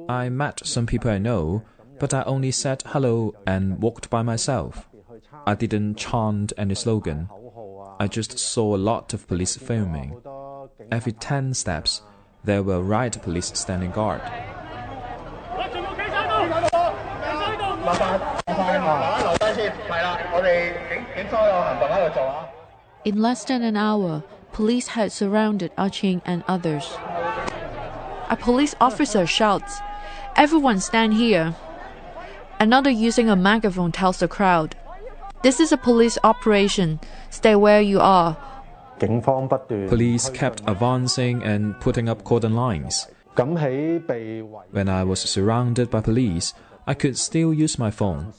I met some people I know, but I only said hello and walked by myself. I didn't chant any slogan. I just saw a lot of police filming. Every 10 steps, there were riot police standing guard. In less than an hour, police had surrounded Ah-Ching and others. A police officer shouts, "Everyone stand here." Another using a megaphone tells the crowd, "This is a police operation. Stay where you are." Police kept advancing and putting up cordon lines. When I was surrounded by police, I could still use my phone.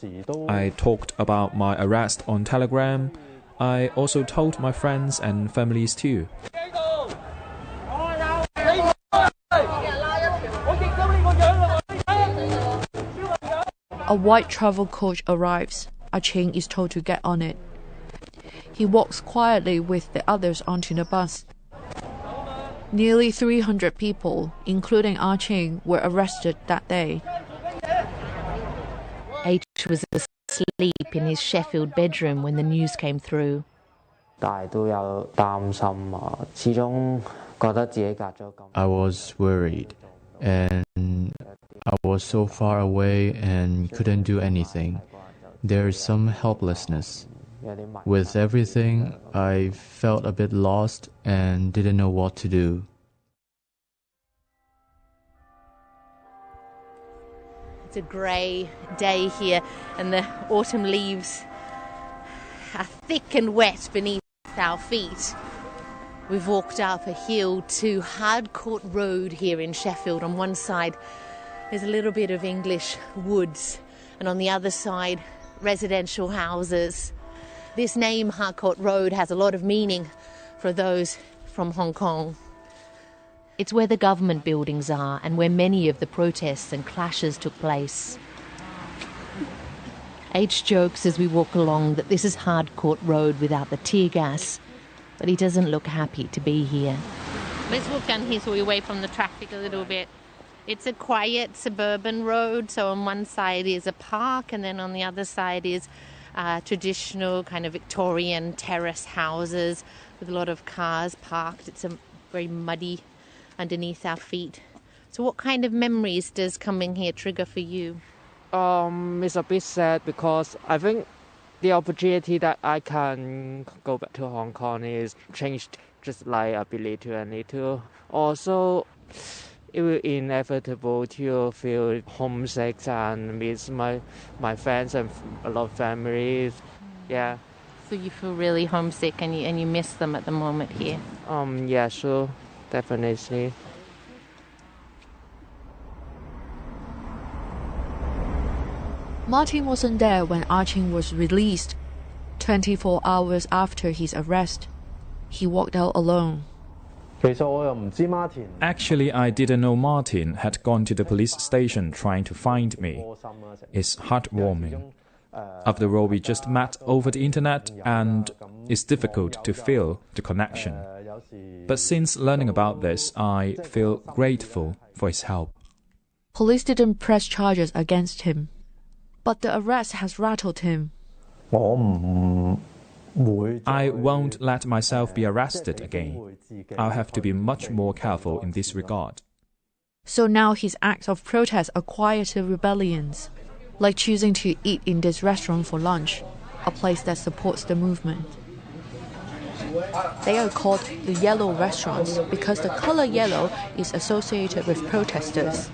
I talked about my arrest on Telegram. I also told my friends and families too. A white travel coach arrives. Ah-Ching is told to get on it. He walks quietly with the others onto the bus. Nearly 300 people, including Ah-Ching, were arrested that day. H was asleep in his Sheffield bedroom when the news came through. I was worried, and I was so far away and couldn't do anything. There's some helplessness. With everything, I felt a bit lost and didn't know what to do. It's a grey day here, and the autumn leaves are thick and wet beneath our feet. We've walked up a hill to Hardcourt Road here in Sheffield. On one side, there's a little bit of English woods, and on the other side, residential houses. This name, Hardcourt Road, has a lot of meaning for those from Hong Kong. It's where the government buildings are and where many of the protests and clashes took place. H jokes as we walk along that this is Hardcourt Road without the tear gas, but he doesn't look happy to be here. Let's walk down here so we're away from the traffic a little bit. It's a quiet suburban road, so on one side is a park and then on the other side is traditional kind of Victorian terrace houses with a lot of cars parked. It's very muddy underneath our feet. So what kind of memories does coming here trigger for you? It's a bit sad because I think the opportunity that I can go back to Hong Kong is changed just like a bit little and little. Also, it will inevitable to feel homesick and miss my friends and a lot of families. Yeah. So you feel really homesick and you miss them at the moment here? Yeah, sure, definitely. Martin wasn't there when Ah-Ching was released. 24 hours after his arrest, he walked out alone. Actually, I didn't know Martin had gone to the police station trying to find me. It's heartwarming. After all, we just met over the internet and it's difficult to feel the connection. But since learning about this, I feel grateful for his help. Police didn't press charges against him, but the arrest has rattled him. I won't let myself be arrested again. I'll have to be much more careful in this regard. So now his acts of protest are quieter rebellions, like choosing to eat in this restaurant for lunch, a place that supports the movement. They are called the yellow restaurants because the color yellow is associated with protesters.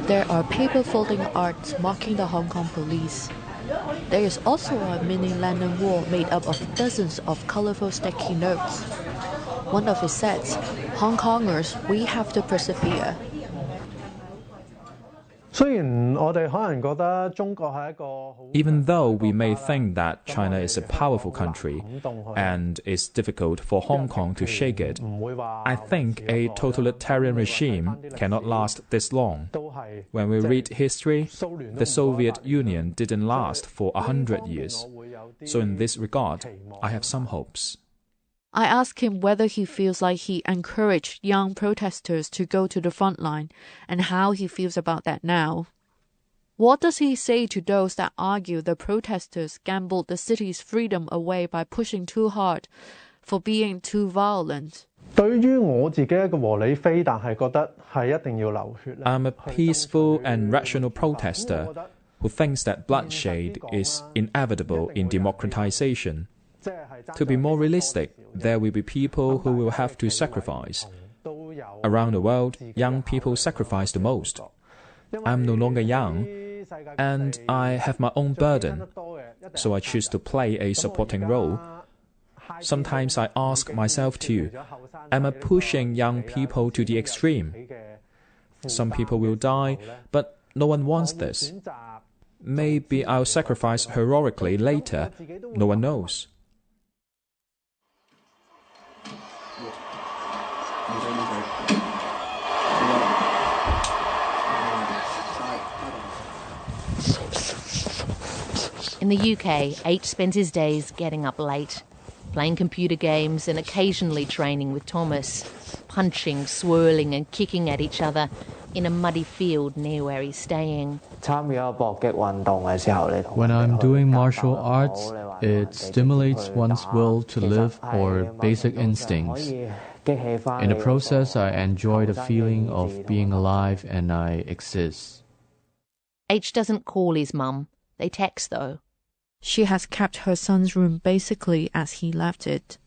There are paper folding arts marking the Hong Kong police. There is also a mini lantern wall made up of dozens of colorful sticky notes. One of it says, "Hong Kongers, we have to persevere." Even though we may think that China is a powerful country and it's difficult for Hong Kong to shake it, I think a totalitarian regime cannot last this long. When we read history, the Soviet Union didn't last for 100 years. So in this regard, I have some hopes. I asked him whether he feels like he encouraged young protesters to go to the front line and how he feels about that now. What does he say to those that argue the protesters gambled the city's freedom away by pushing too hard, for being too violent? I'm a peaceful and rational protester who thinks that bloodshed is inevitable in democratization. To be more realistic, there will be people who will have to sacrifice. Around the world, young people sacrifice the most. I'm no longer young, and I have my own burden, so I choose to play a supporting role. Sometimes I ask myself too, am I pushing young people to the extreme? Some people will die, but no one wants this. Maybe I'll sacrifice heroically later, no one knows. In the UK, H spends his days getting up late, playing computer games and occasionally training with Thomas, punching, swirling and kicking at each other in a muddy field near where he's staying. When I'm doing martial arts, it stimulates one's will to live or basic instincts. In the process, I enjoy the feeling of being alive and I exist. H doesn't call his mum. They text though. She has kept her son's room basically as he left it.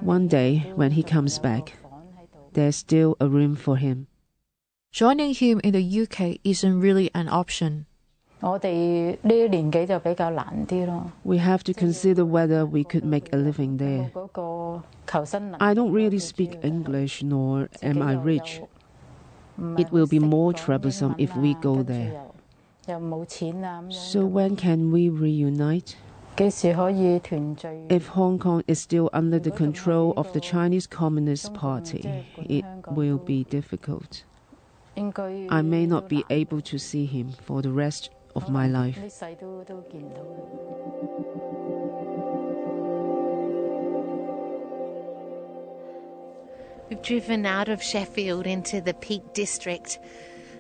One day, when he comes back, there's still a room for him. Joining him in the UK isn't really an option. We have to consider whether we could make a living there. I don't really speak English, nor am I rich. It will be more troublesome if we go there. So when can we reunite? If Hong Kong is still under the control of the Chinese Communist Party, it will be difficult. I may not be able to see him for the rest of my life. We've driven out of Sheffield into the Peak District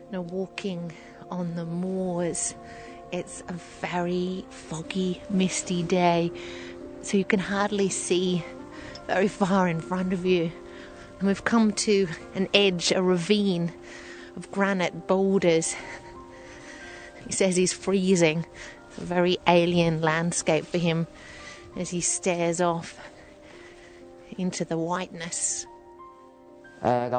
and are walking on the moors. It's a very foggy, misty day, so you can hardly see very far in front of you. And we've come to an edge, a ravine of granite boulders. He says he's freezing. It's a very alien landscape for him as he stares off into the whiteness. Now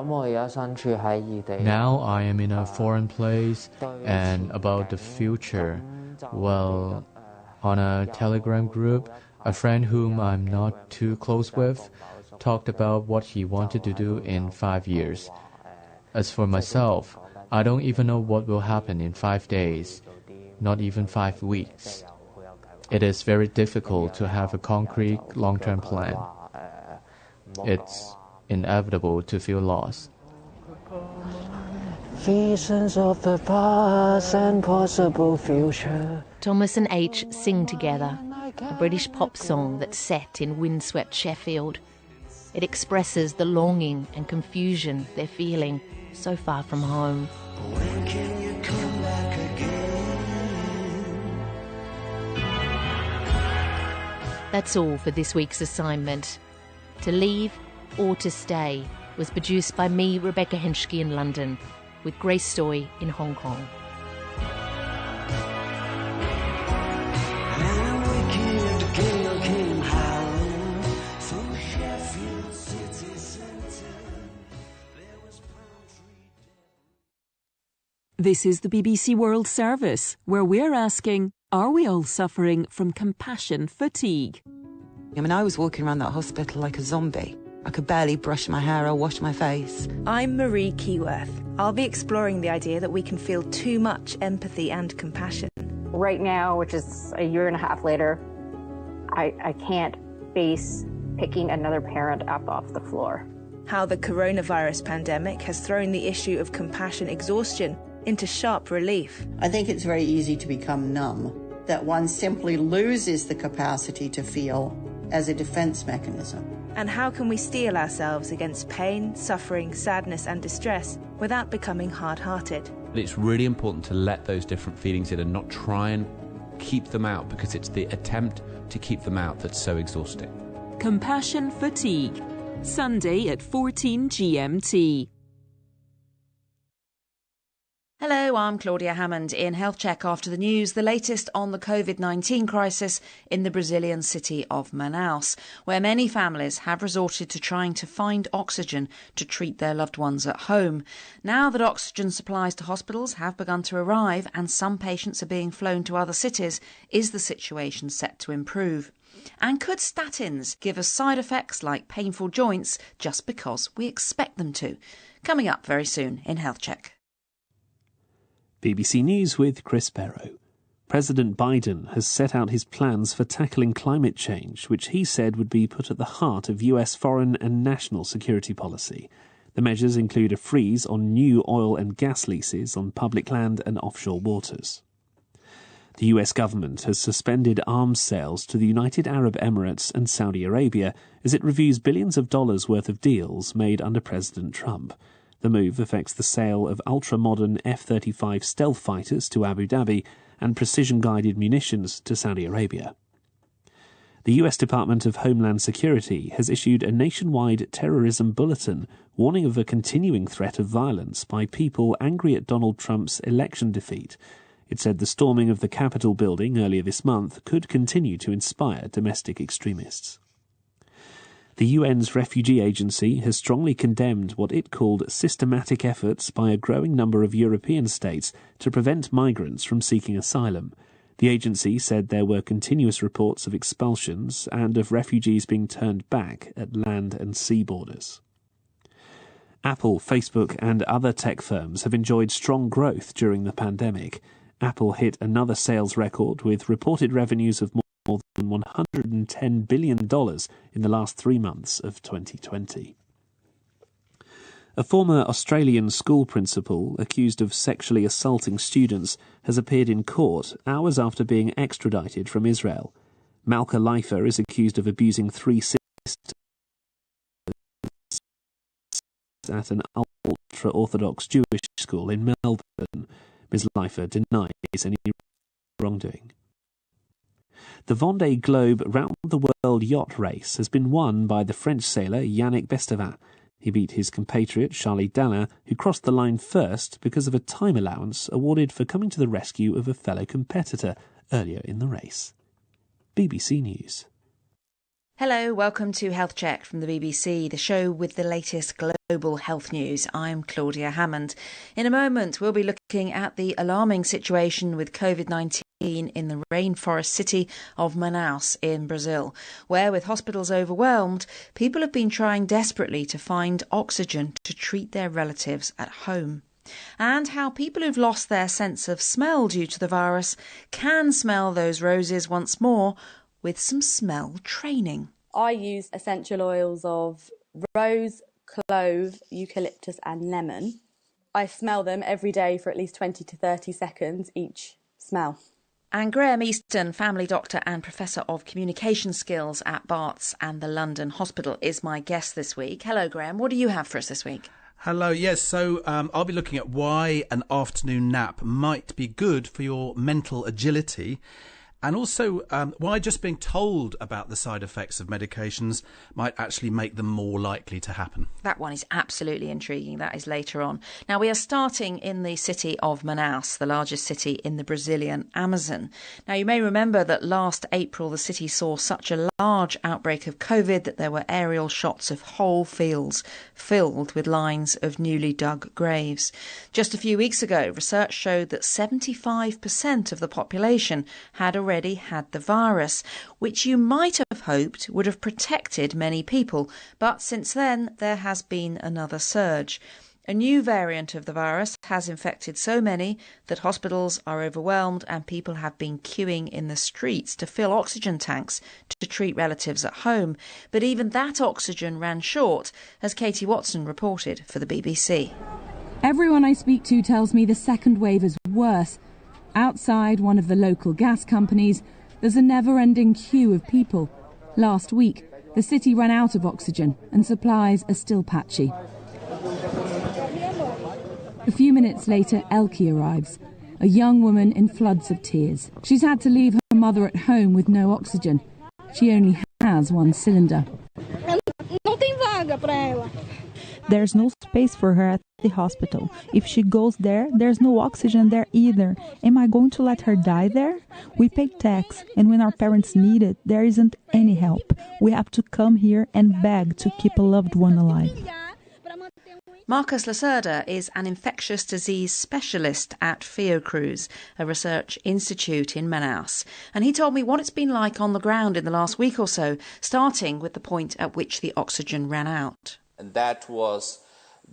I am in a foreign place, and about the future, well, on a Telegram group, a friend whom I'm not too close with talked about what he wanted to do in 5 years. As for myself, I don't even know what will happen in 5 days, not even 5 weeks. It is very difficult to have a concrete long-term plan. It's inevitable to feel lost. Visions of the past and possible future. Thomas and H sing together, a British pop song that's set in windswept Sheffield. It expresses the longing and confusion they're feeling so far from home. When can you come back again? That's all for this week's assignment. To Leave or to Stay was produced by me, Rebecca Henschke, in London, with Grace Stoy in Hong Kong. This is the BBC World Service, where we're asking, are we all suffering from compassion fatigue? I mean, I was walking around that hospital like a zombie. I could barely brush my hair or wash my face. I'm Marie Keyworth. I'll be exploring the idea that we can feel too much empathy and compassion. Right now, which is a year and a half later, I can't face picking another parent up off the floor. How the coronavirus pandemic has thrown the issue of compassion exhaustion into sharp relief. I think it's very easy to become numb, that one simply loses the capacity to feel as a defense mechanism. And how can we steel ourselves against pain, suffering, sadness and distress without becoming hard-hearted? It's really important to let those different feelings in and not try and keep them out, because it's the attempt to keep them out that's so exhausting. Compassion Fatigue, Sunday at 14 GMT. Hello, I'm Claudia Hammond in Health Check after the news, the latest on the COVID-19 crisis in the Brazilian city of Manaus, where many families have resorted to trying to find oxygen to treat their loved ones at home. Now that oxygen supplies to hospitals have begun to arrive and some patients are being flown to other cities, is the situation set to improve? And could statins give us side effects like painful joints just because we expect them to? Coming up very soon in Health Check. BBC News with Chris Barrow. President Biden has set out his plans for tackling climate change, which he said would be put at the heart of US foreign and national security policy. The measures include a freeze on new oil and gas leases on public land and offshore waters. The US government has suspended arms sales to the United Arab Emirates and Saudi Arabia as it reviews billions of dollars worth of deals made under President Trump. The move affects the sale of ultra-modern F-35 stealth fighters to Abu Dhabi and precision-guided munitions to Saudi Arabia. The US Department of Homeland Security has issued a nationwide terrorism bulletin warning of a continuing threat of violence by people angry at Donald Trump's election defeat. It said the storming of the Capitol building earlier this month could continue to inspire domestic extremists. The UN's refugee agency has strongly condemned what it called systematic efforts by a growing number of European states to prevent migrants from seeking asylum. The agency said there were continuous reports of expulsions and of refugees being turned back at land and sea borders. Apple, Facebook and other tech firms have enjoyed strong growth during the pandemic. Apple hit another sales record with reported revenues of more than $110 billion in the last 3 months of 2020. A former Australian school principal accused of sexually assaulting students has appeared in court hours after being extradited from Israel. Malka Leifer is accused of abusing 3 sisters at an ultra-Orthodox Jewish school in Melbourne. Ms. Leifer denies any wrongdoing. The Vendée Globe round-the-world yacht race has been won by the French sailor Yannick Bestevan. He beat his compatriot Charlie Dalin, who crossed the line first because of a time allowance awarded for coming to the rescue of a fellow competitor earlier in the race. BBC News. Hello, welcome to Health Check from the BBC, the show with the latest global health news. I'm Claudia Hammond. In a moment, we'll be looking at the alarming situation with COVID-19 in the rainforest city of Manaus in Brazil, where, with hospitals overwhelmed, people have been trying desperately to find oxygen to treat their relatives at home. And how people who've lost their sense of smell due to the virus can smell those roses once more with some smell training. I use essential oils of rose, clove, eucalyptus and lemon. I smell them every day for at least 20 to 30 seconds each smell. And Graham Easton, family doctor and Professor of Communication Skills at Barts and the London Hospital, is my guest this week. Hello, Graham. What do you have for us this week? Hello, yes, so I'll be looking at why an afternoon nap might be good for your mental agility. And also why just being told about the side effects of medications might actually make them more likely to happen. That one is absolutely intriguing. That is later on. Now, we are starting in the city of Manaus, the largest city in the Brazilian Amazon. Now, you may remember that last April, the city saw such a large outbreak of COVID that there were aerial shots of whole fields filled with lines of newly dug graves. Just a few weeks ago, research showed that 75% of the population had already had the virus, which you might have hoped would have protected many people. But since then, there has been another surge. A new variant of the virus has infected so many that hospitals are overwhelmed and people have been queuing in the streets to fill oxygen tanks to treat relatives at home. But even that oxygen ran short, as Katie Watson reported for the BBC. Everyone I speak to tells me the second wave is worse. Outside one of the local gas companies, there's a never-ending queue of people. Last week, the city ran out of oxygen and supplies are still patchy. A few minutes later, Elke arrives, a young woman in floods of tears. She's had to leave her mother at home with no oxygen. She only has one cylinder. There's no space for her at the hospital. If she goes there, there's no oxygen there either. Am I going to let her die there? We pay tax, and when our parents need it, there isn't any help. We have to come here and beg to keep a loved one alive. Marcus Lacerda is an infectious disease specialist at Fiocruz, a research institute in Manaus. And he told me what it's been like on the ground in the last week or so, starting with the point at which the oxygen ran out. And that was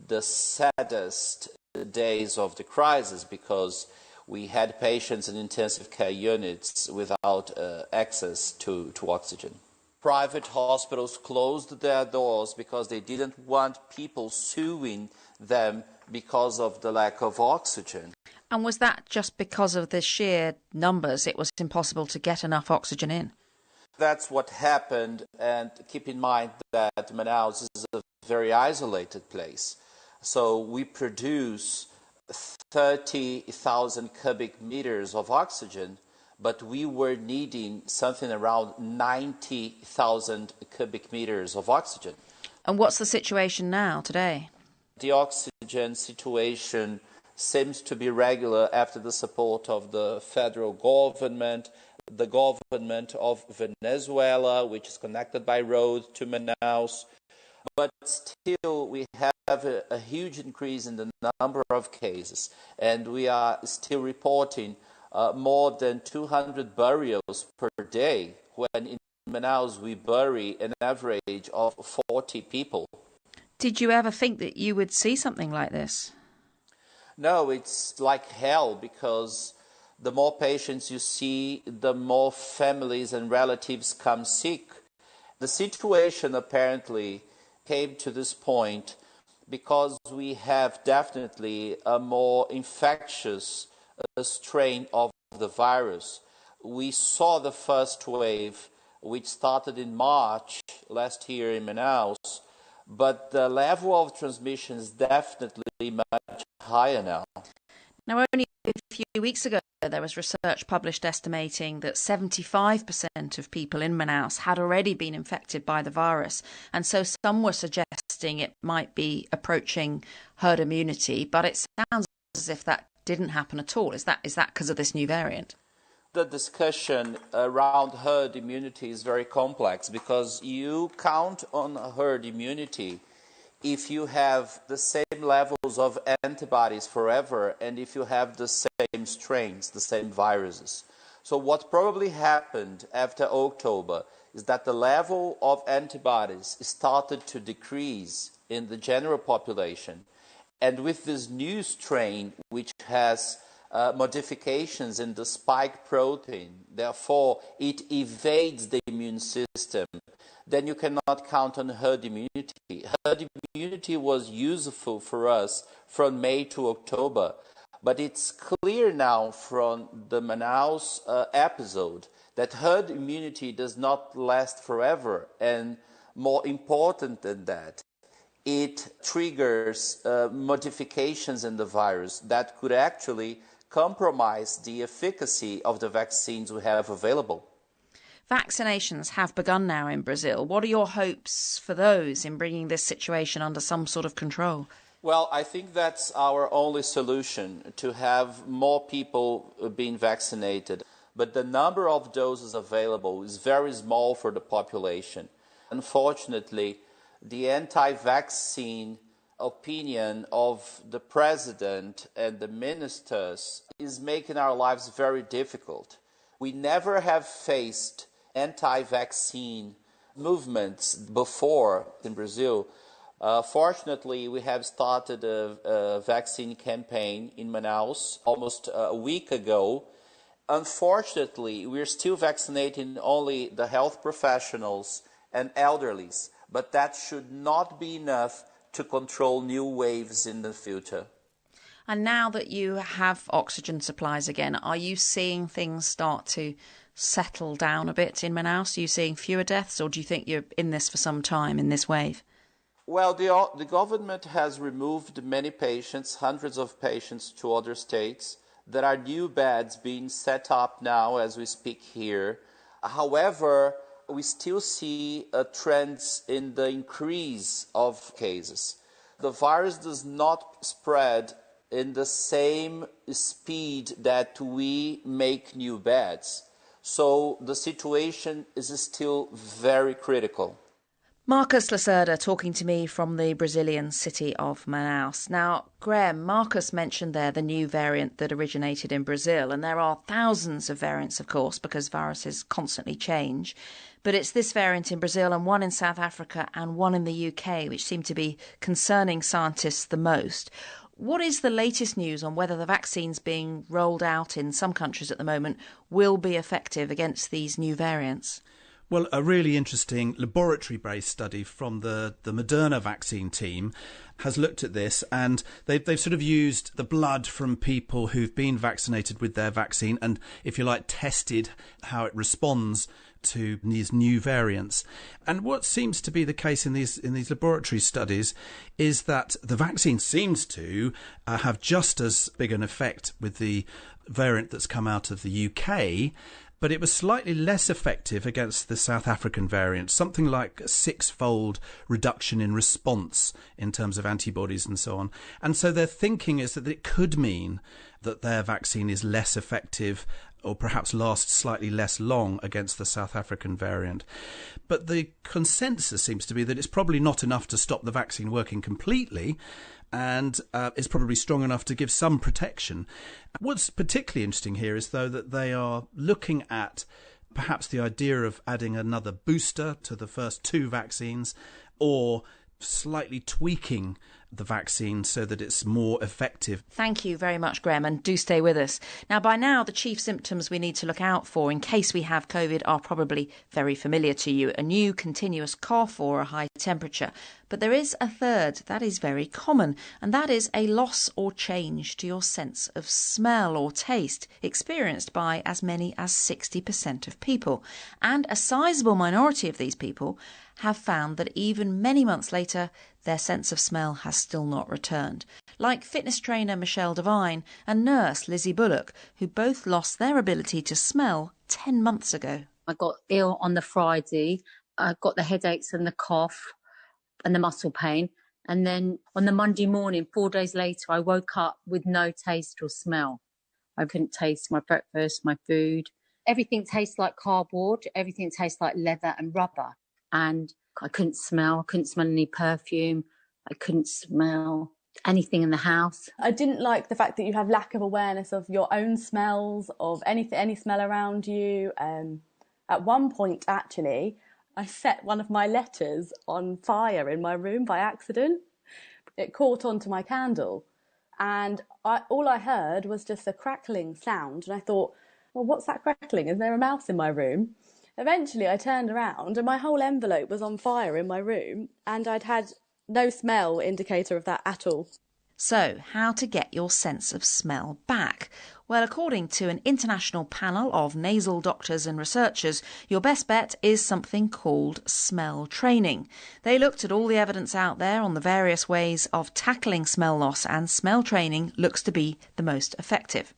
the saddest days of the crisis, because we had patients in intensive care units without access to oxygen. Private hospitals closed their doors because they didn't want people suing them because of the lack of oxygen. And was that just because of the sheer numbers? It was impossible to get enough oxygen in? That's what happened, and keep in mind that Manaus is a very isolated place. So we produce 30,000 cubic meters of oxygen, but we were needing something around 90,000 cubic meters of oxygen. And what's the situation now, today? The oxygen situation seems to be regular after the support of the federal government, the government of Venezuela, which is connected by road to Manaus. But still, we have a huge increase in the number of cases, and we are still reporting more than 200 burials per day, when in Manaus we bury an average of 40 people. Did you ever think that you would see something like this? No, it's like hell, because the more patients you see, the more families and relatives come sick. The situation apparently came to this point because we have definitely a more infectious strain of the virus. We saw the first wave, which started in March last year in Manaus, but the level of transmission is definitely much higher now. Now, only a few weeks ago, there was research published estimating that 75% of people in Manaus had already been infected by the virus. And so some were suggesting it might be approaching herd immunity, but it sounds as if that didn't happen at all. Is that because of this new variant? The discussion around herd immunity is very complex, because you count on herd immunity if you have the same levels of antibodies forever, and if you have the same strains, the same viruses. So what probably happened after October is that the level of antibodies started to decrease in the general population. And with this new strain, which has modifications in the spike protein, therefore it evades the immune system, then you cannot count on herd immunity. Herd immunity was useful for us from May to October, but it's clear now from the Manaus episode that herd immunity does not last forever, and more important than that, it triggers modifications in the virus that could actually compromise the efficacy of the vaccines we have available. Vaccinations have begun now in Brazil. What are your hopes for those in bringing this situation under some sort of control? Well, I think that's our only solution, to have more people being vaccinated. But the number of doses available is very small for the population. Unfortunately, the anti-vaccine opinion of the president and the ministers is making our lives very difficult. We never have faced anti-vaccine movements before in Brazil. Fortunately, we have started a vaccine campaign in Manaus almost a week ago. Unfortunately, we're still vaccinating only the health professionals and elderlies, but that should not be enough to control new waves in the future. And now that you have oxygen supplies again, are you seeing things start to settle down a bit in Manaus? Are you seeing fewer deaths, or do you think you're in this for some time, in this wave? Well, the government has removed many patients, hundreds of patients, to other states. There are new beds being set up now as we speak here. However, we still see trends in the increase of cases. The virus does not spread in the same speed that we make new beds. So the situation is still very critical. Marcus Lacerda talking to me from the Brazilian city of Manaus. Now, Graham, Marcus mentioned there the new variant that originated in Brazil, and there are thousands of variants, of course, because viruses constantly change. But it's this variant in Brazil and one in South Africa and one in the UK, which seem to be concerning scientists the most. What is the latest news on whether the vaccines being rolled out in some countries at the moment will be effective against these new variants? Well, a really interesting laboratory-based study from the Moderna vaccine team has looked at this, and they've sort of used the blood from people who've been vaccinated with their vaccine and, if you like, tested how it responds to these new variants. And what seems to be the case in these laboratory studies is that the vaccine seems to have just as big an effect with the variant that's come out of the UK, but it was slightly less effective against the South African variant, something like a 6-fold reduction in response in terms of antibodies and so on. And so their thinking is that it could mean that their vaccine is less effective or perhaps lasts slightly less long against the South African variant. But the consensus seems to be that it's probably not enough to stop the vaccine working completely, and it's probably strong enough to give some protection. What's particularly interesting here is, though, that they are looking at perhaps the idea of adding another booster to the first 2 vaccines, or slightly tweaking the vaccine so that it's more effective. Thank you very much, Graham, and do stay with us. Now, by now, the chief symptoms we need to look out for in case we have COVID are probably very familiar to you: a new continuous cough or a high temperature. But there is a third that is very common, and that is a loss or change to your sense of smell or taste, experienced by as many as 60% of people. And a sizable minority of these people have found that even many months later, their sense of smell has still not returned. Like fitness trainer Michelle Devine and nurse Lizzie Bullock, who both lost their ability to smell 10 months ago. I got ill on the Friday. I got the headaches and the cough and the muscle pain. And then on the Monday morning, 4 days later, I woke up with no taste or smell. I couldn't taste my breakfast, my food. Everything tastes like cardboard. Everything tastes like leather and rubber. And I couldn't smell any perfume. I couldn't smell anything in the house. I didn't like the fact that you have lack of awareness of your own smells, of any smell around you. At one point, actually, I set one of my letters on fire in my room by accident. It caught onto my candle, and all I heard was just a crackling sound. And I thought, well, what's that crackling? Is there a mouse in my room? Eventually, I turned around and my whole envelope was on fire in my room, and I'd had no smell indicator of that at all. So, how to get your sense of smell back? Well, according to an international panel of nasal doctors and researchers, your best bet is something called smell training. They looked at all the evidence out there on the various ways of tackling smell loss, and smell training looks to be the most effective.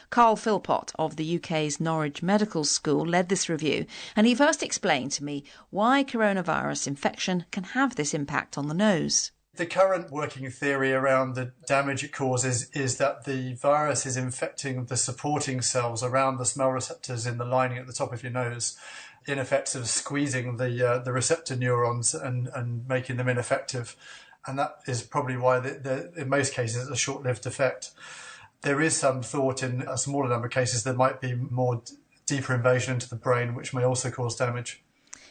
Carl Philpott of the UK's Norwich Medical School led this review, and he first explained to me why coronavirus infection can have this impact on the nose. The current working theory around the damage it causes is that the virus is infecting the supporting cells around the smell receptors in the lining at the top of your nose, in effect sort of squeezing the receptor neurons and making them ineffective. And that is probably why in most cases it's a short-lived effect. There is some thought in a smaller number of cases there might be more deeper invasion into the brain, which may also cause damage.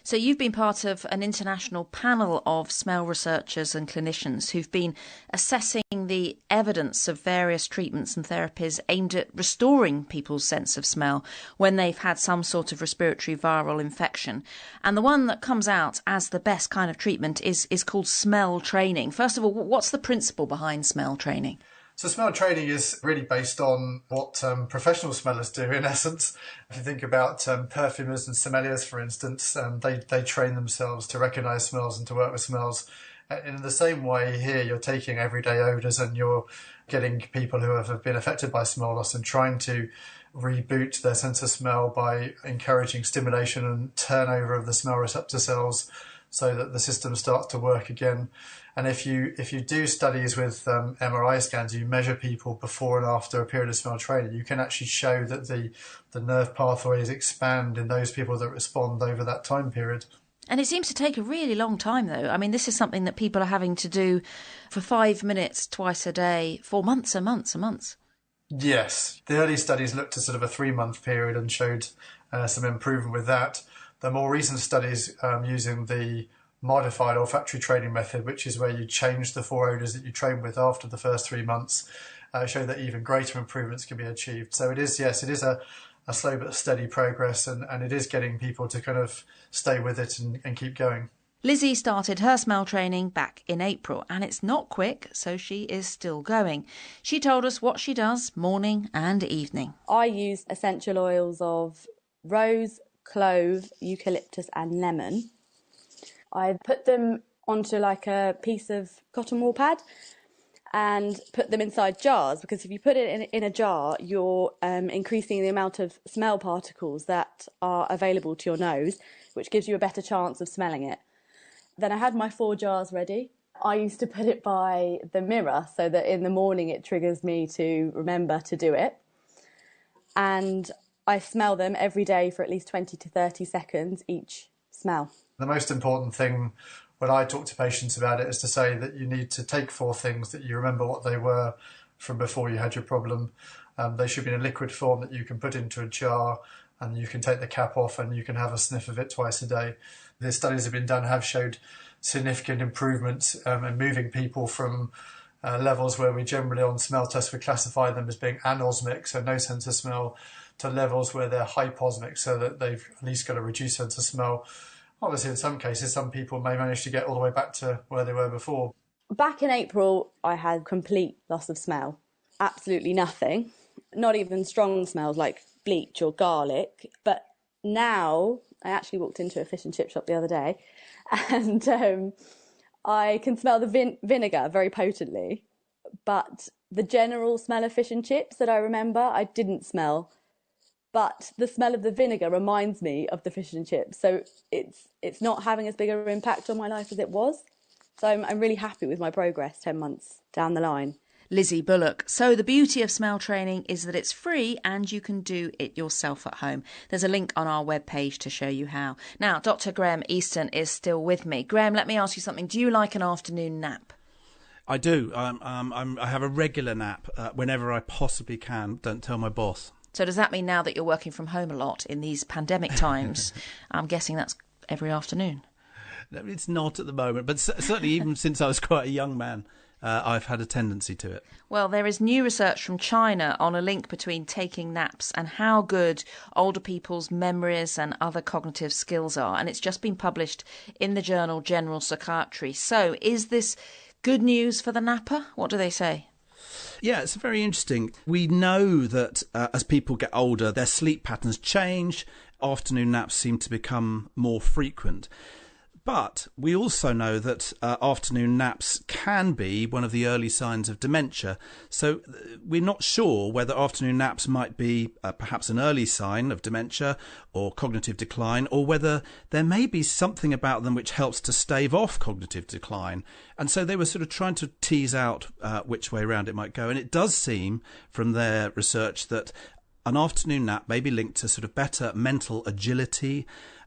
So you've been part of an international panel of smell researchers and clinicians who've been assessing the evidence of various treatments and therapies aimed at restoring people's sense of smell when they've had some sort of respiratory viral infection. And the one that comes out as the best kind of treatment is called smell training. First of all, what's the principle behind smell training? So smell training is really based on what professional smellers do, in essence. If you think about perfumers and sommeliers, for instance, they train themselves to recognise smells and to work with smells. And in the same way here, you're taking everyday odours and you're getting people who have been affected by smell loss and trying to reboot their sense of smell by encouraging stimulation and turnover of the smell receptor cells so that the system starts to work again. And if you do studies with MRI scans, you measure people before and after a period of smell training, you can actually show that the nerve pathways expand in those people that respond over that time period. And it seems to take a really long time, though. I mean, this is something that people are having to do for 5 minutes twice a day for months and months and months. Yes. The early studies looked at sort of a 3-month period and showed some improvement with that. The more recent studies using the modified olfactory training method, which is where you change the 4 odours that you train with after the first 3 months, show that even greater improvements can be achieved. So it is a slow but steady progress, and it is getting people to kind of stay with it and keep going. Lizzie started her smell training back in April, and it's not quick, so she is still going. She told us what she does morning and evening. I use essential oils of rose, clove, eucalyptus and lemon. I put them onto like a piece of cotton wool pad and put them inside jars, because if you put it in a jar, you're increasing the amount of smell particles that are available to your nose, which gives you a better chance of smelling it. Then I had my 4 jars ready. I used to put it by the mirror so that in the morning it triggers me to remember to do it. And I smell them every day for at least 20 to 30 seconds each smell. The most important thing when I talk to patients about it is to say that you need to take 4 things that you remember what they were from before you had your problem. They should be in a liquid form that you can put into a jar, and you can take the cap off and you can have a sniff of it twice a day. The studies have been done have showed significant improvements in moving people from levels where we generally on smell tests would classify them as being anosmic, so no sense of smell, to levels where they're hyposmic, so that they've at least got a reduced sense of smell. Obviously, in some cases, some people may manage to get all the way back to where they were before. Back in April, I had complete loss of smell. Absolutely nothing. Not even strong smells like bleach or garlic. But now, I actually walked into a fish and chip shop the other day, and I can smell the vinegar very potently. But the general smell of fish and chips that I remember, I didn't smell. But the smell of the vinegar reminds me of the fish and chips. So it's not having as big an impact on my life as it was. So I'm really happy with my progress 10 months down the line. Lizzie Bullock. So the beauty of smell training is that it's free and you can do it yourself at home. There's a link on our webpage to show you how. Now, Dr. Graham Easton is still with me. Graham, let me ask you something. Do you like an afternoon nap? I do. I have a regular nap whenever I possibly can. Don't tell my boss. So does that mean now that you're working from home a lot in these pandemic times, I'm guessing that's every afternoon? No, it's not at the moment, but certainly even since I was quite a young man, I've had a tendency to it. Well, there is new research from China on a link between taking naps and how good older people's memories and other cognitive skills are. And it's just been published in the journal General Psychiatry. So is this good news for the napper? What do they say? Yeah, it's very interesting. We know that as people get older, their sleep patterns change. Afternoon naps seem to become more frequent. But we also know that afternoon naps can be one of the early signs of dementia. So we're not sure whether afternoon naps might be perhaps an early sign of dementia or cognitive decline, or whether there may be something about them which helps to stave off cognitive decline. And so they were sort of trying to tease out which way around it might go. And it does seem from their research that an afternoon nap may be linked to sort of better mental agility,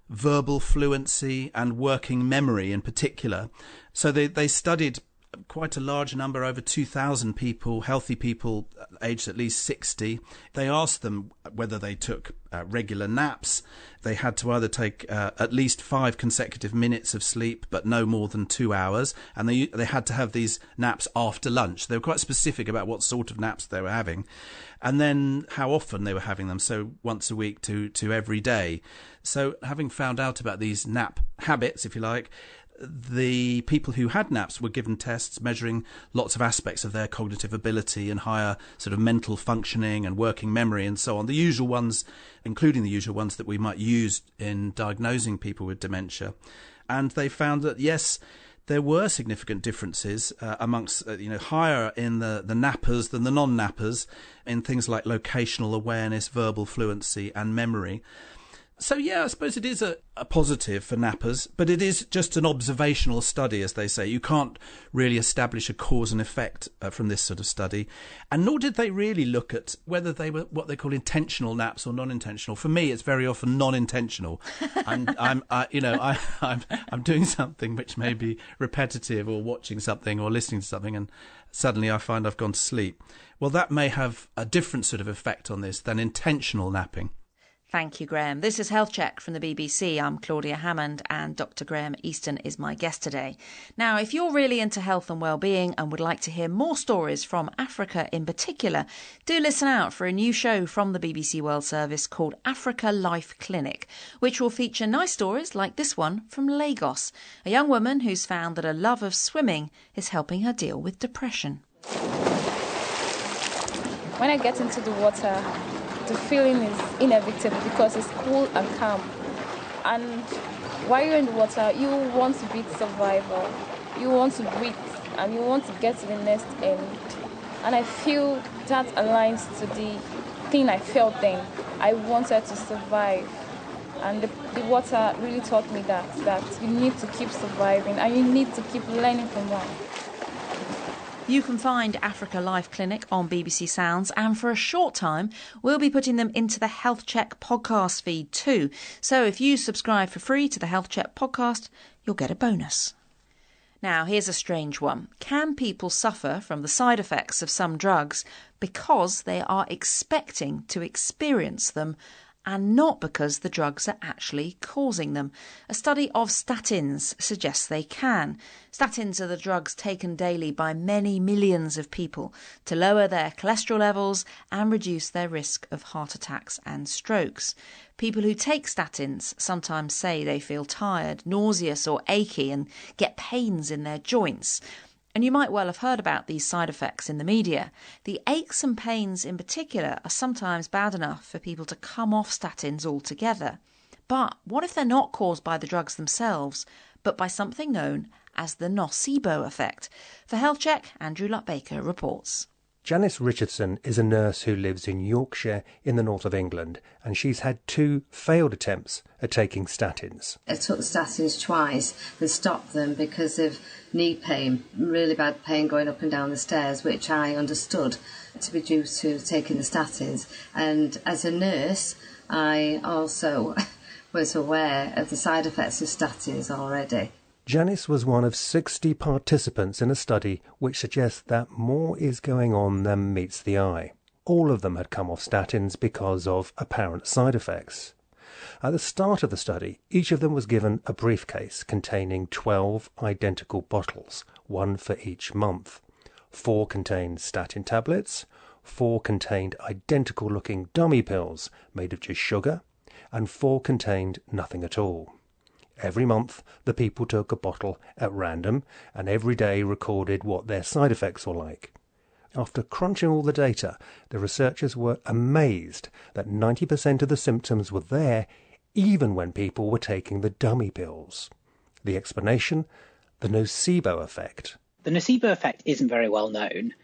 verbal fluency and working memory in particular. So they studied quite a large number, over 2,000 people, healthy people aged at least 60. They asked them whether they took regular naps. They had to either take at least 5 consecutive minutes of sleep, but no more than 2 hours. And they had to have these naps after lunch. They were quite specific about what sort of naps they were having. And then how often they were having them, so once a week to every day. So having found out about these nap habits, if you like, the people who had naps were given tests measuring lots of aspects of their cognitive ability and higher sort of mental functioning and working memory and so on. The usual ones, including the usual ones that we might use in diagnosing people with dementia. And they found that, yes, there were significant differences amongst, higher in the nappers than the non-nappers in things like locational awareness, verbal fluency and memory. So, yeah, I suppose it is a positive for nappers, but it is just an observational study, as they say. You can't really establish a cause and effect from this sort of study. And nor did they really look at whether they were what they call intentional naps or non-intentional. For me, it's very often non-intentional. I'm doing something which may be repetitive, or watching something or listening to something, and suddenly I find I've gone to sleep. Well, that may have a different sort of effect on this than intentional napping. Thank you, Graham. This is Health Check from the BBC. I'm Claudia Hammond, and Dr. Graham Easton is my guest today. Now, if you're really into health and well-being and would like to hear more stories from Africa in particular, do listen out for a new show from the BBC World Service called Africa Life Clinic, which will feature nice stories like this one from Lagos, a young woman who's found that a love of swimming is helping her deal with depression. When I get into the water, the feeling is inevitable because it's cool and calm. And while you're in the water, you want to beat survival. You want to breathe and you want to get to the next end. And I feel that aligns to the thing I felt then. I wanted to survive. And the water really taught me that you need to keep surviving and you need to keep learning from that. You can find Africa Life Clinic on BBC Sounds, and for a short time we'll be putting them into the Health Check podcast feed too. So if you subscribe for free to the Health Check podcast, you'll get a bonus. Now, here's a strange one. Can people suffer from the side effects of some drugs because they are expecting to experience them and not because the drugs are actually causing them? A study of statins suggests they can. Statins are the drugs taken daily by many millions of people to lower their cholesterol levels and reduce their risk of heart attacks and strokes. People who take statins sometimes say they feel tired, nauseous or achy and get pains in their joints. And you might well have heard about these side effects in the media. The aches and pains in particular are sometimes bad enough for people to come off statins altogether. But what if they're not caused by the drugs themselves, but by something known as the nocebo effect? For Health Check, Andrew Luck-Baker reports. Janice Richardson is a nurse who lives in Yorkshire in the north of England, and she's had 2 failed attempts at taking statins. I took the statins twice and stopped them because of knee pain, really bad pain going up and down the stairs, which I understood to be due to taking the statins. And as a nurse, I also was aware of the side effects of statins already. Janice was one of 60 participants in a study which suggests that more is going on than meets the eye. All of them had come off statins because of apparent side effects. At the start of the study, each of them was given a briefcase containing 12 identical bottles, 1 for each month. 4 contained statin tablets, 4 contained identical-looking dummy pills made of just sugar, and 4 contained nothing at all. Every month, the people took a bottle at random, and every day recorded what their side effects were like. After crunching all the data, the researchers were amazed that 90% of the symptoms were there, even when people were taking the dummy pills. The explanation? The nocebo effect. The nocebo effect isn't very well known,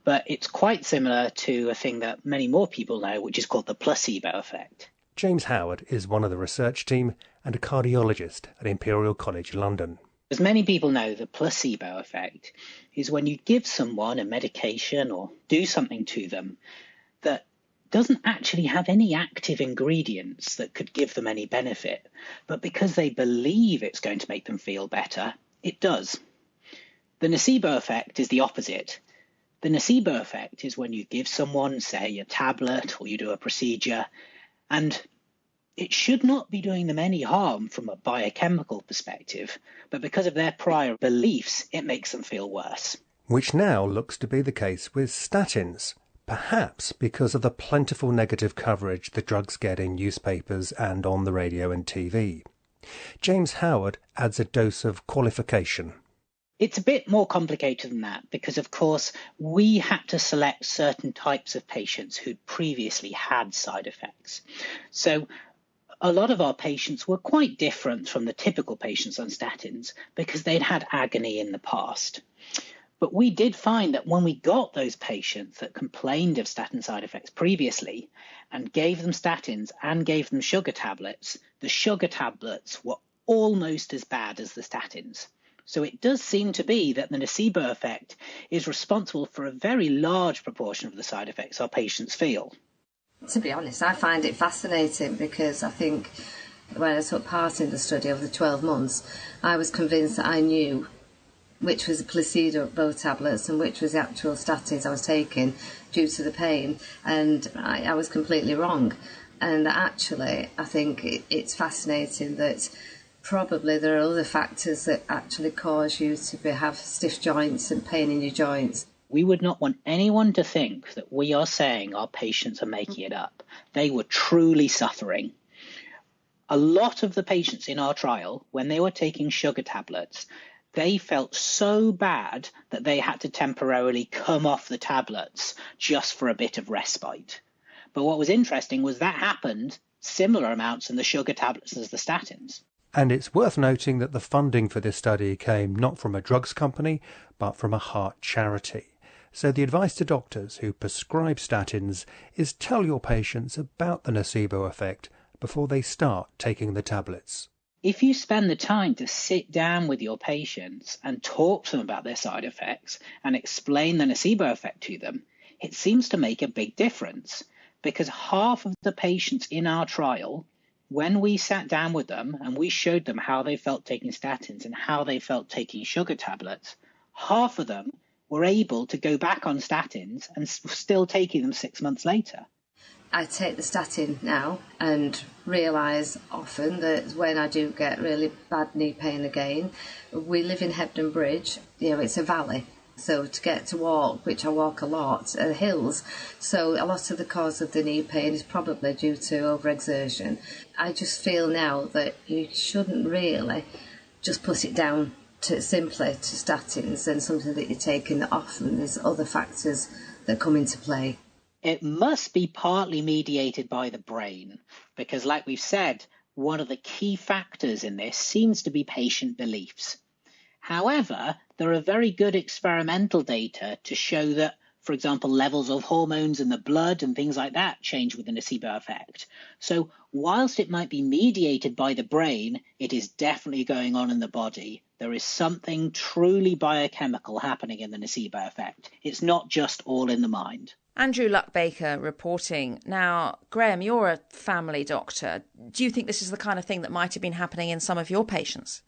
but it's quite similar to a thing that many more people know, which is called the placebo effect. James Howard is one of the research team and a cardiologist at Imperial College London. As many people know, the placebo effect is when you give someone a medication or do something to them that doesn't actually have any active ingredients that could give them any benefit, but because they believe it's going to make them feel better, it does. The nocebo effect is the opposite. The nocebo effect is when you give someone, say, a tablet or you do a procedure, and it should not be doing them any harm from a biochemical perspective, but because of their prior beliefs, it makes them feel worse. Which now looks to be the case with statins, perhaps because of the plentiful negative coverage the drugs get in newspapers and on the radio and TV. James Howard adds a dose of qualification. It's a bit more complicated than that because, of course, we had to select certain types of patients who'd previously had side effects. So a lot of our patients were quite different from the typical patients on statins because they'd had agony in the past. But we did find that when we got those patients that complained of statin side effects previously and gave them statins and gave them sugar tablets, the sugar tablets were almost as bad as the statins. So it does seem to be that the nocebo effect is responsible for a very large proportion of the side effects our patients feel. To be honest, I find it fascinating because I think when I took part in the study over the 12 months, I was convinced that I knew which was the placebo tablets and which was the actual statins I was taking due to the pain, and I was completely wrong. And actually, I think it's fascinating that probably there are other factors that actually cause you to have stiff joints and pain in your joints. We would not want anyone to think that we are saying our patients are making it up. They were truly suffering. A lot of the patients in our trial, when they were taking sugar tablets, they felt so bad that they had to temporarily come off the tablets just for a bit of respite. But what was interesting was that happened similar amounts in the sugar tablets as the statins. And it's worth noting that the funding for this study came not from a drugs company, but from a heart charity. So the advice to doctors who prescribe statins is tell your patients about the nocebo effect before they start taking the tablets. If you spend the time to sit down with your patients and talk to them about their side effects and explain the nocebo effect to them, it seems to make a big difference, because half of the patients in our trial, when we sat down with them and we showed them how they felt taking statins and how they felt taking sugar tablets, half of them were able to go back on statins and still taking them 6 months later. I take the statin now and realise often that when I do get really bad knee pain again, we live in Hebden Bridge, it's a valley. So to get to walk, which I walk a lot, are hills. So a lot of the cause of the knee pain is probably due to overexertion. I just feel now that you shouldn't really just put it down simply to statins and something that you're taking that often there's other factors that come into play. It must be partly mediated by the brain, because like we've said, one of the key factors in this seems to be patient beliefs. However, there are very good experimental data to show that, for example, levels of hormones in the blood and things like that change with the nocebo effect. So whilst it might be mediated by the brain, it is definitely going on in the body. There is something truly biochemical happening in the nocebo effect. It's not just all in the mind. Andrew Luck-Baker reporting. Now, Graham, you're a family doctor. Do you think this is the kind of thing that might have been happening in some of your patients?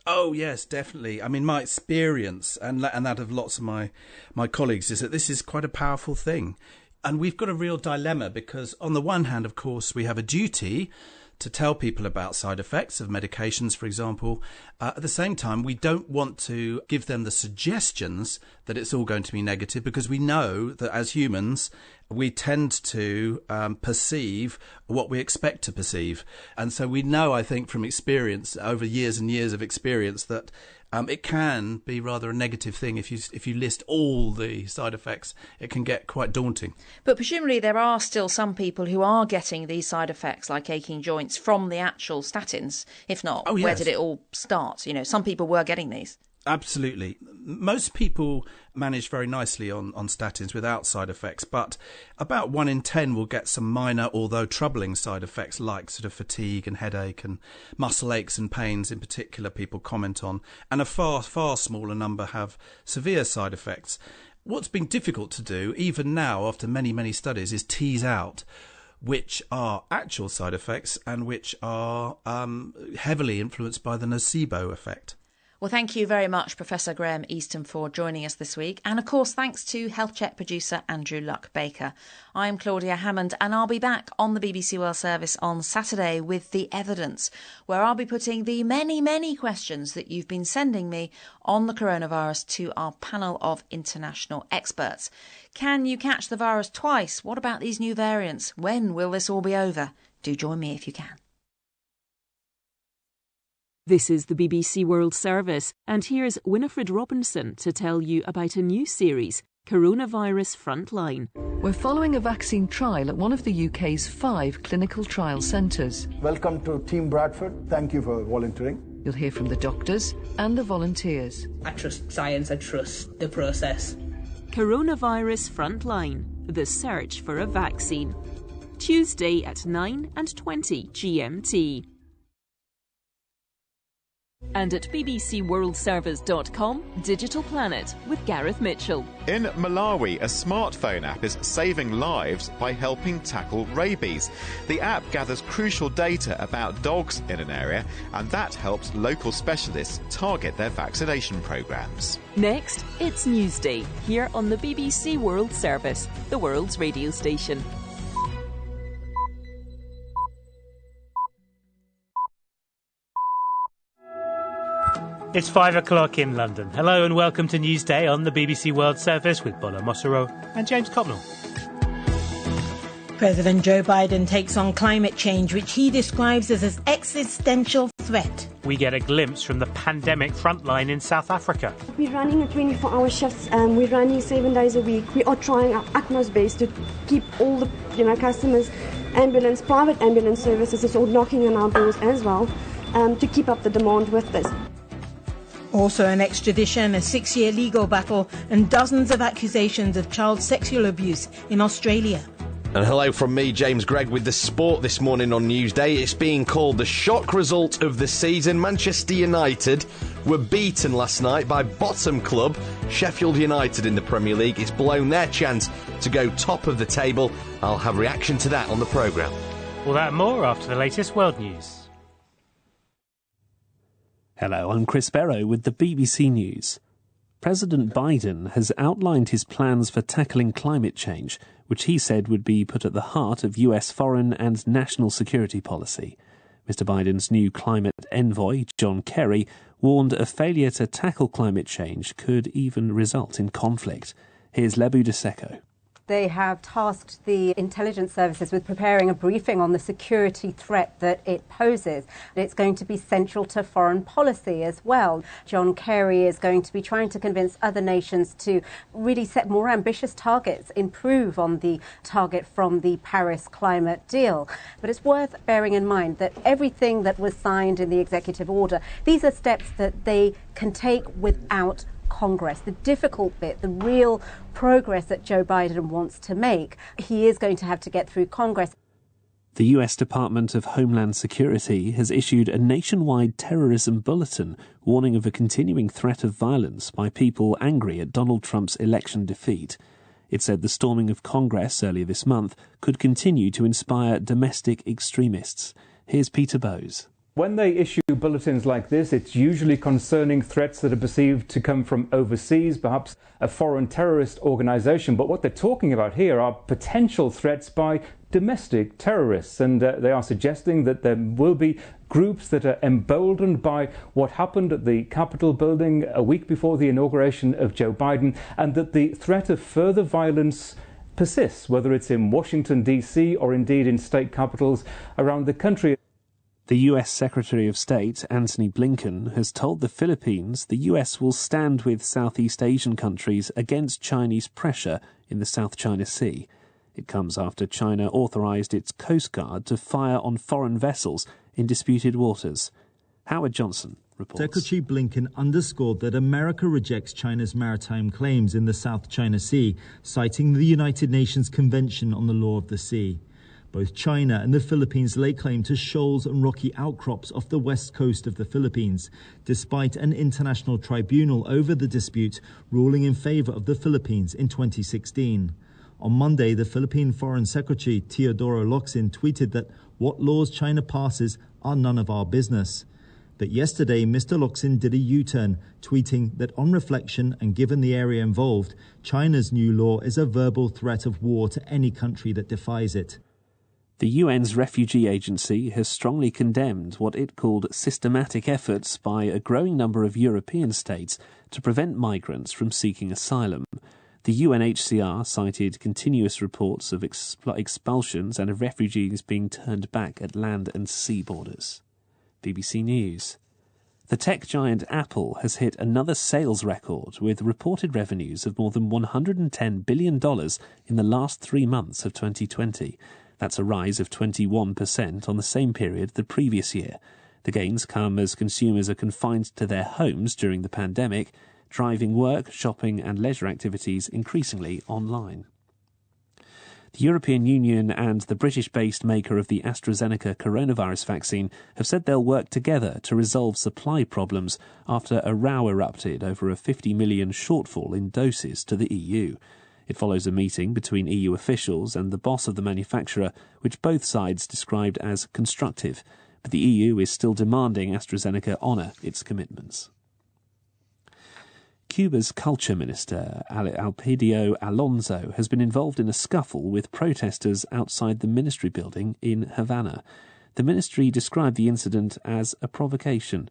Oh, yes, definitely. I mean, my experience and that of lots of my colleagues is that this is quite a powerful thing. And we've got a real dilemma because on the one hand, of course, we have a duty to tell people about side effects of medications, for example. At the same time, we don't want to give them the suggestions that it's all going to be negative, because we know that as humans, we tend to perceive what we expect to perceive. And so we know, I think, from experience, over years and years of experience, that it can be rather a negative thing. If you list all the side effects, it can get quite daunting. But presumably there are still some people who are getting these side effects, like aching joints, from the actual statins. If not, Oh, yes. Where did it all start? Some people were getting these. Absolutely. Most people manage very nicely on statins without side effects, but about 1 in 10 will get some minor, although troubling side effects like sort of fatigue and headache and muscle aches and pains in particular people comment on, and a far, far smaller number have severe side effects. What's been difficult to do, even now after many, many studies, is tease out which are actual side effects and which are heavily influenced by the nocebo effect. Well, thank you very much, Professor Graham Easton, for joining us this week. And of course, thanks to Health Check producer Andrew Luck-Baker. I'm Claudia Hammond, and I'll be back on the BBC World Service on Saturday with The Evidence, where I'll be putting the many, many questions that you've been sending me on the coronavirus to our panel of international experts. Can you catch the virus twice? What about these new variants? When will this all be over? Do join me if you can. This is the BBC World Service, and here's Winifred Robinson to tell you about a new series, Coronavirus Frontline. We're following a vaccine trial at one of the UK's 5 clinical trial centres. Welcome to Team Bradford. Thank you for volunteering. You'll hear from the doctors and the volunteers. I trust science, I trust the process. Coronavirus Frontline, the search for a vaccine. Tuesday at 9:20 GMT. And at bbcworldservice.com, Digital Planet with Gareth Mitchell. In Malawi, a smartphone app is saving lives by helping tackle rabies. The app gathers crucial data about dogs in an area, and that helps local specialists target their vaccination programmes. Next, it's Newsday, here on the BBC World Service, the world's radio station. It's 5 o'clock in London. Hello and welcome to Newsday on the BBC World Service with Bola Mosero and James Copnell. President Joe Biden takes on climate change, which he describes as an existential threat. We get a glimpse from the pandemic frontline in South Africa. We're running a 24-hour shifts. We're running 7 days a week. We are trying our utmost best to keep all the customers, private ambulance services is all knocking on our doors as well, to keep up the demand with this. Also an extradition, a 6-year legal battle, and dozens of accusations of child sexual abuse in Australia. And hello from me, James Gregg, with the sport this morning on Newsday. It's being called the shock result of the season. Manchester United were beaten last night by bottom club Sheffield United in the Premier League. It's blown their chance to go top of the table. I'll have reaction to that on the programme. All that and more after the latest world news. Hello, I'm Chris Barrow with the BBC News. President Biden has outlined his plans for tackling climate change, which he said would be put at the heart of US foreign and national security policy. Mr. Biden's new climate envoy, John Kerry, warned a failure to tackle climate change could even result in conflict. Here's Lebu De Seco. They have tasked the intelligence services with preparing a briefing on the security threat that it poses. It's going to be central to foreign policy as well. John Kerry is going to be trying to convince other nations to really set more ambitious targets, improve on the target from the Paris climate deal. But it's worth bearing in mind that everything that was signed in the executive order, these are steps that they can take without Congress. The difficult bit, the real progress that Joe Biden wants to make, he is going to have to get through Congress. The US Department of Homeland Security has issued a nationwide terrorism bulletin warning of a continuing threat of violence by people angry at Donald Trump's election defeat. It said the storming of Congress earlier this month could continue to inspire domestic extremists. Here's Peter Bowes. When they issue bulletins like this, it's usually concerning threats that are perceived to come from overseas, perhaps a foreign terrorist organisation. But what they're talking about here are potential threats by domestic terrorists. And they are suggesting that there will be groups that are emboldened by what happened at the Capitol building a week before the inauguration of Joe Biden, and that the threat of further violence persists, whether it's in Washington, D.C. or indeed in state capitals around the country. The US Secretary of State, Antony Blinken, has told the Philippines the US will stand with Southeast Asian countries against Chinese pressure in the South China Sea. It comes after China authorized its Coast Guard to fire on foreign vessels in disputed waters. Howard Johnson reports. Secretary Blinken underscored that America rejects China's maritime claims in the South China Sea, citing the United Nations Convention on the Law of the Sea. Both China and the Philippines lay claim to shoals and rocky outcrops off the west coast of the Philippines, despite an international tribunal over the dispute ruling in favor of the Philippines in 2016. On Monday, the Philippine Foreign Secretary Teodoro Locsin tweeted that what laws China passes are none of our business. But yesterday, Mr. Locsin did a U-turn, tweeting that on reflection and given the area involved, China's new law is a verbal threat of war to any country that defies it. The UN's Refugee Agency has strongly condemned what it called systematic efforts by a growing number of European states to prevent migrants from seeking asylum. The UNHCR cited continuous reports of expulsions and of refugees being turned back at land and sea borders. BBC News. The tech giant Apple has hit another sales record with reported revenues of more than $110 billion in the last 3 months of 2020. That's a rise of 21% on the same period the previous year. The gains come as consumers are confined to their homes during the pandemic, driving work, shopping and leisure activities increasingly online. The European Union and the British-based maker of the AstraZeneca coronavirus vaccine have said they'll work together to resolve supply problems after a row erupted over a 50 million shortfall in doses to the EU. It follows a meeting between EU officials and the boss of the manufacturer, which both sides described as constructive. But the EU is still demanding AstraZeneca honour its commitments. Cuba's culture minister, Elpidio Alonso, has been involved in a scuffle with protesters outside the ministry building in Havana. The ministry described the incident as a provocation.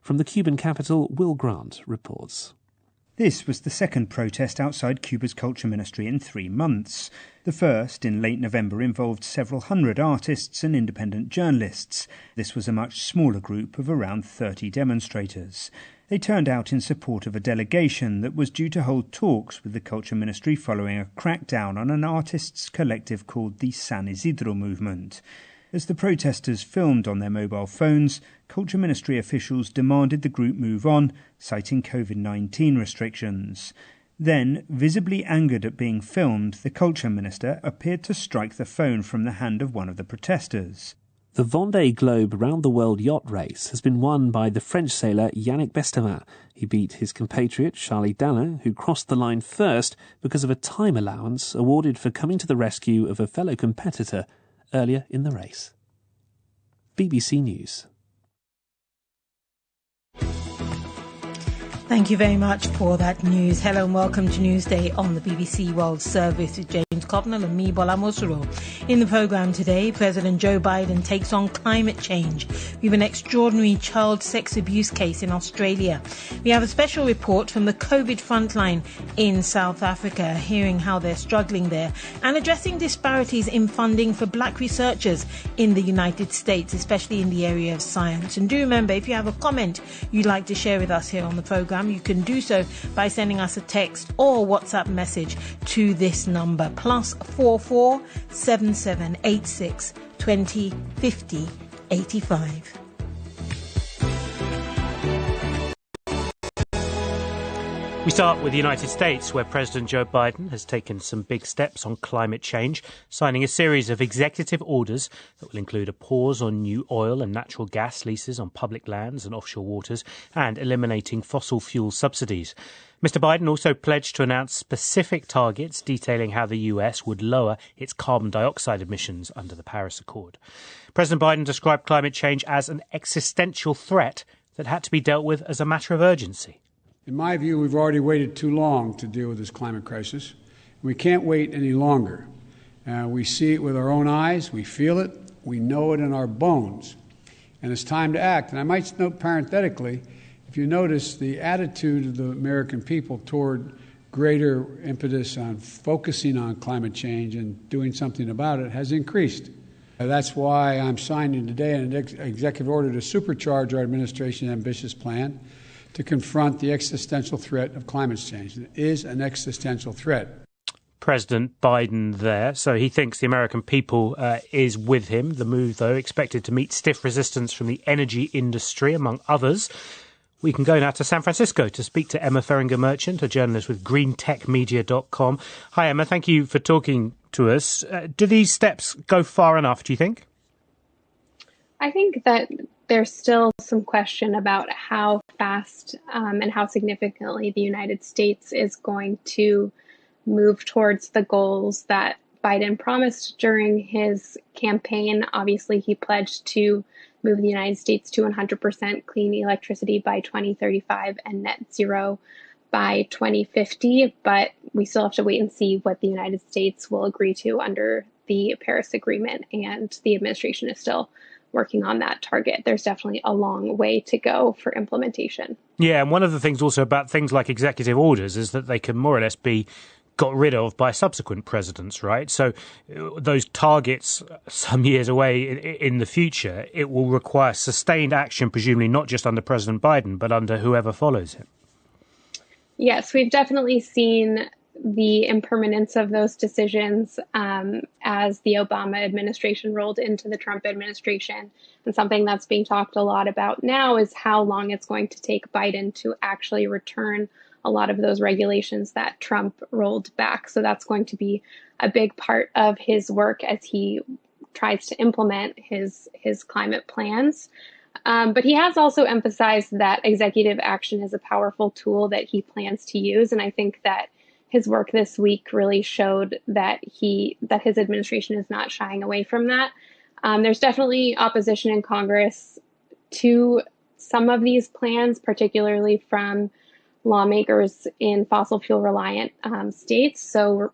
From the Cuban capital, Will Grant reports. This was the second protest outside Cuba's culture ministry in 3 months. The first, in late November, involved several hundred artists and independent journalists. This was a much smaller group of around 30 demonstrators. They turned out in support of a delegation that was due to hold talks with the Culture Ministry following a crackdown on an artists' collective called the San Isidro Movement. As the protesters filmed on their mobile phones, Culture Ministry officials demanded the group move on, citing COVID-19 restrictions. Then, visibly angered at being filmed, the Culture Minister appeared to strike the phone from the hand of one of the protesters. The Vendée Globe round-the-world yacht race has been won by the French sailor Yannick Bestamin. He beat his compatriot Charlie Dalin, who crossed the line first because of a time allowance awarded for coming to the rescue of a fellow competitor earlier in the race. BBC News. Thank you very much for that news. Hello and welcome to Newsday on the BBC World Service with James Copnell and me, Bola Mosuro. In the programme today, President Joe Biden takes on climate change. We have an extraordinary child sex abuse case in Australia. We have a special report from the COVID frontline in South Africa, hearing how they're struggling there, and addressing disparities in funding for black researchers in the United States, especially in the area of science. And do remember, if you have a comment you'd like to share with us here on the programme, you can do so by sending us a text or WhatsApp message to this number, +44 7786 20 50 85. We start with the United States, where President Joe Biden has taken some big steps on climate change, signing a series of executive orders that will include a pause on new oil and natural gas leases on public lands and offshore waters, and eliminating fossil fuel subsidies. Mr. Biden also pledged to announce specific targets detailing how the US would lower its carbon dioxide emissions under the Paris Accord. President Biden described climate change as an existential threat that had to be dealt with as a matter of urgency. In my view, we've already waited too long to deal with this climate crisis. We can't wait any longer. We see it with our own eyes, we feel it, we know it in our bones. And it's time to act. And I might note parenthetically, if you notice, the attitude of the American people toward greater impetus on focusing on climate change and doing something about it has increased. That's why I'm signing today an executive order to supercharge our administration's ambitious plan to confront the existential threat of climate change. It is an existential threat. President Biden there, so he thinks the American people is with him. The move, though, expected to meet stiff resistance from the energy industry, among others. We can go now to San Francisco to speak to Emma Ferringer-Merchant, a journalist with greentechmedia.com. Hi, Emma. Thank you for talking to us. Do these steps go far enough, do you think? I think that there's still some question about how fast and how significantly the United States is going to move towards the goals that Biden promised during his campaign. Obviously, he pledged to move the United States to 100% clean electricity by 2035 and net zero by 2050. But we still have to wait and see what the United States will agree to under the Paris Agreement. And the administration is still working on that target. There's definitely a long way to go for implementation. Yeah, and one of the things also about things like executive orders is that they can more or less be got rid of by subsequent presidents, right? So those targets some years away in the future, it will require sustained action, presumably not just under President Biden, but under whoever follows him. Yes, we've definitely seen the impermanence of those decisions as the Obama administration rolled into the Trump administration. And something that's being talked a lot about now is how long it's going to take Biden to actually return a lot of those regulations that Trump rolled back. So that's going to be a big part of his work as he tries to implement his climate plans. But he has also emphasized that executive action is a powerful tool that he plans to use. And I think that his work this week really showed that his administration is not shying away from that. There's definitely opposition in Congress to some of these plans, particularly from lawmakers in fossil fuel reliant states. So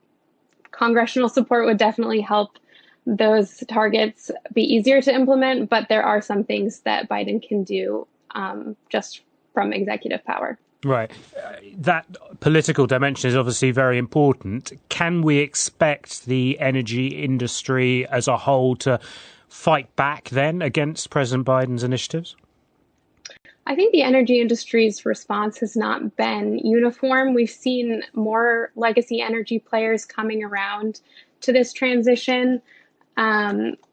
congressional support would definitely help those targets be easier to implement, but there are some things that Biden can do just from executive power. Right. That political dimension is obviously very important. Can we expect the energy industry as a whole to fight back then against President Biden's initiatives? I think the energy industry's response has not been uniform. We've seen more legacy energy players coming around to this transition.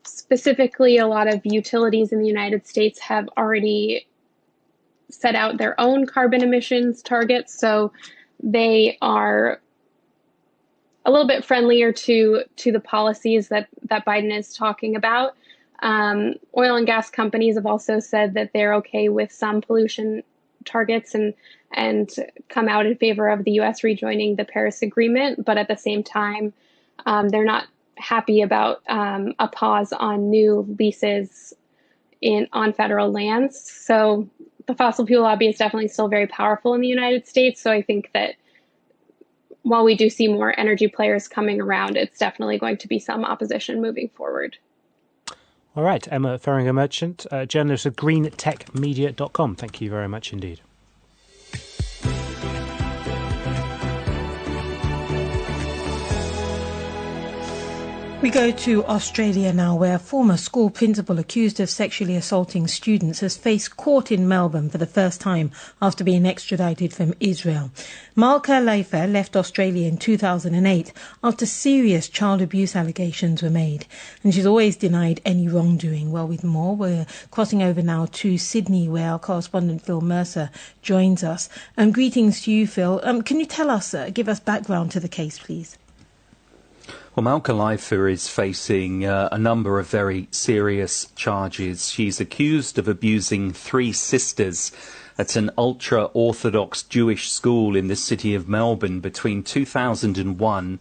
Specifically, a lot of utilities in the United States have already set out their own carbon emissions targets, so they are a little bit friendlier to the policies that Biden is talking about. Oil and gas companies have also said that they're okay with some pollution targets and come out in favor of the U.S. rejoining the Paris Agreement, but at the same time, they're not happy about a pause on new leases on federal lands. So the fossil fuel lobby is definitely still very powerful in the United States. So I think that while we do see more energy players coming around, it's definitely going to be some opposition moving forward. All right, Emma Ferringer-Merchant, journalist of greentechmedia.com. Thank you very much indeed. We go to Australia now, where a former school principal accused of sexually assaulting students has faced court in Melbourne for the first time after being extradited from Israel. Malka Leifer left Australia in 2008 after serious child abuse allegations were made, and she's always denied any wrongdoing. Well, with more, we're crossing over now to Sydney, where our correspondent Phil Mercer joins us. Greetings to you, Phil. Can you tell us, give us background to the case, please? Well, Malka Leifer is facing a number of very serious charges. She's accused of abusing 3 sisters at an ultra-Orthodox Jewish school in the city of Melbourne between 2001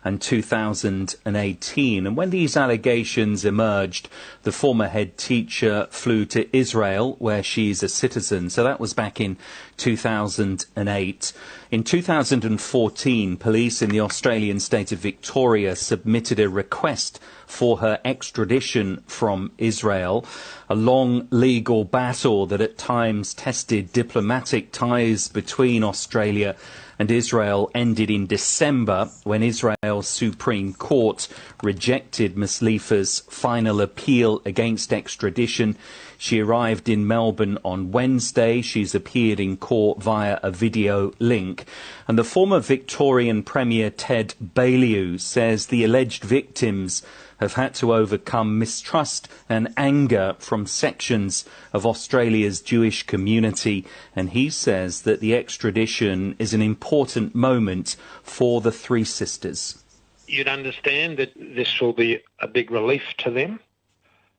and 2018. And when these allegations emerged, the former head teacher flew to Israel, where she's a citizen. So that was back in 2008. In 2014, police in the Australian state of Victoria submitted a request for her extradition from Israel. A long legal battle that at times tested diplomatic ties between Australia and Israel ended in December when Israel's Supreme Court rejected Ms. Leifer's final appeal against extradition. She arrived in Melbourne on Wednesday. She's appeared in court via a video link. And the former Victorian Premier Ted Baillieu says the alleged victims have had to overcome mistrust and anger from sections of Australia's Jewish community. And he says that the extradition is an important moment for the 3 sisters. You'd understand that this will be a big relief to them.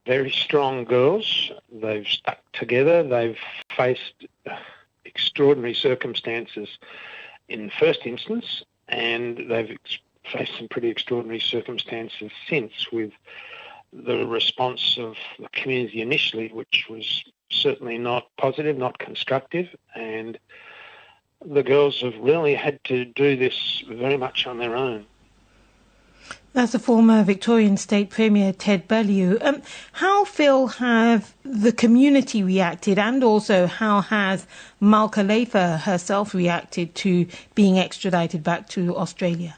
Very strong girls. They've stuck together. They've faced extraordinary circumstances in the first instance, and they've faced some pretty extraordinary circumstances since, with the response of the community initially, which was certainly not positive, not constructive, and the girls have really had to do this very much on their own. That's the former Victorian State Premier Ted Baillieu. How, Phil, have the community reacted, and also how has Malka Leifer herself reacted to being extradited back to Australia?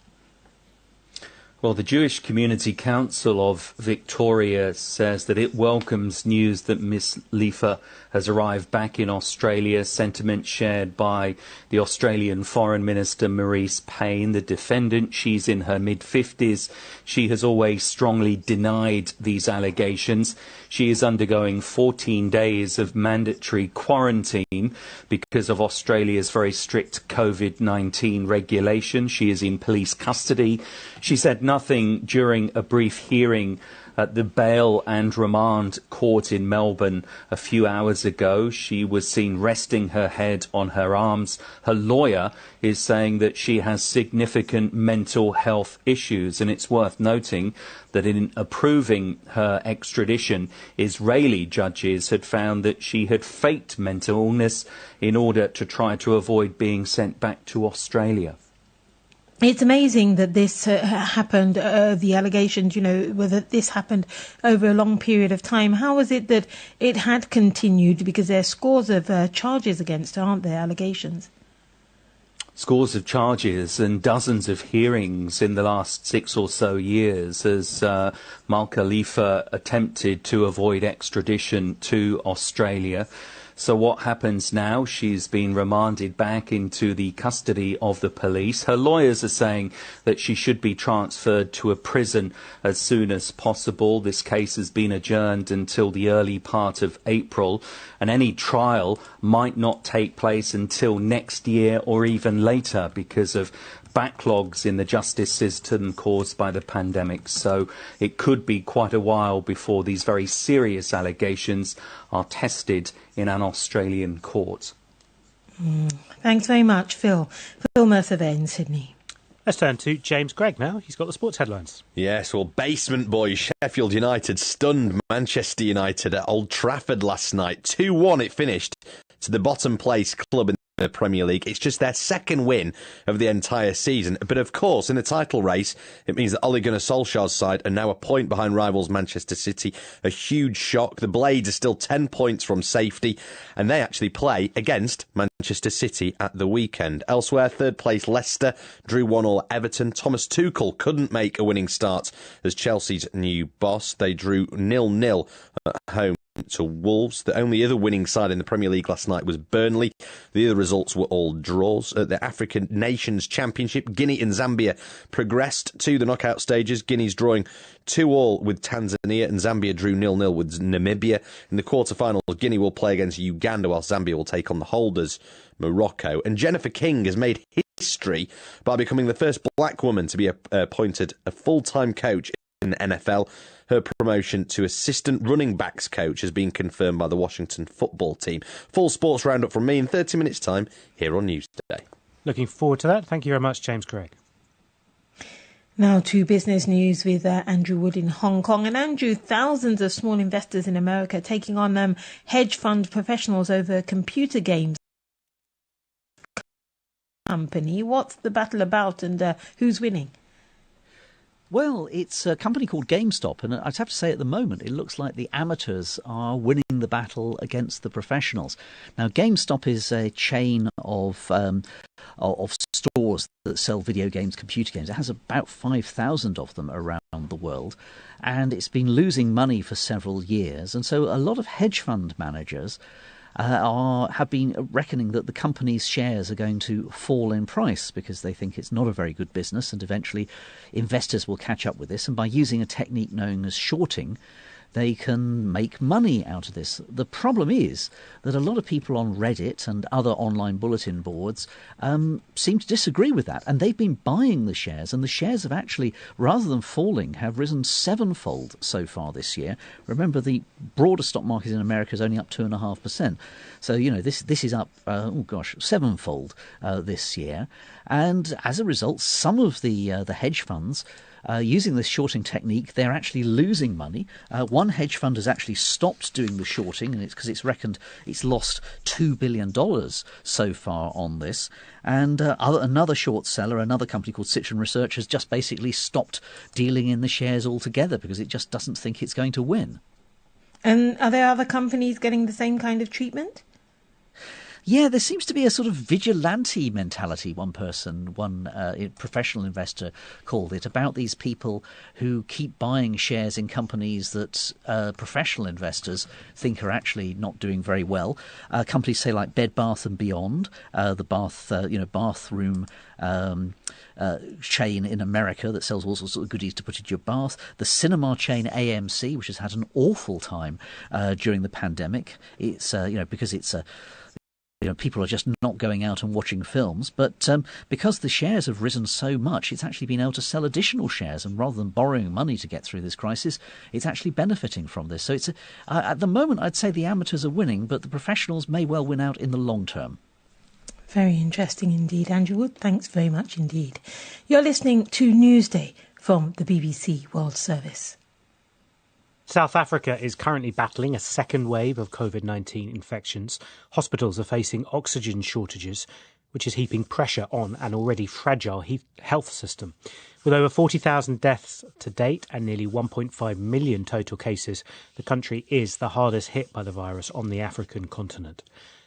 Well, the Jewish Community Council of Victoria says that it welcomes news that Miss Leifer has arrived back in Australia, sentiment shared by the Australian Foreign Minister Marise Payne, the defendant. She's in her mid-50s. She has always strongly denied these allegations. She is undergoing 14 days of mandatory quarantine because of Australia's very strict COVID-19 regulation. She is in police custody. She said nothing during a brief hearing at the Bail and Remand Court in Melbourne a few hours ago. She was seen resting her head on her arms. Her lawyer is saying that she has significant mental health issues, and it's worth noting that in approving her extradition, Israeli judges had found that she had faked mental illness in order to try to avoid being sent back to Australia. It's amazing that this happened, the allegations, whether this happened over a long period of time. How is it that it had continued? Because there are scores of charges against her, aren't there, allegations? Scores of charges and dozens of hearings in the last 6 or so years as Malka Leifer attempted to avoid extradition to Australia. So what happens now? She's been remanded back into the custody of the police. Her lawyers are saying that she should be transferred to a prison as soon as possible. This case has been adjourned until the early part of April, and any trial might not take place until next year or even later because of backlogs in the justice system caused by the pandemic. So it could be quite a while before these very serious allegations are tested in an Australian court. Thanks very much, Phil. Phil Mercer there in Sydney. Let's turn to James Gregg now. He's got the sports headlines. Yes, well, basement boys Sheffield United stunned Manchester United at Old Trafford last night. 2-1 it finished to the bottom place club in the Premier League. It's just their second win of the entire season. But of course, in the title race, it means that Ole Gunnar Solskjaer's side are now a point behind rivals Manchester City. A huge shock. The Blades are still 10 points from safety, and they actually play against Manchester City at the weekend. Elsewhere, third place Leicester drew 1-1 at Everton. Thomas Tuchel couldn't make a winning start as Chelsea's new boss. They drew 0-0 at home to Wolves. The only other winning side in the Premier League last night was Burnley. The other results were all draws. At the African Nations Championship, Guinea and Zambia progressed to the knockout stages. Guinea's drawing 2-2 with Tanzania, and Zambia drew 0-0 with Namibia. In the quarterfinals, Guinea will play against Uganda, while Zambia will take on the holders, Morocco. And Jennifer King has made history by becoming the first black woman to be appointed a full-time coach in the NFL. Her promotion to assistant running backs coach has been confirmed by the Washington football team. Full sports roundup from me in 30 minutes' time here on Newsday. Looking forward to that. Thank you very much, James Gregg. Now to business news with Andrew Wood in Hong Kong. And Andrew, thousands of small investors in America taking on hedge fund professionals over computer games company. What's the battle about, and who's winning? Well, it's a company called GameStop, and I'd have to say at the moment it looks like the amateurs are winning the battle against the professionals. Now, GameStop is a chain of stores that sell video games, computer games. It has about 5,000 of them around the world, and it's been losing money for several years. And so a lot of hedge fund managers have been reckoning that the company's shares are going to fall in price because they think it's not a very good business, and eventually investors will catch up with this. And by using a technique known as shorting, they can make money out of this. The problem is that a lot of people on Reddit and other online bulletin boards seem to disagree with that, and they've been buying the shares, and the shares have actually, rather than falling, have risen 7-fold so far this year. Remember, the broader stock market in America is only up 2.5%. So, this is up, 7-fold this year. And as a result, some of the hedge funds using this shorting technique, they're actually losing money. One hedge fund has actually stopped doing the shorting, and it's because it's reckoned it's lost $2 billion so far on this. And another short seller, another company called Citron Research, has just basically stopped dealing in the shares altogether because it just doesn't think it's going to win. And are there other companies getting the same kind of treatment? Yeah, there seems to be a sort of vigilante mentality, one professional investor called it, about these people who keep buying shares in companies that professional investors think are actually not doing very well. Companies, say, like Bed Bath & Beyond, the bathroom chain in America that sells all sorts of goodies to put into your bath. The cinema chain AMC, which has had an awful time during the pandemic. It's because it's people are just not going out and watching films, but because the shares have risen so much, it's actually been able to sell additional shares, and rather than borrowing money to get through this crisis, it's actually benefiting from this. So it's at the moment, I'd say the amateurs are winning, but the professionals may well win out in the long term. Very interesting indeed, Andrew Wood. Thanks very much indeed. You're listening to Newsday from the BBC World Service. South Africa is currently battling a second wave of COVID-19 infections. Hospitals are facing oxygen shortages, which is heaping pressure on an already fragile health system. With over 40,000 deaths to date and nearly 1.5 million total cases, the country is the hardest hit by the virus on the African continent.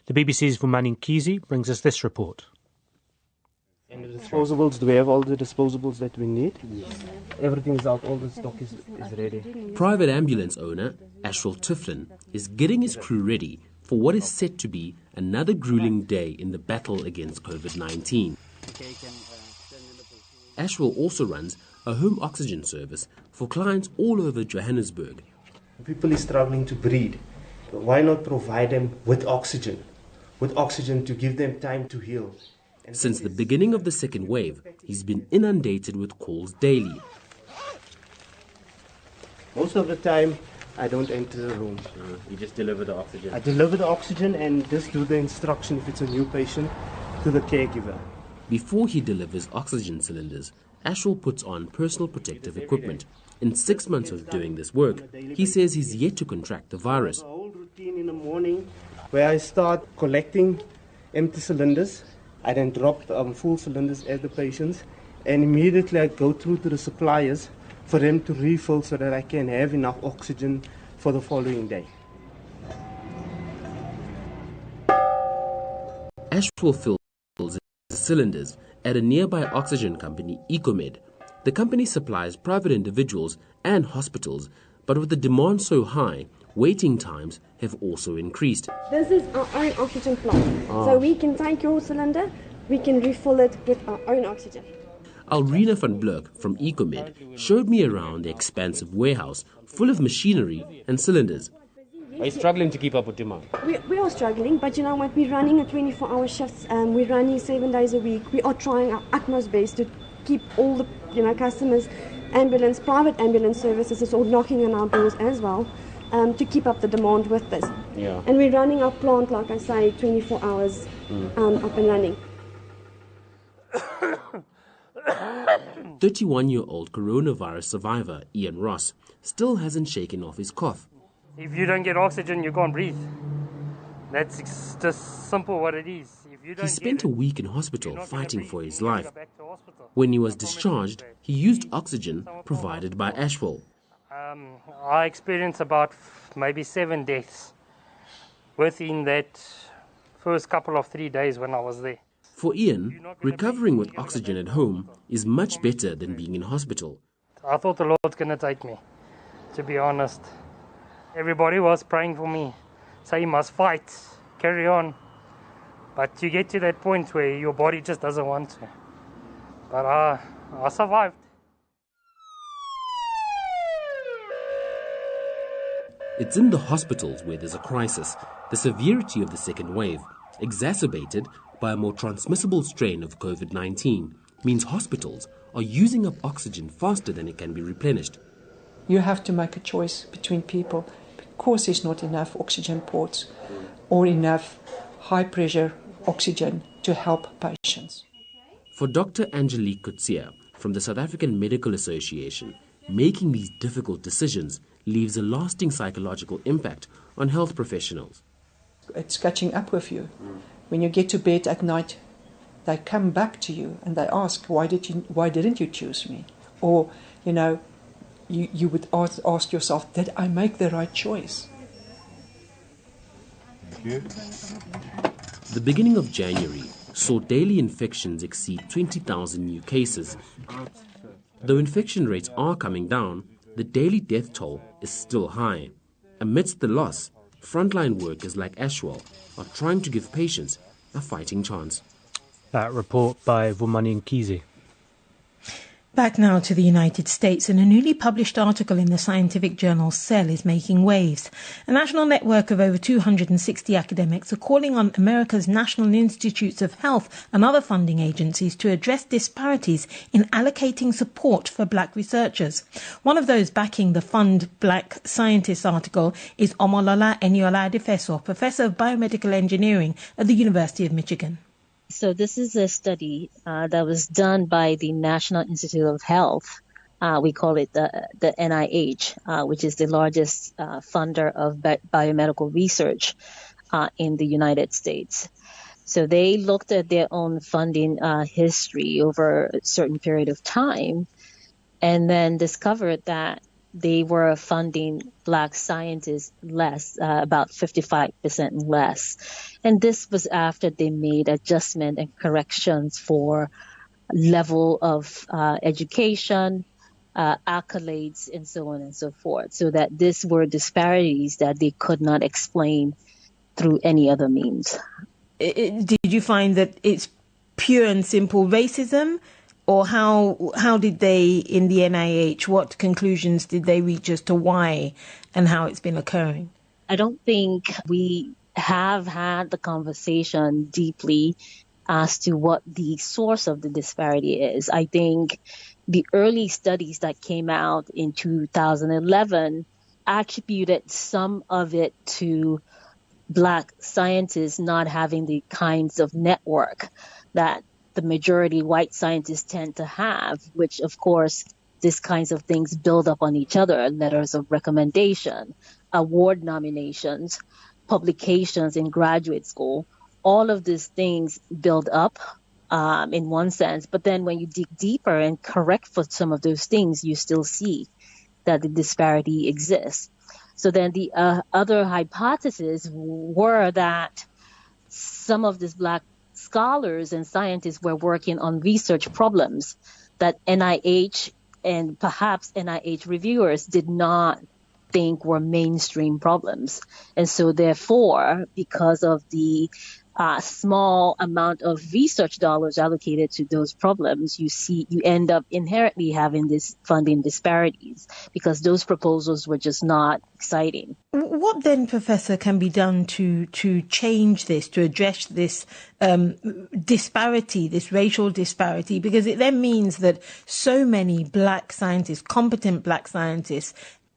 The BBC's Vumani Nkizi brings us this report. And the disposables, do we have all the disposables that we need? Yes. Everything is out, all the stock is ready. Private ambulance owner Ashwell Tiflin is getting his crew ready for what is set to be another grueling day in the battle against COVID-19. Ashwell also runs a home oxygen service for clients all over Johannesburg. People are struggling to breathe. Why not provide them with oxygen to give them time to heal? Since the beginning of the second wave, he's been inundated with calls daily. Most of the time, I don't enter the room. You just deliver the oxygen? I deliver the oxygen and just do the instruction if it's a new patient to the caregiver. Before he delivers oxygen cylinders, Ashwell puts on personal protective equipment. In 6 months of doing this work, he says he's yet to contract the virus. I have a whole routine in the morning where I start collecting empty cylinders. I then drop full cylinders at the patients, and immediately I go through to the suppliers for them to refill so that I can have enough oxygen for the following day. Ashwell fills his cylinders at a nearby oxygen company, Ecomed. The company supplies private individuals and hospitals, but with the demand so high, waiting times have also increased. This is our own oxygen plant. So we can take your cylinder, we can refill it with our own oxygen. Alrina van Blurk from Ecomed showed me around the expansive warehouse full of machinery and cylinders. Are you struggling to keep up with demand? We are struggling, but you know what? We're running a 24-hour shifts. We're running 7 days a week. We are trying our utmost best to keep all the customers, private ambulance services is all knocking on our doors as well. To keep up the demand with this. Yeah. And we're running our plant, like I say, 24 hours up and running. 31-year-old coronavirus survivor Ian Ross still hasn't shaken off his cough. If you don't get oxygen, you can't breathe. That's just simple what it is. He spent a week in hospital fighting for his life. When he was discharged, he used oxygen provided by Ashwell. I experienced about maybe 7 deaths within that first couple of 3 days when I was there. For Ian, recovering with oxygen at home is much better than being in hospital. I thought the Lord's going to take me, to be honest. Everybody was praying for me, say you must fight, carry on. But you get to that point where your body just doesn't want to. But I survived. It's in the hospitals where there's a crisis. The severity of the second wave, exacerbated by a more transmissible strain of COVID-19, means hospitals are using up oxygen faster than it can be replenished. You have to make a choice between people because there's not enough oxygen ports or enough high-pressure oxygen to help patients. For Dr. Angelique Coetzee from the South African Medical Association, making these difficult decisions leaves a lasting psychological impact on health professionals. It's catching up with you. When you get to bed at night, they come back to you and they ask, why didn't you choose me? Or, you would ask yourself, did I make the right choice? Thank you. the beginning of January saw daily infections exceed 20,000 new cases. Though infection rates are coming down, the daily death toll is still high. Amidst the loss, frontline workers like Ashwell are trying to give patients a fighting chance. That report by Vumani Nkizi. Back now to the United States, and a newly published article in the scientific journal Cell is making waves. A national network of over 260 academics are calling on America's National Institutes of Health and other funding agencies to address disparities in allocating support for black researchers. One of those backing the Fund Black Scientists article is Omolola Eniola Adefeso, Professor of Biomedical Engineering at the University of Michigan. So this is a study that was done by the National Institute of Health. We call it the NIH, which is the largest funder of biomedical research in the United States. So they looked at their own funding history over a certain period of time and then discovered that they were funding black scientists less, about 55% less. And this was after they made adjustment and corrections for level of education, accolades, and so on and so forth, so that these were disparities that they could not explain through any other means. Did you find that it's pure and simple racism? Or how did they, in the NIH, what conclusions did they reach as to why and how it's been occurring? I don't think we have had the conversation deeply as to what the source of the disparity is. I think the early studies that came out in 2011 attributed some of it to black scientists not having the kinds of network that the majority white scientists tend to have, which of course these kinds of things build up on each other: letters of recommendation, award nominations, publications in graduate school. All of these things build up in one sense, but then when you dig deeper and correct for some of those things, you still see that the disparity exists. So then the other hypotheses were that some of these black scholars and scientists were working on research problems that NIH and perhaps NIH reviewers did not think were mainstream problems. And so therefore, because of the small amount of research dollars allocated to those problems, you end up inherently having this funding disparities because those proposals were just not exciting. What then, Professor, can be done to change this, to address this disparity, this racial disparity? Because it then means that so many black scientists, competent black scientists,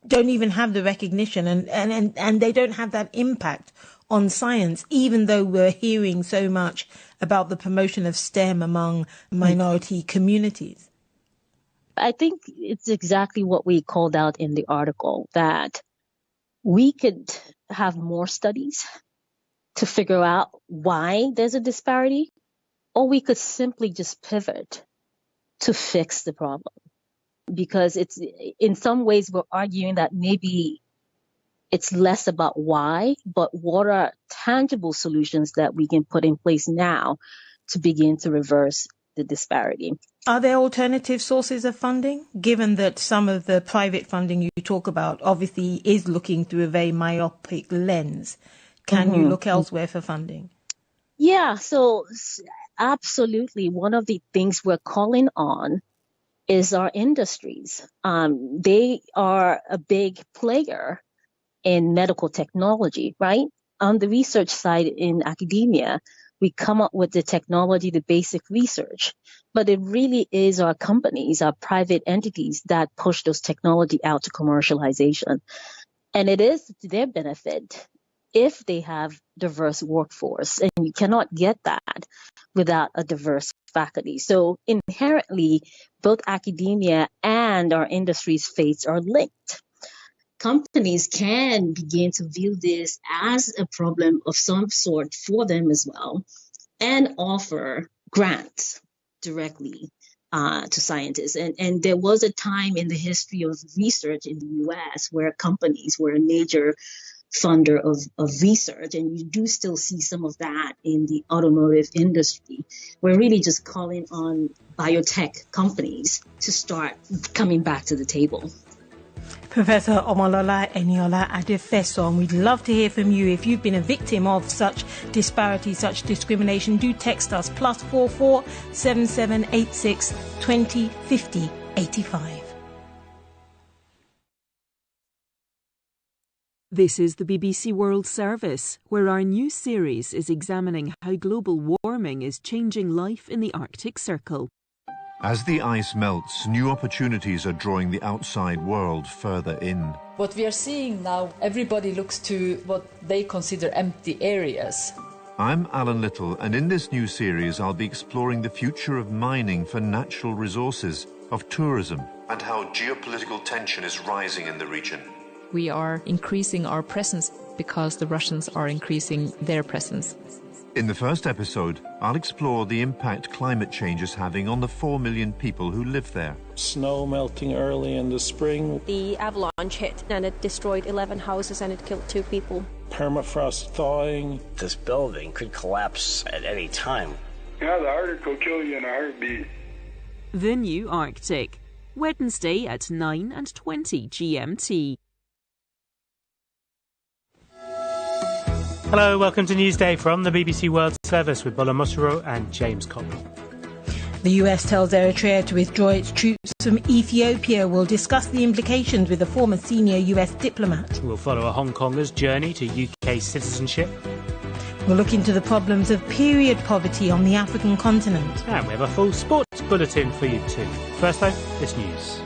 don't even have the recognition and they don't have that impact on science, even though we're hearing so much about the promotion of STEM among minority communities. I think it's exactly what we called out in the article, that we could have more studies to figure out why there's a disparity, or we could simply just pivot to fix the problem. Because it's, in some ways, we're arguing that maybe it's less about why, but what are tangible solutions that we can put in place now to begin to reverse the disparity. Are there alternative sources of funding, given that some of the private funding you talk about obviously is looking through a very myopic lens? Can you look elsewhere for funding? Yeah, so absolutely. One of the things we're calling on is our industries. They are a big player in medical technology, right? On the research side in academia, we come up with the technology, the basic research, but it really is our companies, our private entities that push those technology out to commercialization. And it is to their benefit if they have diverse workforce, and you cannot get that without a diverse faculty. So inherently, both academia and our industry's fates are linked. Companies can begin to view this as a problem of some sort for them as well and offer grants directly to scientists. And there was a time in the history of research in the U.S. where companies were a major funder of research. And you do still see some of that in the automotive industry. We're really just calling on biotech companies to start coming back to the table. Professor Omolola Eniola Adefeso, we'd love to hear from you. If you've been a victim of such disparity, such discrimination, do text us +44 7786 20 50 85. This is the BBC World Service, where our new series is examining how global warming is changing life in the Arctic Circle. As the ice melts, new opportunities are drawing the outside world further in. What we are seeing now, everybody looks to what they consider empty areas. I'm Alan Little, and in this new series I'll be exploring the future of mining for natural resources, of tourism, and how geopolitical tension is rising in the region. We are increasing our presence because the Russians are increasing their presence. In the first episode, I'll explore the impact climate change is having on the 4 million people who live there. Snow melting early in the spring. The avalanche hit and it destroyed 11 houses and it killed 2 people. Permafrost thawing. This building could collapse at any time. Yeah, the Arctic will kill you in a heartbeat. The New Arctic, Wednesday at 9 and 20 GMT. Hello, welcome to Newsday from the BBC World Service with Bola Mosuro and James Cotnell. The US tells Eritrea to withdraw its troops from Ethiopia. We'll discuss the implications with a former senior US diplomat. We'll follow a Hong Konger's journey to UK citizenship. We'll look into the problems of period poverty on the African continent. And we have a full sports bulletin for you too. First though, this news.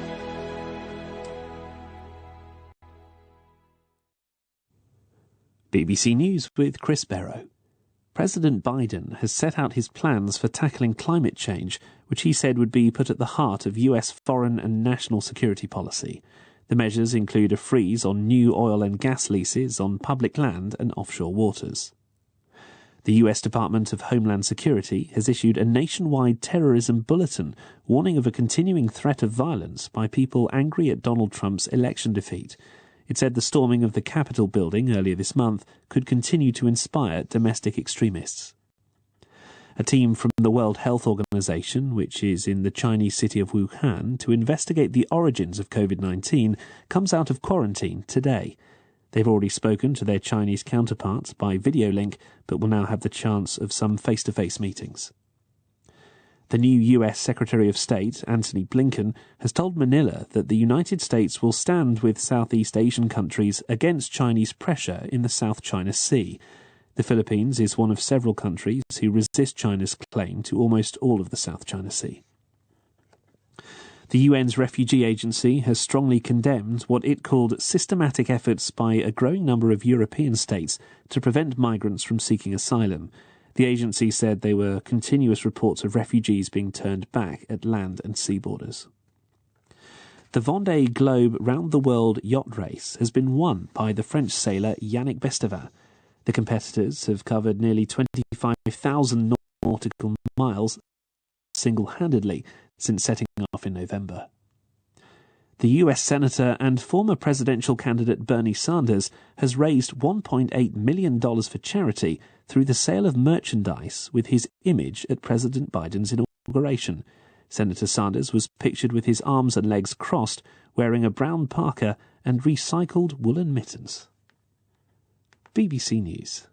BBC News with Chris Barrow. President Biden has set out his plans for tackling climate change, which he said would be put at the heart of US foreign and national security policy. The measures include a freeze on new oil and gas leases on public land and offshore waters. The US Department of Homeland Security has issued a nationwide terrorism bulletin warning of a continuing threat of violence by people angry at Donald Trump's election defeat. It said the storming of the Capitol building earlier this month could continue to inspire domestic extremists. A team from the World Health Organization, which is in the Chinese city of Wuhan, to investigate the origins of COVID-19, comes out of quarantine today. They've already spoken to their Chinese counterparts by video link, but will now have the chance of some face-to-face meetings. The new US Secretary of State, Antony Blinken, has told Manila that the United States will stand with Southeast Asian countries against Chinese pressure in the South China Sea. The Philippines is one of several countries who resist China's claim to almost all of the South China Sea. The UN's refugee agency has strongly condemned what it called systematic efforts by a growing number of European states to prevent migrants from seeking asylum. The agency said there were continuous reports of refugees being turned back at land and sea borders. The Vendée Globe round-the-world yacht race has been won by the French sailor Yannick Besteva. The competitors have covered nearly 25,000 nautical miles single-handedly since setting off in November. The US Senator and former presidential candidate Bernie Sanders has raised $1.8 million for charity through the sale of merchandise with his image at President Biden's inauguration. Senator Sanders was pictured with his arms and legs crossed, wearing a brown parka and recycled woolen mittens. BBC News.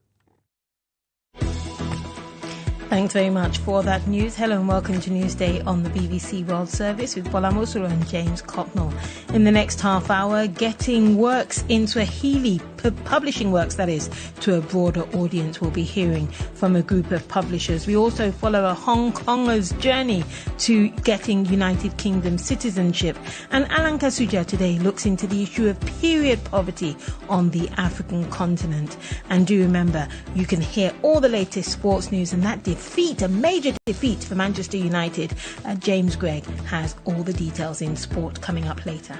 Thanks very much for that news. Hello and welcome to Newsday on the BBC World Service with Bola Mosuro and James Cotnell. In the next half hour, getting works in Swahili, publishing works that is, to a broader audience. We'll be hearing from a group of publishers. We also follow a Hong Konger's journey to getting United Kingdom citizenship. And Alan Kasuja today looks into the issue of period poverty on the African continent. And do remember, you can hear all the latest sports news and that a major defeat for Manchester United. James Gregg has all the details in sport coming up later.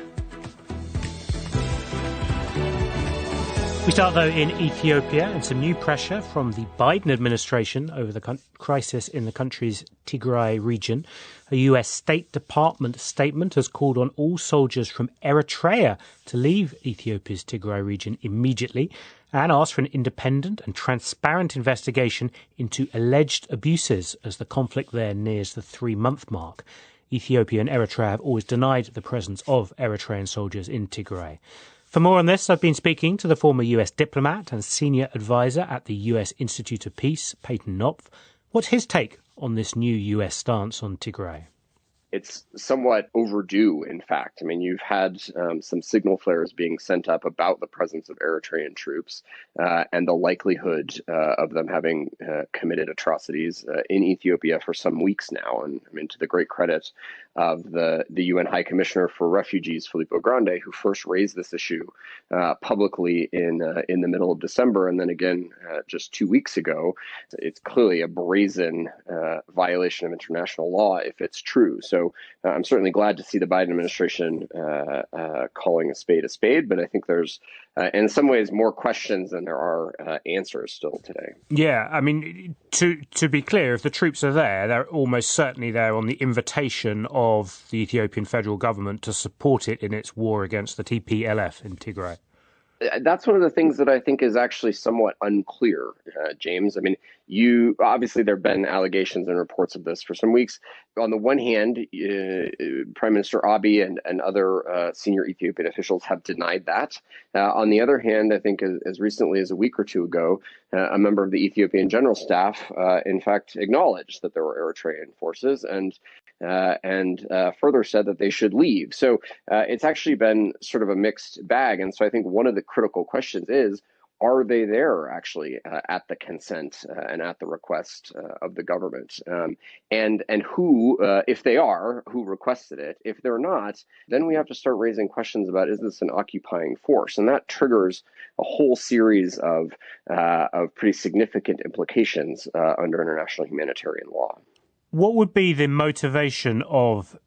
We start, though, in Ethiopia and some new pressure from the Biden administration over the crisis in the country's Tigray region. A US State Department statement has called on all soldiers from Eritrea to leave Ethiopia's Tigray region immediately and asked for an independent and transparent investigation into alleged abuses as the conflict there nears the 3-month mark. Ethiopia and Eritrea have always denied the presence of Eritrean soldiers in Tigray. For more on this, I've been speaking to the former US diplomat and senior advisor at the US Institute of Peace, Peyton Knopf. What's his take on this new US stance on Tigray? It's somewhat overdue, in fact. I mean, you've had some signal flares being sent up about the presence of Eritrean troops and the likelihood of them having committed atrocities in Ethiopia for some weeks now. And I mean, to the great credit of the UN High Commissioner for Refugees, Filippo Grandi, who first raised this issue publicly in the middle of December, and then again just 2 weeks ago. It's clearly a brazen violation of international law if it's true. So I'm certainly glad to see the Biden administration calling a spade, but I think there's, in some ways, more questions than there are answers still today. Yeah, I mean, to be clear, if the troops are there, they're almost certainly there on the invitation of the Ethiopian federal government to support it in its war against the TPLF in Tigray. That's one of the things that I think is actually somewhat unclear, James. I mean, obviously there have been allegations and reports of this for some weeks. On the one hand, Prime Minister Abiy and other senior Ethiopian officials have denied that. On the other hand, I think as recently as a week or two ago, a member of the Ethiopian General Staff, in fact, acknowledged that there were Eritrean forces and further said that they should leave. So it's actually been sort of a mixed bag. And so I think one of the critical questions is, are they there actually at the consent and at the request of the government? And who, if they are, who requested it? If they're not, then we have to start raising questions about, is this an occupying force? And that triggers a whole series of pretty significant implications under international humanitarian law. What would be the motivation of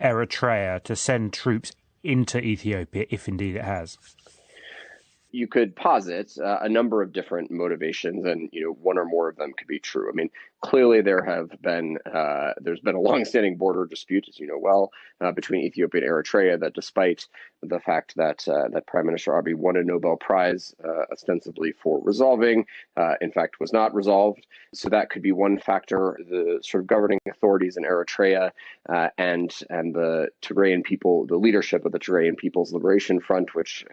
Eritrea to send troops into Ethiopia, if indeed it has? You could posit a number of different motivations, and one or more of them could be true. I mean, clearly there's been a longstanding border dispute, as you know well, between Ethiopia and Eritrea. That, despite the fact that Prime Minister Abiy won a Nobel Prize ostensibly for resolving, in fact was not resolved. So that could be one factor. The sort of governing authorities in Eritrea and the Tigrayan people, the leadership of the Tigrayan People's Liberation Front, which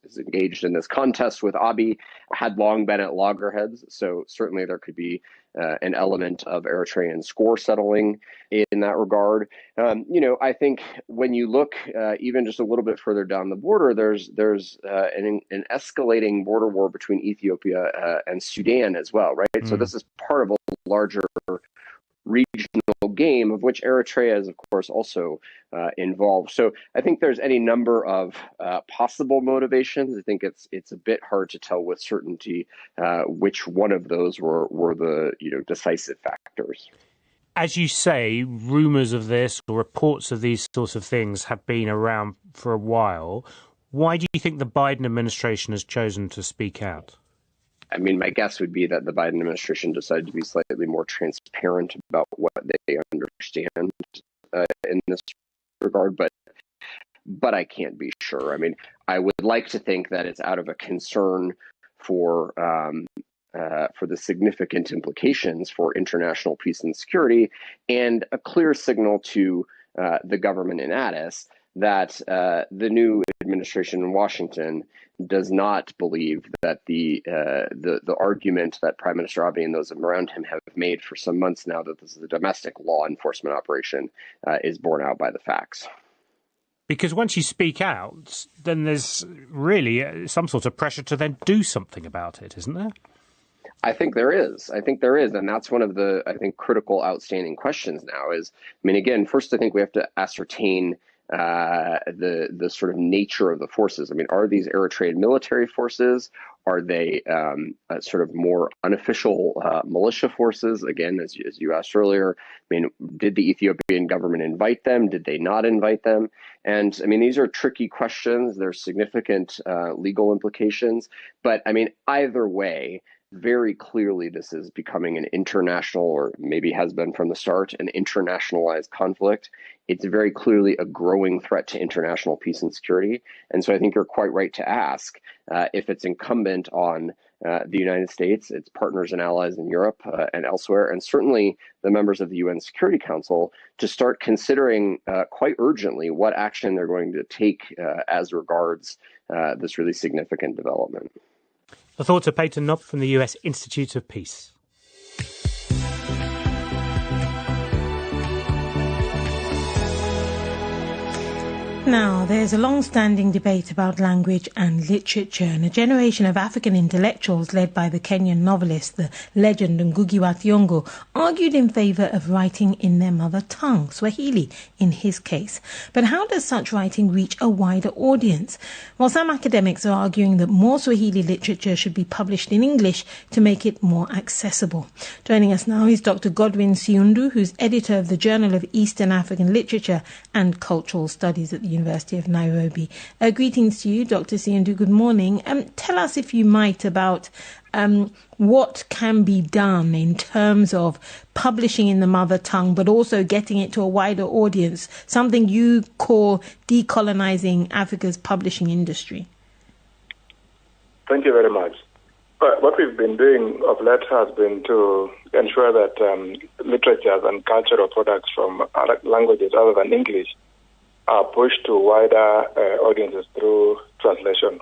is engaged in this contest with Abiy, had long been at loggerheads. So certainly there could be an element of Eritrean score settling in that regard. I think when you look even just a little bit further down the border, there's an escalating border war between Ethiopia and Sudan as well, right? So this is part of a larger regional game of which Eritrea is, of course, also involved. So I think there's any number of possible motivations. I think it's a bit hard to tell with certainty which one of those were the decisive factors. As you say, rumours of this or reports of these sorts of things have been around for a while. Why do you think the Biden administration has chosen to speak out? I mean, my guess would be that the Biden administration decided to be slightly more transparent about what they understand in this regard, but I can't be sure. I mean, I would like to think that it's out of a concern for the significant implications for international peace and security, and a clear signal to the government in Addis that the new administration in Washington does not believe that the argument that Prime Minister Abiy and those around him have made for some months now that this is a domestic law enforcement operation is borne out by the facts. Because once you speak out, then there's really some sort of pressure to then do something about it, isn't there? I think there is. And that's one of the, critical outstanding questions now is, again, first, I think we have to ascertain the sort of nature of the forces. I mean, are these Eritrean military forces? Are they sort of more unofficial militia forces? Again, as you asked earlier, I mean, did the Ethiopian government invite them? Did they not invite them? And I mean, these are tricky questions. There's significant legal implications. But I mean, either way, very clearly this is becoming an international, or maybe has been from the start, an internationalized conflict. It's very clearly a growing threat to international peace and security. And so I think you're quite right to ask if it's incumbent on the United States, its partners and allies in Europe and elsewhere, and certainly the members of the UN Security Council, to start considering quite urgently what action they're going to take as regards this really significant development. The thoughts of Peyton Knopp from the US Institute of Peace. Now, there's a long-standing debate about language and literature, and a generation of African intellectuals led by the Kenyan novelist, the legend Ngugi wa Thiong'o, argued in favour of writing in their mother tongue, Swahili in his case. But how does such writing reach a wider audience? Well, some academics are arguing that more Swahili literature should be published in English to make it more accessible. Joining us now is Dr. Godwin Siundu, who's editor of the Journal of Eastern African Literature and Cultural Studies at the University of Nairobi. Greetings to you, Dr. Siundu. Good morning. Tell us, if you might, about what can be done in terms of publishing in the mother tongue, but also getting it to a wider audience, something you call decolonizing Africa's publishing industry. Thank you very much. What we've been doing of late has been to ensure that literatures and cultural products from other languages other than English are pushed to wider audiences through translation.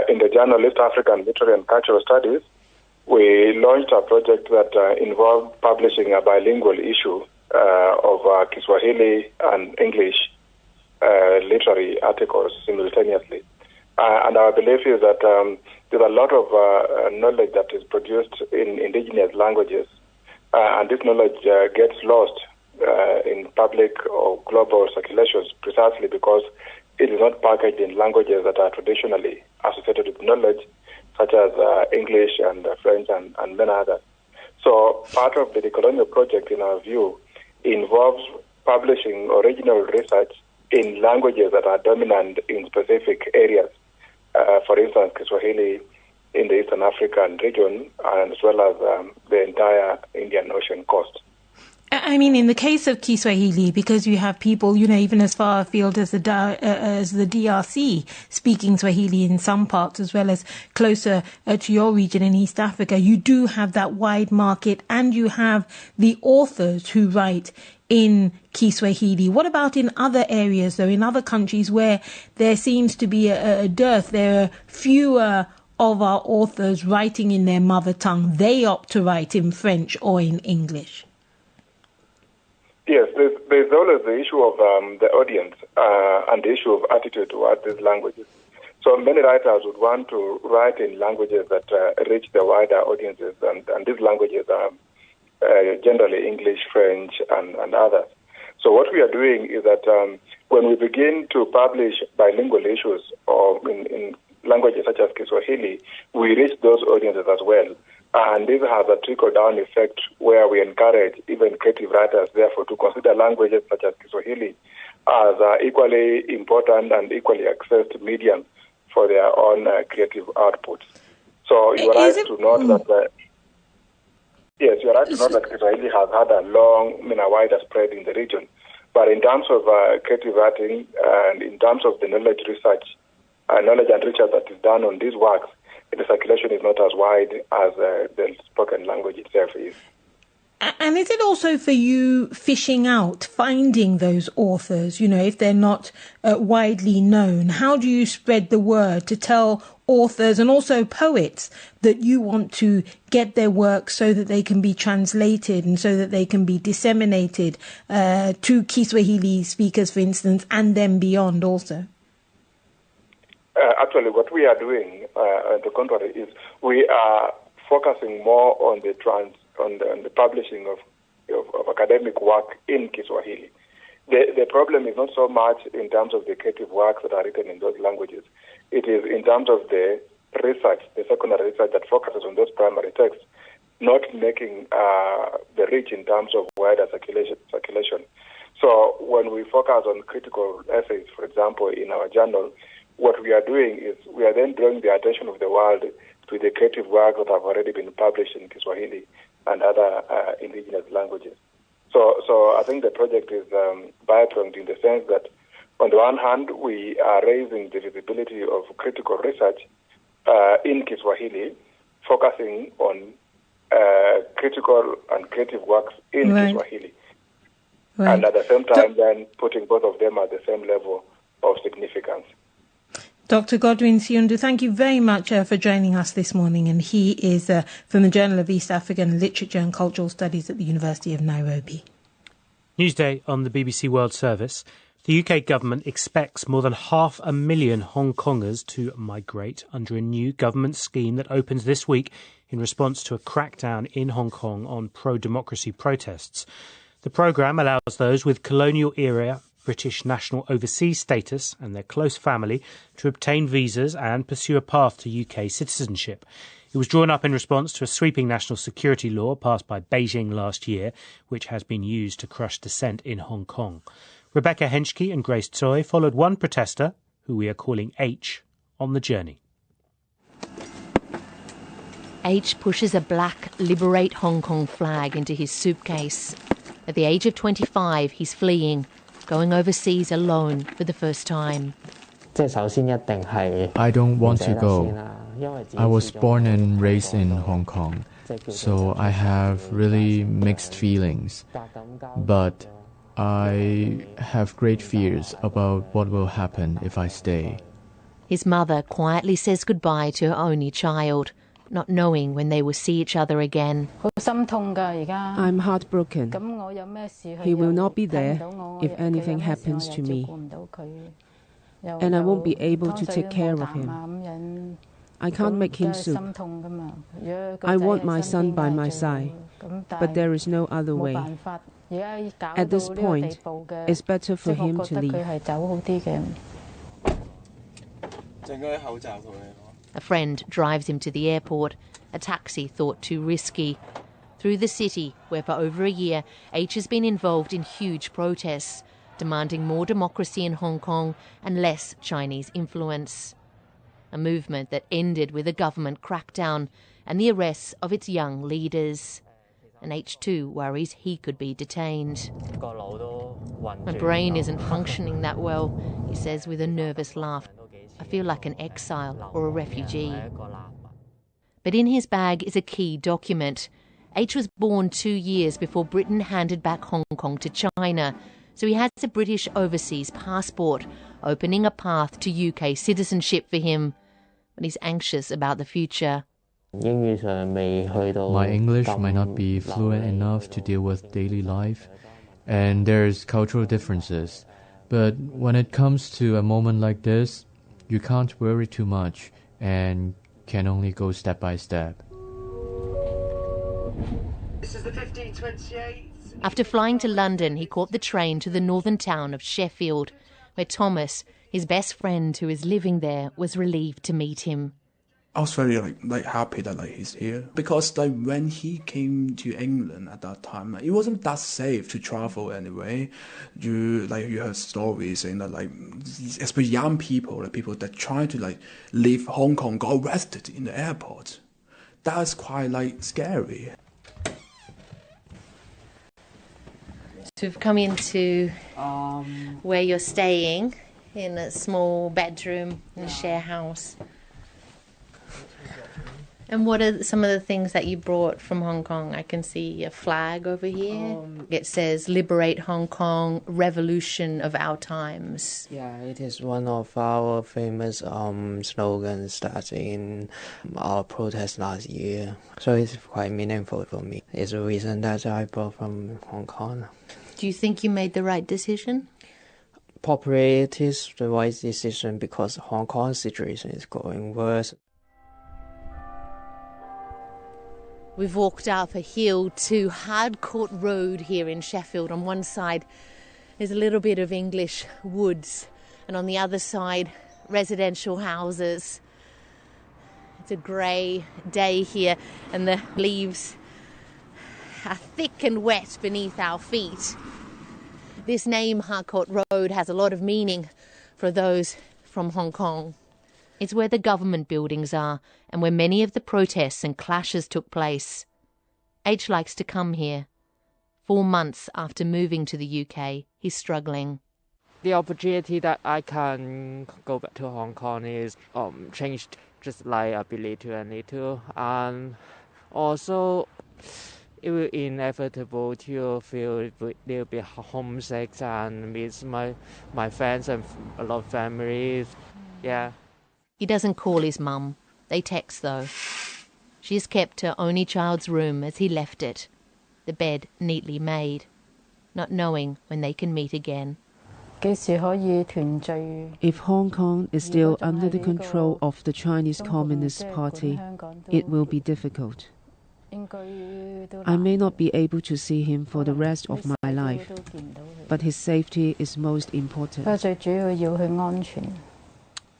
In the journal East African Literary and Cultural Studies, we launched a project that involved publishing a bilingual issue of Kiswahili and English literary articles simultaneously. And our belief is that there's a lot of knowledge that is produced in indigenous languages, and this knowledge gets lost in public or global circulations precisely because it is not packaged in languages that are traditionally associated with knowledge, such as English and French and many others. So part of the decolonial project, in our view, involves publishing original research in languages that are dominant in specific areas. For instance, Kiswahili in the Eastern African region, and as well as the entire Indian Ocean coast. I mean, in the case of Kiswahili, because you have people, even as far afield as the DRC speaking Swahili in some parts, as well as closer to your region in East Africa, you do have that wide market, and you have the authors who write in Kiswahili. What about in other areas, though, in other countries where there seems to be a dearth? There are fewer of our authors writing in their mother tongue. They opt to write in French or in English. Yes, there's always the issue of the audience and the issue of attitude towards these languages. So many writers would want to write in languages that reach the wider audiences, and these languages are generally English, French, and others. So what we are doing is that when we begin to publish bilingual issues or in languages such as Kiswahili, we reach those audiences as well. And this has a trickle-down effect where we encourage even creative writers, therefore, to consider languages such as Kiswahili as equally important and equally accessed medium for their own creative outputs. So you are right to note that yes, you are right to note that Kiswahili has had a long, wider spread in the region. But in terms of creative writing and in terms of the knowledge and research that is done on these works, the circulation is not as wide as the spoken language itself is. And is it also for you fishing out, finding those authors, if they're not widely known? How do you spread the word to tell authors and also poets that you want to get their work so that they can be translated and so that they can be disseminated to Kiswahili speakers, for instance, and then beyond also? Actually, what we are doing, on the contrary, is we are focusing more on the publishing of academic work in Kiswahili. The problem is not so much in terms of the creative works that are written in those languages. It is in terms of the research, the secondary research that focuses on those primary texts, not making the reach in terms of wider circulation. So when we focus on critical essays, for example, in our journal, what we are doing is we are then drawing the attention of the world to the creative works that have already been published in Kiswahili and other indigenous languages. So I think the project is bipronged in the sense that, on the one hand, we are raising the visibility of critical research in Kiswahili, focusing on critical and creative works in Kiswahili. Right. And at the same time, then putting both of them at the same level of significance. Dr. Godwin Siundu, thank you very much for joining us this morning. And he is from the Journal of East African Literature and Cultural Studies at the University of Nairobi. Newsday on the BBC World Service. The UK government expects more than 500,000 Hong Kongers to migrate under a new government scheme that opens this week in response to a crackdown in Hong Kong on pro-democracy protests. The programme allows those with colonial-era British national overseas status and their close family to obtain visas and pursue a path to UK citizenship. It was drawn up in response to a sweeping national security law passed by Beijing last year, which has been used to crush dissent in Hong Kong. Rebecca Henschke and Grace Tsoi followed one protester, who we are calling H, on the journey. H pushes a black Liberate Hong Kong flag into his suitcase. At the age of 25, he's fleeing, going overseas alone for the first time. I don't want to go. I was born and raised in Hong Kong, so I have really mixed feelings. But I have great fears about what will happen if I stay. His mother quietly says goodbye to her only child, not knowing when they will see each other again. I'm heartbroken. He will not be there if anything happens to me. And I won't be able to take care of him. I can't make him soup. I want my son by my side, but there is no other way. At this point, it's better for him to leave. A friend drives him to the airport, a taxi thought too risky. Through the city, where for over a year, H has been involved in huge protests, demanding more democracy in Hong Kong and less Chinese influence. A movement that ended with a government crackdown and the arrests of its young leaders. And H2 worries he could be detained. My brain isn't functioning that well, he says with a nervous laugh. I feel like an exile or a refugee. But in his bag is a key document. H was born 2 years before Britain handed back Hong Kong to China, so he has a British overseas passport, opening a path to UK citizenship for him. But he's anxious about the future. My English might not be fluent enough to deal with daily life, and there's cultural differences. But when it comes to a moment like this, you can't worry too much and can only go step by step. This is the 1528. After flying to London, he caught the train to the northern town of Sheffield, where Thomas, his best friend who is living there, was relieved to meet him. I was very happy that he's here, because when he came to England at that time, it wasn't that safe to travel anyway. You heard stories saying that especially young people, people that try to leave Hong Kong got arrested in the airport. That's quite scary. So we've come into where you're staying in a small bedroom in a share house. And what are some of the things that you brought from Hong Kong? I can see a flag over here. It says, Liberate Hong Kong, Revolution of Our Times. Yeah, it is one of our famous slogans that in our protest last year. So it's quite meaningful for me. It's a reason that I brought from Hong Kong. Do you think you made the right decision? Probably it is the right decision because Hong Kong's situation is growing worse. We've walked up a hill to Hard Court Road here in Sheffield. On one side, There's a little bit of English woods, and on the other side, residential houses. It's a grey day here, and the leaves are thick and wet beneath our feet. This name, Harcourt Road, has a lot of meaning for those from Hong Kong. It's where the government buildings are and where many of the protests and clashes took place. H likes to come here. 4 months after moving to the UK, he's struggling. The opportunity that I can go back to Hong Kong is changed just like ability to and little. And also, it will be inevitable to feel a little bit homesick and miss my friends and a lot of families. Yeah. He doesn't call his mum. They text though. She's kept her only child's room as he left it, the bed neatly made, not knowing when they can meet again. If Hong Kong is still under the control of the Chinese Communist Party, it will be difficult. I may not be able to see him for the rest of my life, but his safety is most important.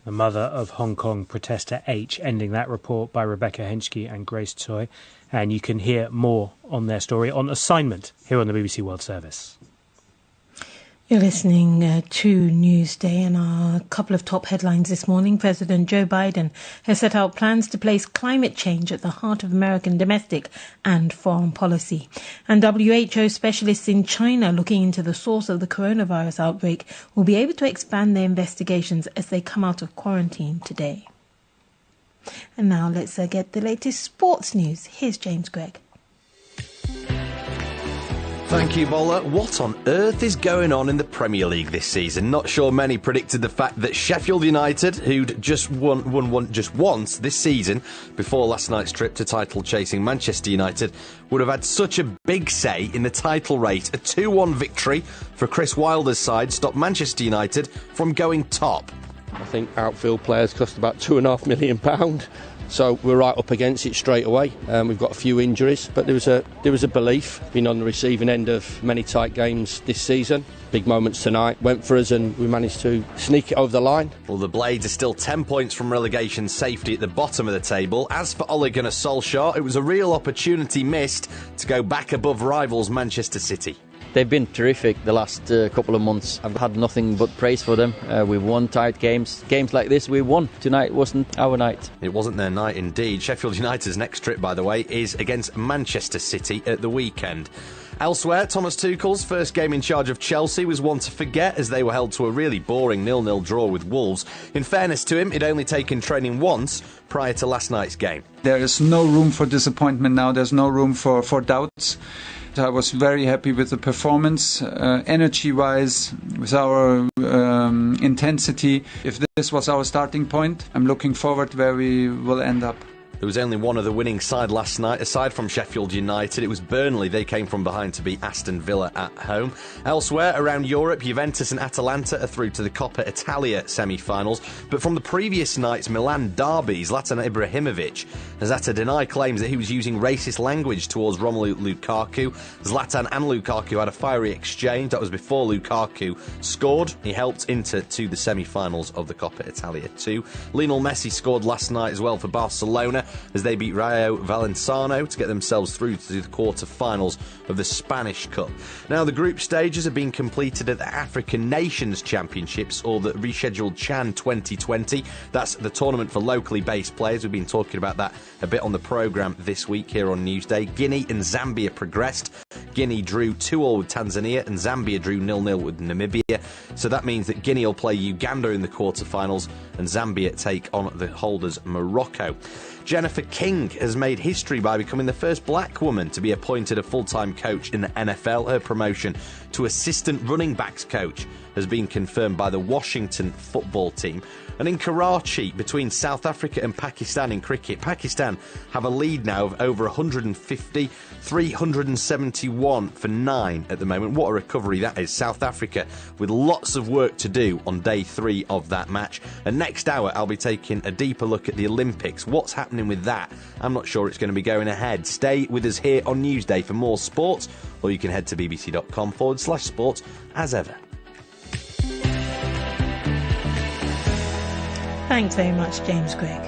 The mother of Hong Kong protester H, ending that report by Rebecca Henschke and Grace Tsoi. And you can hear more on their story on assignment here on the BBC World Service. You're listening to Newsday, and a couple of top headlines this morning. President Joe Biden has set out plans to place climate change at the heart of American domestic and foreign policy. And WHO specialists in China looking into the source of the coronavirus outbreak will be able to expand their investigations as they come out of quarantine today. And now let's get the latest sports news. Here's James Gregg. Thank you, Bola. What on earth is going on in the Premier League this season? Not sure many predicted the fact that Sheffield United, who'd just won just once this season, before last night's trip to title-chasing Manchester United, would have had such a big say in the title race. A 2-1 victory for Chris Wilder's side stopped Manchester United from going top. I think outfield players cost about £2.5 million. So we're right up against it straight away. We've got a few injuries, but there was a belief. Been on the receiving end of many tight games this season. Big moments tonight went for us, and we managed to sneak it over the line. Well, the Blades are still 10 points from relegation safety at the bottom of the table. As for Ole Gunnar Solskjaer, it was a real opportunity missed to go back above rivals Manchester City. They've been terrific the last couple of months. I've had nothing but praise for them. We've won tight games. Games like this we won. Tonight wasn't our night. It wasn't their night indeed. Sheffield United's next trip, by the way, is against Manchester City at the weekend. Elsewhere, Thomas Tuchel's first game in charge of Chelsea was one to forget as they were held to a really boring 0-0 draw with Wolves. In fairness to him, he'd only taken training once prior to last night's game. There is no room for disappointment now. There's no room for doubts. I was very happy with the performance, energy-wise, with our intensity. If this was our starting point, I'm looking forward where we will end up. There was only one other winning side last night, aside from Sheffield United. It was Burnley. They came from behind to beat Aston Villa at home. Elsewhere, around Europe, Juventus and Atalanta are through to the Coppa Italia semi-finals. But from the previous night's Milan derby, Zlatan Ibrahimovic has had to deny claims that he was using racist language towards Romelu Lukaku. Zlatan and Lukaku had a fiery exchange. That was before Lukaku scored. He helped Inter to the semi-finals of the Coppa Italia too. Lionel Messi scored last night as well for Barcelona as they beat Rayo Vallecano to get themselves through to the quarter-finals of the Spanish Cup. Now, the group stages have been completed at the African Nations Championships, or the rescheduled CHAN 2020. That's the tournament for locally based players. We've been talking about that a bit on the programme this week here on Newsday. Guinea and Zambia progressed. Guinea drew 2-2 with Tanzania and Zambia drew 0-0 with Namibia. So that means that Guinea will play Uganda in the quarter-finals and Zambia take on the holders Morocco. Jennifer King has made history by becoming the first black woman to be appointed a full-time coach in the NFL. Her promotion to assistant running backs coach has been confirmed by the Washington football team. And in Karachi, between South Africa and Pakistan in cricket, Pakistan have a lead now of over 150, 371 for 9 at the moment. What a recovery that is. South Africa with lots of work to do on day 3 of that match. And next hour, I'll be taking a deeper look at the Olympics. What's happening with that? I'm not sure it's going to be going ahead. Stay with us here on Newsday for more sports, or you can head to bbc.com/sports as ever. Thanks very much, James Gregg.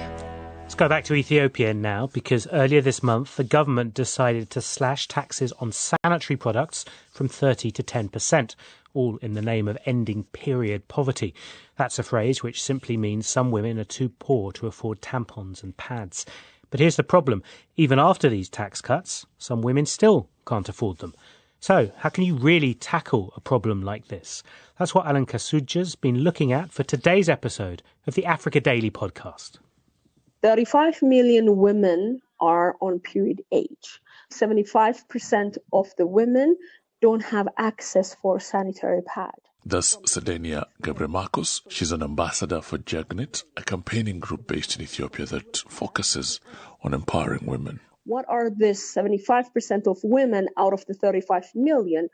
Let's go back to Ethiopia now, because earlier this month the government decided to slash taxes on sanitary products from 30 to 10%, all in the name of ending period poverty. That's a phrase which simply means some women are too poor to afford tampons and pads. But here's the problem. Even after these tax cuts, some women still can't afford them. So, how can you really tackle a problem like this? That's what Alan Kasujja's been looking at for today's episode of the Africa Daily podcast. 35 million women are on period age. 75% of the women don't have access for sanitary pad. That's Sedenia Gebremarcos. She's an ambassador for Jagnit, a campaigning group based in Ethiopia that focuses on empowering women. What are this 75% of women out of the 35 million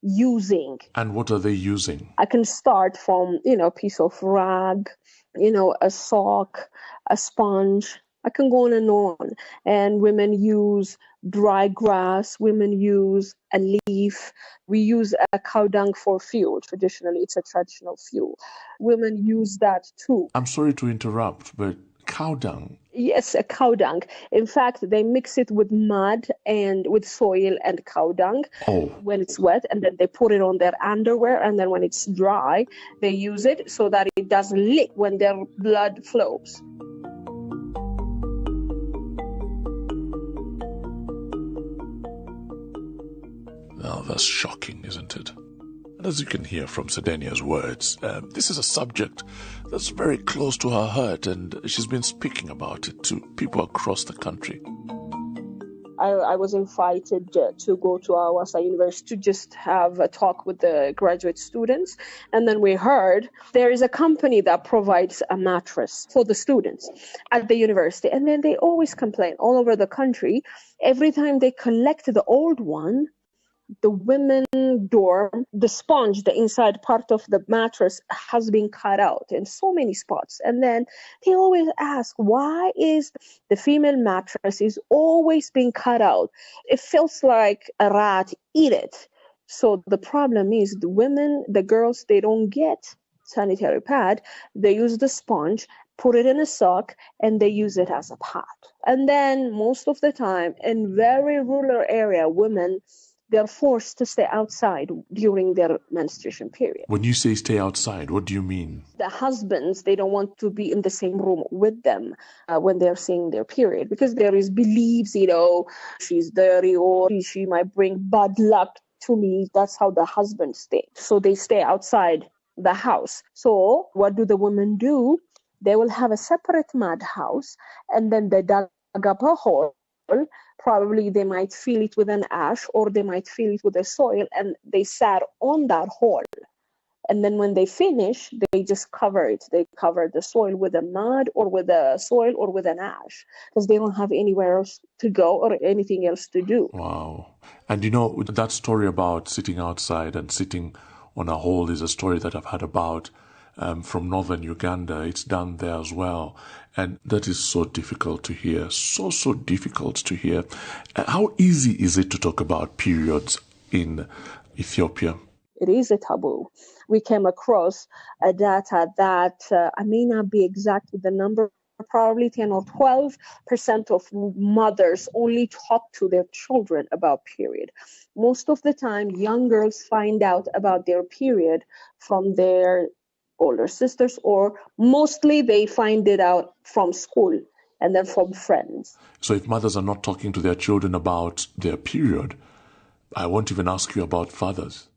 using? And what are they using? I can start from, a piece of rag, a sock, a sponge. I can go on and on. And women use dry grass. Women use a leaf. We use a cow dung for fuel. Traditionally, it's a traditional fuel. Women use that too. I'm sorry to interrupt, but cow dung? Yes, a cow dung. In fact, they mix it with mud and with soil and cow dung when it's wet, and then they put it on their underwear, and then when it's dry, they use it so that it doesn't leak when their blood flows. Now, that's shocking, isn't it? And as you can hear from Sedenia's words, this is a subject that's very close to her heart, and she's been speaking about it to people across the country. I was invited to go to Awassa University to just have a talk with the graduate students. And then we heard there is a company that provides a mattress for the students at the university. And then they always complain all over the country. Every time they collect the old one, the women dorm, the sponge, the inside part of the mattress has been cut out in so many spots. And then they always ask, why is the female mattress is always being cut out? It feels like a rat eat it. So the problem is the women, the girls, they don't get sanitary pad. They use the sponge, put it in a sock, and they use it as a pad. And then most of the time in very rural area, women, they're forced to stay outside during their menstruation period. When you say stay outside, what do you mean? The husbands, they don't want to be in the same room with them when they're seeing their period, because there is beliefs, she's dirty or she might bring bad luck to me. That's how the husbands stay. So they stay outside the house. So what do the women do? They will have a separate mud house, and then they dug up a hole. Probably they might fill it with an ash, or they might fill it with a soil, and they sat on that hole. And then when they finish, they just cover it. They cover the soil with a mud or with a soil or with an ash, because they don't have anywhere else to go or anything else to do. Wow. And that story about sitting outside and sitting on a hole is a story that I've heard about from northern Uganda. It's done there as well. And that is so difficult to hear. So difficult to hear. How easy is it to talk about periods in Ethiopia? It is a taboo. We came across a data that I may not be exact with the number, probably 10 or 12% of mothers only talk to their children about period. Most of the time, young girls find out about their period from their older sisters, or mostly they find it out from school and then from friends. So if mothers are not talking to their children about their period, I won't even ask you about fathers.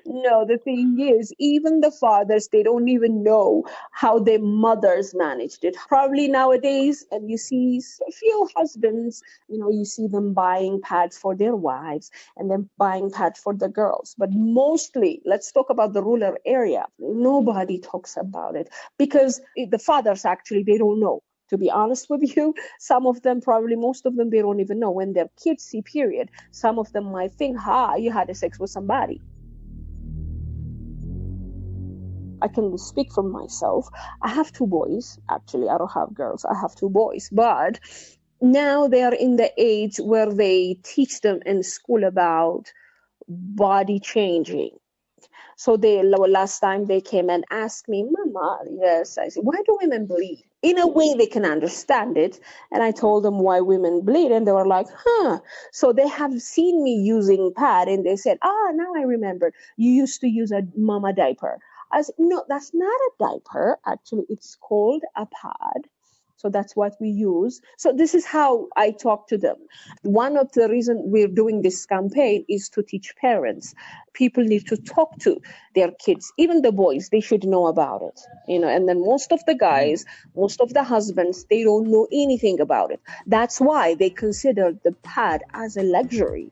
No, the thing is, even the fathers, they don't even know how their mothers managed it. Probably nowadays, and you see a few husbands, you see them buying pads for their wives and then buying pads for the girls. But mostly, let's talk about the rural area. Nobody talks about it because the fathers actually, they don't know. To be honest with you, some of them, probably most of them, they don't even know. When their kids see period, some of them might think, you had a sex with somebody. I can speak for myself. I have 2 boys. Actually, I don't have girls. I have 2 boys. But now they are in the age where they teach them in school about body changing. So last time they came and asked me, Mama, yes, I said, why do women bleed? In a way they can understand it. And I told them why women bleed. And they were like, So they have seen me using pad and they said, now I remember. You used to use a mama diaper. I said, no, that's not a diaper. Actually, it's called a pad. So that's what we use. So this is how I talk to them. One of the reasons we're doing this campaign is to teach parents. People need to talk to their kids, even the boys, they should know about it. And then most of the guys, most of the husbands, they don't know anything about it. That's why they consider the pad as a luxury.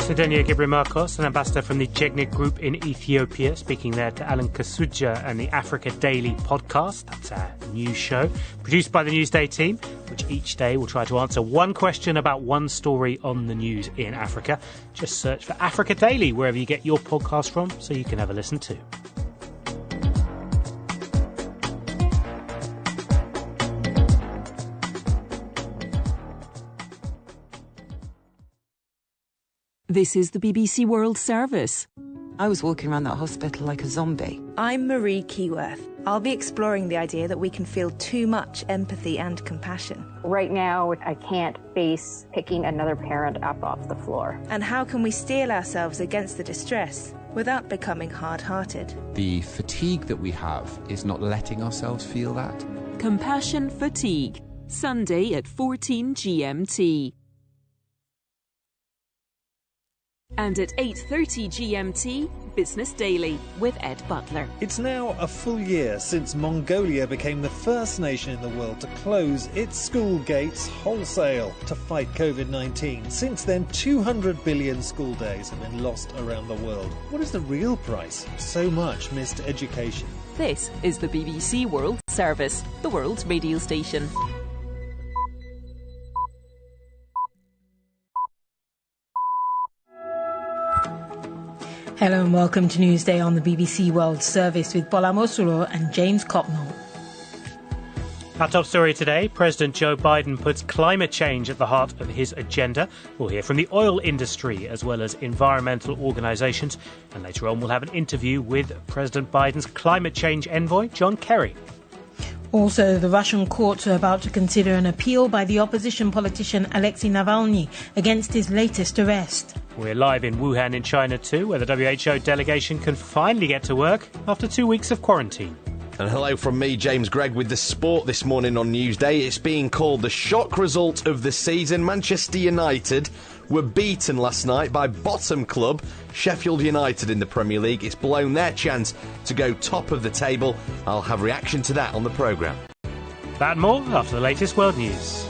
Sedenia Gibrimarcos, an ambassador from the Jegnik Group in Ethiopia, speaking there to Alan Kasuja and the Africa Daily podcast. That's our news show, produced by the Newsday team, which each day will try to answer one question about one story on the news in Africa. Just search for Africa Daily wherever you get your podcast from, so you can have a listen too. This is the BBC World Service. I was walking around that hospital like a zombie. I'm Marie Keyworth. I'll be exploring the idea that we can feel too much empathy and compassion. Right now, I can't face picking another parent up off the floor. And how can we steel ourselves against the distress without becoming hard-hearted? The fatigue that we have is not letting ourselves feel that. Compassion Fatigue, Sunday at 14 GMT. And at 8:30 GMT, Business Daily with Ed Butler. It's now a full year since Mongolia became the first nation in the world to close its school gates wholesale to fight COVID-19. Since then, 200 billion school days have been lost around the world. What is the real price of so much missed education? This is the BBC World Service, the world's radio station. Hello and welcome to Newsday on the BBC World Service with Bola Mosuro and James Copnell. Our top story today, President Joe Biden puts climate change at the heart of his agenda. We'll hear from the oil industry as well as environmental organisations. And later on we'll have an interview with President Biden's climate change envoy, John Kerry. Also, the Russian courts are about to consider an appeal by the opposition politician Alexei Navalny against his latest arrest. We're live in Wuhan in China too, where the WHO delegation can finally get to work after 2 weeks of quarantine. And hello from me, James Gregg, with the sport this morning on Newsday. It's being called the shock result of the season. Manchester United were beaten last night by bottom club Sheffield United in the Premier League. It's blown their chance to go top of the table. I'll have reaction to that on the programme. That and more after the latest world news.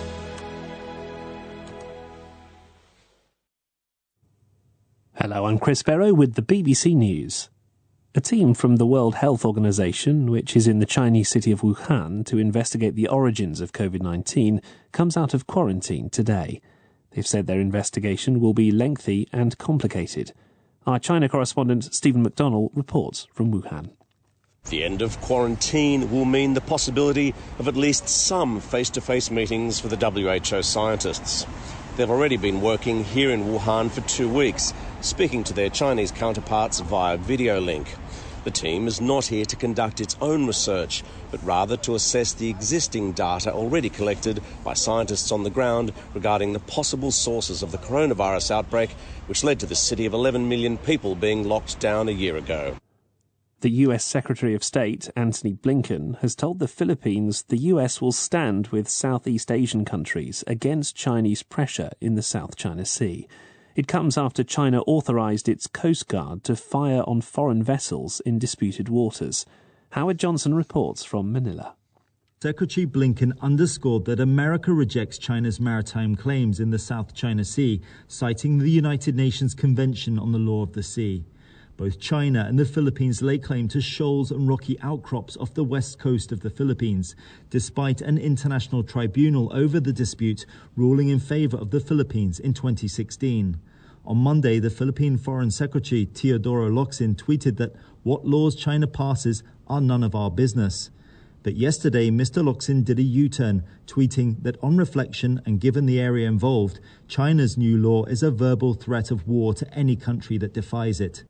Hello, I'm Chris Barrow with the BBC News. A team from the World Health Organization, which is in the Chinese city of Wuhan to investigate the origins of COVID-19, comes out of quarantine today. They've said their investigation will be lengthy and complicated. Our China correspondent Stephen McDonnell reports from Wuhan. The end of quarantine will mean the possibility of at least some face-to-face meetings for the WHO scientists. They've already been working here in Wuhan for 2 weeks, speaking to their Chinese counterparts via video link. The team is not here to conduct its own research, but rather to assess the existing data already collected by scientists on the ground regarding the possible sources of the coronavirus outbreak, which led to the city of 11 million people being locked down a year ago. The US Secretary of State, Antony Blinken, has told the Philippines the US will stand with Southeast Asian countries against Chinese pressure in the South China Sea. It comes after China authorized its Coast Guard to fire on foreign vessels in disputed waters. Howard Johnson reports from Manila. Secretary Blinken underscored that America rejects China's maritime claims in the South China Sea, citing the United Nations Convention on the Law of the Sea. Both China and the Philippines lay claim to shoals and rocky outcrops off the west coast of the Philippines, despite an international tribunal over the dispute ruling in favor of the Philippines in 2016. On Monday, the Philippine Foreign Secretary Teodoro Locsin tweeted that what laws China passes are none of our business. But yesterday, Mr. Locsin did a U-turn, tweeting that on reflection and given the area involved, China's new law is a verbal threat of war to any country that defies it.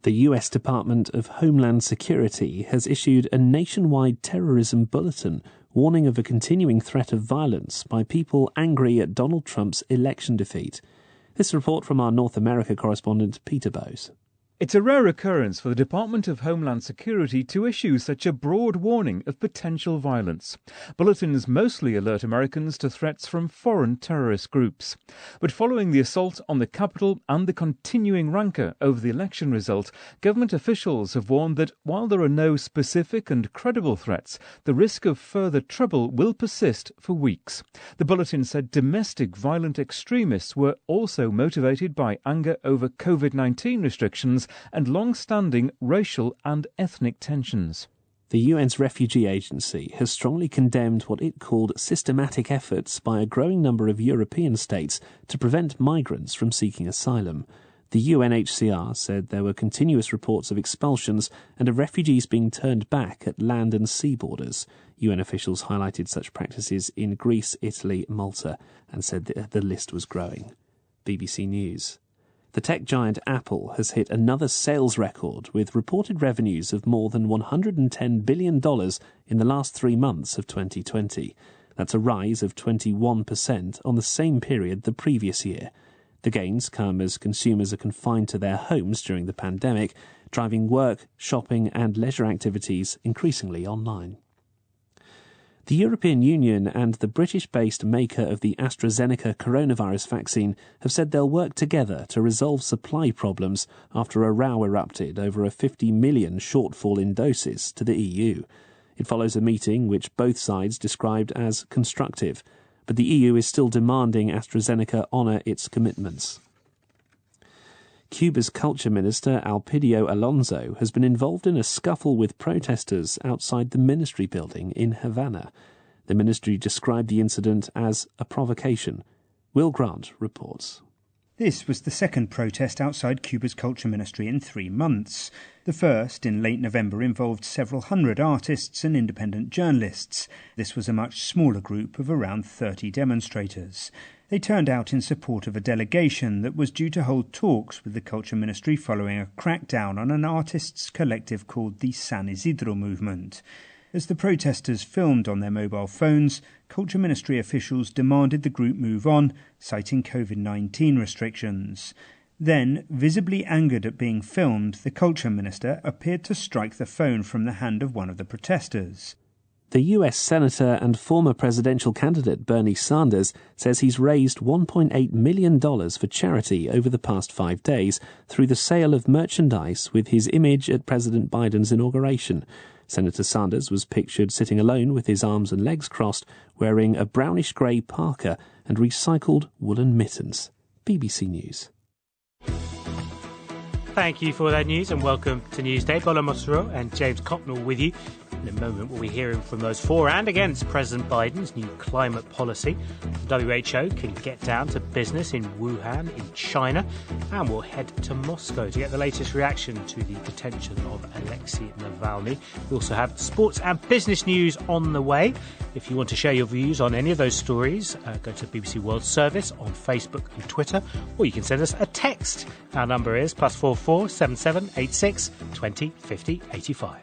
The US Department of Homeland Security has issued a nationwide terrorism bulletin warning of a continuing threat of violence by people angry at Donald Trump's election defeat. This report from our North America correspondent Peter Bowes. It's a rare occurrence for the Department of Homeland Security to issue such a broad warning of potential violence. Bulletins mostly alert Americans to threats from foreign terrorist groups. But following the assault on the Capitol and the continuing rancor over the election result, government officials have warned that while there are no specific and credible threats, the risk of further trouble will persist for weeks. The bulletin said domestic violent extremists were also motivated by anger over COVID-19 restrictions and long-standing racial and ethnic tensions. The UN's refugee agency has strongly condemned what it called systematic efforts by a growing number of European states to prevent migrants from seeking asylum. The UNHCR said there were continuous reports of expulsions and of refugees being turned back at land and sea borders. UN officials highlighted such practices in Greece, Italy, Malta, and said that the list was growing. BBC News. The tech giant Apple has hit another sales record with reported revenues of more than $110 billion in the last 3 months of 2020. That's a rise of 21% on the same period the previous year. The gains come as consumers are confined to their homes during the pandemic, driving work, shopping and leisure activities increasingly online. The European Union and the British-based maker of the AstraZeneca coronavirus vaccine have said they'll work together to resolve supply problems after a row erupted over a 50 million shortfall in doses to the EU. It follows a meeting which both sides described as constructive, but the EU is still demanding AstraZeneca honour its commitments. Cuba's culture minister, Alpidio Alonso, has been involved in a scuffle with protesters outside the ministry building in Havana. The ministry described the incident as a provocation. Will Grant reports. This was the second protest outside Cuba's culture ministry in 3 months. The first, in late November, involved several hundred artists and independent journalists. This was a much smaller group of around 30 demonstrators. They turned out in support of a delegation that was due to hold talks with the Culture Ministry following a crackdown on an artists' collective called the San Isidro Movement. As the protesters filmed on their mobile phones, Culture Ministry officials demanded the group move on, citing COVID-19 restrictions. Then, visibly angered at being filmed, the Culture Minister appeared to strike the phone from the hand of one of the protesters. The US Senator and former presidential candidate Bernie Sanders says he's raised $1.8 million for charity over the past 5 days through the sale of merchandise with his image at President Biden's inauguration. Senator Sanders was pictured sitting alone with his arms and legs crossed, wearing a brownish-grey parka and recycled woolen mittens. BBC News. Thank you for that news and welcome to Newsday. Bola Mosro and James Copnell with you. In a moment, we'll be hearing from those for and against President Biden's new climate policy. The WHO can get down to business in Wuhan, in China, and we'll head to Moscow to get the latest reaction to the detention of Alexei Navalny. We also have sports and business news on the way. If you want to share your views on any of those stories, go to BBC World Service on Facebook and Twitter, or you can send us a text. Our number is +44 77 86 20 50 85.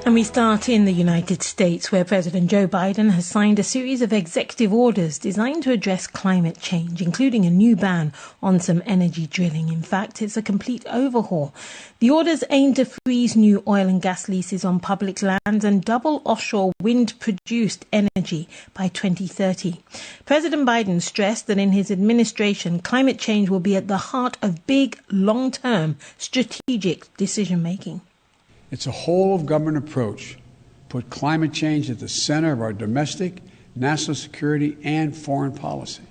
And we start in the United States, where President Joe Biden has signed a series of executive orders designed to address climate change, including a new ban on some energy drilling. In fact, it's a complete overhaul. The orders aim to freeze new oil and gas leases on public lands and double offshore wind-produced energy by 2030. President Biden stressed that in his administration, climate change will be at the heart of big, long-term strategic decision-making. It's a whole-of-government approach. Put climate change at the center of our domestic, national security, and foreign policy.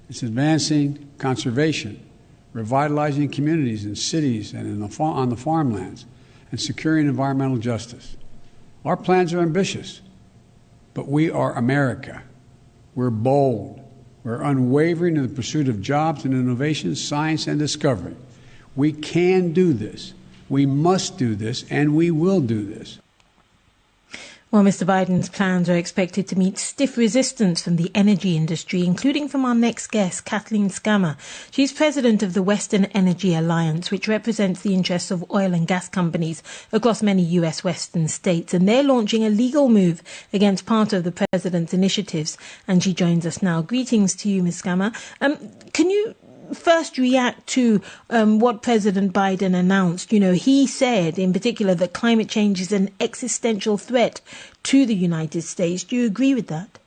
It's advancing conservation, revitalizing communities in cities and on the farmlands, and securing environmental justice. Our plans are ambitious, but we are America. We're bold. We're unwavering in the pursuit of jobs and innovation, science and discovery. We can do this. We must do this, and we will do this. Well, Mr. Biden's plans are expected to meet stiff resistance from the energy industry, including from our next guest, Kathleen Scammer. She's president of the Western Energy Alliance, which represents the interests of oil and gas companies across many U.S. western states. And they're launching a legal move against part of the president's initiatives. And she joins us now. Greetings to you, Ms. Scammer. Can you first react to what President Biden announced? You know, he said in particular that climate change is an existential threat to the United States. Do you agree with that?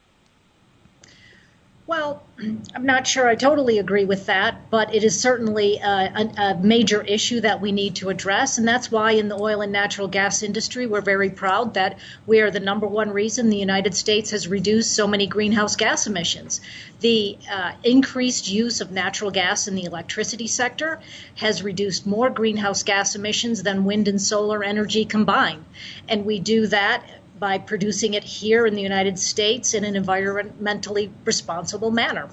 Well, I'm not sure I totally agree with that, but it is certainly a major issue that we need to address. And that's why in the oil and natural gas industry, we're very proud that we are the number one reason the United States has reduced so many greenhouse gas emissions. The increased use of natural gas in the electricity sector has reduced more greenhouse gas emissions than wind and solar energy combined. And we do that by producing it here in the United States in an environmentally responsible manner.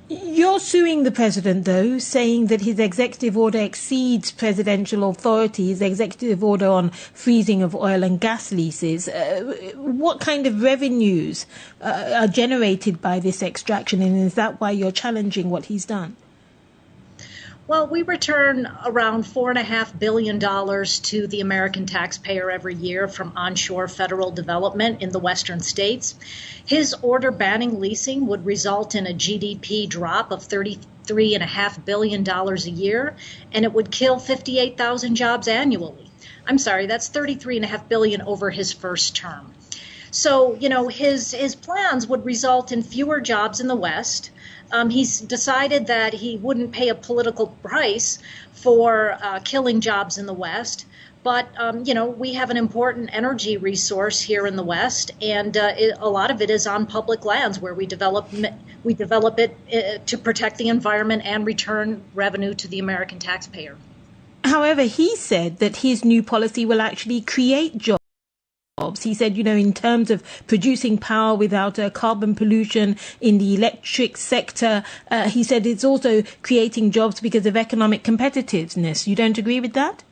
You're suing the president, though, saying that his executive order exceeds presidential authority, his executive order on freezing of oil and gas leases. What kind of revenues are generated by this extraction, and is that why you're challenging what he's done? Well, we return around $4.5 billion to the American taxpayer every year from onshore federal development in the western states. His order banning leasing would result in a GDP drop of $33.5 billion a year, and it would kill 58,000 jobs annually. I'm sorry, that's $33.5 billion over his first term. So, you know, his plans would result in fewer jobs in the West. He's decided that he wouldn't pay a political price for killing jobs in the West. But, you know, we have an important energy resource here in the West, and a lot of it is on public lands where we develop it to protect the environment and return revenue to the American taxpayer. However, he said that his new policy will actually create jobs. He said, you know, in terms of producing power without carbon pollution in the electric sector, he said it's also creating jobs because of economic competitiveness. You don't agree with that?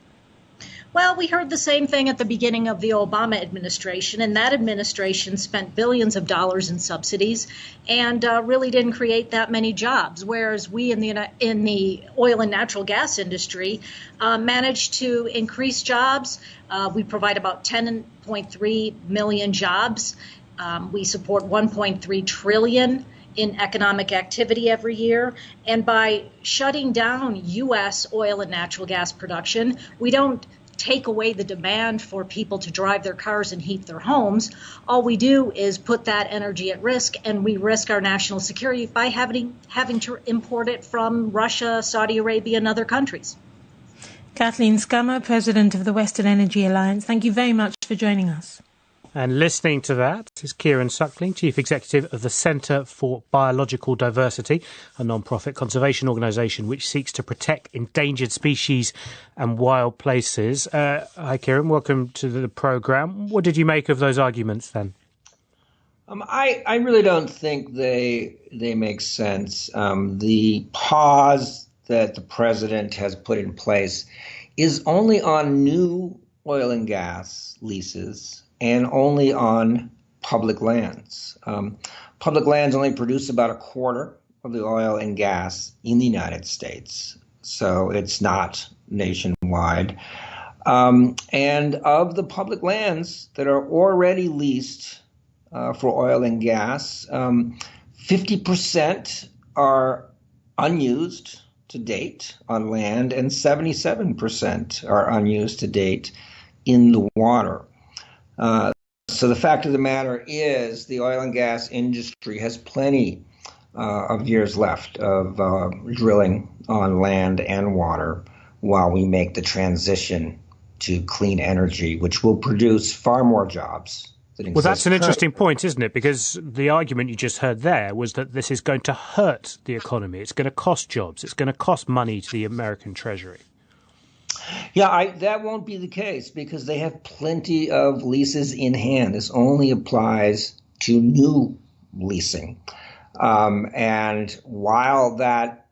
Well, we heard the same thing at the beginning of the Obama administration, and that administration spent billions of dollars in subsidies and really didn't create that many jobs, whereas we in the oil and natural gas industry managed to increase jobs. We provide about 10.3 million jobs. We support 1.3 trillion in economic activity every year. And by shutting down U.S. oil and natural gas production, we don't take away the demand for people to drive their cars and heat their homes. All we do is put that energy at risk, and we risk our national security by having to import it from Russia, Saudi Arabia, and other countries. Kathleen Scammer, president of the Western Energy Alliance, thank you very much for joining us. And listening to that is Kieran Suckling, Chief Executive of the Centre for Biological Diversity, a non-profit conservation organisation which seeks to protect endangered species and wild places. Hi, Kieran. Welcome to the programme. What did you make of those arguments then? I really don't think they make sense. The pause that the president has put in place is only on new oil and gas leases and only on public lands. Public lands only produce about a quarter of the oil and gas in the United States, so it's not nationwide. And of the public lands that are already leased for oil and gas, 50% are unused to date on land, and 77% are unused to date in the water. So the fact of the matter is the oil and gas industry has plenty of years left of drilling on land and water while we make the transition to clean energy, which will produce far more jobs. Well, that's an interesting point, isn't it? Because the argument you just heard there was that this is going to hurt the economy. It's going to cost jobs. It's going to cost money to the American Treasury. Yeah, that won't be the case because they have plenty of leases in hand. This only applies to new leasing. And while that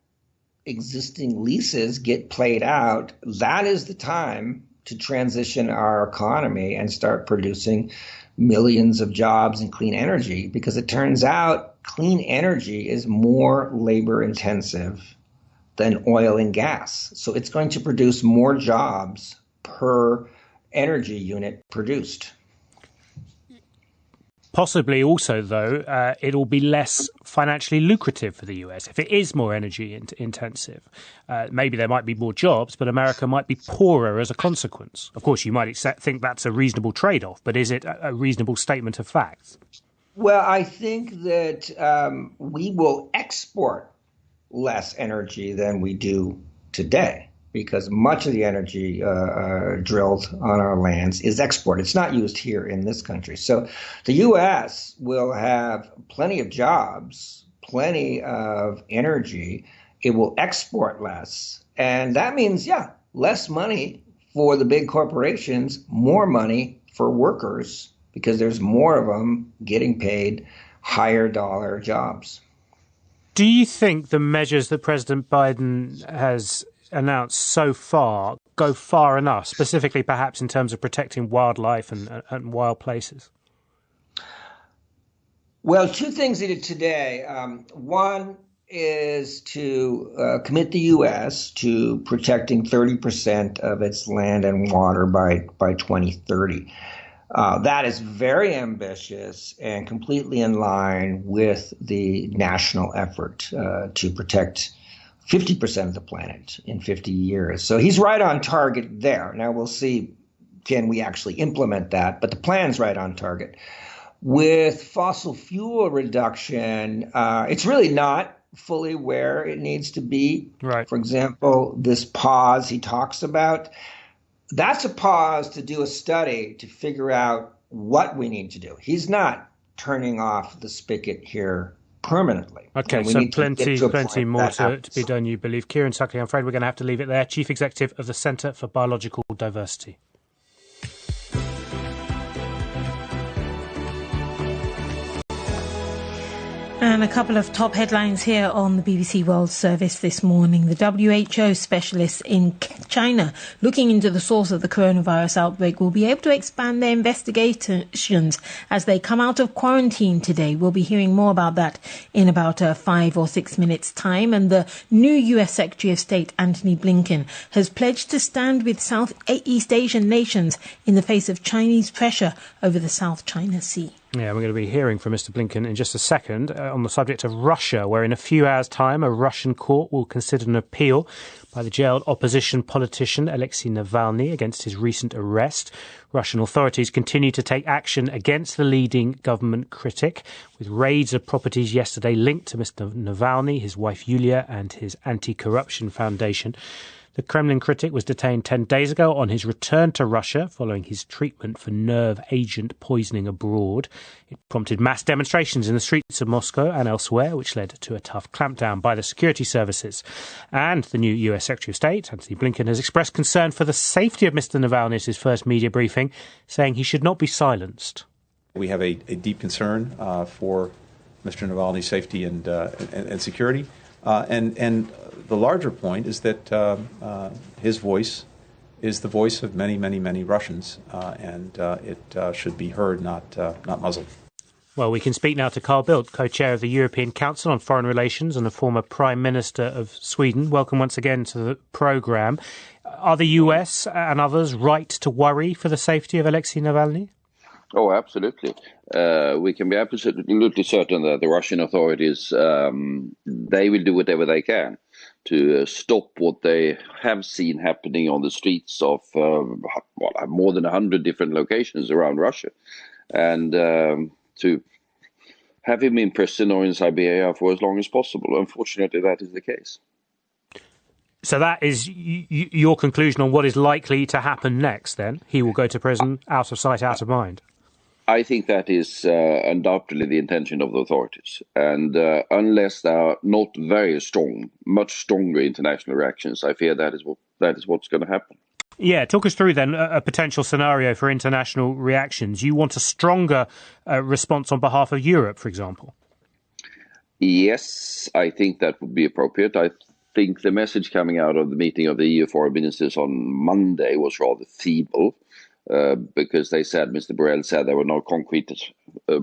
existing leases get played out, that is the time to transition our economy and start producing millions of jobs in clean energy, because it turns out clean energy is more labor intensive than oil and gas. So it's going to produce more jobs per energy unit produced. Possibly also, though, it'll be less financially lucrative for the US if it is more energy intensive. Maybe there might be more jobs, but America might be poorer as a consequence. Of course, you might think that's a reasonable trade-off, but is it a reasonable statement of facts? Well, I think that we will export less energy than we do today, because much of the energy drilled on our lands is export. It's not used here in this country. So the U.S. will have plenty of jobs, plenty of energy. It will export less. And that means, less money for the big corporations, more money for workers, because there's more of them getting paid higher dollar jobs. Do you think the measures that President Biden has announced so far go far enough, specifically perhaps in terms of protecting wildlife and wild places? Well, two things he did today. One is to commit the U.S. to protecting 30% of its land and water by 2030. That is very ambitious and completely in line with the national effort to protect 50% of the planet in 50 years. So he's right on target there. Now we'll see, can we actually implement that? But the plan's right on target. With fossil fuel reduction, it's really not fully where it needs to be. Right. For example, this pause he talks about, that's a pause to do a study to figure out what we need to do. He's not turning off the spigot here permanently. Okay, so plenty more to be done, you believe. Kieran Suckley, I'm afraid we're going to have to leave it there. Chief Executive of the Centre for Biological Diversity. And a couple of top headlines here on the BBC World Service this morning. The WHO specialists in China looking into the source of the coronavirus outbreak will be able to expand their investigations as they come out of quarantine today. We'll be hearing more about that in about 5 or 6 minutes' time. And the new US Secretary of State, Antony Blinken, has pledged to stand with Southeast Asian nations in the face of Chinese pressure over the South China Sea. Yeah, we're going to be hearing from Mr. Blinken in just a second on the subject of Russia, where in a few hours' time a Russian court will consider an appeal by the jailed opposition politician Alexei Navalny against his recent arrest. Russian authorities continue to take action against the leading government critic, with raids of properties yesterday linked to Mr. Navalny, his wife Yulia, and his anti-corruption foundation. The Kremlin critic was detained 10 days ago on his return to Russia following his treatment for nerve agent poisoning abroad. It prompted mass demonstrations in the streets of Moscow and elsewhere, which led to a tough clampdown by the security services. And the new US Secretary of State, Antony Blinken, has expressed concern for the safety of Mr. Navalny at his first media briefing, saying he should not be silenced. We have a deep concern for Mr. Navalny's safety and security. And the larger point is that his voice is the voice of many, many, many Russians, and it should be heard, not muzzled. Well, we can speak now to Carl Bildt, co-chair of the European Council on Foreign Relations and a former Prime Minister of Sweden. Welcome once again to the programme. Are the US and others right to worry for the safety of Alexei Navalny? Oh, absolutely. We can be absolutely certain that the Russian authorities, they will do whatever they can to stop what they have seen happening on the streets of more than 100 different locations around Russia. And to have him in prison or in Siberia for as long as possible. Unfortunately, that is the case. So that is your conclusion on what is likely to happen next, then? He will go to prison, out of sight, out of mind? I think that is undoubtedly the intention of the authorities. And unless there are not very strong, much stronger international reactions, I fear that is what's going to happen. Yeah, talk us through then a potential scenario for international reactions. You want a stronger response on behalf of Europe, for example? Yes, I think that would be appropriate. I think the message coming out of the meeting of the EU foreign ministers on Monday was rather feeble, because they said, Mr. Borrell said there were no concrete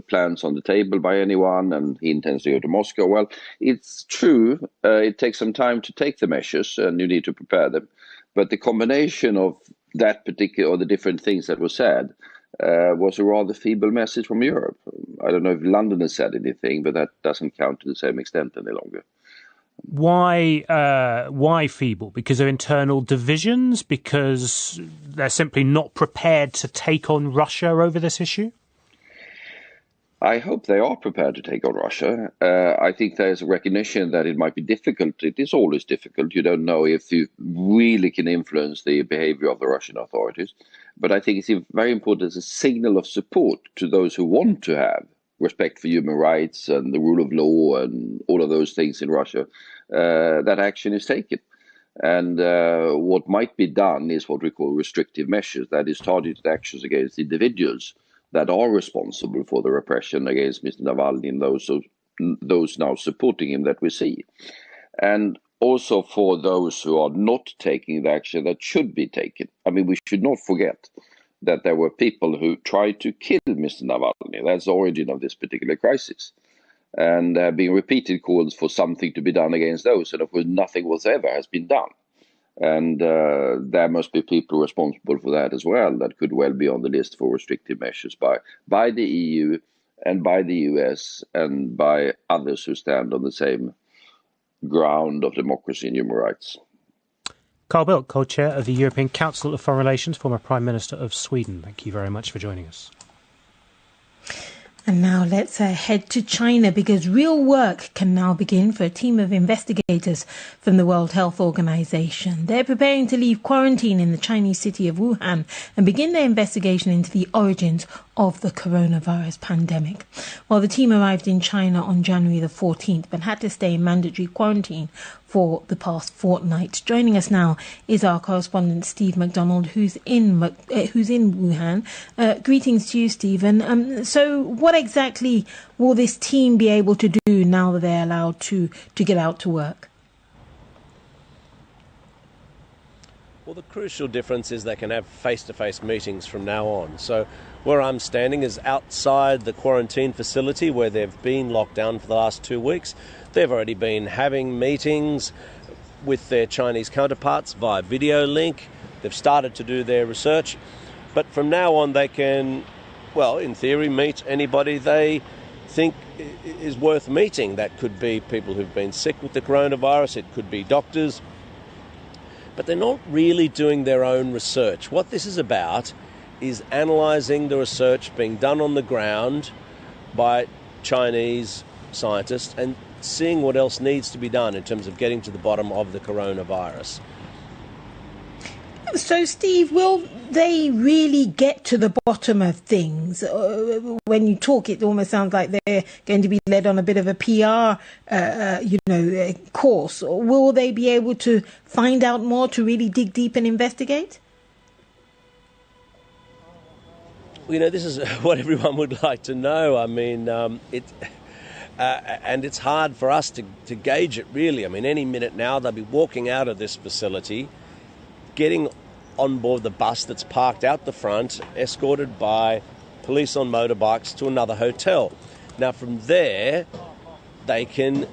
plans on the table by anyone, and he intends to go to Moscow. Well, it's true. It takes some time to take the measures, and you need to prepare them. But the combination of that particular, or the different things that were said, was a rather feeble message from Europe. I don't know if London has said anything, but that doesn't count to the same extent any longer. Why feeble? Because of internal divisions? Because they're simply not prepared to take on Russia over this issue? I hope they are prepared to take on Russia. I think there's a recognition that it might be difficult. It is always difficult. You don't know if you really can influence the behavior of the Russian authorities. But I think it's very important as a signal of support to those who want to have respect for human rights and the rule of law and all of those things in Russia, that action is taken. And what might be done is what we call restrictive measures, that is targeted actions against individuals that are responsible for the repression against Mr. Navalny and those now supporting him that we see. And also for those who are not taking the action that should be taken. I mean, we should not forget that there were people who tried to kill Mr. Navalny. That's the origin of this particular crisis. And there have been repeated calls for something to be done against those. And of course, nothing whatsoever has been done. And there must be people responsible for that as well, that could well be on the list for restrictive measures by the EU and by the US and by others who stand on the same ground of democracy and human rights. Carl Bildt, co-chair of the European Council of Foreign Relations, former Prime Minister of Sweden. Thank you very much for joining us. And now let's head to China, because real work can now begin for a team of investigators from the World Health Organization. They're preparing to leave quarantine in the Chinese city of Wuhan and begin their investigation into the origins of the coronavirus pandemic. Well, the team arrived in China on January the 14th, but had to stay in mandatory quarantine for the past fortnight. Joining us now is our correspondent Steve McDonald, who's in Wuhan. Greetings to you, Stephen. So what exactly will this team be able to do now that they're allowed to get out to work? Well, the crucial difference is they can have face-to-face meetings from now on. So where I'm standing is outside the quarantine facility where they've been locked down for the last 2 weeks. They've already been having meetings with their Chinese counterparts via video link. They've started to do their research. But from now on they can, well, in theory, meet anybody they think is worth meeting. That could be people who've been sick with the coronavirus. It could be doctors. But they're not really doing their own research. What this is about is analysing the research being done on the ground by Chinese scientists and seeing what else needs to be done in terms of getting to the bottom of the coronavirus. So, Steve, will they really get to the bottom of things? When you talk, it almost sounds like they're going to be led on a bit of a PR, course. Will they be able to find out more, to really dig deep and investigate? Well, this is what everyone would like to know. I mean, and it's hard for us to gauge it, really. I mean, any minute now they'll be walking out of this facility, getting on board the bus that's parked out the front, escorted by police on motorbikes to another hotel. Now, from there, they can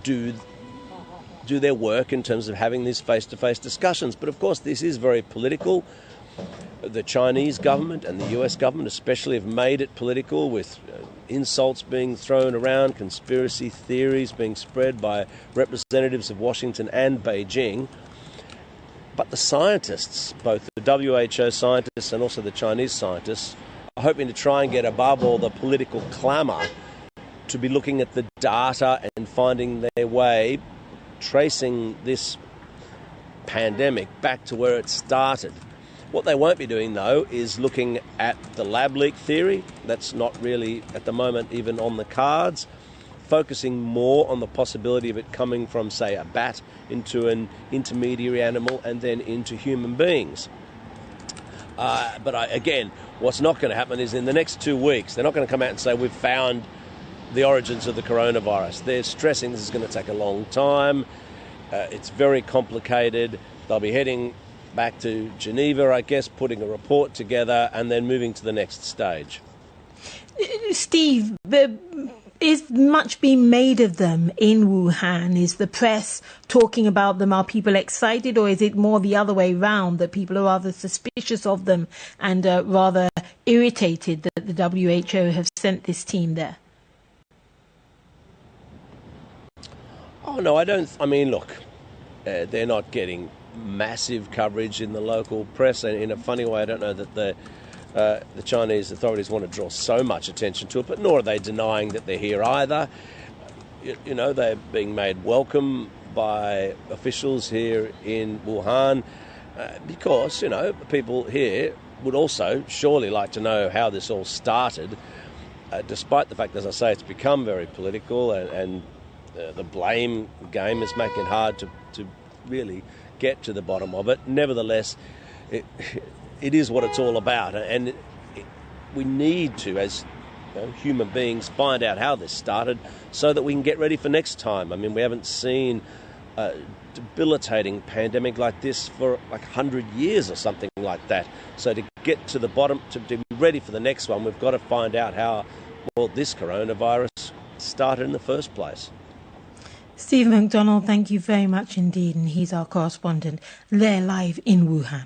do their work in terms of having these face-to-face discussions. But, of course, this is very political. The Chinese government and the US government especially have made it political, with insults being thrown around, conspiracy theories being spread by representatives of Washington and Beijing. But the scientists, both the WHO scientists and also the Chinese scientists, are hoping to try and get above all the political clamour, to be looking at the data and finding their way, tracing this pandemic back to where it started. What they won't be doing, though, is looking at the lab leak theory. That's not really, at the moment, even on the cards. Focusing more on the possibility of it coming from, say, a bat into an intermediary animal and then into human beings. Again, what's not going to happen is in the next 2 weeks, they're not going to come out and say, we've found the origins of the coronavirus. They're stressing this is going to take a long time. It's very complicated. They'll be heading back to Geneva, I guess, putting a report together and then moving to the next stage. Steve, is much being made of them in Wuhan? Is the press talking about them? Are people excited, or is it more the other way round, that people are rather suspicious of them and rather irritated that the WHO have sent this team there? Oh, no, I don't. I mean, look, they're not getting massive coverage in the local press. And in a funny way, I don't know that the Chinese authorities want to draw so much attention to it, but nor are they denying that they're here either. You know, they're being made welcome by officials here in Wuhan because, you know, people here would also surely like to know how this all started, despite the fact, as I say, it's become very political and the blame game is making it hard to really get to the bottom of it. Nevertheless, it is what it's all about, and we need to, as human beings, find out how this started so that we can get ready for next time. I mean, we haven't seen a debilitating pandemic like this for like 100 years or something like that. So to get to the bottom, to be ready for the next one, we've got to find out how, well, this coronavirus started in the first place. Steve McDonald, thank you very much indeed, and he's our correspondent there live in Wuhan.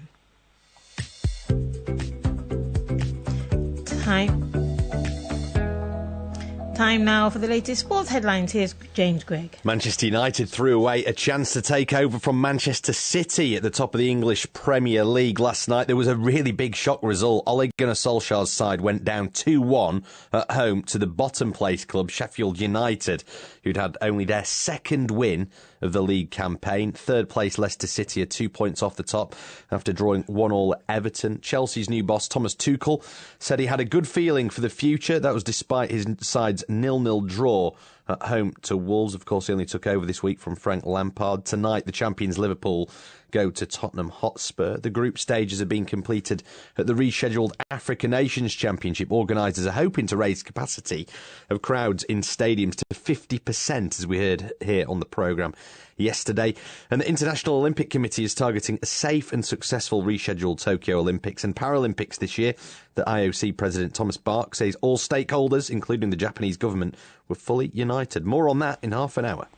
Time now for the latest sports headlines. Here's James Gregg. Manchester United threw away a chance to take over from Manchester City at the top of the English Premier League last night. There was a really big shock result. Ole Gunnar Solskjaer's side went down 2-1 at home to the bottom place club Sheffield United, who'd had only their second win of the league campaign. Third place Leicester City are 2 points off the top after drawing 1-1 at Everton. Chelsea's new boss Thomas Tuchel said he had a good feeling for the future. That was despite his side's 0-0 draw at home to Wolves. Of course, he only took over this week from Frank Lampard. Tonight, the champions Liverpool go to Tottenham Hotspur. The group stages have been completed at the rescheduled Africa Nations Championship. Organisers are hoping to raise capacity of crowds in stadiums to 50%, as we heard here on the programme yesterday. And the International Olympic Committee is targeting a safe and successful rescheduled Tokyo Olympics and Paralympics this year. The IOC President Thomas Bach says all stakeholders, including the Japanese government, were fully united. More on that in half an hour.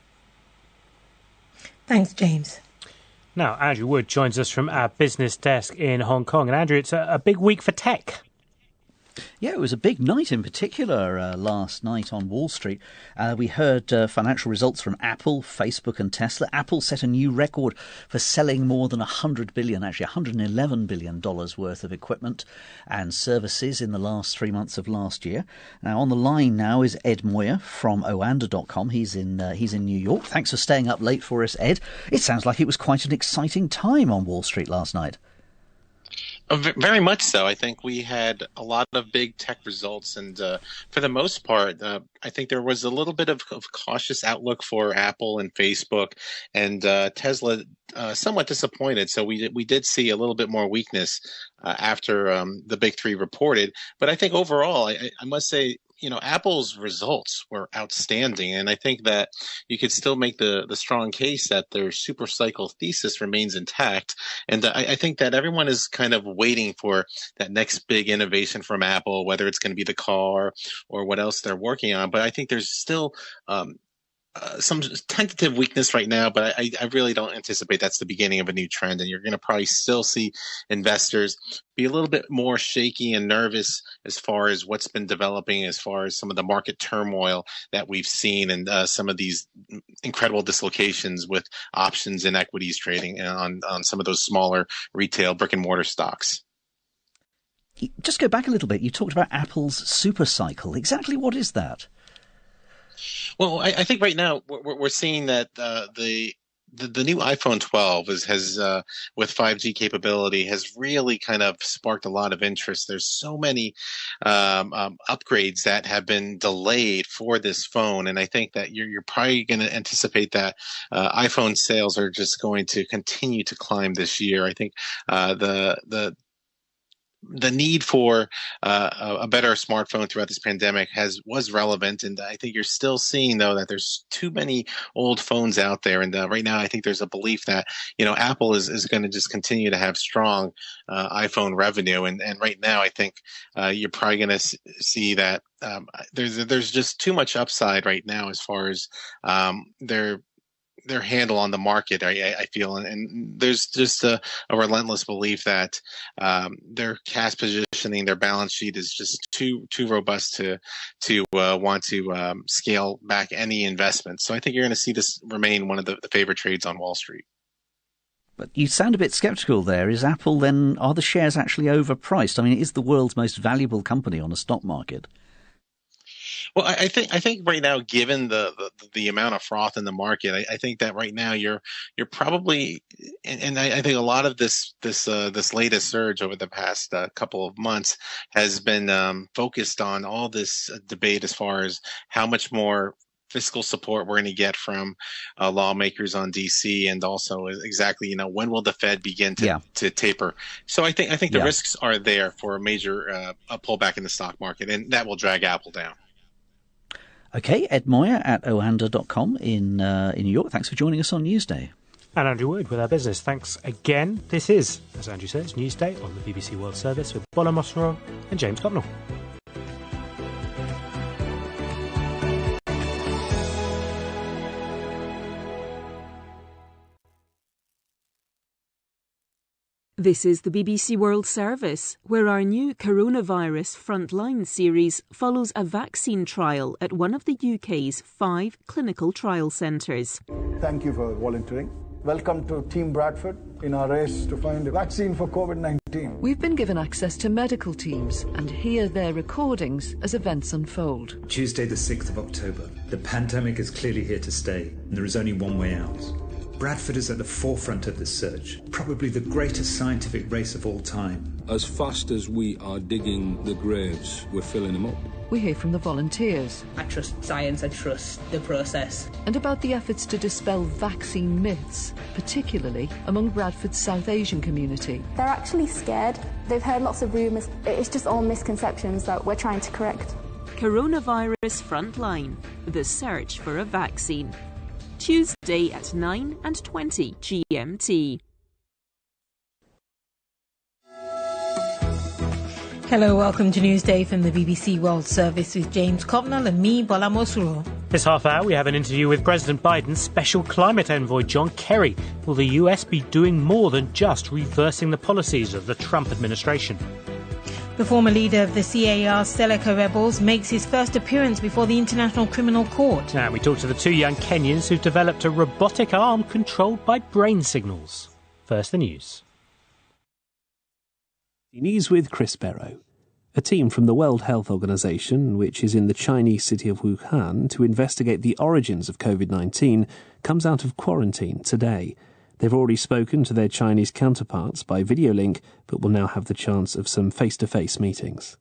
Thanks, James. Now, Andrew Wood joins us from our business desk in Hong Kong. And Andrew, it's a big week for tech. Yeah, it was a big night in particular last night on Wall Street. We heard financial results from Apple, Facebook and Tesla. Apple set a new record for selling more than $100 billion, actually $111 billion worth of equipment and services in the last 3 months of last year. Now, on the line now is Ed Moyer from Oanda.com. He's in New York. Thanks for staying up late for us, Ed. It sounds like it was quite an exciting time on Wall Street last night. Very much so. I think we had a lot of big tech results, and for the most part, I think there was a little bit of cautious outlook for Apple and Facebook, and Tesla somewhat disappointed. So we did see a little bit more weakness after the big three reported. But I think overall, I must say, Apple's results were outstanding. And I think that you could still make the strong case that their super cycle thesis remains intact. And I think that everyone is kind of waiting for that next big innovation from Apple, whether it's going to be the car or what else they're working on. But I think there's still some tentative weakness right now, but I really don't anticipate that's the beginning of a new trend. And you're going to probably still see investors be a little bit more shaky and nervous as far as what's been developing, as far as some of the market turmoil that we've seen and some of these incredible dislocations with options and equities trading on some of those smaller retail brick and mortar stocks. Just go back a little bit. You talked about Apple's super cycle. Exactly what is that? Well, I think right now we're seeing that the new iPhone 12 has with 5G capability has really kind of sparked a lot of interest. There's so many upgrades that have been delayed for this phone, and I think that you're probably going to anticipate that iPhone sales are just going to continue to climb this year. I think the the need for a better smartphone throughout this pandemic was relevant, and I think you're still seeing though that there's too many old phones out there, and right now I think there's a belief that Apple is going to just continue to have strong iPhone revenue, and right now I think you're probably going to see that there's just too much upside right now as far as their handle on the market, I feel, and there's just a relentless belief that their cash positioning, their balance sheet is just too robust to want to scale back any investment. So I think you're going to see this remain one of the favorite trades on Wall Street. But you sound a bit skeptical there. Is Apple then, are the shares actually overpriced? I mean, it is the world's most valuable company on a stock market. Well, I think right now, given the amount of froth in the market, I think that right now you're probably, and I think a lot of this latest surge over the past couple of months has been focused on all this debate as far as how much more fiscal support we're going to get from lawmakers on DC, and also exactly when will the Fed begin to taper. So I think the risks are there for a major a pullback in the stock market, and that will drag Apple down. Okay, Ed Moyer at ohanda.com in New York. Thanks for joining us on Newsday. And Andrew Wood with our business. Thanks again. This is, as Andrew says, Newsday on the BBC World Service with Bola Mosro and James Copnell. This is the BBC World Service, where our new Coronavirus Frontline series follows a vaccine trial at one of the UK's 5 clinical trial centres. Thank you for volunteering. Welcome to Team Bradford in our race to find a vaccine for COVID-19. We've been given access to medical teams and hear their recordings as events unfold. Tuesday the 6th of October. The pandemic is clearly here to stay, and there is only one way out. Bradford is at the forefront of this search, probably the greatest scientific race of all time. As fast as we are digging the graves, we're filling them up. We hear from the volunteers. I trust science, I trust the process. And about the efforts to dispel vaccine myths, particularly among Bradford's South Asian community. They're actually scared. They've heard lots of rumours. It's just all misconceptions that we're trying to correct. Coronavirus Frontline, the search for a vaccine. Tuesday at 9:20 GMT. Hello, welcome to Newsday from the BBC World Service with James Copnell and me, Bola Mosuro. This half hour we have an interview with President Biden's special climate envoy John Kerry. Will the US be doing more than just reversing the policies of the Trump administration? The former leader of the CAR Seleka rebels makes his first appearance before the International Criminal Court. And we talk to the 2 young Kenyans who've developed a robotic arm controlled by brain signals. First, the news. News with Chris Barrow. A team from the World Health Organization, which is in the Chinese city of Wuhan to investigate the origins of COVID-19, comes out of quarantine today. They've already spoken to their Chinese counterparts by video link, but will now have the chance of some face-to-face meetings.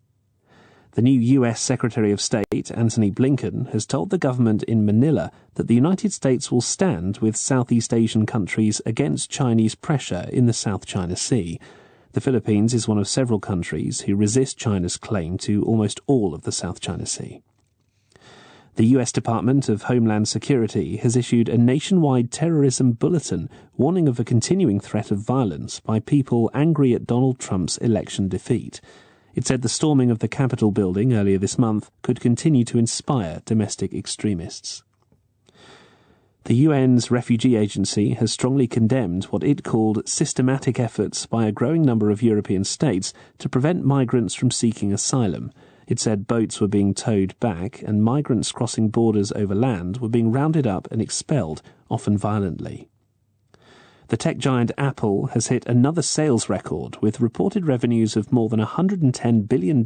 The new US Secretary of State, Antony Blinken, has told the government in Manila that the United States will stand with Southeast Asian countries against Chinese pressure in the South China Sea. The Philippines is one of several countries who resist China's claim to almost all of the South China Sea. The US Department of Homeland Security has issued a nationwide terrorism bulletin warning of a continuing threat of violence by people angry at Donald Trump's election defeat. It said the storming of the Capitol building earlier this month could continue to inspire domestic extremists. The UN's refugee agency has strongly condemned what it called systematic efforts by a growing number of European states to prevent migrants from seeking asylum. It said boats were being towed back and migrants crossing borders over land were being rounded up and expelled, often violently. The tech giant Apple has hit another sales record with reported revenues of more than $110 billion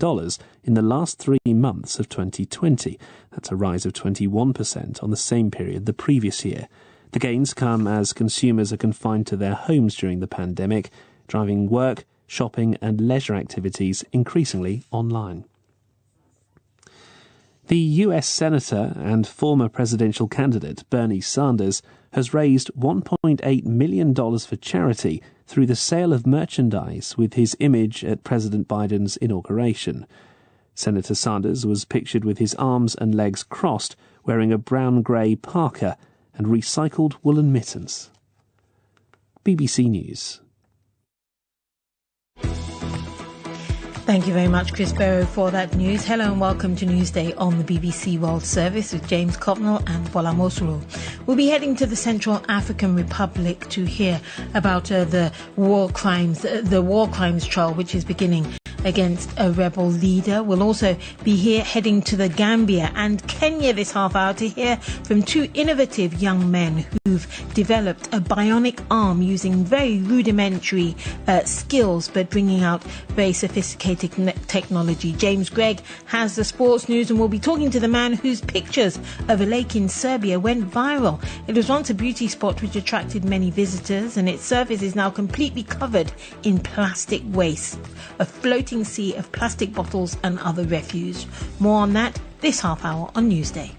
in the last 3 months of 2020. That's a rise of 21% on the same period the previous year. The gains come as consumers are confined to their homes during the pandemic, driving work, shopping and leisure activities increasingly online. The US Senator and former presidential candidate Bernie Sanders has raised $1.8 million for charity through the sale of merchandise with his image at President Biden's inauguration. Senator Sanders was pictured with his arms and legs crossed, wearing a brown-grey parka and recycled woolen mittens. BBC News. Thank you very much, Chris Barrow, for that news. Hello and welcome to Newsday on the BBC World Service with James Copnell and Bola Mosuro. We'll be heading to the Central African Republic to hear about the war crimes trial, which is beginning against a rebel leader. We'll also be heading to the Gambia and Kenya this half hour to hear from two innovative young men who've developed a bionic arm using very rudimentary skills, but bringing out very sophisticated technology. James Gregg has the sports news, and we'll be talking to the man whose pictures of a lake in Serbia went viral. It was once a beauty spot which attracted many visitors, and its surface is now completely covered in plastic waste. A floating sea of plastic bottles and other refuse. More on that this half hour on Newsday.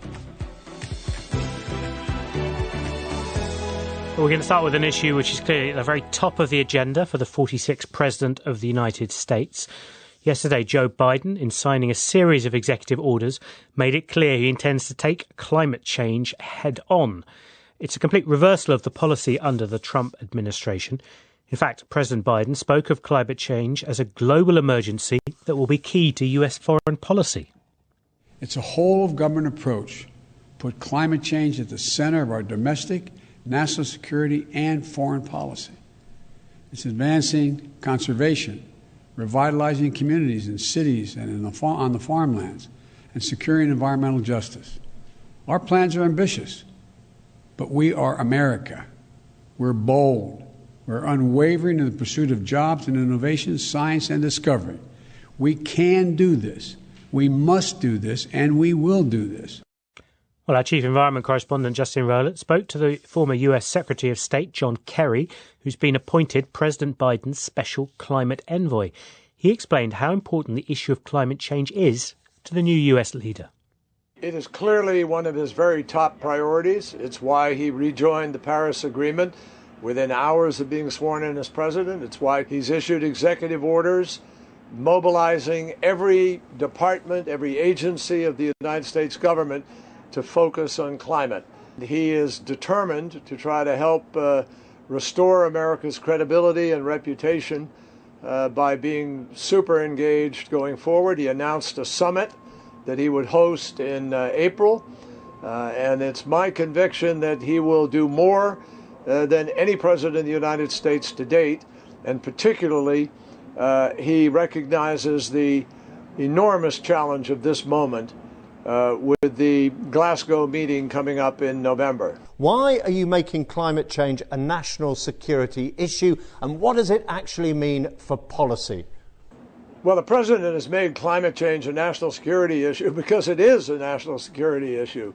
We're going to start with an issue which is clearly at the very top of the agenda for the 46th President of the United States. Yesterday, Joe Biden, in signing a series of executive orders, made it clear he intends to take climate change head on. It's a complete reversal of the policy under the Trump administration. In fact, President Biden spoke of climate change as a global emergency that will be key to US foreign policy. It's a whole-of-government approach. Put climate change at the center of our domestic, national security, and foreign policy. It's advancing conservation, revitalizing communities in cities and on the farmlands, and securing environmental justice. Our plans are ambitious, but we are America. We're bold. We're unwavering in the pursuit of jobs and innovation, science and discovery. We can do this. We must do this, and we will do this. Well, our Chief Environment Correspondent, Justin Rowlett, spoke to the former US Secretary of State, John Kerry, who's been appointed President Biden's special climate envoy. He explained how important the issue of climate change is to the new US leader. It is clearly one of his very top priorities. It's why he rejoined the Paris Agreement within hours of being sworn in as president. It's why he's issued executive orders mobilizing every department, every agency of the United States government to focus on climate. He is determined to try to help restore America's credibility and reputation by being super engaged going forward. He announced a summit that he would host in April, and it's my conviction that he will do more than any president of the United States to date, and particularly he recognizes the enormous challenge of this moment with the Glasgow meeting coming up in November. Why are you making climate change a national security issue, and what does it actually mean for policy? Well, the president has made climate change a national security issue because it is a national security issue,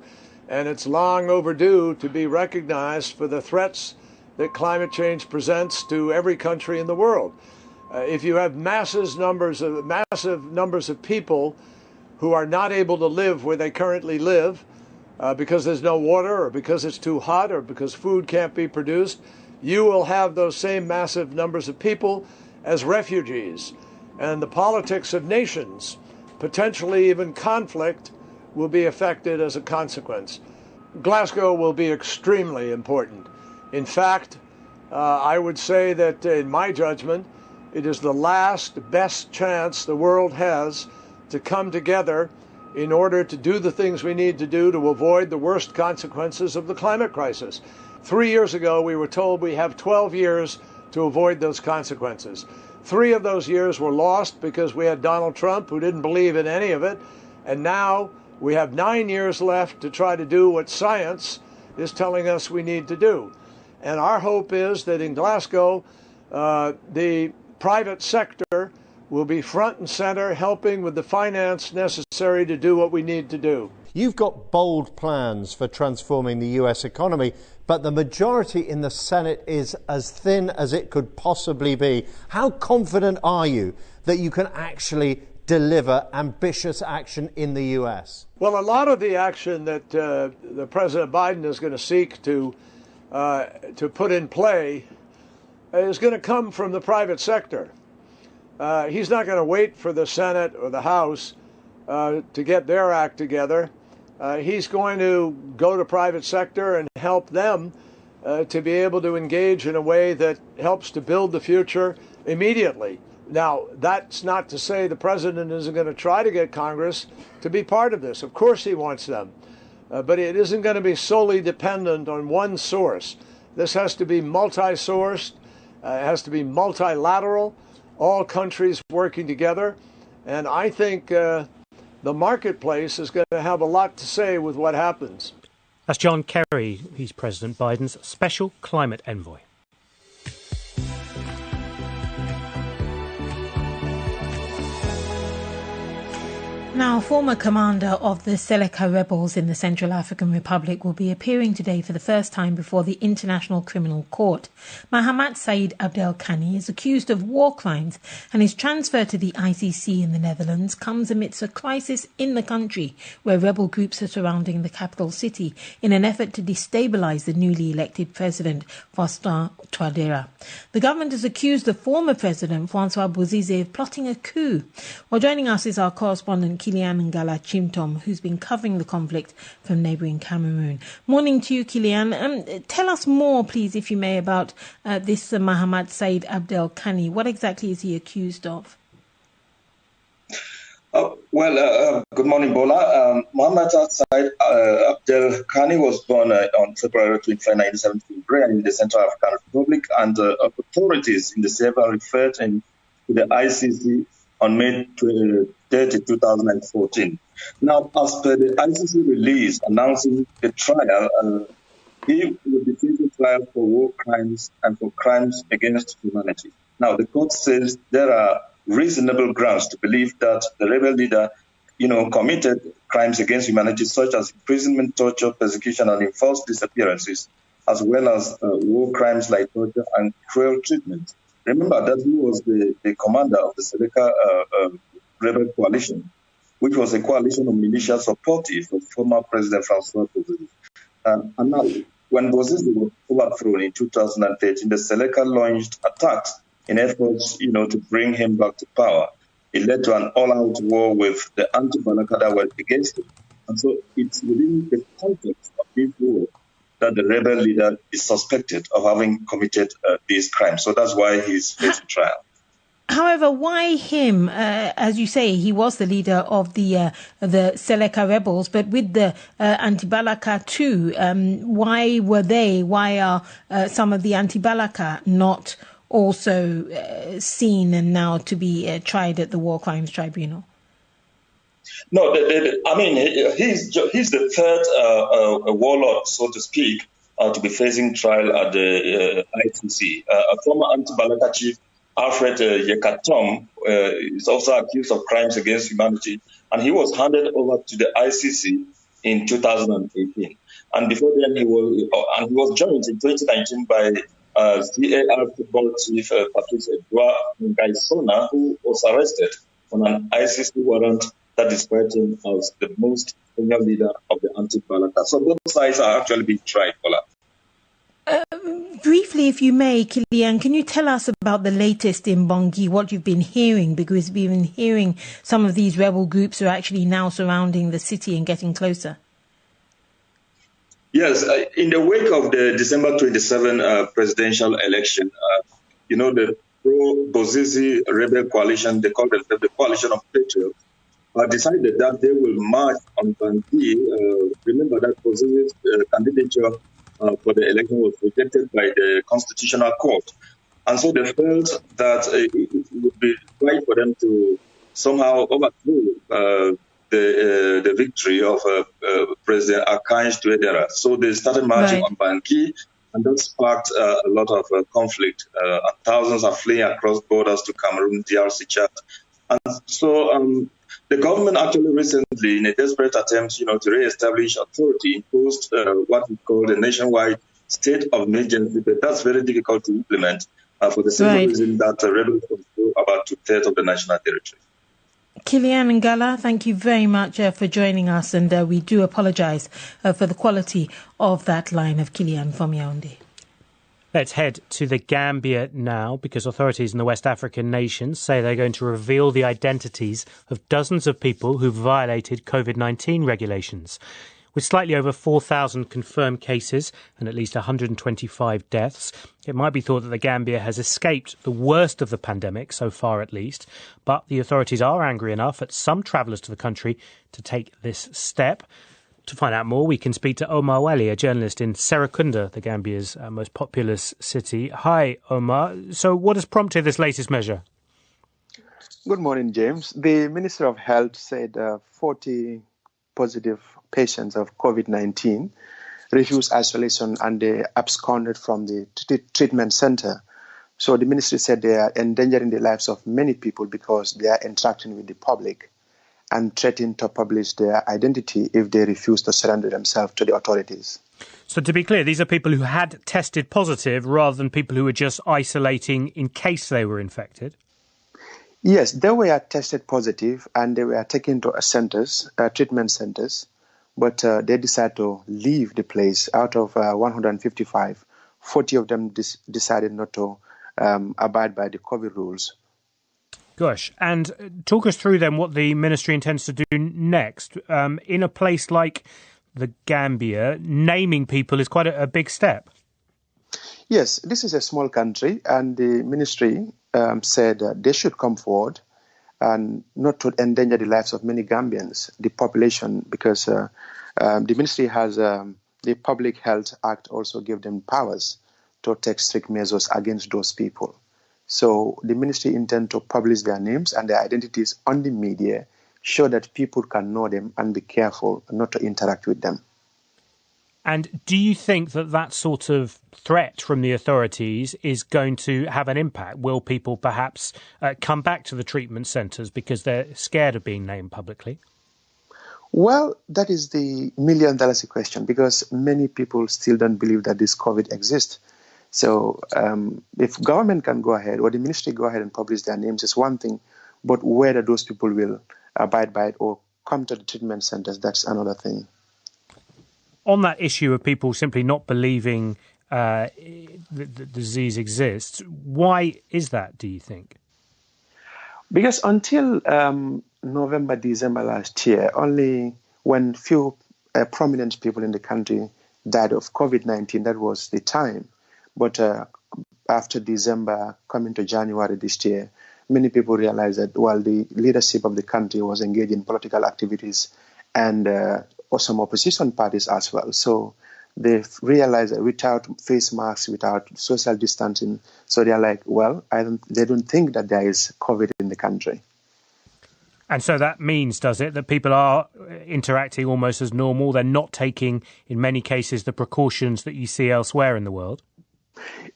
and it's long overdue to be recognized for the threats that climate change presents to every country in the world. If you have massive numbers of people who are not able to live where they currently live because there's no water, or because it's too hot, or because food can't be produced, you will have those same massive numbers of people as refugees. And the politics of nations, potentially even conflict, will be affected as a consequence. Glasgow will be extremely important. In fact, I would say that, in my judgment, it is the last best chance the world has to come together in order to do the things we need to do to avoid the worst consequences of the climate crisis. 3 years ago, we were told we have 12 years to avoid those consequences. 3 of those years were lost because we had Donald Trump, who didn't believe in any of it, and now we have 9 years left to try to do what science is telling us we need to do. And our hope is that in Glasgow, the private sector will be front and center, helping with the finance necessary to do what we need to do. You've got bold plans for transforming the US economy, but the majority in the Senate is as thin as it could possibly be. How confident are you that you can actually deliver ambitious action in the US? Well, a lot of the action that the President Biden is going to seek to put in play is going to come from the private sector. He's not going to wait for the Senate or the House to get their act together. He's going to go to private sector and help them to be able to engage in a way that helps to build the future immediately. Now, that's not to say the president isn't going to try to get Congress to be part of this. Of course he wants them. But it isn't going to be solely dependent on one source. This has to be multi-sourced, it has to be multilateral, all countries working together. And I think the marketplace is going to have a lot to say with what happens. That's John Kerry. He's President Biden's special climate envoy. Now, former commander of the Seleka rebels in the Central African Republic will be appearing today for the first time before the International Criminal Court. Mahamat Said Abdelkani is accused of war crimes, and his transfer to the ICC in the Netherlands comes amidst a crisis in the country where rebel groups are surrounding the capital city in an effort to destabilise the newly elected president, Faustin Touadéra. The government has accused the former president, Francois Bozize, of plotting a coup. Well, joining us is our correspondent, Kilian Ngala Chimtom, who's been covering the conflict from neighbouring Cameroon. Morning to you, Kilian. Tell us more, please, if you may, about this Mahamat Said Abdelkani. What exactly is he accused of? Good morning, Bola. Mahamat Said Abdelkani was born on February 25, 1973 in the Central African Republic, and authorities in the Sahel referred to the ICC on May 30, 2014. Now, as per the ICC release announcing the trial, he will be facing trial for war crimes and for crimes against humanity. Now, the court says there are reasonable grounds to believe that the rebel leader, committed crimes against humanity such as imprisonment, torture, persecution, and enforced disappearances, as well as war crimes like torture and cruel treatment. Remember that he was the commander of the Seleka rebel coalition, which was a coalition of militia supportive of former President Francois Bozize. And now, when Bozize was overthrown in 2013, the Seleka launched attacks in efforts, to bring him back to power. It led to an all-out war with the anti-Balaka that were against him. And so it's within the context of this war that the rebel leader is suspected of having committed these crimes. So that's why he's facing trial. However, why him? As you say, he was the leader of the Seleka rebels, but with the anti-Balaka too, why were they? Why are some of the anti-Balaka not also seen and now to be tried at the War Crimes Tribunal? No, he's the third warlord, so to speak, to be facing trial at the ICC. A former anti-Balaka chief, Alfred Yekatom, is also accused of crimes against humanity, and he was handed over to the ICC in 2018. And before then, he was joined in 2019 by CAR football chief Patrice Edouard Ngaisona, who was arrested on an ICC warrant that described him as the most senior leader of the anti-Balaka. So both sides are actually being tried, Paula. Briefly, if you may, Kilian, can you tell us about the latest in Bangui, what you've been hearing? Because we've been hearing some of these rebel groups are actually now surrounding the city and getting closer. Yes, in the wake of the December 27 presidential election, the pro-Bozize rebel coalition, they call themselves the Coalition of Patriots, decided that they will march on Bangui. Remember that Bozize's candidature for the election was rejected by the Constitutional Court. And so they felt that it would be right for them to somehow overthrow the victory of President Archange Touadéra. So they started marching on Bangui, and that sparked a lot of conflict. Thousands are fleeing across borders to Cameroon, DRC, Chad. And so the government actually recently, in a desperate attempt, to re-establish authority, imposed what we call the nationwide state of emergency. But that's very difficult to implement for the simple reason that rebels control about 2/3 of the national territory. Kilian Ngala, thank you very much for joining us, and we do apologise for the quality of that line of Kilian from Yaoundé. Let's head to the Gambia now, because authorities in the West African nation say they're going to reveal the identities of dozens of people who violated COVID-19 regulations. With slightly over 4,000 confirmed cases and at least 125 deaths, it might be thought that the Gambia has escaped the worst of the pandemic, so far at least. But the authorities are angry enough at some travellers to the country to take this step. To find out more, we can speak to Omar Wali, a journalist in Serekunda, the Gambia's most populous city. Hi, Omar. So what has prompted this latest measure? Good morning, James. The Minister of Health said 40 positive patients of COVID-19 refused isolation and they absconded from the treatment center. So the ministry said they are endangering the lives of many people because they are interacting with the public and threatening to publish their identity if they refuse to surrender themselves to the authorities. So to be clear, these are people who had tested positive rather than people who were just isolating in case they were infected? Yes, they were tested positive and they were taken to centers, treatment centers, but they decided to leave the place. Out of 155, 40 of them decided not to abide by the COVID rules. Gosh, and talk us through then what the ministry intends to do next. In a place like the Gambia, naming people is quite a big step. Yes, this is a small country, and the ministry said they should come forward and not to endanger the lives of many Gambians, the population, because the ministry has the Public Health Act also give them powers to take strict measures against those people. So the ministry intends to publish their names and their identities on the media, so that people can know them and be careful not to interact with them. And do you think that that sort of threat from the authorities is going to have an impact? Will people perhaps come back to the treatment centres because they're scared of being named publicly? Well, that is the million-dollar question, because many people still don't believe that this COVID exists. So if government can go ahead or the ministry go ahead and publish their names is one thing, but whether those people will abide by it or come to the treatment centres, that's another thing. On that issue of people simply not believing the disease exists, why is that, do you think? Because until November, December last year, only when few prominent people in the country died of COVID-19, that was the time. But after December, coming to January this year, many people realized that while the leadership of the country was engaged in political activities and or some opposition parties as well. So they realized that without face masks, without social distancing, so they're like, well, they don't think that there is COVID in the country. And so that means, does it, that people are interacting almost as normal? They're not taking, in many cases, the precautions that you see elsewhere in the world?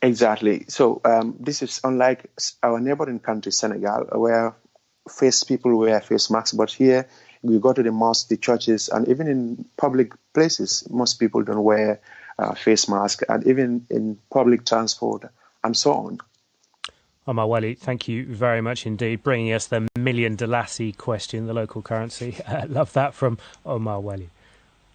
Exactly. So this is unlike our neighboring country, Senegal, where people wear face masks. But here, we go to the mosque, the churches, and even in public places, most people don't wear face masks, and even in public transport and so on. Omar Wali, thank you very much indeed, bringing us the million Dalasi question, the local currency. Love that from Omar Wali.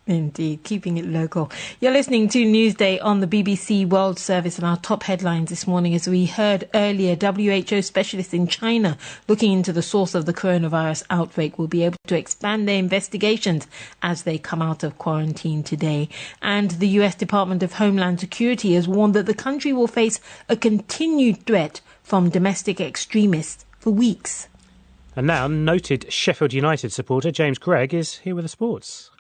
Indeed, keeping it local. You're listening to Newsday on the BBC World Service, and our top headlines this morning, as we heard earlier, WHO specialists in China looking into the source of the coronavirus outbreak will be able to expand their investigations as they come out of quarantine today. And the US Department of Homeland Security has warned that the country will face a continued threat from domestic extremists for weeks. And now, noted Sheffield United supporter James Gregg is here with the sports.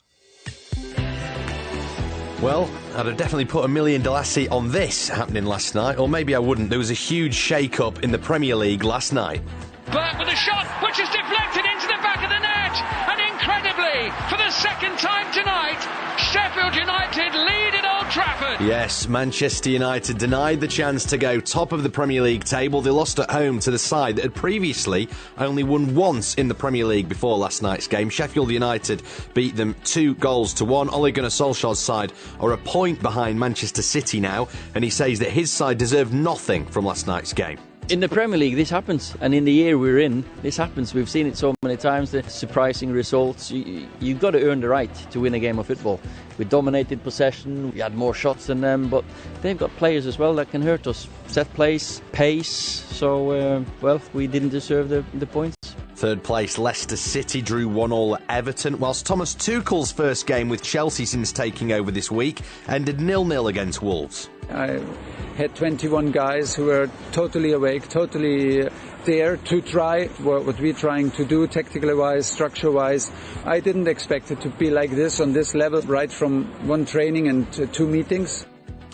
Well, I'd have definitely put $1 million Dalasi on this happening last night, or maybe I wouldn't. There was a huge shake-up in the Premier League last night. Burke with a shot, which is deflected into the back of the net, and incredibly, for the second time tonight, Sheffield United lead at Old Trafford. Yes, Manchester United denied the chance to go top of the Premier League table. They lost at home to the side that had previously only won once in the Premier League before last night's game. Sheffield United beat them 2-1. Ole Gunnar Solskjaer's side are a point behind Manchester City now, and he says that his side deserved nothing from last night's game. In the Premier League, this happens, and in the year we're in, this happens. We've seen it so many times, the surprising results. You've got to earn the right to win a game of football. We dominated possession, we had more shots than them, but they've got players as well that can hurt us. Set plays, pace, so, we didn't deserve the points. Third place, Leicester City drew 1-1 at Everton, whilst Thomas Tuchel's first game with Chelsea since taking over this week ended 0-0 against Wolves. I had 21 guys who were totally awake, totally there to try what we're trying to do, tactically wise, structure wise. I didn't expect it to be like this on this level, right from one training and 2 meetings.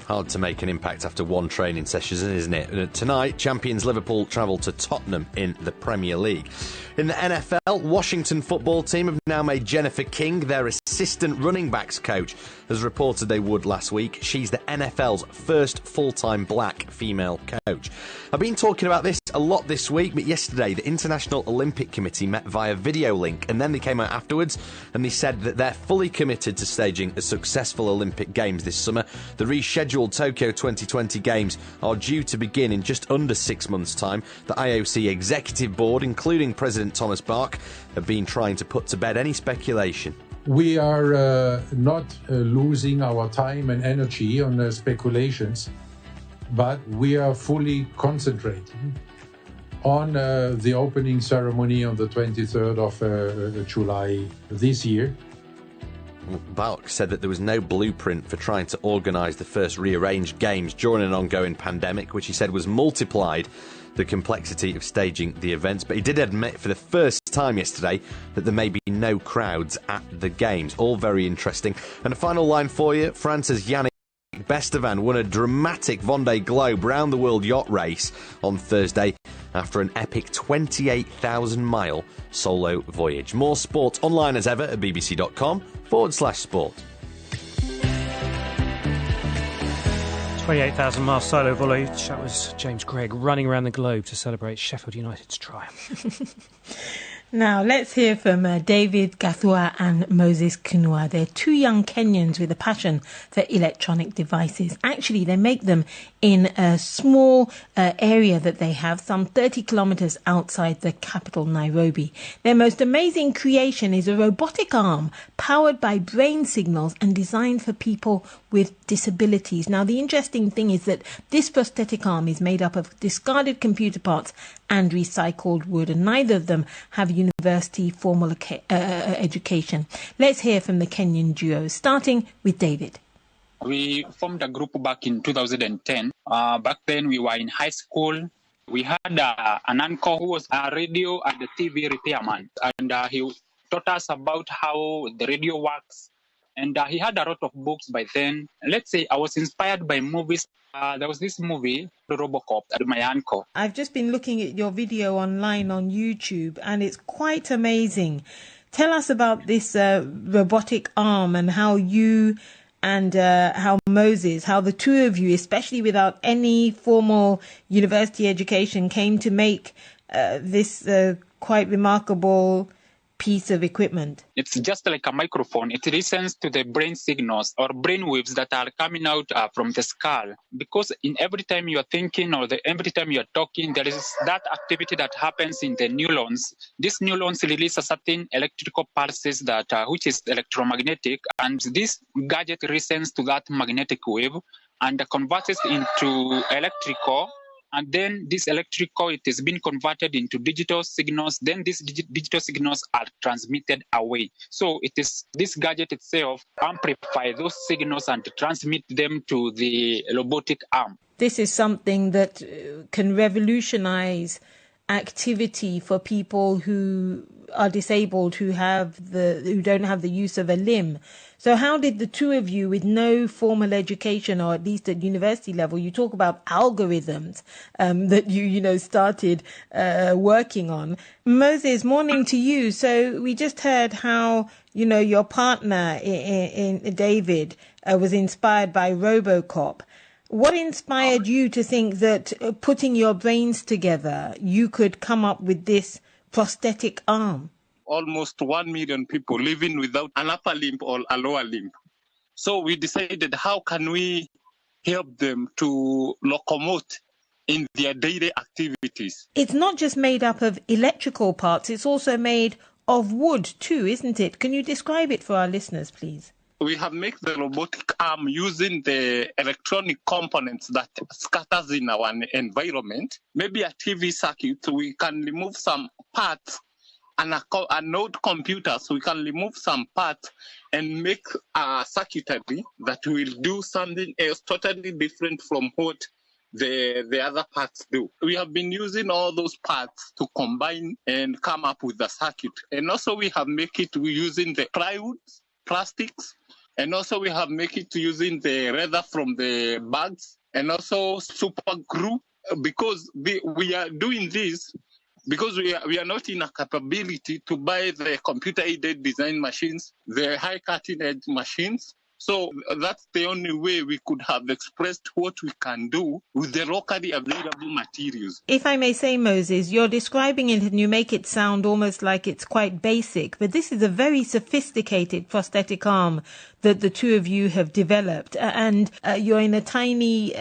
Hard to make an impact after one training session, isn't it? Tonight, champions Liverpool travel to Tottenham in the Premier League. In the NFL, Washington football team have now made Jennifer King their assistant running backs coach, as reported they would last week. She's the NFL's first full-time black female coach. I've been talking about this a lot this week, but yesterday the International Olympic Committee met via video link, and then they came out afterwards and they said that they're fully committed to staging a successful Olympic Games this summer. The rescheduled Tokyo 2020 Games are due to begin in just under 6 months' time. The IOC Executive Board, including President Thomas Bach, have been trying to put to bed any speculation. We are not losing our time and energy on speculations, but we are fully concentrating on the opening ceremony on the 23rd of July this year. Bach said that there was no blueprint for trying to organise the first rearranged games during an ongoing pandemic, which he said was multiplied the complexity of staging the events. But he did admit for the first time yesterday that there may be no crowds at the games. All very interesting. And a final line for you. France's Yannick Bestevan won a dramatic Vendée Globe round-the-world yacht race on Thursday after an epic 28,000-mile solo voyage. More sport online as ever at bbc.com/sport. 28,000-mile solo voyage. That was James Gregg running around the globe to celebrate Sheffield United's triumph. Now, let's hear from David Gathua and Moses Kunua. They're 2 young Kenyans with a passion for electronic devices. Actually, they make them in a small area that they have, some 30 kilometres outside the capital, Nairobi. Their most amazing creation is a robotic arm powered by brain signals and designed for people with disabilities. Now, the interesting thing is that this prosthetic arm is made up of discarded computer parts and recycled wood, and neither of them have university formal education. Let's hear from the Kenyan duo, starting with David. We formed a group back in 2010. Back then we were in high school. We had an uncle who was a radio and a TV repairman, and he taught us about how the radio works. And he had a lot of books by then. Let's say I was inspired by movies. There was this movie, Robocop, at my uncle. I've just been looking at your video online on YouTube, and it's quite amazing. Tell us about this robotic arm and how you and how Moses, how the two of you, especially without any formal university education, came to make this quite remarkable piece of equipment. It's just like a microphone. It listens to the brain signals or brain waves that are coming out from the skull. Because in every time you are thinking or every time you are talking, there is that activity that happens in the neurons. These neurons release a certain electrical pulses that which is electromagnetic, and this gadget listens to that magnetic wave and converts it into electrical. And then this electrical, it has been converted into digital signals. Then these digital signals are transmitted away. So it is this gadget itself amplify those signals and transmit them to the robotic arm. This is something that can revolutionize activity for people who are disabled, who don't have the use of a limb. So how did the two of you, with no formal education, or at least at university level, you talk about algorithms that you started working on. Moses, morning to you. So we just heard how your partner in David was inspired by RoboCop. What inspired you to think that putting your brains together, you could come up with this prosthetic arm? Almost 1 million people living without an upper limb or a lower limb. So we decided, how can we help them to locomote in their daily activities. It's not just made up of electrical parts, it's also made of wood too, isn't it? Can you describe it for our listeners, please? We have made the robotic arm using the electronic components that scatters in our environment. Maybe a TV circuit, we can remove some parts, and a node computer, so we can remove some parts and make a circuitry that will do something else totally different from what the other parts do. We have been using all those parts to combine and come up with the circuit. And also we have made it using the plywood, plastics, and also we have made it using the leather from the bags, and also super glue, because we are doing this because we are not in a capability to buy the computer-aided design machines, the high cutting-edge machines. So that's the only way we could have expressed what we can do with the locally available materials. If I may say, Moses, you're describing it and you make it sound almost like it's quite basic, but this is a very sophisticated prosthetic arm that the two of you have developed. And you're in a tiny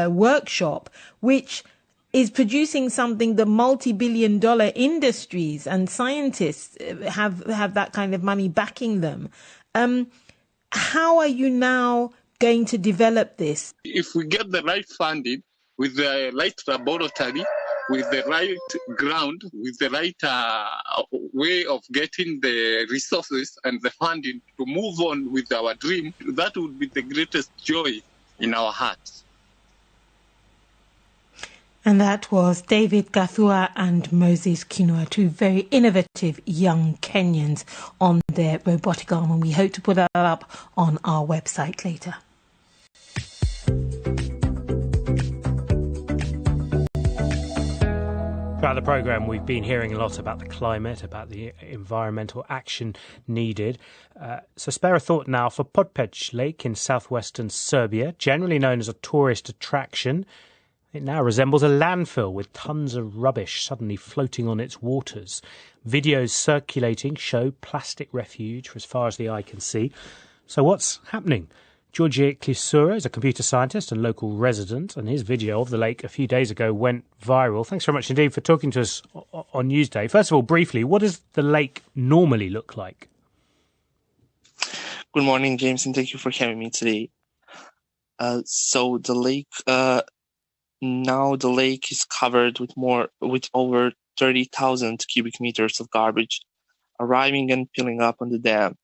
workshop which is producing something that multi-billion-dollar industries and scientists have that kind of money backing them. How are you now going to develop this? If we get the right funding, with the right laboratory, with the right ground, with the right way of getting the resources and the funding to move on with our dream, that would be the greatest joy in our hearts. And that was David Gathua and Moses Kinua, two very innovative young Kenyans on their robotic arm, and we hope to put that up on our website later. Throughout the programme, we've been hearing a lot about the climate, about the environmental action needed. So spare a thought now for Podpeć Lake in southwestern Serbia, generally known as a tourist attraction. It now resembles a landfill with tons of rubbish suddenly floating on its waters. Videos circulating show plastic refuge for as far as the eye can see. So what's happening? George Clisura is a computer scientist and local resident, and his video of the lake a few days ago went viral. Thanks very much indeed for talking to us on Newsday. First of all, briefly, what does the lake normally look like? Good morning, James, and thank you for having me today. So the lake... Now the lake is covered with over 30,000 cubic meters of garbage arriving and piling up on the dam.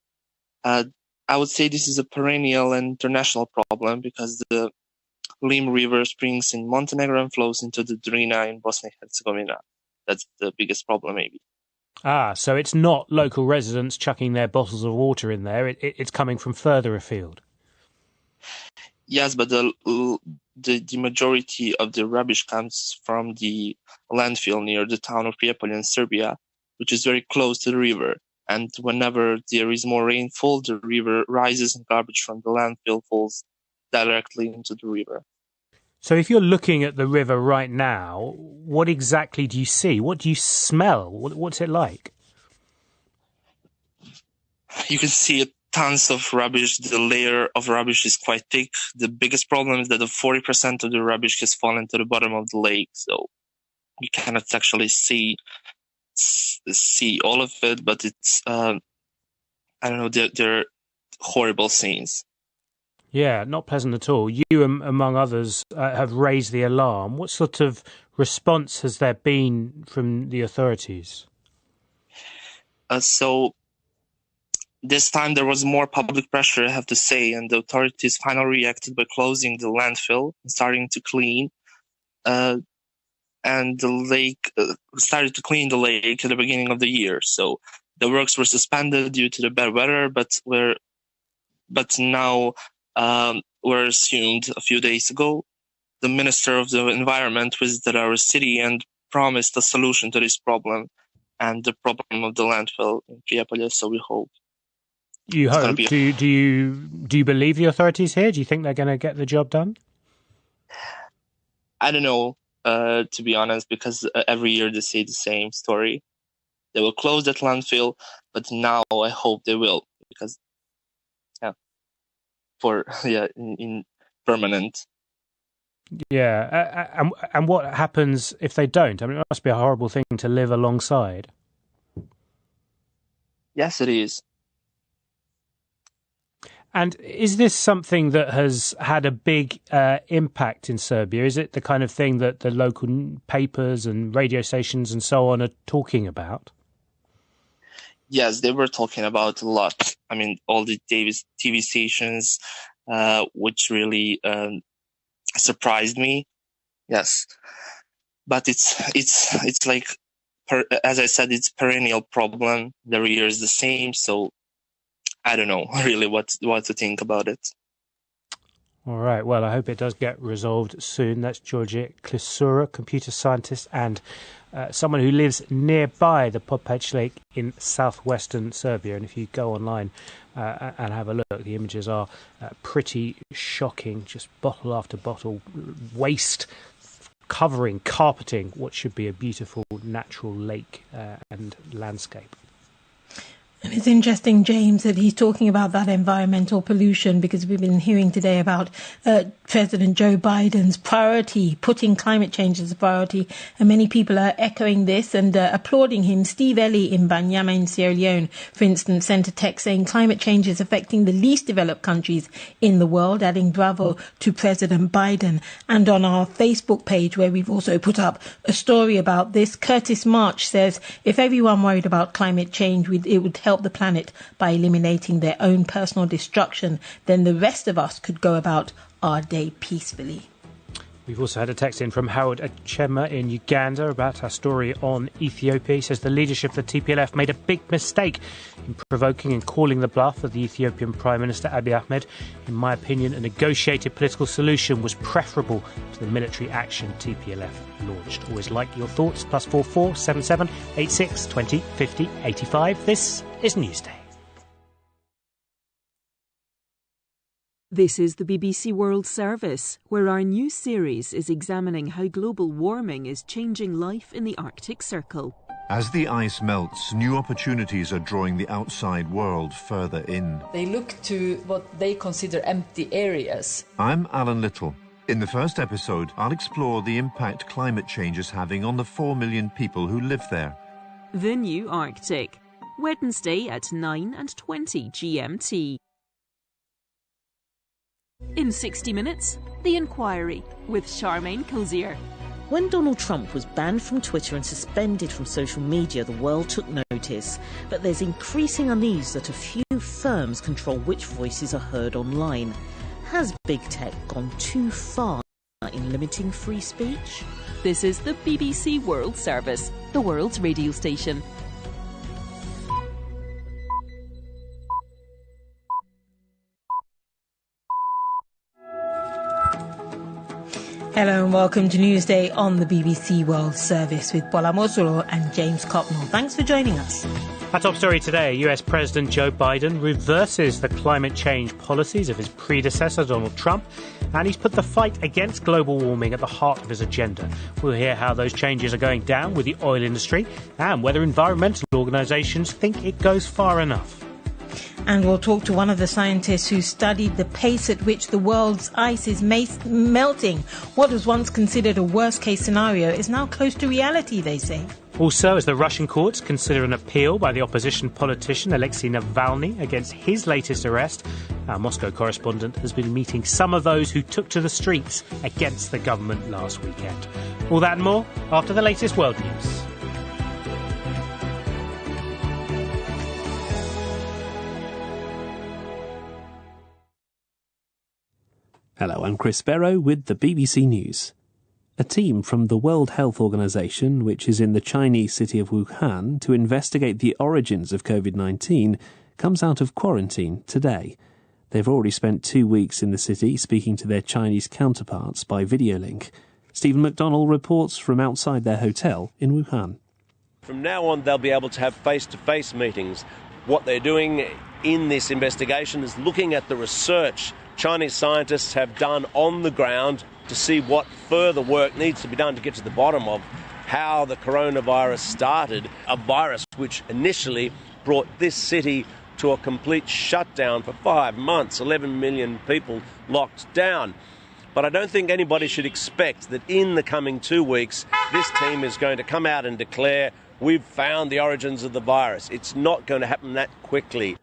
I would say this is a perennial and international problem because the Lim River springs in Montenegro and flows into the Drina in Bosnia and Herzegovina. That's the biggest problem, maybe. So it's not local residents chucking their bottles of water in there. It's coming from further afield. Yes, but the majority of the rubbish comes from the landfill near the town of Prijepolje in Serbia, which is very close to the river. And whenever there is more rainfall, the river rises and garbage from the landfill falls directly into the river. So if you're looking at the river right now, what exactly do you see? What do you smell? What's it like? You can see tons of rubbish. The layer of rubbish is quite thick. The biggest problem is that 40% of the rubbish has fallen to the bottom of the lake, so you cannot actually see all of it, but it's they're horrible scenes. Yeah, not pleasant at all. You, among others, have raised the alarm. What sort of response has there been from the authorities? So this time there was more public pressure, I have to say, and the authorities finally reacted by closing the landfill and starting to clean. And the lake started to clean the lake at the beginning of the year. So the works were suspended due to the bad weather, but now were resumed a few days ago. The Minister of the Environment visited our city and promised a solution to this problem and the problem of the landfill in Prijepolje. So we hope. You hope? Do you believe the authorities here? Do you think they're going to get the job done? I don't know, to be honest, because every year they say the same story. They will close that landfill, but now I hope they will, because in permanent. Yeah, and what happens if they don't? I mean, it must be a horrible thing to live alongside. Yes, it is. And is this something that has had a big impact in Serbia? Is it the kind of thing that the local papers and radio stations and so on are talking about? Yes, they were talking about a lot. I mean, all the TV stations, which really surprised me. Yes, but it's like, as I said, it's perennial problem. Every year is the same, so I don't know really what to think about it. All right. Well, I hope it does get resolved soon. That's George Klisura, computer scientist and someone who lives nearby the Podpeć Lake in southwestern Serbia. And if you go online and have a look, the images are pretty shocking. Just bottle after bottle, waste covering, carpeting what should be a beautiful natural lake and landscape. And it's interesting, James, that he's talking about that environmental pollution, because we've been hearing today about President Joe Biden's priority, putting climate change as a priority, and many people are echoing this and applauding him. Steve Ellie in Banyama in Sierra Leone, for instance, sent a text saying climate change is affecting the least developed countries in the world, adding bravo to President Biden. And on our Facebook page, where we've also put up a story about this, Curtis March says, if everyone worried about climate change, it would help the planet by eliminating their own personal destruction, then the rest of us could go about our day peacefully. We've also had a text in from Howard Achema in Uganda about our story on Ethiopia. He says the leadership of the TPLF made a big mistake in provoking and calling the bluff of the Ethiopian Prime Minister Abiy Ahmed. In my opinion, a negotiated political solution was preferable to the military action TPLF launched. Always like your thoughts. +44 77 86 20 50 85. This is Newsday. This is the BBC World Service, where our new series is examining how global warming is changing life in the Arctic Circle. As the ice melts, new opportunities are drawing the outside world further in. They look to what they consider empty areas. I'm Alan Little. In the first episode, I'll explore the impact climate change is having on the 4 million people who live there. The New Arctic, Wednesday at 9 and 20 GMT. In 60 Minutes, The Inquiry with Charmaine Cozier. When Donald Trump was banned from Twitter and suspended from social media, the world took notice. But there's increasing unease that a few firms control which voices are heard online. Has big tech gone too far in limiting free speech? This is the BBC World Service, the world's radio station. Hello and welcome to Newsday on the BBC World Service with Bola Mosuro and James Copnell. Thanks for joining us. Our top story today, US President Joe Biden reverses the climate change policies of his predecessor, Donald Trump, and he's put the fight against global warming at the heart of his agenda. We'll hear how those changes are going down with the oil industry and whether environmental organisations think it goes far enough. And we'll talk to one of the scientists who studied the pace at which the world's ice is melting. What was once considered a worst-case scenario is now close to reality, they say. Also, as the Russian courts consider an appeal by the opposition politician Alexei Navalny against his latest arrest, our Moscow correspondent has been meeting some of those who took to the streets against the government last weekend. All that and more after the latest world news. Hello, I'm Chris Barrow with the BBC News. A team from the World Health Organization, which is in the Chinese city of Wuhan, to investigate the origins of COVID-19, comes out of quarantine today. They've already spent 2 weeks in the city speaking to their Chinese counterparts by video link. Stephen McDonnell reports from outside their hotel in Wuhan. From now on, they'll be able to have face-to-face meetings. What they're doing in this investigation is looking at the research Chinese scientists have done on the ground to see what further work needs to be done to get to the bottom of how the coronavirus started, a virus which initially brought this city to a complete shutdown for 5 months, 11 million people locked down. But I don't think anybody should expect that in the coming 2 weeks, this team is going to come out and declare we've found the origins of the virus. It's not going to happen that quickly.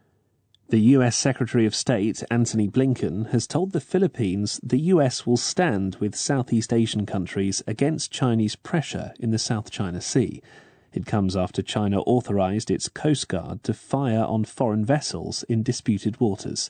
The US Secretary of State, Antony Blinken, has told the Philippines the US will stand with Southeast Asian countries against Chinese pressure in the South China Sea. It comes after China authorized its Coast Guard to fire on foreign vessels in disputed waters.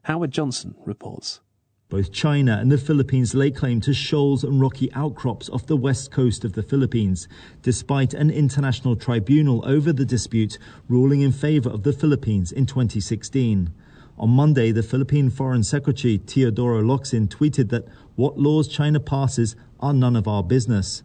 Howard Johnson reports. Both China and the Philippines lay claim to shoals and rocky outcrops off the west coast of the Philippines, despite an international tribunal over the dispute ruling in favor of the Philippines in 2016. On Monday, the Philippine Foreign Secretary Teodoro Locsin tweeted that what laws China passes are none of our business.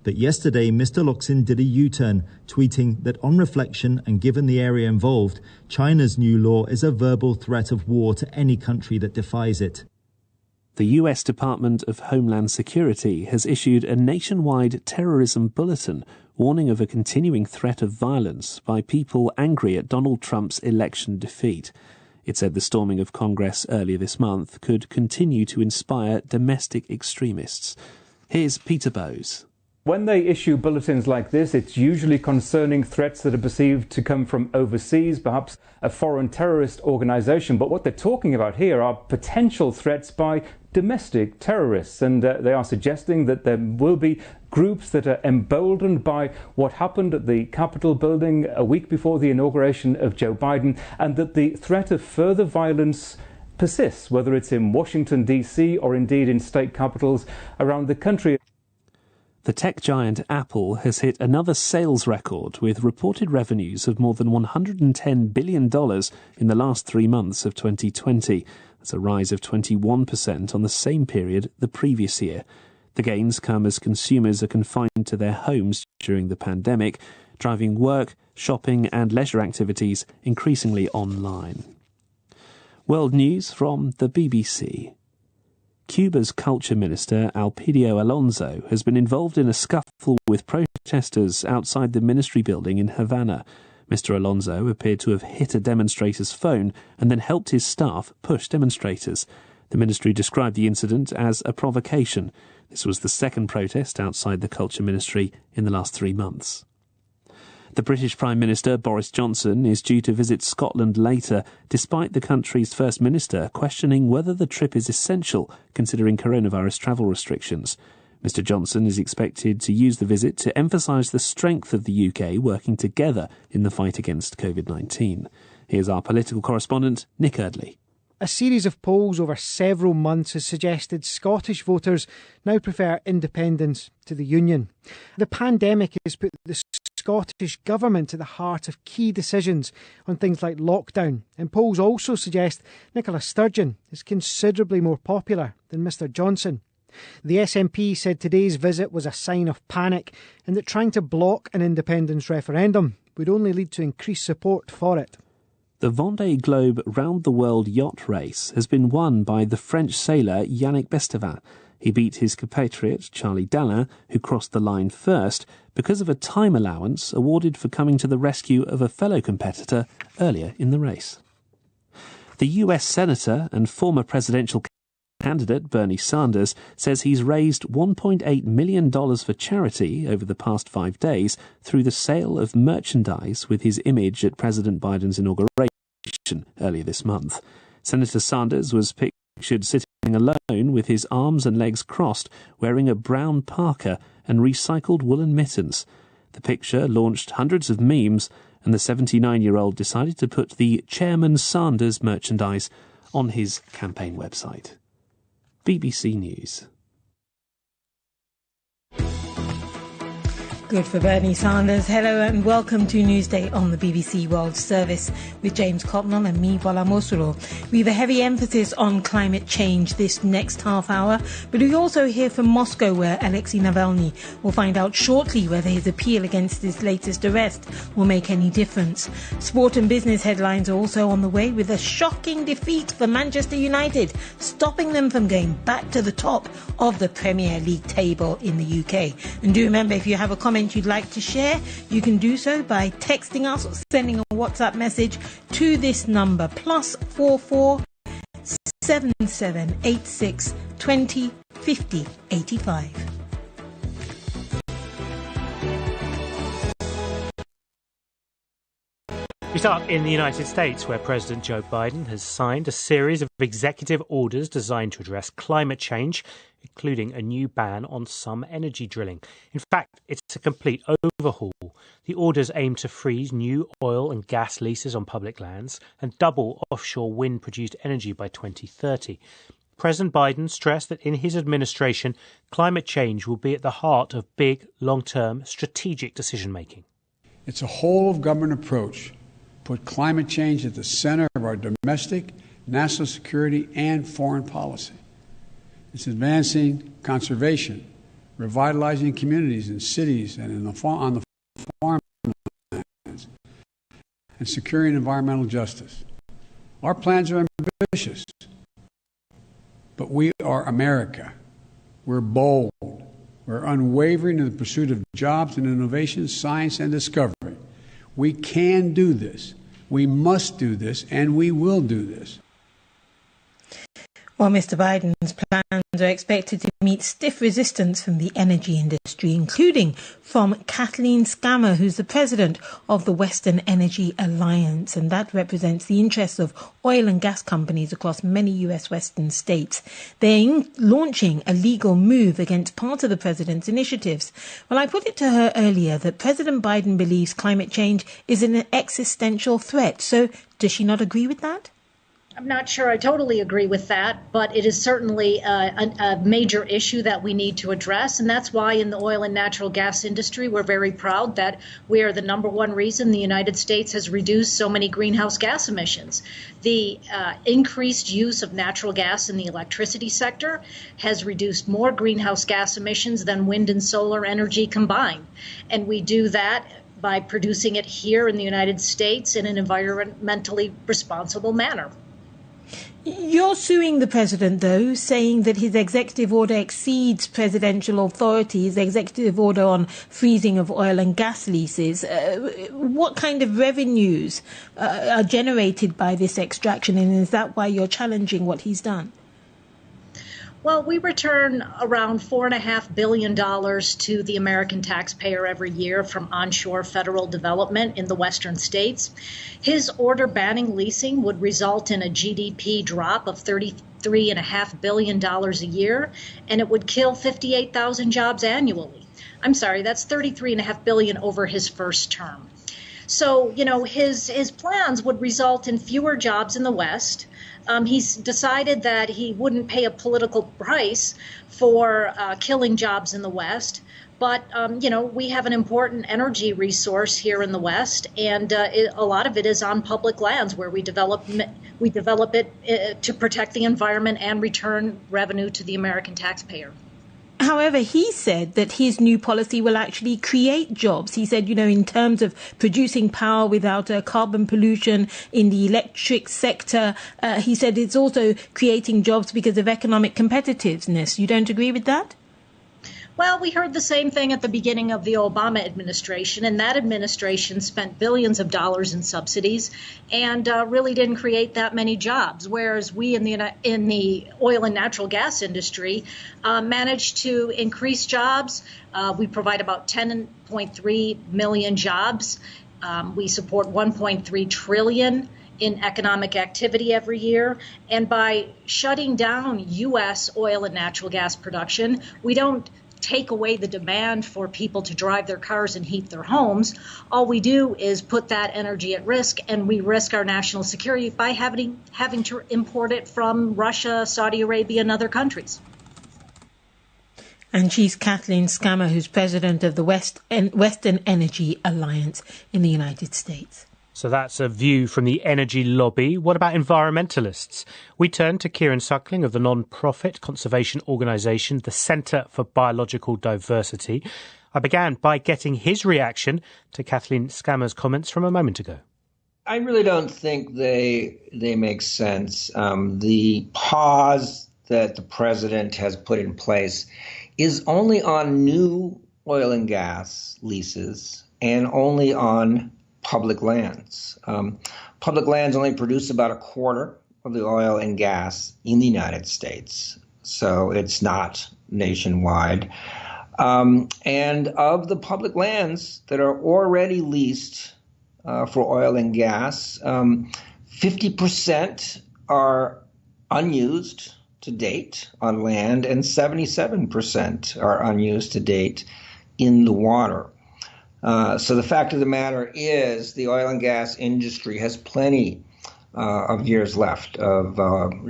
But yesterday, Mr. Locsin did a U-turn, tweeting that on reflection and given the area involved, China's new law is a verbal threat of war to any country that defies it. The US Department of Homeland Security has issued a nationwide terrorism bulletin warning of a continuing threat of violence by people angry at Donald Trump's election defeat. It said the storming of Congress earlier this month could continue to inspire domestic extremists. Here's Peter Bowes. When they issue bulletins like this, it's usually concerning threats that are perceived to come from overseas, perhaps a foreign terrorist organization. But what they're talking about here are potential threats by domestic terrorists. And they are suggesting that there will be groups that are emboldened by what happened at the Capitol building a week before the inauguration of Joe Biden, and that the threat of further violence persists, whether it's in Washington, D.C. or indeed in state capitals around the country. The tech giant Apple has hit another sales record with reported revenues of more than $110 billion in the last 3 months of 2020. That's a rise of 21% on the same period the previous year. The gains come as consumers are confined to their homes during the pandemic, driving work, shopping and leisure activities increasingly online. World news from the BBC. Cuba's culture minister, Elpidio Alonso, has been involved in a scuffle with protesters outside the ministry building in Havana. Mr. Alonso appeared to have hit a demonstrator's phone and then helped his staff push demonstrators. The ministry described the incident as a provocation. This was the second protest outside the culture ministry in the last 3 months. The British Prime Minister, Boris Johnson, is due to visit Scotland later, despite the country's First Minister questioning whether the trip is essential, considering coronavirus travel restrictions. Mr. Johnson is expected to use the visit to emphasise the strength of the UK working together in the fight against COVID-19. Here's our political correspondent, Nick Eardley. A series of polls over several months has suggested Scottish voters now prefer independence to the Union. The pandemic has put the Scottish Government at the heart of key decisions on things like lockdown, and polls also suggest Nicola Sturgeon is considerably more popular than Mr Johnson. The SNP said today's visit was a sign of panic and that trying to block an independence referendum would only lead to increased support for it. The Vendée Globe round-the-world yacht race has been won by the French sailor Yannick Bestevin. He beat his compatriot Charlie Dalin, who crossed the line first, because of a time allowance awarded for coming to the rescue of a fellow competitor earlier in the race. The US Senator and former presidential candidate Bernie Sanders says he's raised $1.8 million for charity over the past 5 days through the sale of merchandise with his image at President Biden's inauguration earlier this month. Senator Sanders was pictured sitting alone with his arms and legs crossed, wearing a brown parka and recycled woolen mittens. The picture launched hundreds of memes, and the 79-year-old decided to put the Chairman Sanders merchandise on his campaign website. BBC News. Good for Bernie Sanders. Hello and welcome to Newsday on the BBC World Service with James Copnell and me, Bola Mosuro. We have a heavy emphasis on climate change this next half hour, but we also hear from Moscow, where Alexei Navalny will find out shortly whether his appeal against his latest arrest will make any difference. Sport and business headlines are also on the way, with a shocking defeat for Manchester United, stopping them from going back to the top of the Premier League table in the UK. And do remember, if you have a comment you'd like to share, you can do so by texting us or sending a WhatsApp message to this number, +44 7786 20 5085. We start in the United States, where President Joe Biden has signed a series of executive orders designed to address climate change, including a new ban on some energy drilling. In fact, it's a complete overhaul. The orders aim to freeze new oil and gas leases on public lands and double offshore wind-produced energy by 2030. President Biden stressed that in his administration, climate change will be at the heart of big, long-term, strategic decision-making. It's a whole-of-government approach. Put climate change at the center of our domestic, national security, and foreign policy. It's advancing conservation, revitalizing communities in cities and on the farmlands, and securing environmental justice. Our plans are ambitious, but we are America. We're bold. We're unwavering in the pursuit of jobs and innovation, science and discovery. We can do this. We must do this, and we will do this. Well, Mr. Biden's plans are expected to meet stiff resistance from the energy industry, including from Kathleen Skammer, who's the president of the Western Energy Alliance, and that represents the interests of oil and gas companies across many US western states. They're launching a legal move against part of the president's initiatives. Well, I put it to her earlier that President Biden believes climate change is an existential threat. So does she not agree with that? I'm not sure I totally agree with that, but it is certainly a major issue that we need to address. And that's why in the oil and natural gas industry, we're very proud that we are the number one reason the United States has reduced so many greenhouse gas emissions. The increased use of natural gas in the electricity sector has reduced more greenhouse gas emissions than wind and solar energy combined. And we do that by producing it here in the United States in an environmentally responsible manner. You're suing the president, though, saying that his executive order exceeds presidential authority, his executive order on freezing of oil and gas leases. What kind of revenues are generated by this extraction, and is that why you're challenging what he's done? Well, we return around $4.5 billion to the American taxpayer every year from onshore federal development in the western states. His order banning leasing would result in a GDP drop of $33.5 billion a year, and it would kill 58,000 jobs annually. I'm sorry, that's $33.5 billion over his first term. So, his plans would result in fewer jobs in the West. He's decided that he wouldn't pay a political price for killing jobs in the West. But, we have an important energy resource here in the West, and a lot of it is on public lands where we develop it to protect the environment and return revenue to the American taxpayer. However, he said that his new policy will actually create jobs. He said, in terms of producing power without carbon pollution in the electric sector, he said it's also creating jobs because of economic competitiveness. You don't agree with that? Well, we heard the same thing at the beginning of the Obama administration, and that administration spent billions of dollars in subsidies and really didn't create that many jobs, whereas we in the oil and natural gas industry managed to increase jobs. We provide about 10.3 million jobs. We support 1.3 trillion in economic activity every year. And by shutting down U.S. oil and natural gas production, we don't take away the demand for people to drive their cars and heat their homes. All we do is put that energy at risk, and we risk our national security by having to import it from Russia, Saudi Arabia, and other countries. And she's Kathleen Skammer, who's president of the Western Energy Alliance in the United States. So that's a view from the energy lobby. What about environmentalists? We turn to Kieran Suckling of the non-profit conservation organisation, the Centre for Biological Diversity. I began by getting his reaction to Kathleen Skammer's comments from a moment ago. I really don't think they make sense. The pause that the president has put in place is only on new oil and gas leases and only on public lands. Public lands only produce about a quarter of the oil and gas in the United States. so it's not nationwide. And of the public lands that are already leased for oil and gas, 50% are unused to date on land, and 77% are unused to date in the water. So the fact of the matter is the oil and gas industry has plenty of years left of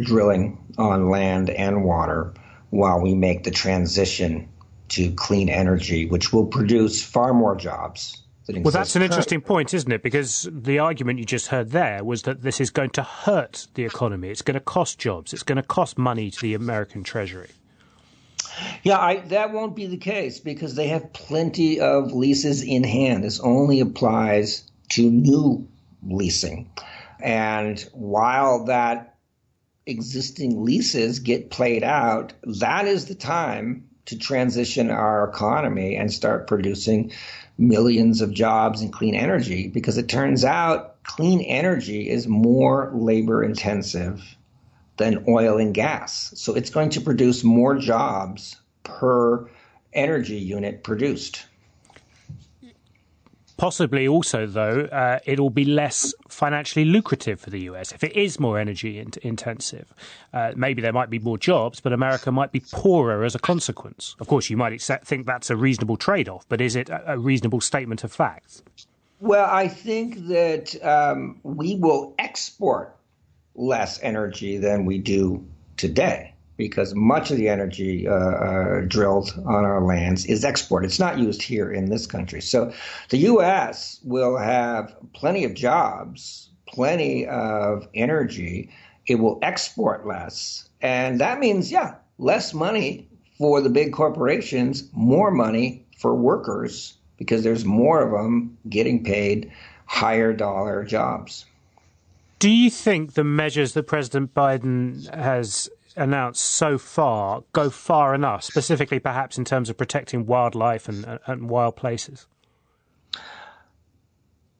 drilling on land and water while we make the transition to clean energy, which will produce far more jobs. Well, that's an interesting point, isn't it? Because the argument you just heard there was that this is going to hurt the economy. It's going to cost jobs. It's going to cost money to the American Treasury. Yeah, that won't be the case because they have plenty of leases in hand. This only applies to new leasing. And while that existing leases get played out, that is the time to transition our economy and start producing millions of jobs in clean energy, because it turns out clean energy is more labor intensive than oil and gas. So it's going to produce more jobs per energy unit produced. Possibly also, though, it'll be less financially lucrative for the US if it is more energy intensive. Maybe there might be more jobs, but America might be poorer as a consequence. Of course, you might think that's a reasonable trade-off, but is it a reasonable statement of facts? Well, I think that we will export less energy than we do today, because much of the energy drilled on our lands is export. It's not used here in this country. So the U.S. will have plenty of jobs, plenty of energy. It will export less. And that means, less money for the big corporations, more money for workers, because there's more of them getting paid higher dollar jobs. Do you think the measures that President Biden has announced so far go far enough, specifically perhaps in terms of protecting wildlife and wild places?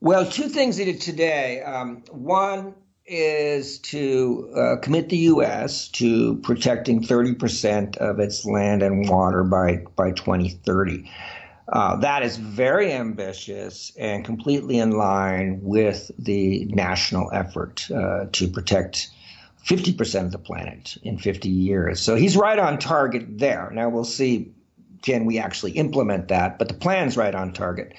Well, two things he did today. One is to commit the U.S. to protecting 30% of its land and water by 2030. That is very ambitious and completely in line with the national effort to protect 50% of the planet in 50 years. So he's right on target there. Now we'll see, can we actually implement that? But the plan's right on target.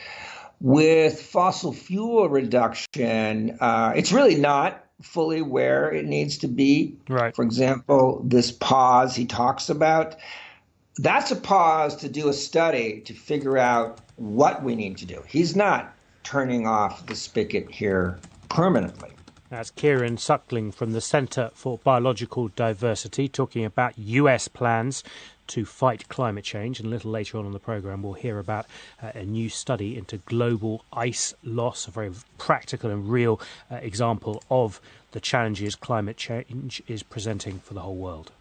With fossil fuel reduction, it's really not fully where it needs to be. Right. For example, this pause he talks about, that's a pause to do a study to figure out what we need to do. He's not turning off the spigot here permanently. That's Kieran Suckling from the Centre for Biological Diversity talking about US plans to fight climate change. And a little later on in the programme, we'll hear about a new study into global ice loss, a very practical and real example of the challenges climate change is presenting for the whole world.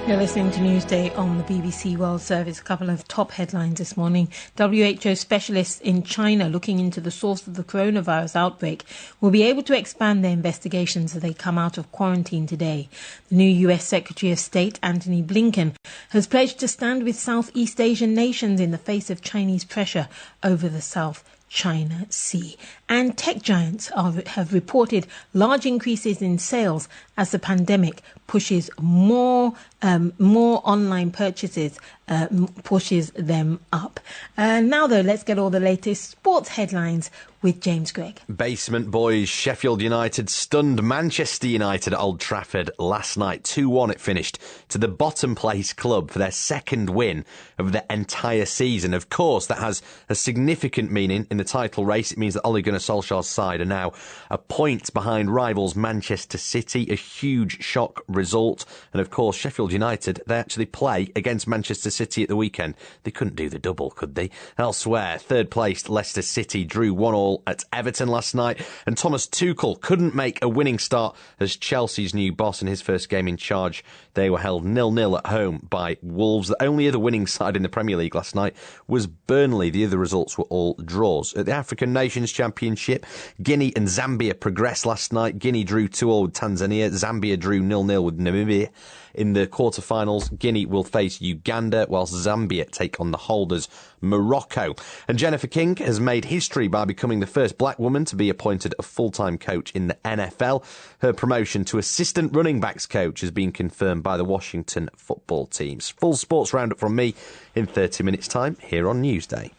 You're listening to Newsday on the BBC World Service. A couple of top headlines this morning. WHO specialists in China looking into the source of the coronavirus outbreak will be able to expand their investigations as they come out of quarantine today. The new US Secretary of State, Antony Blinken, has pledged to stand with Southeast Asian nations in the face of Chinese pressure over the South China Sea. And tech giants have reported large increases in sales as the pandemic pushes more online purchases, pushes them up. Now, though, let's get all the latest sports headlines with James Gregg. Basement boys Sheffield United stunned Manchester United at Old Trafford last night. 2-1 it finished to the bottom place club for their second win of the entire season. Of course, that has a significant meaning in the title race. It means that Ole Gunnar Solskjaer's side are now a point behind rivals Manchester City, a huge shock result. And of course, Sheffield United, they actually play against Manchester City at the weekend. They couldn't do the double, could they? Elsewhere, third placed Leicester City drew 1-1 at Everton last night, and Thomas Tuchel couldn't make a winning start as Chelsea's new boss in his first game in charge. They were held 0-0 at home by Wolves. The only other winning side in the Premier League last night was Burnley. The other results were all draws. At the African Nations Championship, Championship. Guinea and Zambia progressed last night. Guinea drew 2-2 with Tanzania. Zambia drew 0-0 with Namibia. In the quarterfinals, Guinea will face Uganda, whilst Zambia take on the holders Morocco. And Jennifer King has made history by becoming the first black woman to be appointed a full-time coach in the NFL. Her promotion to assistant running backs coach has been confirmed by the Washington football teams. Full sports roundup from me in 30 minutes' time here on Newsday.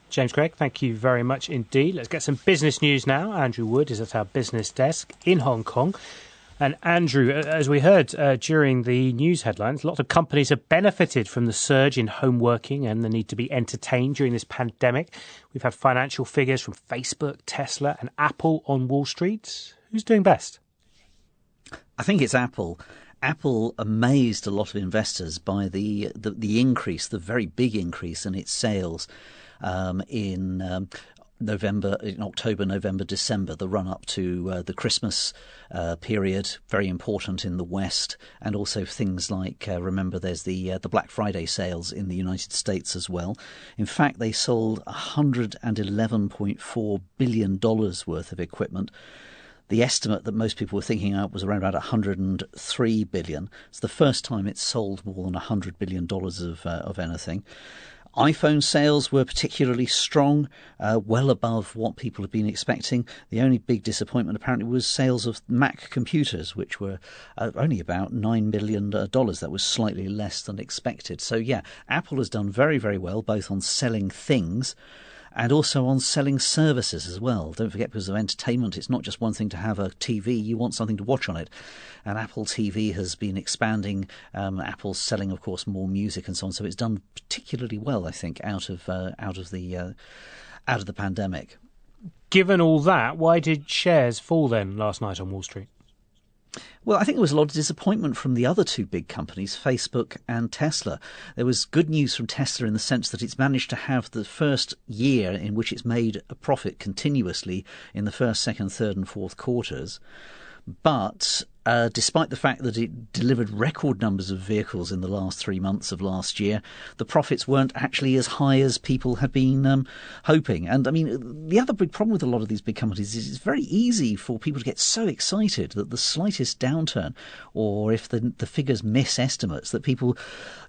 James Craig, thank you very much indeed. Let's get some business news now. Andrew Wood is at our business desk in Hong Kong. And Andrew, as we heard during the news headlines, a lot of companies have benefited from the surge in home working and the need to be entertained during this pandemic. We've had financial figures from Facebook, Tesla and Apple on Wall Street. Who's doing best? I think it's Apple. Apple amazed a lot of investors by the increase, the very big increase in its sales in October, November, December, the run up to the Christmas period, very important in the West, and also things like remember there's the Black Friday sales in the United States as well. In fact, they sold $111.4 billion worth of equipment. The estimate that most people were thinking of was around about $103 billion. It's the first time it's sold more than $100 billion of anything. iPhone sales were particularly strong, well above what people have been expecting. The only big disappointment apparently was sales of Mac computers, which were only about $9 billion. That was slightly less than expected. So yeah, Apple has done very, very well, both on selling things and also on selling services as well. Don't forget, because of entertainment, it's not just one thing to have a TV, you want something to watch on it. And Apple TV has been expanding. Apple's selling, of course, more music and so on. So it's done particularly well, I think, out of the pandemic. Given all that, why did shares fall then last night on Wall Street? Well, I think there was a lot of disappointment from the other two big companies, Facebook and Tesla. There was good news from Tesla in the sense that it's managed to have the first year in which it's made a profit continuously in the first, second, third and fourth quarters. But despite the fact that it delivered record numbers of vehicles in the last 3 months of last year, the profits weren't actually as high as people had been hoping. And I mean, the other big problem with a lot of these big companies is it's very easy for people to get so excited that the slightest downturn, or if the figures miss estimates, that people,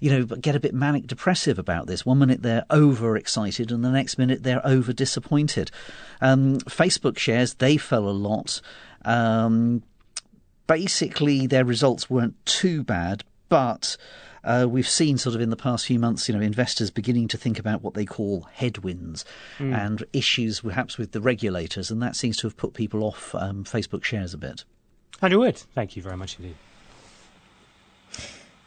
get a bit manic depressive about this. One minute they're overexcited and the next minute they're over disappointed. Facebook shares, they fell a lot. Basically, their results weren't too bad, but we've seen sort of in the past few months, investors beginning to think about what they call headwinds and issues perhaps with the regulators, and that seems to have put people off Facebook shares a bit. Andrew Wood, thank you very much indeed.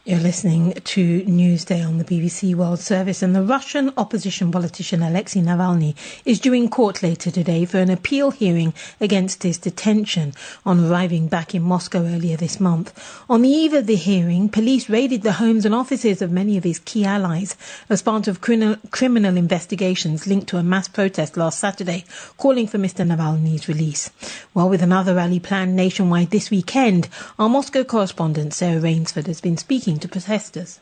You're listening to Newsday on the BBC World Service, and the Russian opposition politician Alexei Navalny is due in court later today for an appeal hearing against his detention on arriving back in Moscow earlier this month. On the eve of the hearing, police raided the homes and offices of many of his key allies as part of criminal investigations linked to a mass protest last Saturday calling for Mr. Navalny's release. Well, with another rally planned nationwide this weekend, our Moscow correspondent Sarah Rainsford has been speaking to protesters.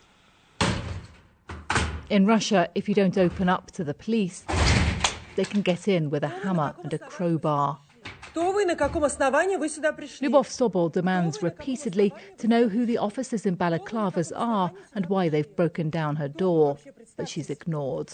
In Russia, if you don't open up to the police, they can get in with a hammer and a crowbar. Lyubov Sobol demands repeatedly to know who the officers in balaclavas are and why they've broken down her door. But she's ignored.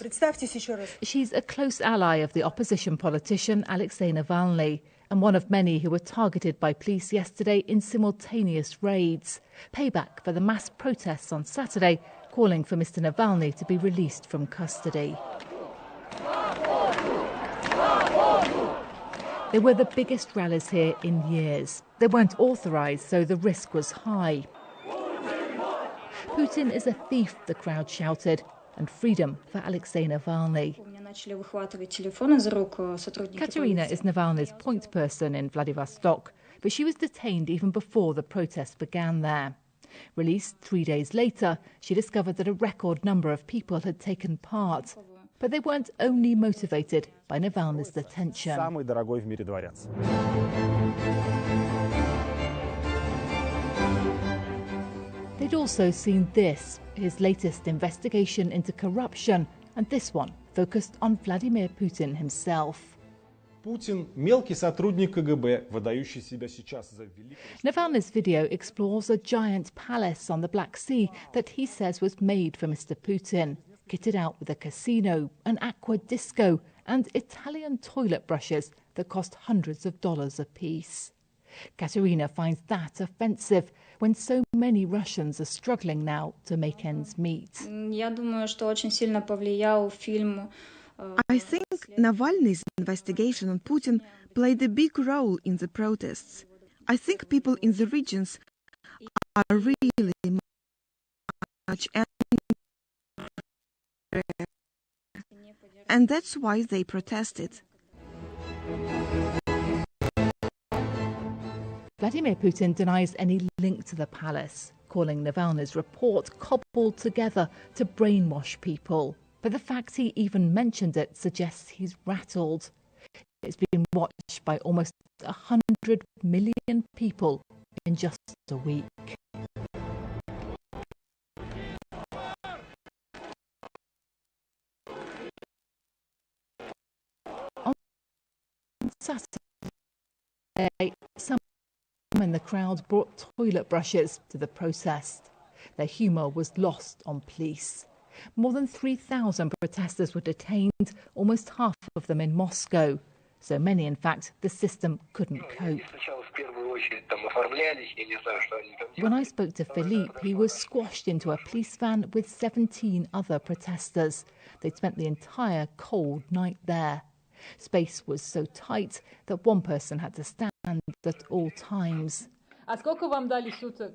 She's a close ally of the opposition politician Alexei Navalny, and one of many who were targeted by police yesterday in simultaneous raids. Payback for the mass protests on Saturday, calling for Mr. Navalny to be released from custody. They were the biggest rallies here in years. They weren't authorised, so the risk was high. Putin is a thief, the crowd shouted, and freedom for Alexei Navalny. Katerina is Navalny's point person in Vladivostok, but she was detained even before the protests began there. Released 3 days later, she discovered that a record number of people had taken part. But they weren't only motivated by Navalny's detention. They'd also seen this, his latest investigation into corruption, and this one focused on Vladimir Putin himself. Navalny's video explores a giant palace on the Black Sea that he says was made for Mr. Putin, kitted out with a casino, an aqua disco and Italian toilet brushes that cost hundreds of dollars apiece. Katerina finds that offensive when so many Russians are struggling now to make ends meet. I think Navalny's investigation on Putin played a big role in the protests. I think people in the regions are really much angry, and that's why they protested. Vladimir Putin denies any link to the palace, calling Navalny's report cobbled together to brainwash people. But the fact he even mentioned it suggests he's rattled. It's been watched by almost 100 million people in just a week. On Saturday, some in the crowd brought toilet brushes to the protest. Their humour was lost on police. More than 3,000 protesters were detained, almost half of them in Moscow. So many, in fact, the system couldn't cope. When I spoke to Philippe, he was squashed into a police van with 17 other protesters. They'd spent the entire cold night there. Space was so tight that one person had to stand at all times.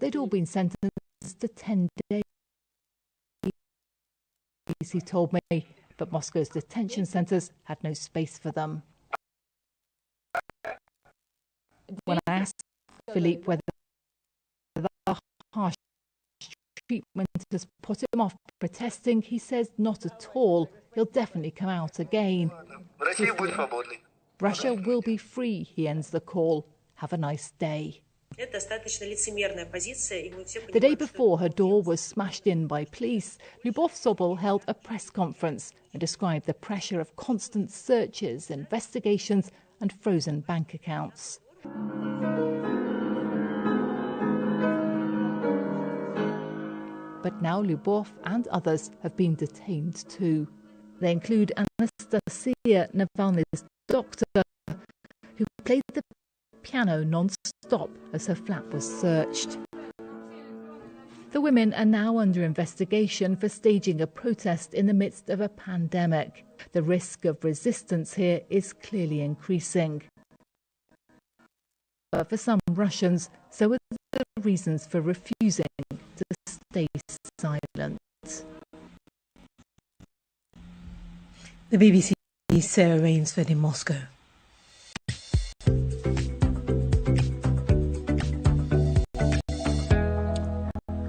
They'd all been sentenced to 10 days. He told me, but Moscow's detention centres had no space for them. When I asked Philippe whether the harsh treatment has put him off protesting, he says not at all. He'll definitely come out again. Russia will be free, he ends the call. Have a nice day. The day before her door was smashed in by police, Lyubov Sobol held a press conference and described the pressure of constant searches, investigations and frozen bank accounts. But now Lyubov and others have been detained too. They include Anastasia, Navalny's doctor, who played the piano non-stop as her flat was searched. The women are now under investigation for staging a protest in the midst of a pandemic. The risk of resistance here is clearly increasing. But for some Russians, so are the reasons for refusing to stay silent. The BBC's Sarah Rainsford in Moscow.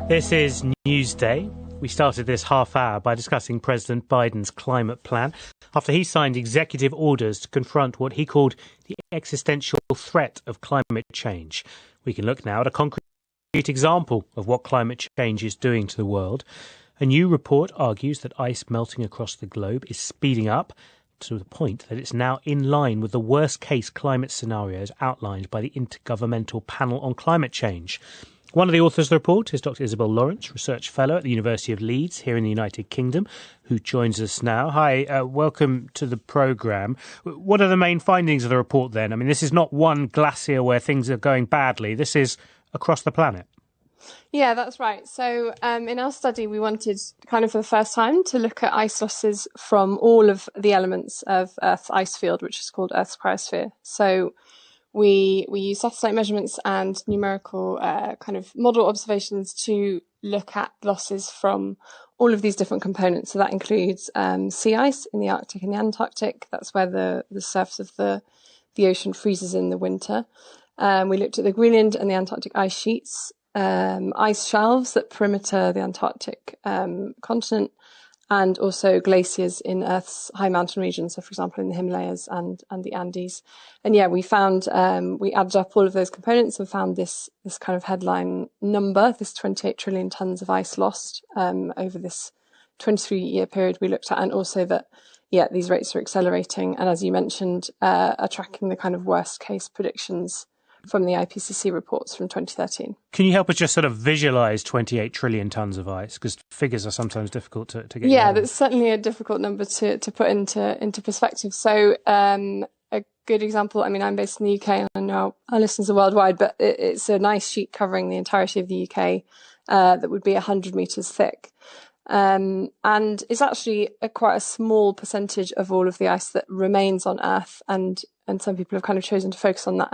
This is Newsday. We started this half hour by discussing President Biden's climate plan after he signed executive orders to confront what he called the existential threat of climate change. We can look now at a concrete example of what climate change is doing to the world. A new report argues that ice melting across the globe is speeding up to the point that it's now in line with the worst-case climate scenarios outlined by the Intergovernmental Panel on Climate Change. One of the authors of the report is Dr. Isabel Lawrence, Research Fellow at the University of Leeds here in the United Kingdom, who joins us now. Hi, welcome to the programme. What are the main findings of the report then? I mean, this is not one glacier where things are going badly. This is across the planet. Yeah, that's right. So in our study, we wanted kind of for the first time to look at ice losses from all of the elements of Earth's ice field, which is called Earth's cryosphere. So we use satellite measurements and numerical kind of model observations to look at losses from all of these different components. So that includes sea ice in the Arctic and the Antarctic. That's where the surface of the ocean freezes in the winter. We looked at the Greenland and the Antarctic ice sheets, ice shelves that perimeter the Antarctic continent, and also glaciers in Earth's high mountain regions, so for example in the Himalayas and the Andes. And yeah, we found, we added up all of those components and found this kind of headline number, this 28 trillion tonnes of ice lost over this 23-year period we looked at, and also that these rates are accelerating. And as you mentioned, are tracking the kind of worst case predictions from the IPCC reports from 2013. Can you help us just sort of visualise 28 trillion tonnes of ice? Because figures are sometimes difficult to get. Yeah, that's certainly a difficult number to put into perspective. So a good example, I mean, I'm based in the UK and I know our listeners are worldwide, but it's a nice sheet covering the entirety of the UK that would be 100 metres thick. And it's actually quite a small percentage of all of the ice that remains on Earth. And some people have kind of chosen to focus on that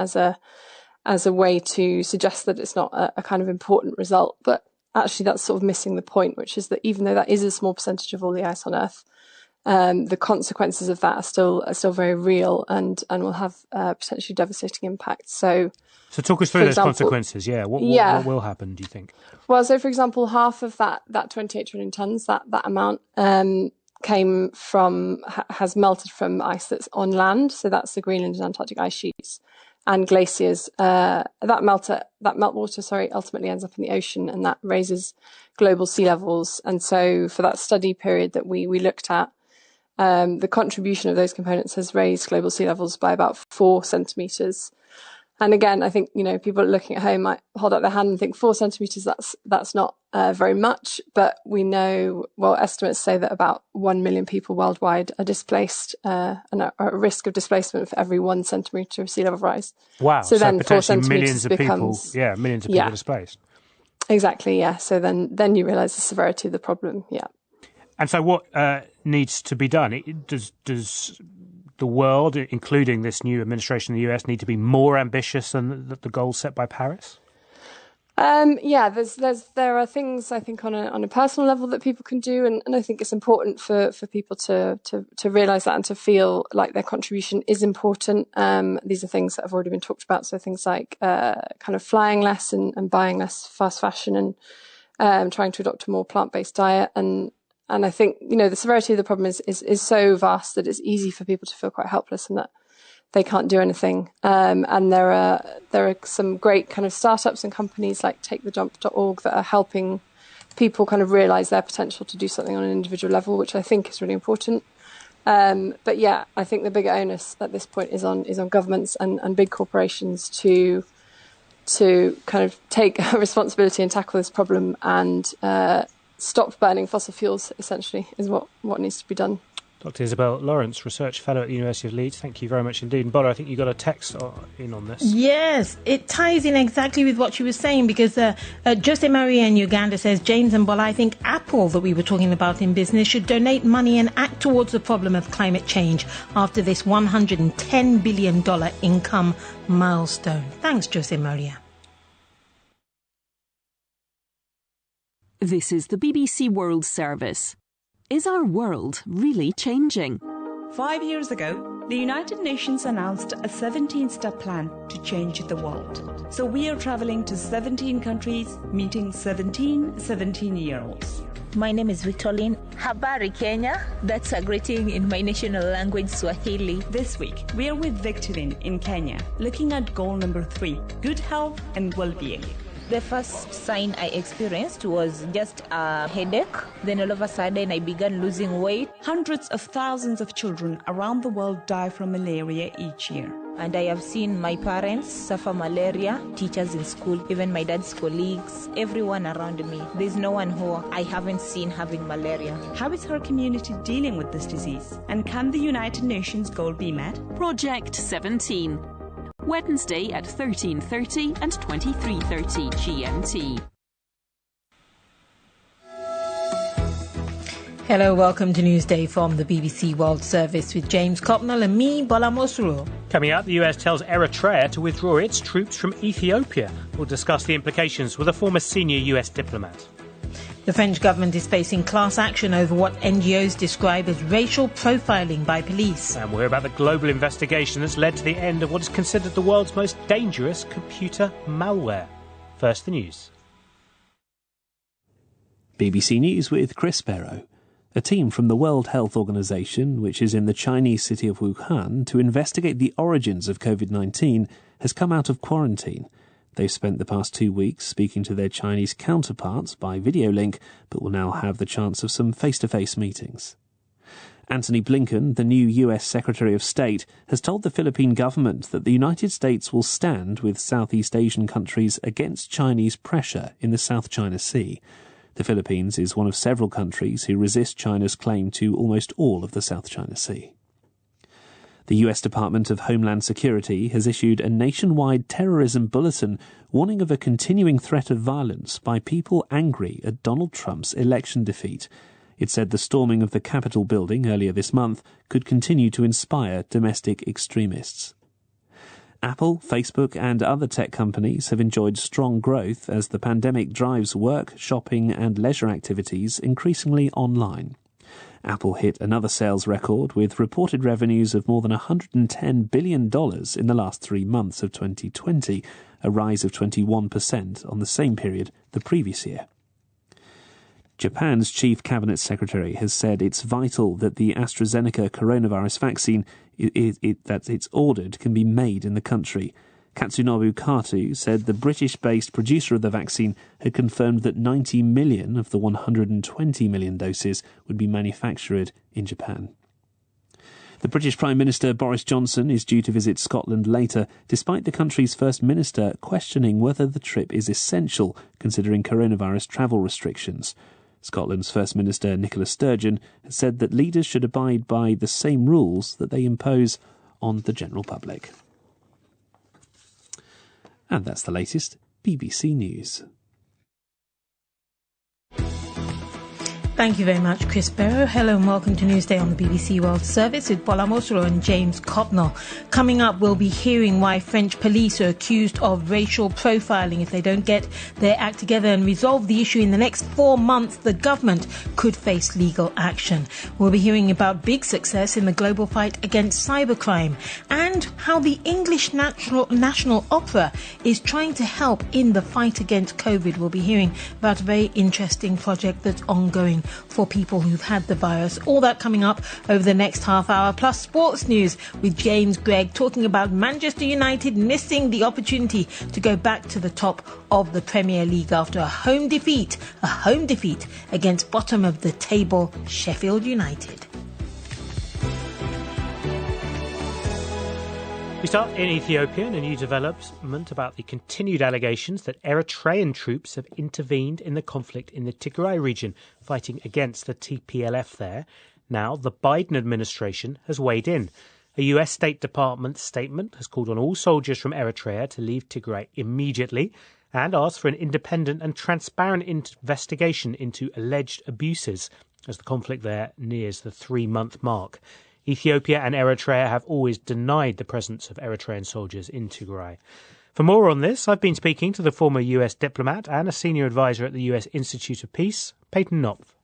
as a way to suggest that it's not a kind of important result. But actually that's sort of missing the point, which is that even though that is a small percentage of all the ice on Earth, the consequences of that are still very real and will have potentially devastating impacts. So talk us through those consequences. Yeah. What will happen, do you think? Well, so for example, half of that 28 trillion tonnes, that amount has melted from ice that's on land. So that's the Greenland and Antarctic ice sheets and glaciers. That meltwater, ultimately ends up in the ocean, and that raises global sea levels. And so for that study period that we looked at, the contribution of those components has raised global sea levels by about 4 centimetres. And again, I think, people looking at home might hold up their hand and think 4 centimetres, that's not very much. But we know, estimates say that about 1 million people worldwide are displaced and are at risk of displacement for every 1 centimetre of sea level rise. Wow. So then 4 centimetres millions of people displaced. Exactly, yeah. So then you realise the severity of the problem, yeah. And so what needs to be done? Does the world, including this new administration in the US, need to be more ambitious than the goals set by Paris? There are things, I think, on a personal level that people can do, and I think it's important for people to realise that and to feel like their contribution is important. These are things that have already been talked about, so things like kind of flying less and buying less fast fashion and trying to adopt a more plant-based diet. And I think, the severity of the problem is so vast that it's easy for people to feel quite helpless and that they can't do anything. And there are some great kind of startups and companies like TakeTheJump.org that are helping people kind of realise their potential to do something on an individual level, which I think is really important. But yeah, I think the bigger onus at this point is on governments and big corporations to kind of take responsibility and tackle this problem and stop burning fossil fuels, essentially, is what needs to be done. Dr. Isabel Lawrence, Research Fellow at the University of Leeds, thank you very much indeed. And Bola, I think you got a text in on this. Yes, it ties in exactly with what you were saying, because Jose Maria in Uganda says, James and Bola, I think Apple, that we were talking about in business, should donate money and act towards the problem of climate change after this $110 billion income milestone. Thanks, Jose Maria. This is the BBC World Service. Is our world really changing? 5 years ago, the United Nations announced a 17-step plan to change the world. So we are traveling to 17 countries, meeting 17 17-year-olds. My name is Victorine. Habari Kenya. That's a greeting in my national language, Swahili. This week, we are with Victorine in Kenya, looking at goal number 3, good health and well-being. The first sign I experienced was just a headache. Then all of a sudden I began losing weight. Hundreds of thousands of children around the world die from malaria each year. And I have seen my parents suffer malaria, teachers in school, even my dad's colleagues, everyone around me. There's no one who I haven't seen having malaria. How is her community dealing with this disease? And can the United Nations goal be met? Project 17. Wednesday at 13:30 and 23:30 GMT. Hello, welcome to Newsday from the BBC World Service with James Copnell and me, Bola Mosuro. Coming up, the US tells Eritrea to withdraw its troops from Ethiopia. We'll discuss the implications with a former senior US diplomat. The French government is facing class action over what NGOs describe as racial profiling by police. And we'll hear about the global investigation that's led to the end of what is considered the world's most dangerous computer malware. First, the news. BBC News with Chris Barrow. A team from the World Health Organization, which is in the Chinese city of Wuhan, to investigate the origins of COVID-19, has come out of quarantine. They've spent the past 2 weeks speaking to their Chinese counterparts by video link, but will now have the chance of some face-to-face meetings. Antony Blinken, the new US Secretary of State, has told the Philippine government that the United States will stand with Southeast Asian countries against Chinese pressure in the South China Sea. The Philippines is one of several countries who resist China's claim to almost all of the South China Sea. The US Department of Homeland Security has issued a nationwide terrorism bulletin warning of a continuing threat of violence by people angry at Donald Trump's election defeat. It said the storming of the Capitol building earlier this month could continue to inspire domestic extremists. Apple, Facebook and other tech companies have enjoyed strong growth as the pandemic drives work, shopping and leisure activities increasingly online. Apple hit another sales record with reported revenues of more than $110 billion in the last 3 months of 2020, a rise of 21% on the same period the previous year. Japan's chief cabinet secretary has said it's vital that the AstraZeneca coronavirus vaccine that it's ordered can be made in the country. Katsunobu Kato said the British-based producer of the vaccine had confirmed that 90 million of the 120 million doses would be manufactured in Japan. The British Prime Minister Boris Johnson is due to visit Scotland later, despite the country's First Minister questioning whether the trip is essential considering coronavirus travel restrictions. Scotland's First Minister Nicola Sturgeon has said that leaders should abide by the same rules that they impose on the general public. And that's the latest BBC News. Thank you very much, Chris Barrow. Hello and welcome to Newsday on the BBC World Service with Bola Mosuro and James Copnell. Coming up, we'll be hearing why French police are accused of racial profiling. If they don't get their act together and resolve the issue in the next 4 months, the government could face legal action. We'll be hearing about big success in the global fight against cybercrime and how the English National Opera is trying to help in the fight against COVID. We'll be hearing about a very interesting project that's ongoing for people who've had the virus. All that coming up over the next half hour, plus sports news with James Gregg talking about Manchester United missing the opportunity to go back to the top of the Premier League after a home defeat against bottom of the table Sheffield United. We start in Ethiopia and a new development about the continued allegations that Eritrean troops have intervened in the conflict in the Tigray region, fighting against the TPLF there. Now, the Biden administration has weighed in. A US State Department statement has called on all soldiers from Eritrea to leave Tigray immediately and asked for an independent and transparent investigation into alleged abuses as the conflict there nears the 3-month mark. Ethiopia and Eritrea have always denied the presence of Eritrean soldiers in Tigray. For more on this, I've been speaking to the former US diplomat and a senior advisor at the US Institute of Peace, Peyton Knopf.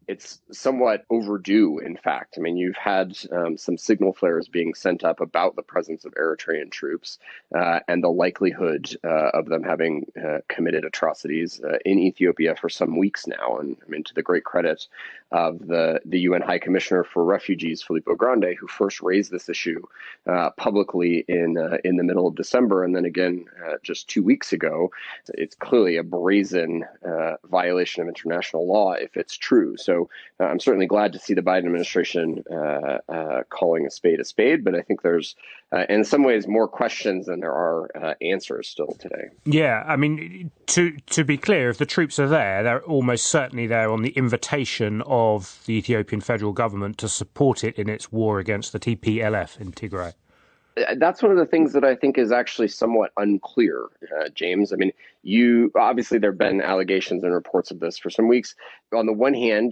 It's somewhat overdue, in fact. I mean, you've had some signal flares being sent up about the presence of Eritrean troops and the likelihood of them having committed atrocities in Ethiopia for some weeks now. And I mean, to the great credit of the UN High Commissioner for Refugees, Filippo Grandi, who first raised this issue publicly in the middle of December, and then again just 2 weeks ago. It's clearly a brazen violation of international law if it's true. So I'm certainly glad to see the Biden administration calling a spade, but I think there's, in some ways, more questions than there are answers still today. Yeah, I mean, to be clear, if the troops are there, they're almost certainly there on the invitation of the Ethiopian federal government to support it in its war against the TPLF in Tigray. That's one of the things that I think is actually somewhat unclear, James. I mean, obviously there have been allegations and reports of this for some weeks. On the one hand,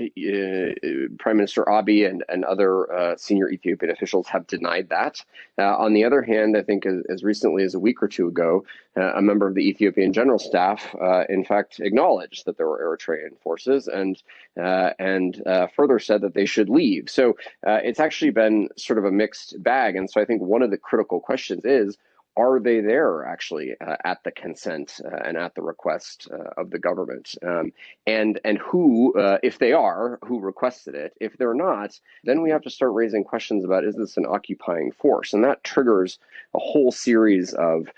Prime Minister Abiy and other senior Ethiopian officials have denied that. On the other hand, I think as recently as a week or two ago, a member of the Ethiopian General Staff, in fact, acknowledged that there were Eritrean forces and further said that they should leave. So it's actually been sort of a mixed bag. And so I think one of the critical questions is, are they there actually at the consent and at the request of the government? And who, if they are, who requested it? If they're not, then we have to start raising questions about, is this an occupying force? And that triggers a whole series of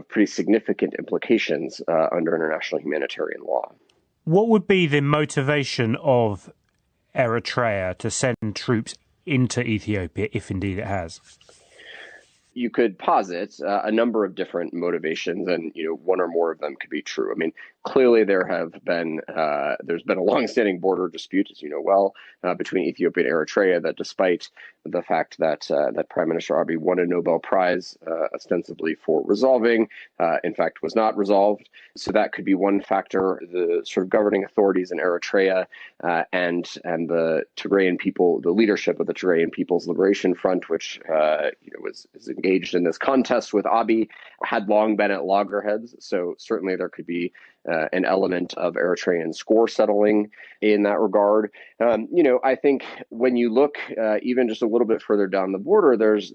pretty significant implications under international humanitarian law. What would be the motivation of Eritrea to send troops into Ethiopia, if indeed it has? You could posit a number of different motivations, and one or more of them could be true. I mean, clearly there's been a longstanding border dispute, as you know well, between Ethiopia and Eritrea. That, despite the fact that Prime Minister Abiy won a Nobel Prize ostensibly for resolving, in fact was not resolved. So that could be one factor. The sort of governing authorities in Eritrea and the Tigrayan people, the leadership of the Tigrayan People's Liberation Front, which is engaged in this contest with Abiy, had long been at loggerheads. So certainly there could be an element of Eritrean score settling in that regard. I think when you look even just a little bit further down the border, there's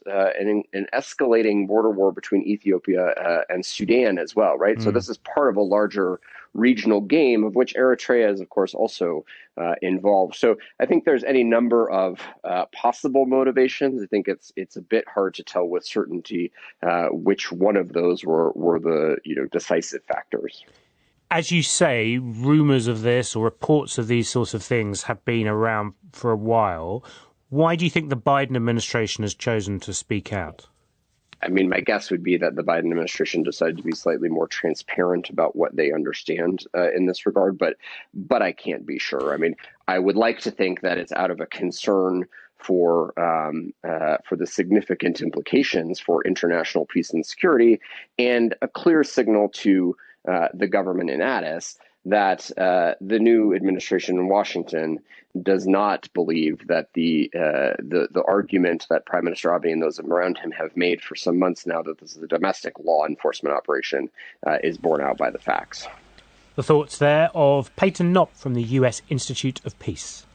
an escalating border war between Ethiopia and Sudan as well, right? So this is part of a larger regional game of which Eritrea is, of course, also involved. So I think there's any number of possible motivations. I think it's a bit hard to tell with certainty which one of those were the decisive factors. As you say, rumours of this or reports of these sorts of things have been around for a while. Why do you think the Biden administration has chosen to speak out? I mean, my guess would be that the Biden administration decided to be slightly more transparent about what they understand in this regard, but I can't be sure. I mean, I would like to think that it's out of a concern for the significant implications for international peace and security, and a clear signal to the government in Addis that the new administration in Washington does not believe that the argument that Prime Minister Abiy and those around him have made for some months now that this is a domestic law enforcement operation is borne out by the facts. The thoughts there of Peyton Knopp from the US Institute of Peace.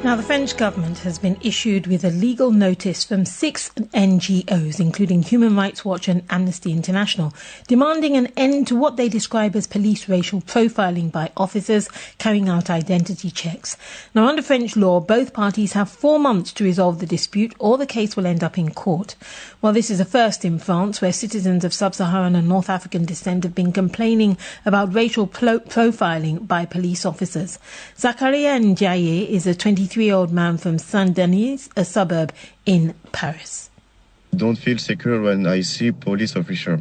Now, the French government has been issued with a legal notice from 6 NGOs, including Human Rights Watch and Amnesty International, demanding an end to what they describe as police racial profiling by officers carrying out identity checks. Now, under French law, both parties have 4 months to resolve the dispute, or the case will end up in court. Well, this is a first in France, where citizens of sub-Saharan and North African descent have been complaining about racial profiling by police officers. Zakaria Ndiaye is a 23-year-old man from Saint-Denis, a suburb in Paris. I don't feel secure when I see police officer.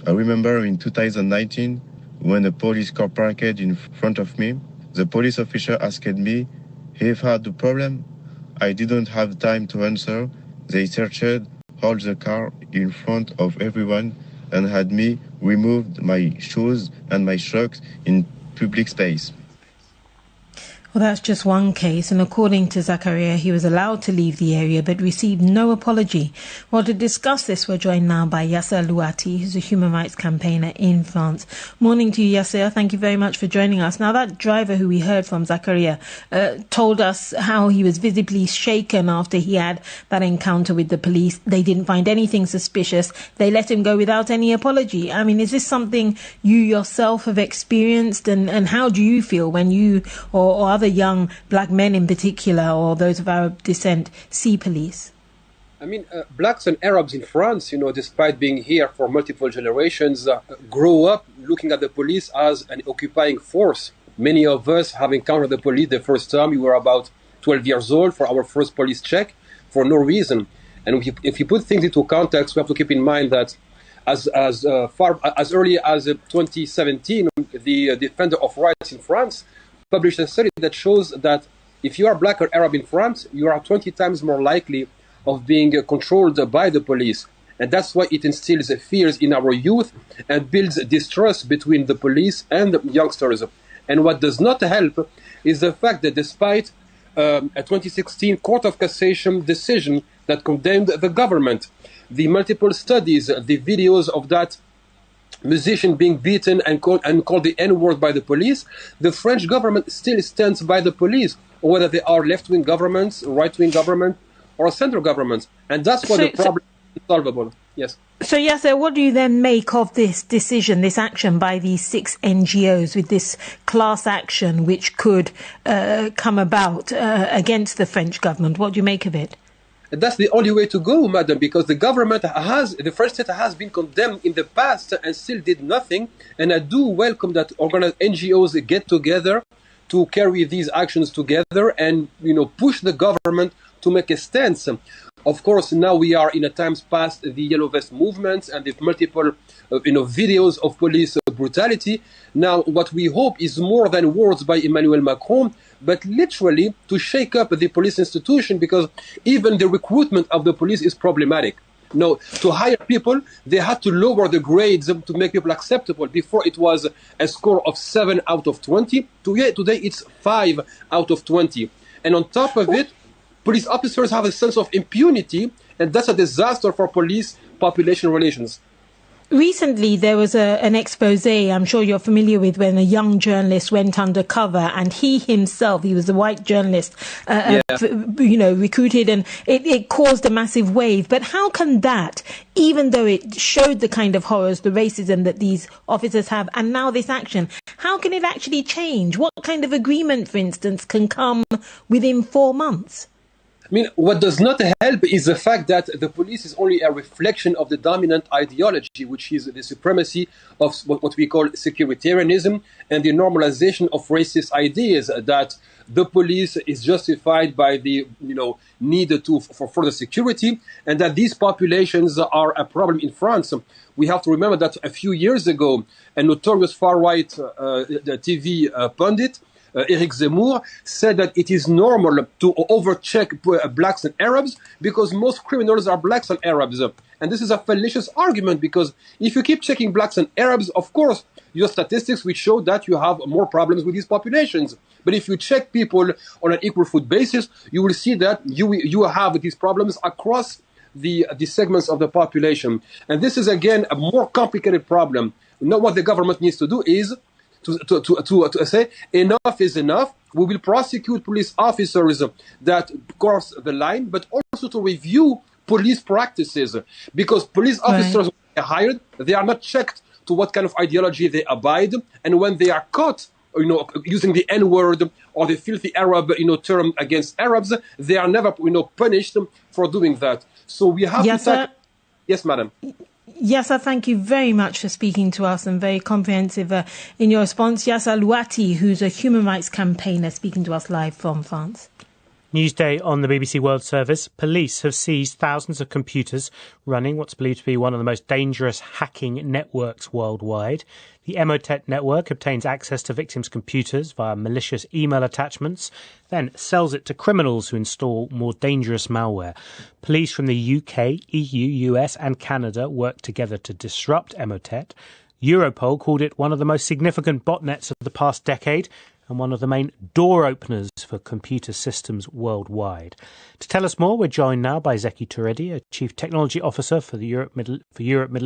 I remember in 2019, when a police car parked in front of me, the police officer asked me if I had a problem. I didn't have time to answer. They searched all the car in front of everyone and had me remove my shoes and my socks in public space. Well, that's just one case, and according to Zakaria, he was allowed to leave the area but received no apology. Well, to discuss this, we're joined now by Yasser Louati, who's a human rights campaigner in France. Morning to you, Yasser. Thank you very much for joining us. Now, that driver who we heard from, Zakaria, told us how he was visibly shaken after he had that encounter with the police. They didn't find anything suspicious. They let him go without any apology. I mean, is this something you yourself have experienced, and how do you feel when you or other young black men in particular, or those of Arab descent, see police? I mean, blacks and Arabs in France, despite being here for multiple generations, grow up looking at the police as an occupying force. Many of us have encountered the police the first time we were about 12 years old for our first police check for no reason. And if you put things into context, we have to keep in mind that as early as 2017, the Defender of Rights in France published a study that shows that if you are black or Arab in France, you are 20 times more likely of being controlled by the police. And that's why it instills fears in our youth and builds distrust between the police and the youngsters. And what does not help is the fact that despite a 2016 Court of Cassation decision that condemned the government, the multiple studies, the videos of that musician being beaten and called the N-word by the police, the French government still stands by the police, whether they are left-wing governments, right-wing government, or central governments. And that's why the problem is solvable. Yes. So, Yasser, what do you then make of this decision, this action by these 6 NGOs with this class action which could come about against the French government? What do you make of it? And that's the only way to go, madam, because the French state has been condemned in the past and still did nothing. And I do welcome that organized NGOs get together to carry these actions together and, push the government to make a stance. Of course, now we are in a times past the Yellow Vest movements and the multiple, videos of police brutality. Now, what we hope is more than words by Emmanuel Macron, but literally to shake up the police institution, because even the recruitment of the police is problematic. No, to hire people, they had to lower the grades to make people acceptable. Before it was a score of 7 out of 20. Today it's 5 out of 20. And on top of it, police officers have a sense of impunity, and that's a disaster for police-population relations. Recently, there was an expose, I'm sure you're familiar with, when a young journalist went undercover, and he was a white journalist, recruited, and it caused a massive wave. But how can that, even though it showed the kind of horrors, the racism that these officers have, and now this action, how can it actually change? What kind of agreement, for instance, can come within 4 months? I mean, what does not help is the fact that the police is only a reflection of the dominant ideology, which is the supremacy of what we call securitarianism and the normalization of racist ideas, that the police is justified by the need for further security, and that these populations are a problem in France. We have to remember that a few years ago, a notorious far-right TV pundit, Eric Zemmour, said that it is normal to overcheck blacks and Arabs because most criminals are blacks and Arabs. And this is a fallacious argument, because if you keep checking blacks and Arabs, of course, your statistics will show that you have more problems with these populations. But if you check people on an equal foot basis, you will see that you have these problems across the segments of the population. And this is, again, a more complicated problem. Now, what the government needs to do is to say enough is enough. We will prosecute police officers that cross the line, but also to review police practices, because police officers are hired, they are not checked to what kind of ideology they abide, and when they are caught, using the N-word or the filthy Arab, term against Arabs, they are never, punished for doing that. So we have to. Yes, madam. Yassa, thank you very much for speaking to us and very comprehensive in your response. Yassa Louati, who's a human rights campaigner, speaking to us live from France. Newsday on the BBC World Service. Police have seized thousands of computers running what's believed to be one of the most dangerous hacking networks worldwide. The Emotet network obtains access to victims' computers via malicious email attachments, then sells it to criminals who install more dangerous malware. Police from the UK, EU, US and Canada work together to disrupt Emotet. Europol called it one of the most significant botnets of the past decade and one of the main door openers for computer systems worldwide. To tell us more, we're joined now by Zeki Toureddi, a Chief Technology Officer for Europe, Middle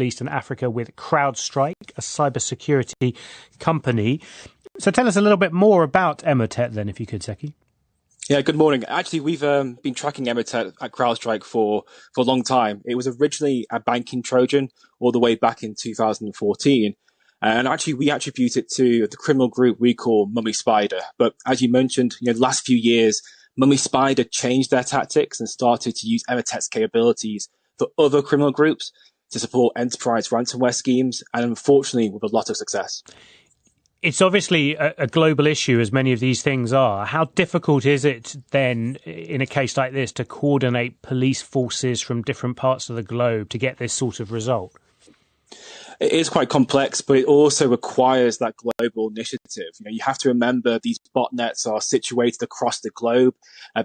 East and Africa with CrowdStrike, a cybersecurity company. So tell us a little bit more about Emotet then, if you could, Zeki. Yeah, good morning. Actually, we've been tracking Emotet at CrowdStrike for a long time. It was originally a banking Trojan all the way back in 2014. And actually, we attribute it to the criminal group we call Mummy Spider. But as you mentioned, the last few years, Mummy Spider changed their tactics and started to use Emotet's capabilities for other criminal groups to support enterprise ransomware schemes, and unfortunately, with a lot of success. It's obviously a global issue, as many of these things are. How difficult is it then, in a case like this, to coordinate police forces from different parts of the globe to get this sort of result? It is quite complex, but it also requires that global initiative. You have to remember these botnets are situated across the globe.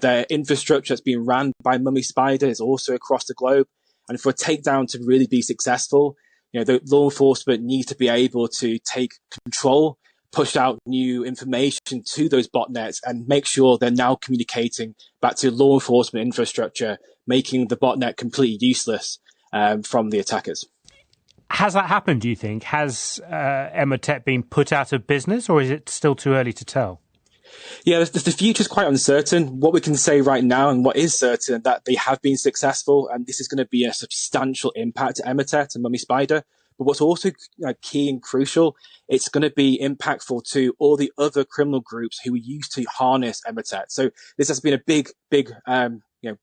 Their infrastructure that's being ran by Mummy Spider is also across the globe. And for a takedown to really be successful, the law enforcement need to be able to take control, push out new information to those botnets, and make sure they're now communicating back to law enforcement infrastructure, making the botnet completely useless from the attackers. Has that happened, do you think? Has Emotet been put out of business, or is it still too early to tell? Yeah, the future is quite uncertain. What we can say right now, and what is certain, that they have been successful, and this is going to be a substantial impact to Emotet and Mummy Spider. But what's also key and crucial, it's going to be impactful to all the other criminal groups who used to harness Emotet. So this has been a big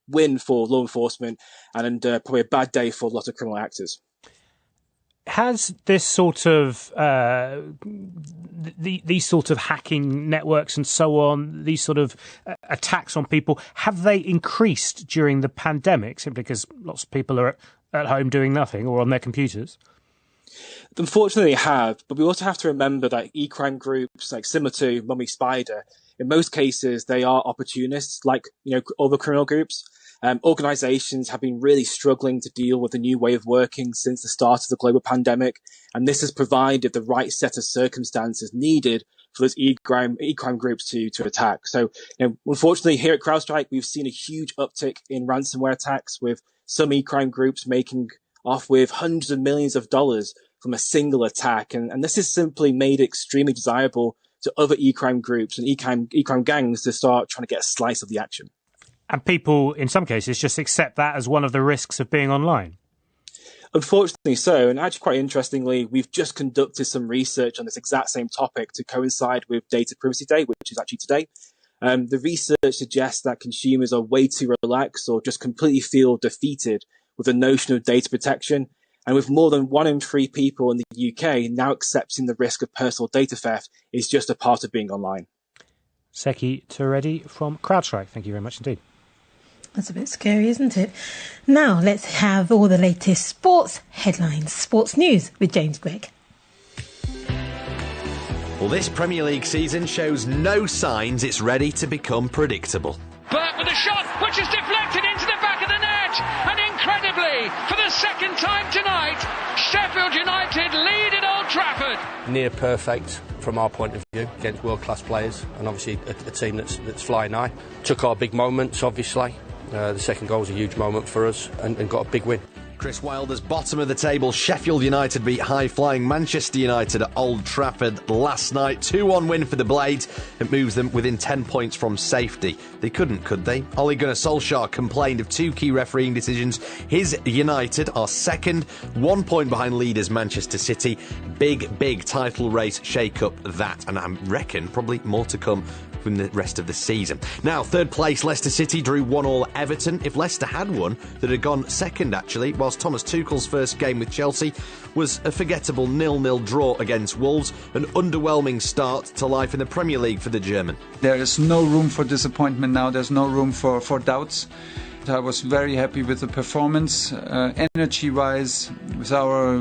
win for law enforcement and probably a bad day for a lot of criminal actors. Has this sort of these sort of hacking networks and so on, these sort of attacks on people, have they increased during the pandemic simply because lots of people are at home doing nothing or on their computers? Unfortunately, they have, but we also have to remember that e-crime groups, like similar to Mummy Spider, in most cases they are opportunists, like other criminal groups. Organizations have been really struggling to deal with the new way of working since the start of the global pandemic, and this has provided the right set of circumstances needed for those e-crime groups to attack. So, unfortunately, here at CrowdStrike, we've seen a huge uptick in ransomware attacks, with some e-crime groups making off with hundreds of millions of dollars from a single attack, and this has simply made it extremely desirable to other e-crime groups and e-crime gangs to start trying to get a slice of the action. And people, in some cases, just accept that as one of the risks of being online. Unfortunately so, and actually quite interestingly, we've just conducted some research on this exact same topic to coincide with Data Privacy Day, which is actually today. The research suggests that consumers are way too relaxed or just completely feel defeated with the notion of data protection, and with more than 1 in 3 people in the UK now accepting the risk of personal data theft is just a part of being online. Seki Turedi from CrowdStrike, thank you very much indeed. That's a bit scary, isn't it? Now let's have all the latest sports headlines, sports news with James Gregg. Well, this Premier League season shows no signs it's ready to become predictable. Burke with a shot, which is deflected into the back of the net. And incredibly, for the second time tonight, Sheffield United lead at Old Trafford. Near perfect from our point of view against world-class players, and obviously a team that's flying high. Took our big moments, obviously. The second goal was a huge moment for us and got a big win. Chris Wilder's bottom of the table. Sheffield United beat high-flying Manchester United at Old Trafford last night. 2-1 win for the Blades. It moves them within 10 points from safety. They couldn't, could they? Ole Gunnar Solskjaer complained of 2 key refereeing decisions. His United are second, 1 point behind leaders Manchester City. Big title race shake-up that, and I reckon probably more to come from the rest of the season. Now, third place Leicester City drew 1-1 Everton. If Leicester had won, they'd have gone second actually, whilst Thomas Tuchel's first game with Chelsea was a forgettable 0-0 draw against Wolves, an underwhelming start to life in the Premier League for the German. There is no room for disappointment now, there's no room for doubts. I was very happy with the performance, energy-wise, with our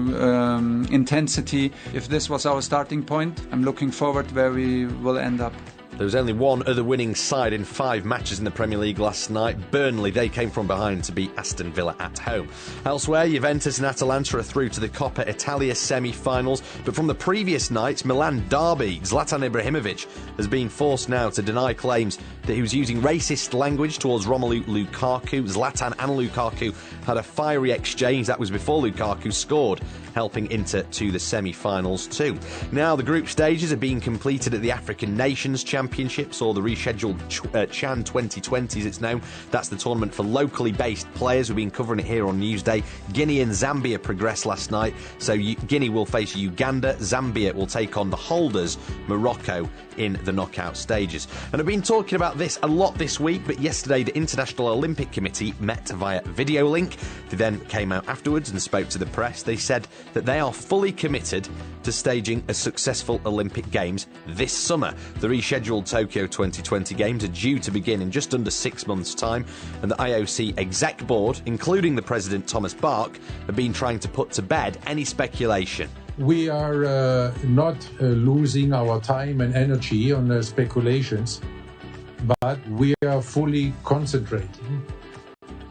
intensity. If this was our starting point, I'm looking forward where we will end up. There was only one other winning side in 5 matches in the Premier League last night. Burnley, they came from behind to beat Aston Villa at home. Elsewhere, Juventus and Atalanta are through to the Coppa Italia semi-finals. But from the previous night's Milan derby, Zlatan Ibrahimovic has been forced now to deny claims that he was using racist language towards Romelu Lukaku. Zlatan and Lukaku had a fiery exchange. That was before Lukaku scored, helping Inter to the semi-finals too. Now, the group stages are being completed at the African Nations Championships, or the rescheduled Chan 2020 as it's known. That's the tournament for locally based players. We've been covering it here on Newsday. Guinea and Zambia progressed last night, so Guinea will face Uganda. Zambia will take on the holders, Morocco, in the knockout stages. And I've been talking about this a lot this week, but yesterday the International Olympic Committee met via video link. They then came out afterwards and spoke to the press. They said that they are fully committed to staging a successful Olympic Games this summer. The rescheduled Tokyo 2020 Games are due to begin in just under 6 months' time, and the IOC Exec Board, including the President Thomas Bach, have been trying to put to bed any speculation. We are not losing our time and energy on speculations, but we are fully concentrating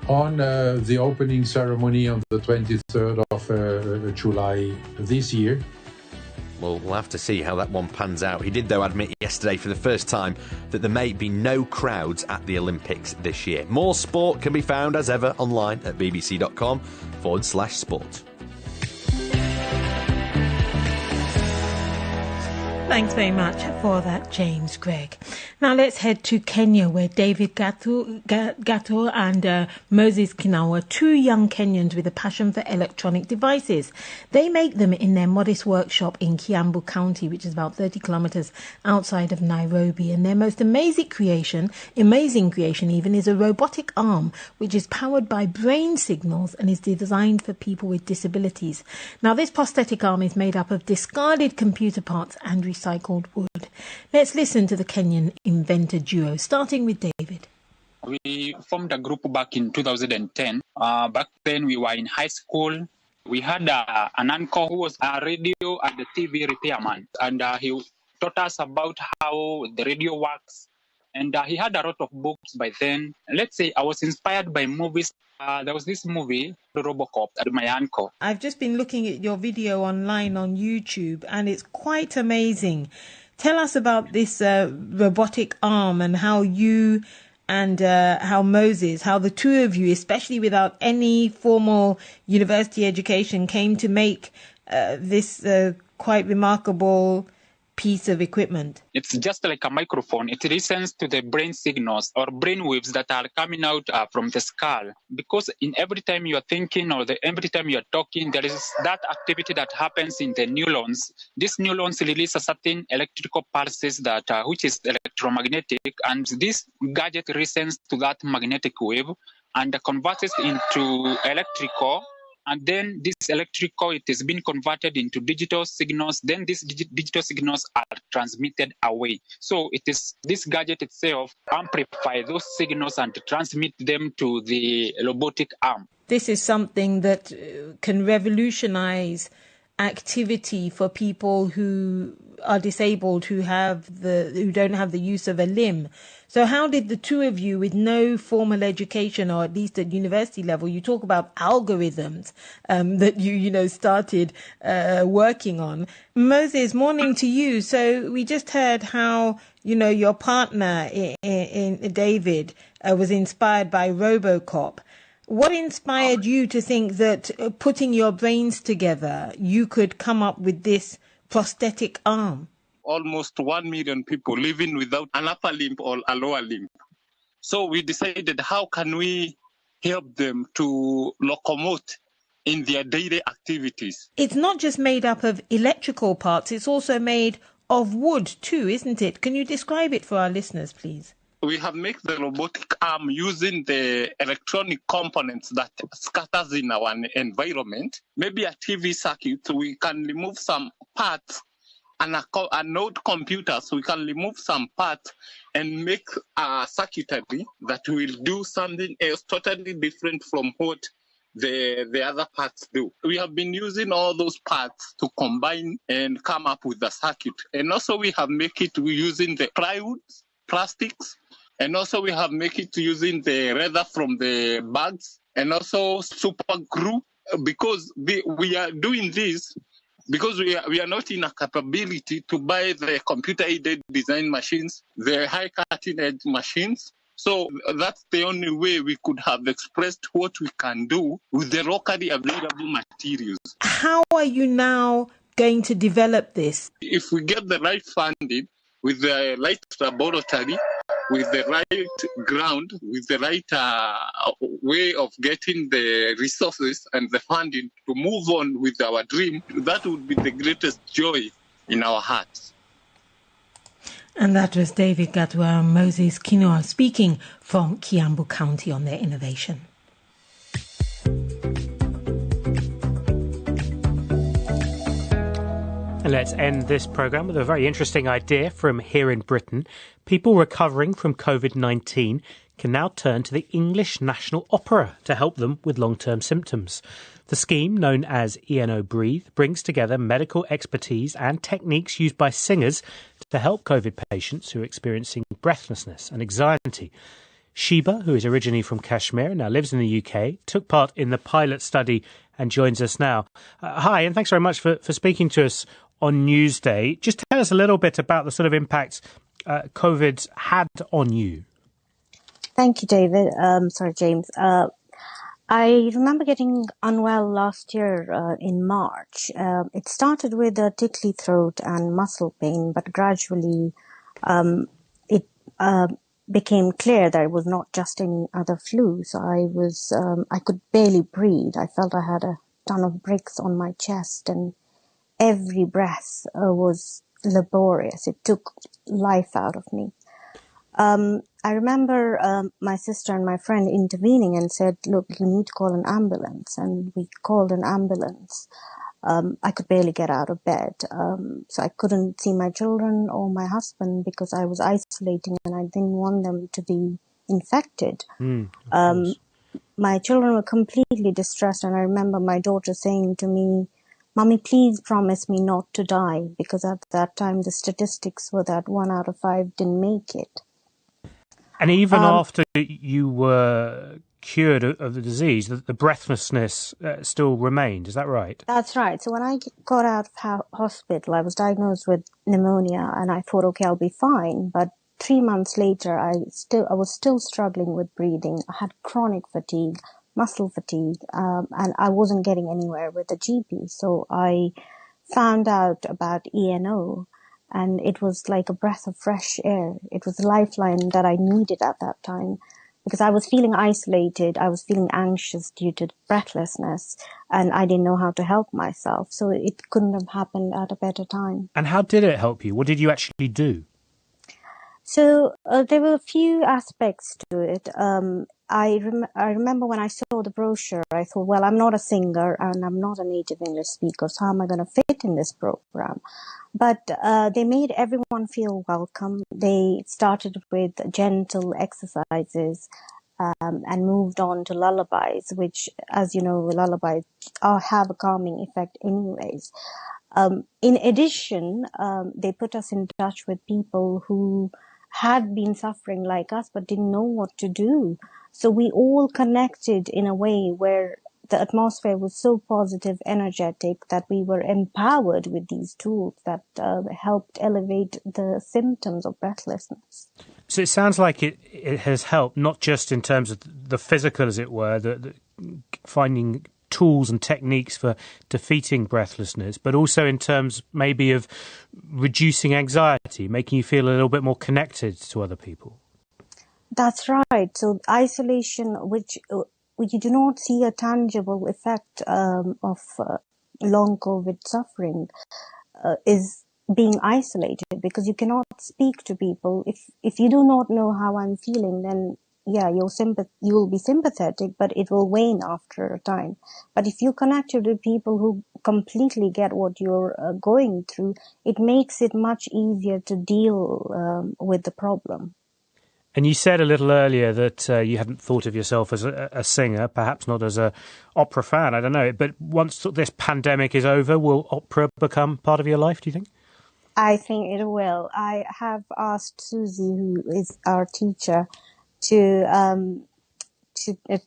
on the opening ceremony on the 23rd of July this year. Well, we'll have to see how that one pans out. He did, though, admit yesterday for the first time that there may be no crowds at the Olympics this year. More sport can be found, as ever, online at bbc.com/sport. Thanks very much for that, James Gregg. Now let's head to Kenya, where David Gato and Moses Kinawa, two young Kenyans with a passion for electronic devices. They make them in their modest workshop in Kiambu County, which is about 30 kilometers outside of Nairobi. And their most amazing creation even, is a robotic arm, which is powered by brain signals and is designed for people with disabilities. Now, this prosthetic arm is made up of discarded computer parts and recycled wood. Let's listen to the Kenyan inventor duo, starting with David. We formed a group back in 2010. Back then we were in high school. We had an uncle who was a radio and the TV repairman, and he taught us about how the radio works. And he had a lot of books by then. Let's say I was inspired by movies. There was this movie, Robocop, at my uncle. I've just been looking at your video online on YouTube, and it's quite amazing. Tell us about this robotic arm and how you and how Moses, how the two of you, especially without any formal university education, came to make this quite remarkable piece of equipment. It's just like a microphone. It listens to the brain signals or brain waves that are coming out from the skull. Because in every time you are thinking or every time you are talking, there is that activity that happens in the neurons. These neurons release a certain electrical pulses that which is electromagnetic, and this gadget listens to that magnetic wave and converts it into electrical. And then this electrical, it is being converted into digital signals. Then these digital signals are transmitted away. So it is this gadget itself amplify those signals and transmit them to the robotic arm. This is something that can revolutionize activity for people who are disabled, who don't have the use of a limb. So how did the two of you, with no formal education, or at least at university level, you talk about algorithms that you started working on. Moses, morning to you. So we just heard how your partner in David was inspired by RoboCop. What inspired you to think that putting your brains together, you could come up with this prosthetic arm? Almost 1 million people living without an upper limb or a lower limb. So we decided, how can we help them to locomote in their daily activities? It's not just made up of electrical parts, it's also made of wood too, isn't it? Can you describe it for our listeners, please? We have made the robotic arm using the electronic components that scatters in our environment. Maybe a TV circuit, we can remove some parts, and a node computer, so we can remove some parts and make a circuitry that will do something else totally different from what the other parts do. We have been using all those parts to combine and come up with the circuit. And also we have made it using the plywood, plastics, and also we have made it using the leather from the bags, and also super glue, because we are doing this because we are not in a capability to buy the computer-aided design machines, the high cutting-edge machines. So that's the only way we could have expressed what we can do with the locally available materials. How are you now going to develop this? If we get the right funding, with the right laboratory, with the right ground, with the right way of getting the resources and the funding to move on with our dream, that would be the greatest joy in our hearts. And that was David Gatwa and Moses Kinawa speaking from Kiambu County on their innovation. And let's end this programme with a very interesting idea from here in Britain. People recovering from COVID-19 can now turn to the English National Opera to help them with long-term symptoms. The scheme, known as ENO Breathe, brings together medical expertise and techniques used by singers to help COVID patients who are experiencing breathlessness and anxiety. Sheba, who is originally from Kashmir and now lives in the UK, took part in the pilot study and joins us now. Hi, and thanks very much for speaking to us on Newsday. Just tell us a little bit about the sort of impact COVID's had on you. Thank you, David. James. I remember getting unwell last year in March. It started with a tickly throat and muscle pain, but gradually it became clear that it was not just any other flu. So I could barely breathe. I felt I had a ton of bricks on my chest, and every breath was laborious. It took life out of me. I remember my sister and my friend intervening and said, look, you need to call an ambulance. And we called an ambulance. I could barely get out of bed. So I couldn't see my children or my husband because I was isolating and I didn't want them to be infected. My children were completely distressed, and I remember my daughter saying to me, Mommy, please promise me not to die, because at that time the statistics were that 1 out of 5 didn't make it. And even after you were cured of the disease, the breathlessness still remained. Is that right? That's right. So when I got out of hospital, I was diagnosed with pneumonia, and I thought, okay, I'll be fine. But 3 months later, I was still struggling with breathing. I had chronic fatigue, muscle fatigue, and I wasn't getting anywhere with the GP. So I found out about ENO, and it was like a breath of fresh air. It was a lifeline that I needed at that time, because I was feeling isolated. I was feeling anxious due to breathlessness, and I didn't know how to help myself. So it couldn't have happened at a better time. And how did it help you? What did you actually do? So there were a few aspects to it. I remember when I saw the brochure, I thought, well, I'm not a singer and I'm not a native English speaker, so how am I going to fit in this program? But they made everyone feel welcome. They started with gentle exercises and moved on to lullabies, which, as you know, lullabies have a calming effect anyways. In addition, they put us in touch with people who had been suffering like us but didn't know what to do. So we all connected in a way where the atmosphere was so positive, energetic, that we were empowered with these tools that helped elevate the symptoms of breathlessness. So it sounds like it has helped, not just in terms of the physical, as it were, the finding tools and techniques for defeating breathlessness, but also in terms maybe of reducing anxiety, making you feel a little bit more connected to other people. That's right. So isolation, which you do not see a tangible effect of long COVID suffering, is being isolated, because you cannot speak to people. If you do not know how I'm feeling, then yeah, you will be sympathetic, but it will wane after a time. But if you connect with people who completely get what you're going through, it makes it much easier to deal with the problem. And you said a little earlier that you hadn't thought of yourself as a singer, perhaps not as an opera fan, I don't know. But once this pandemic is over, will opera become part of your life, do you think? I think it will. I have asked Susie, who is our teacher, to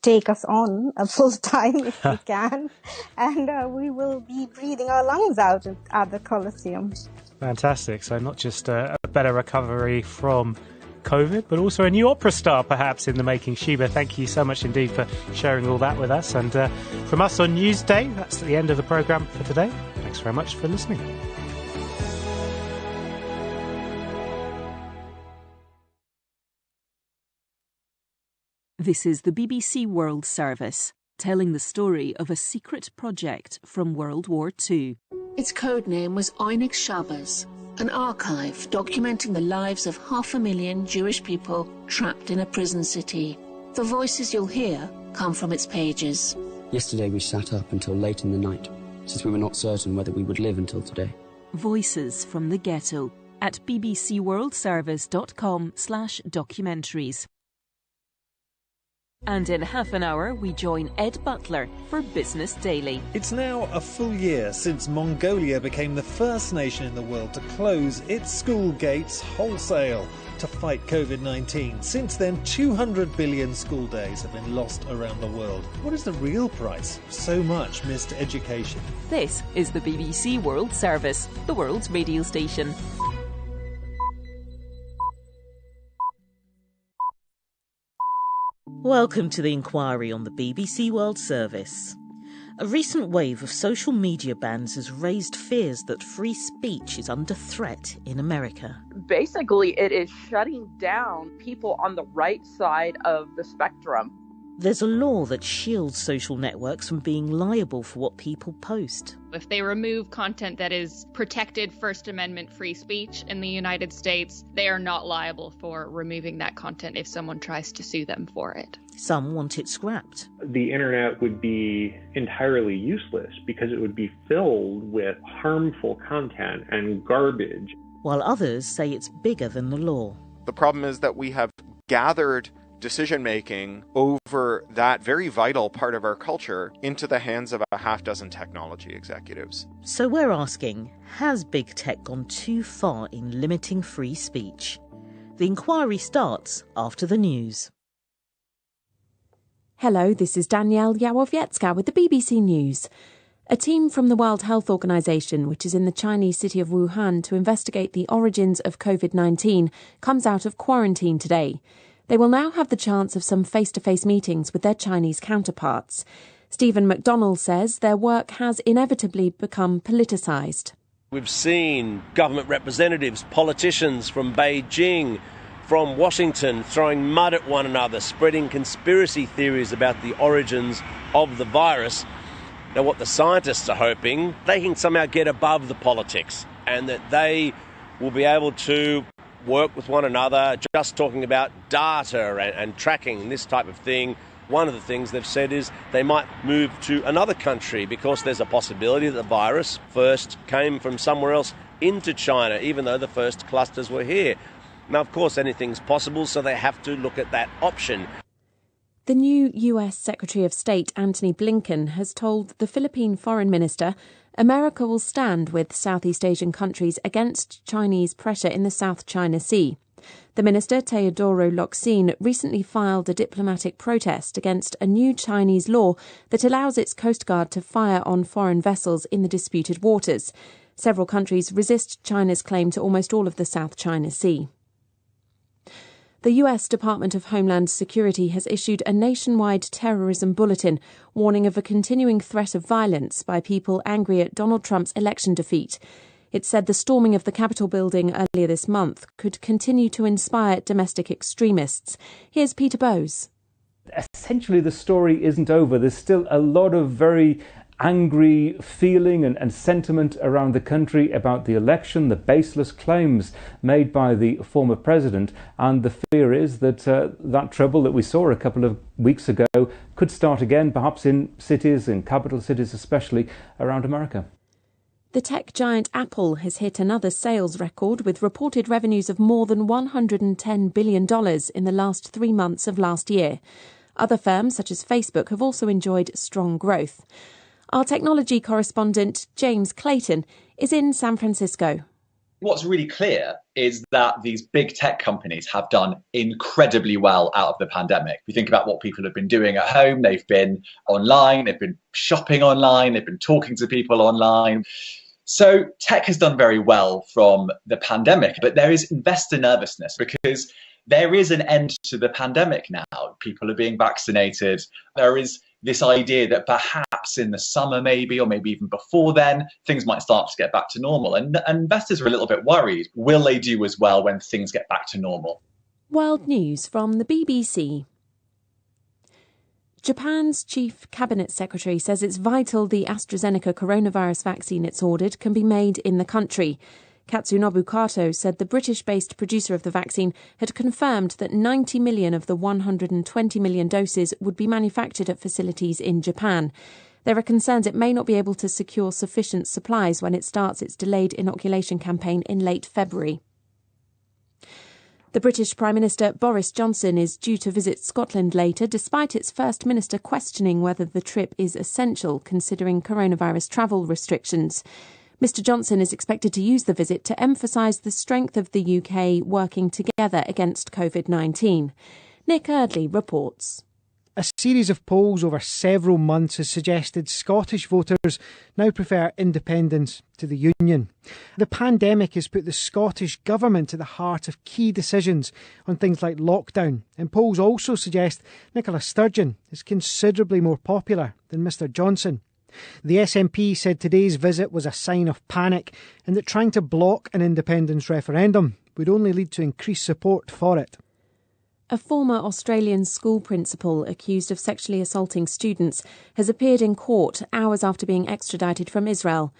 take us on full time if we can, and we will be breathing our lungs out at the Colosseum. Fantastic. So not just a better recovery from COVID, but also a new opera star perhaps in the making. Sheba, thank you so much indeed for sharing all that with us. And from us on Newsday, that's the end of the programme for today. Thanks very much for listening. This is the BBC World Service, telling the story of a secret project from World War II. Its codename was Oynik Shabbos, an archive documenting the lives of 500,000 Jewish people trapped in a prison city. The voices you'll hear come from its pages. Yesterday we sat up until late in the night, since we were not certain whether we would live until today. Voices from the Ghetto at bbcworldservice.com/documentaries. And in half an hour, we join Ed Butler for Business Daily. It's now a full year since Mongolia became the first nation in the world to close its school gates wholesale to fight COVID-19. Since then, 200 billion school days have been lost around the world. What is the real price of so much missed education? This is the BBC World Service, the world's radio station. Welcome to The Inquiry on the BBC World Service. A recent wave of social media bans has raised fears that free speech is under threat in America. Basically, it is shutting down people on the right side of the spectrum. There's a law that shields social networks from being liable for what people post. If they remove content that is protected First Amendment free speech in the United States, they are not liable for removing that content if someone tries to sue them for it. Some want it scrapped. The internet would be entirely useless because it would be filled with harmful content and garbage. While others say it's bigger than the law. The problem is that we have gathered decision-making over that very vital part of our culture into the hands of a half dozen technology executives. So we're asking, has big tech gone too far in limiting free speech? The inquiry starts after the news. Hello, this is Danielle Yawowiecka with the BBC News. A team from the World Health Organization, which is in the Chinese city of Wuhan to investigate the origins of COVID-19, comes out of quarantine today. They will now have the chance of some face-to-face meetings with their Chinese counterparts. Stephen McDonnell says their work has inevitably become politicised. We've seen government representatives, politicians from Beijing, from Washington, throwing mud at one another, spreading conspiracy theories about the origins of the virus. Now, what the scientists are hoping, they can somehow get above the politics and that they will be able to work with one another, just talking about data and tracking and this type of thing. One of the things they've said is they might move to another country because there's a possibility that the virus first came from somewhere else into China, even though the first clusters were here. Now, of course, anything's possible, so they have to look at that option. The new US Secretary of State, Antony Blinken, has told the Philippine Foreign Minister America will stand with Southeast Asian countries against Chinese pressure in the South China Sea. The minister, Teodoro Locsin, recently filed a diplomatic protest against a new Chinese law that allows its Coast Guard to fire on foreign vessels in the disputed waters. Several countries resist China's claim to almost all of the South China Sea. The US Department of Homeland Security has issued a nationwide terrorism bulletin warning of a continuing threat of violence by people angry at Donald Trump's election defeat. It said the storming of the Capitol building earlier this month could continue to inspire domestic extremists. Here's Peter Bowes. Essentially, the story isn't over. There's still a lot of very angry feeling and sentiment around the country about the election, the baseless claims made by the former president, and the fear is that that trouble that we saw a couple of weeks ago could start again, perhaps in cities, in capital cities especially, around America. The tech giant Apple has hit another sales record with reported revenues of more than $110 billion in the last 3 months of last year. Other firms, such as Facebook, have also enjoyed strong growth. Our technology correspondent, James Clayton, is in San Francisco. What's really clear is that these big tech companies have done incredibly well out of the pandemic. If you think about what people have been doing at home, they've been online, they've been shopping online, they've been talking to people online. So tech has done very well from the pandemic, but there is investor nervousness because there is an end to the pandemic now. People are being vaccinated. There is this idea that perhaps in the summer maybe, or maybe even before then, things might start to get back to normal. And investors are a little bit worried. Will they do as well when things get back to normal? World News from the BBC. Japan's chief cabinet secretary says it's vital the AstraZeneca coronavirus vaccine it's ordered can be made in the country. Katsunobu Kato said the British-based producer of the vaccine had confirmed that 90 million of the 120 million doses would be manufactured at facilities in Japan. There are concerns it may not be able to secure sufficient supplies when it starts its delayed inoculation campaign in late February. The British Prime Minister Boris Johnson is due to visit Scotland later, despite its First Minister questioning whether the trip is essential considering coronavirus travel restrictions. Mr Johnson is expected to use the visit to emphasise the strength of the UK working together against COVID-19. Nick Eardley reports. A series of polls over several months has suggested Scottish voters now prefer independence to the Union. The pandemic has put the Scottish Government at the heart of key decisions on things like lockdown, and polls also suggest Nicola Sturgeon is considerably more popular than Mr Johnson. The SNP said today's visit was a sign of panic and that trying to block an independence referendum would only lead to increased support for it. A former Australian school principal accused of sexually assaulting students has appeared in court hours after being extradited from Israel.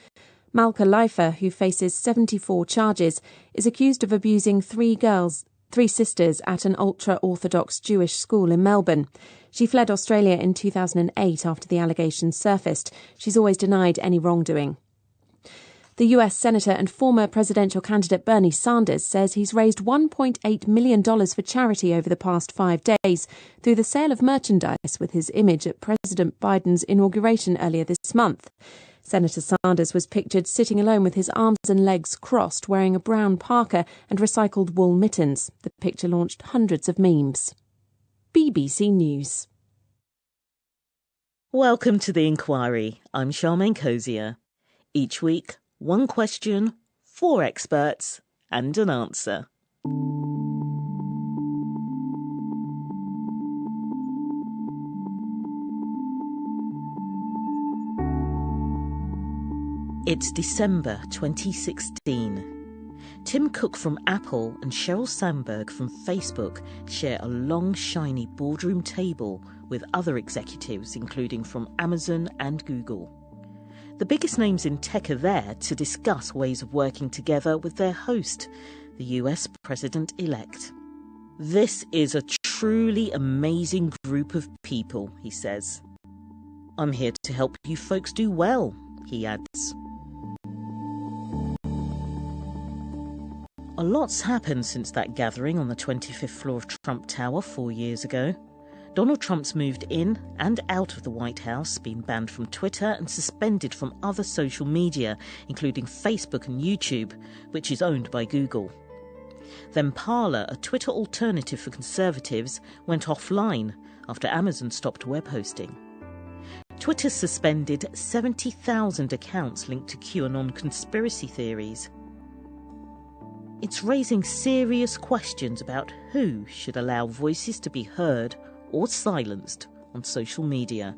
Malka Leifer, who faces 74 charges, is accused of abusing three sisters at an ultra-Orthodox Jewish school in Melbourne. She fled Australia in 2008 after the allegations surfaced. She's always denied any wrongdoing. The US Senator and former presidential candidate Bernie Sanders says he's raised $1.8 million for charity over the past 5 days through the sale of merchandise with his image at President Biden's inauguration earlier this month. Senator Sanders was pictured sitting alone with his arms and legs crossed, wearing a brown parka and recycled wool mittens. The picture launched hundreds of memes. BBC News. Welcome to The Inquiry. I'm Charmaine Cozier. Each week, one question, 4 experts, and an answer. It's December 2016. Tim Cook from Apple and Sheryl Sandberg from Facebook share a long, shiny boardroom table with other executives, including from Amazon and Google. The biggest names in tech are there to discuss ways of working together with their host, the US President-elect. This is a truly amazing group of people, he says. I'm here to help you folks do well, he adds. A lot's happened since that gathering on the 25th floor of Trump Tower 4 years ago. Donald Trump's moved in and out of the White House, been banned from Twitter and suspended from other social media, including Facebook and YouTube, which is owned by Google. Then Parler, a Twitter alternative for conservatives, went offline after Amazon stopped web hosting. Twitter suspended 70,000 accounts linked to QAnon conspiracy theories. It's raising serious questions about who should allow voices to be heard or silenced on social media.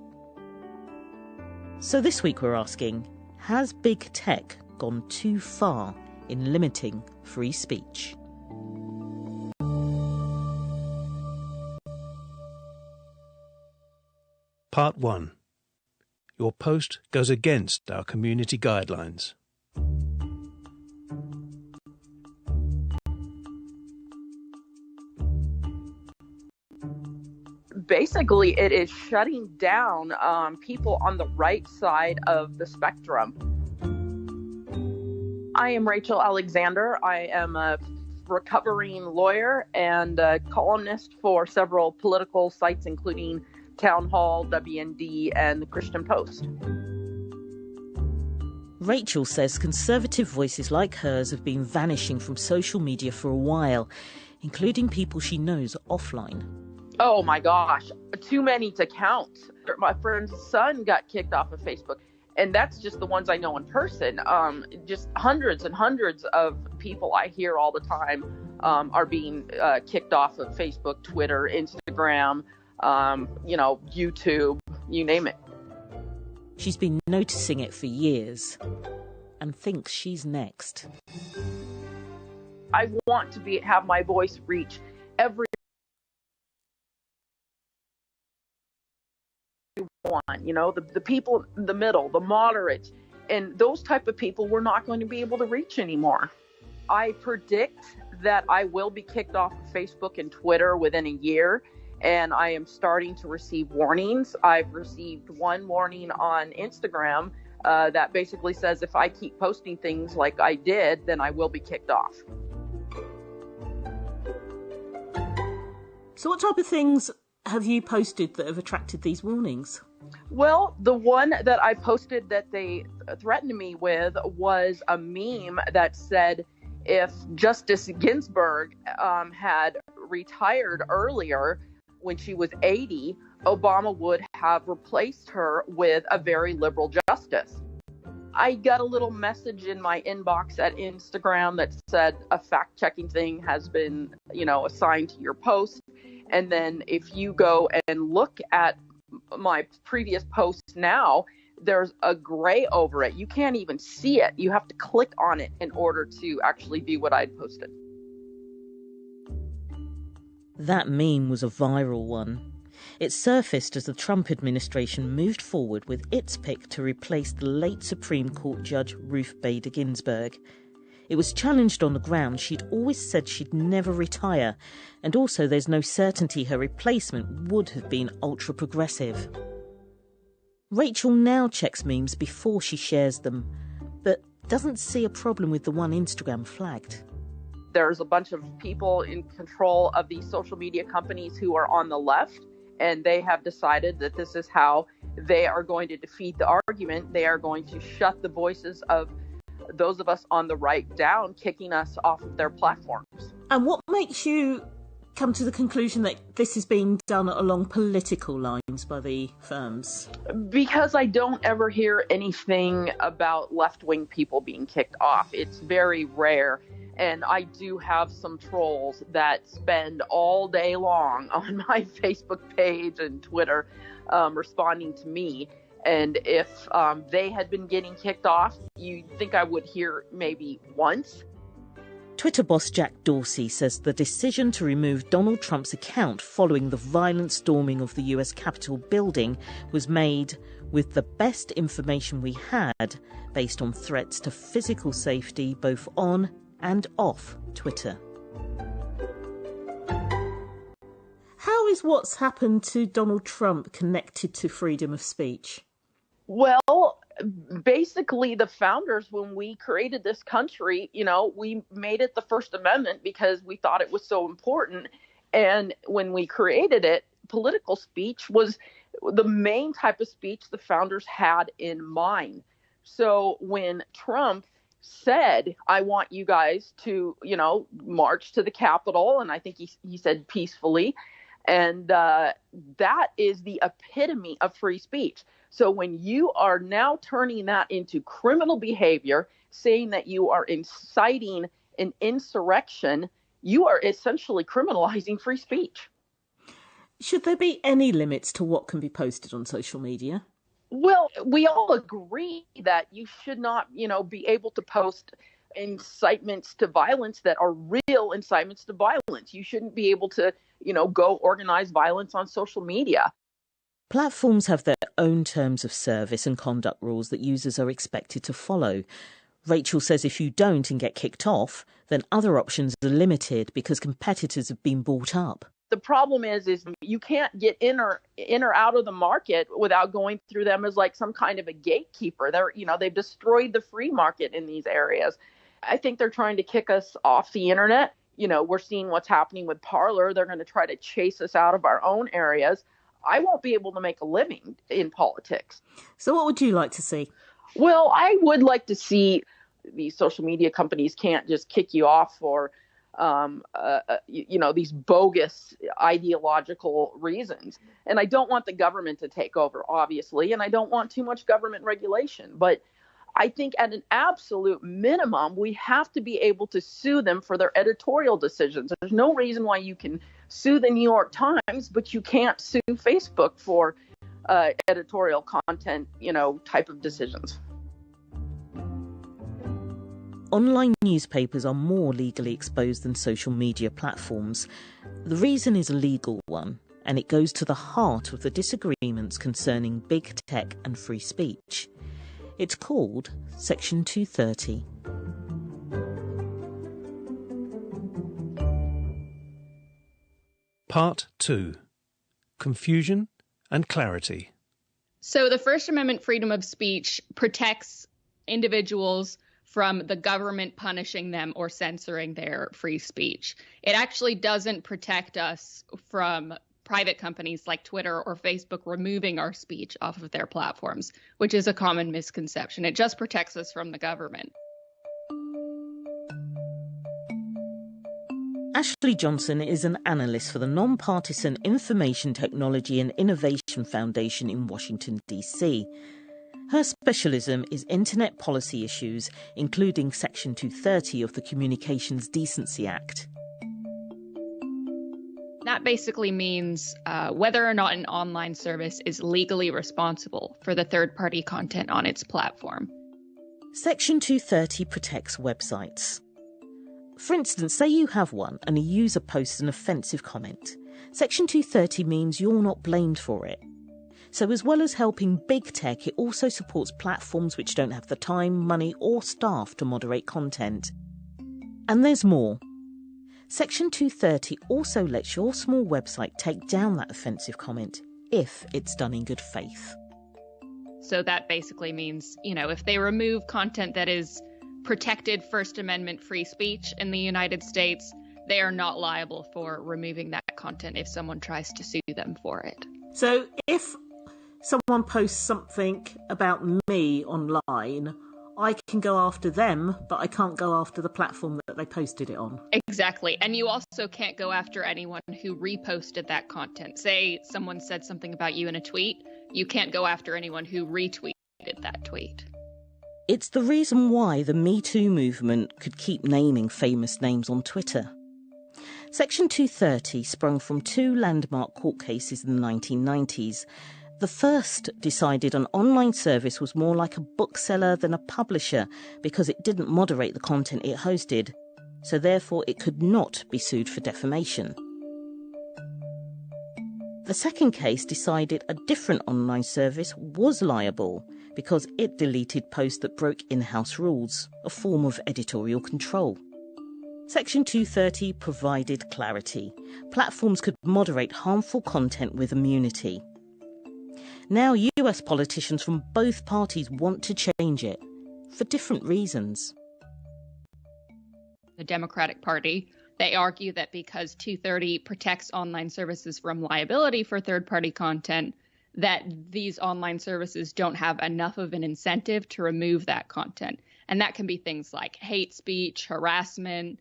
So this week we're asking, has big tech gone too far in limiting free speech? Part 1. Your post goes against our community guidelines. Basically, it is shutting down people on the right side of the spectrum. I am Rachel Alexander. I am a recovering lawyer and a columnist for several political sites, including Town Hall, WND, and the Christian Post. Rachel says conservative voices like hers have been vanishing from social media for a while, including people she knows offline. Oh my gosh, too many to count. My friend's son got kicked off of Facebook, and that's just the ones I know in person. Just hundreds and hundreds of people I hear all the time are being kicked off of Facebook, Twitter, Instagram, YouTube, you name it. She's been noticing it for years and thinks she's next. I want to have my voice reach everyone, the people in the middle, the moderates, and those type of people we're not going to be able to reach anymore. I predict that I will be kicked off of Facebook and Twitter within a year, and I am starting to receive warnings. I've received one warning on Instagram that basically says if I keep posting things like I did, then I will be kicked off. So what type of things have you posted that have attracted these warnings? Well, the one that I posted that they threatened me with was a meme that said if Justice Ginsburg had retired earlier when she was 80, Obama would have replaced her with a very liberal justice. I got a little message in my inbox at Instagram that said a fact-checking thing has been, assigned to your post. And then if you go and look at my previous posts now, there's a gray over it. You can't even see it. You have to click on it in order to actually view what I'd posted. That meme was a viral one. It surfaced as the Trump administration moved forward with its pick to replace the late Supreme Court Judge Ruth Bader Ginsburg. It was challenged on the ground she'd always said she'd never retire, and also there's no certainty her replacement would have been ultra-progressive. Rachel now checks memes before she shares them, but doesn't see a problem with the one Instagram flagged. There's a bunch of people in control of these social media companies who are on the left, and they have decided that this is how they are going to defeat the argument. They are going to shut the voices of those of us on the right down, kicking us off of their platforms. And what makes you come to the conclusion that this is being done along political lines by the firms? Because I don't ever hear anything about left-wing people being kicked off. It's very rare. And I do have some trolls that spend all day long on my Facebook page and Twitter responding to me. And if they had been getting kicked off, you'd think I would hear maybe once. Twitter boss Jack Dorsey says the decision to remove Donald Trump's account following the violent storming of the US Capitol building was made with the best information we had based on threats to physical safety both on and off Twitter. How is what's happened to Donald Trump connected to freedom of speech? Well, basically the founders, when we created this country, we made it the First Amendment because we thought it was so important. And when we created it, political speech was the main type of speech the founders had in mind. So when Trump said, I want you guys to, march to the Capitol, and I think he said peacefully, and that is the epitome of free speech. So when you are now turning that into criminal behavior, saying that you are inciting an insurrection, you are essentially criminalizing free speech. Should there be any limits to what can be posted on social media? Well, we all agree that you should not, be able to post incitements to violence that are real incitements to violence. You shouldn't be able to, go organize violence on social media. Platforms have their own terms of service and conduct rules that users are expected to follow. Rachel says if you don't and get kicked off, then other options are limited because competitors have been bought up. The problem is you can't get in or out of the market without going through them as like some kind of a gatekeeper. They've destroyed the free market in these areas. I think they're trying to kick us off the internet. We're seeing what's happening with Parler. They're going to try to chase us out of our own areas. I won't be able to make a living in politics. So what would you like to see? Well, I would like to see these social media companies can't just kick you off for these bogus ideological reasons. And I don't want the government to take over, obviously, and I don't want too much government regulation. But I think at an absolute minimum, we have to be able to sue them for their editorial decisions. There's no reason why you can sue the New York Times, but you can't sue Facebook for editorial content, type of decisions. Online newspapers are more legally exposed than social media platforms. The reason is a legal one, and it goes to the heart of the disagreements concerning big tech and free speech. It's called Section 230. Part 2. Confusion and Clarity. So the First Amendment freedom of speech protects individuals from the government punishing them or censoring their free speech. It actually doesn't protect us from private companies like Twitter or Facebook removing our speech off of their platforms, which is a common misconception. It just protects us from the government. Ashley Johnson is an analyst for the non-partisan Information Technology and Innovation Foundation in Washington, D.C. Her specialism is internet policy issues, including Section 230 of the Communications Decency Act. That basically means whether or not an online service is legally responsible for the third-party content on its platform. Section 230 protects websites. For instance, say you have one and a user posts an offensive comment. Section 230 means you're not blamed for it. So as well as helping big tech, it also supports platforms which don't have the time, money or staff to moderate content. And there's more. Section 230 also lets your small website take down that offensive comment if it's done in good faith. So that basically means, if they remove content that is protected First Amendment free speech in the United States, they are not liable for removing that content if someone tries to sue them for it. So if someone posts something about me online, I can go after them, but I can't go after the platform that they posted it on. Exactly. And you also can't go after anyone who reposted that content. Say someone said something about you in a tweet, you can't go after anyone who retweeted that tweet. It's the reason why the Me Too movement could keep naming famous names on Twitter. Section 230 sprung from two landmark court cases in the 1990s. The first decided an online service was more like a bookseller than a publisher because it didn't moderate the content it hosted, so therefore it could not be sued for defamation. The second case decided a different online service was liable because it deleted posts that broke in-house rules, a form of editorial control. Section 230 provided clarity. Platforms could moderate harmful content with immunity. Now US politicians from both parties want to change it, for different reasons. The Democratic Party, they argue that because 230 protects online services from liability for third-party content, that these online services don't have enough of an incentive to remove that content. And that can be things like hate speech, harassment,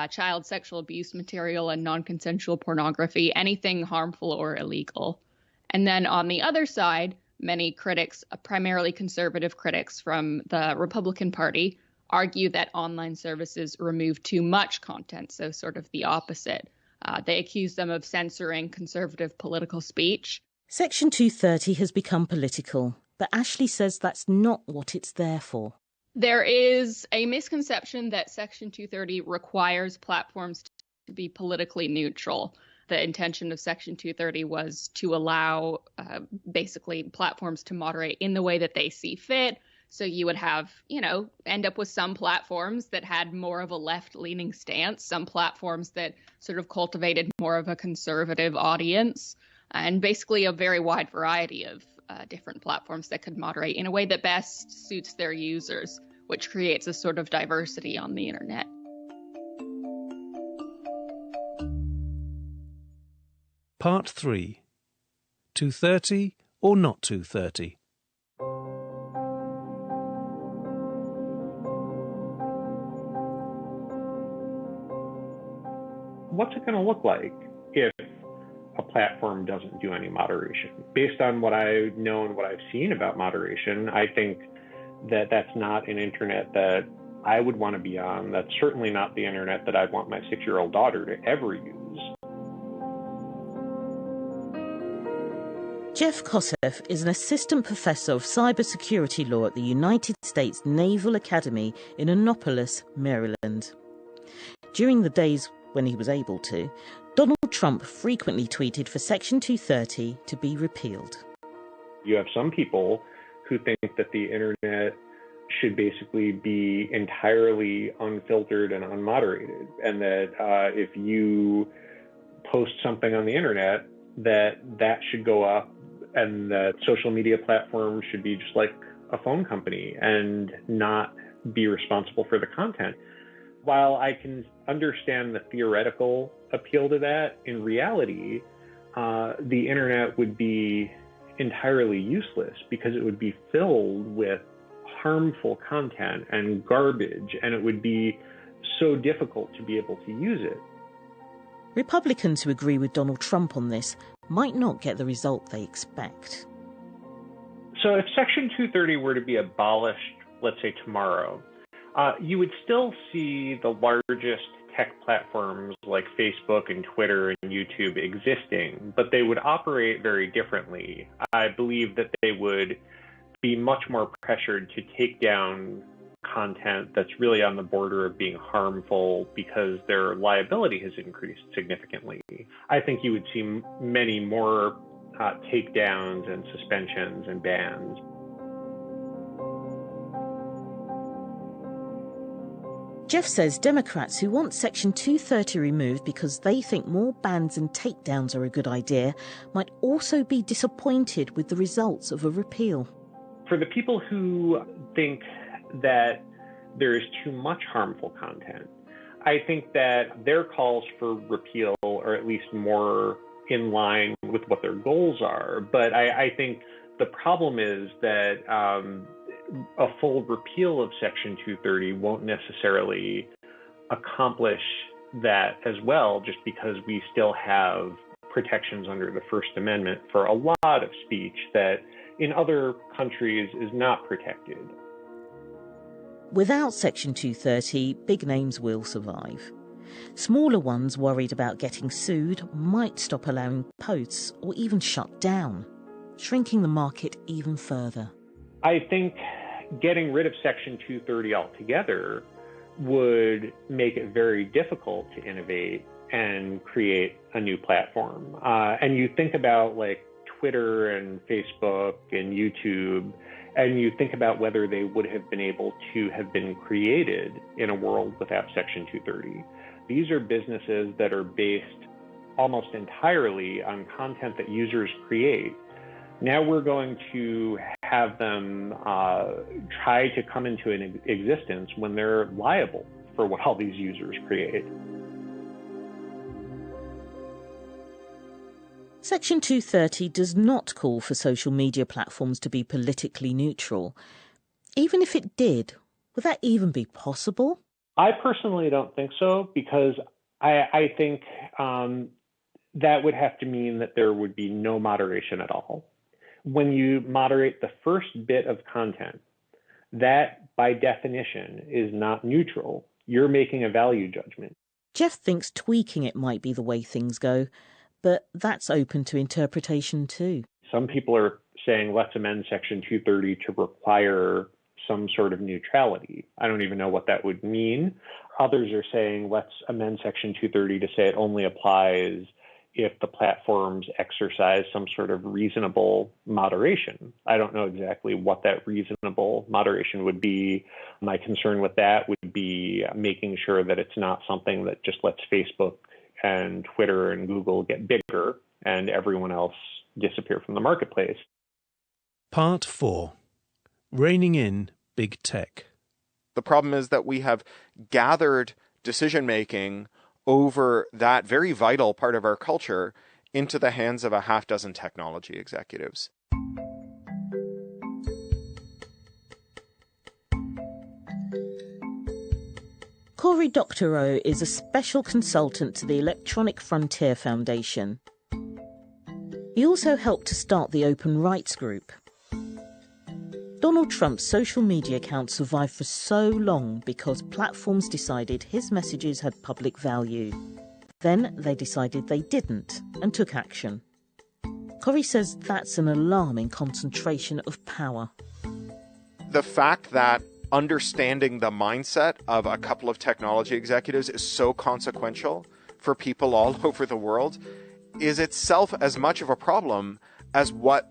child sexual abuse material, and non-consensual pornography, anything harmful or illegal. And then on the other side, many critics, primarily conservative critics from the Republican Party, argue that online services remove too much content, so sort of the opposite. They accuse them of censoring conservative political speech. Section 230 has become political, but Ashley says that's not what it's there for. There is a misconception that Section 230 requires platforms to be politically neutral. The intention of Section 230 was to allow basically platforms to moderate in the way that they see fit. So you would have, end up with some platforms that had more of a left-leaning stance, some platforms that sort of cultivated more of a conservative audience, and basically a very wide variety of different platforms that could moderate in a way that best suits their users, which creates a sort of diversity on the internet. Part 3. 230 or not 230? What's it going to look like if a platform doesn't do any moderation? Based on what I know and what I've seen about moderation, I think that that's not an internet that I would want to be on. That's certainly not the internet that I'd want my 6-year-old daughter to ever use. Jeff Kosseff is an assistant professor of cybersecurity law at the United States Naval Academy in Annapolis, Maryland. During the days when he was able to, Donald Trump frequently tweeted for Section 230 to be repealed. You have some people who think that the internet should basically be entirely unfiltered and unmoderated, and that if you post something on the internet, that should go up, and that social media platforms should be just like a phone company and not be responsible for the content. While I can understand the theoretical appeal to that, in reality, the internet would be entirely useless because it would be filled with harmful content and garbage, and it would be so difficult to be able to use it. Republicans who agree with Donald Trump on this might not get the result they expect. So if Section 230 were to be abolished, let's say tomorrow, you would still see the largest tech platforms like Facebook and Twitter and YouTube existing, but they would operate very differently. I believe that they would be much more pressured to take down content that's really on the border of being harmful because their liability has increased significantly. I think you would see many more takedowns and suspensions and bans. Jeff says Democrats who want Section 230 removed because they think more bans and takedowns are a good idea might also be disappointed with the results of a repeal. For the people who think that there is too much harmful content, I think that their calls for repeal are at least more in line with what their goals are. But I think the problem is that a full repeal of Section 230 won't necessarily accomplish that as well, just because we still have protections under the First Amendment for a lot of speech that in other countries is not protected. Without Section 230, big names will survive. Smaller ones worried about getting sued might stop allowing posts or even shut down, shrinking the market even further. I think getting rid of Section 230 altogether would make it very difficult to innovate and create a new platform. And you think about like Twitter and Facebook and YouTube, and you think about whether they would have been able to have been created in a world without Section 230. These are businesses that are based almost entirely on content that users create. Now we're going to have them try to come into an existence when they're liable for what all these users create. Section 230 does not call for social media platforms to be politically neutral. Even if it did, would that even be possible? I personally don't think so, because I think that would have to mean that there would be no moderation at all. When you moderate the first bit of content, that by definition is not neutral. You're making a value judgment. Jeff thinks tweaking it might be the way things go, but that's open to interpretation too. Some people are saying let's amend Section 230 to require some sort of neutrality. I don't even know what that would mean. Others are saying let's amend Section 230 to say it only applies if the platforms exercise some sort of reasonable moderation. I don't know exactly what that reasonable moderation would be. My concern with that would be making sure that it's not something that just lets Facebook and Twitter and Google get bigger and everyone else disappear from the marketplace. Part 4. Reining in Big Tech. The problem is that we have gathered decision-making over that very vital part of our culture into the hands of a half dozen technology executives. Cory Doctorow is a special consultant to the Electronic Frontier Foundation. He also helped to start the Open Rights Group. Donald Trump's social media account survived for so long because platforms decided his messages had public value. Then they decided they didn't and took action. Cory says that's an alarming concentration of power. The fact that understanding the mindset of a couple of technology executives is so consequential for people all over the world is itself as much of a problem as what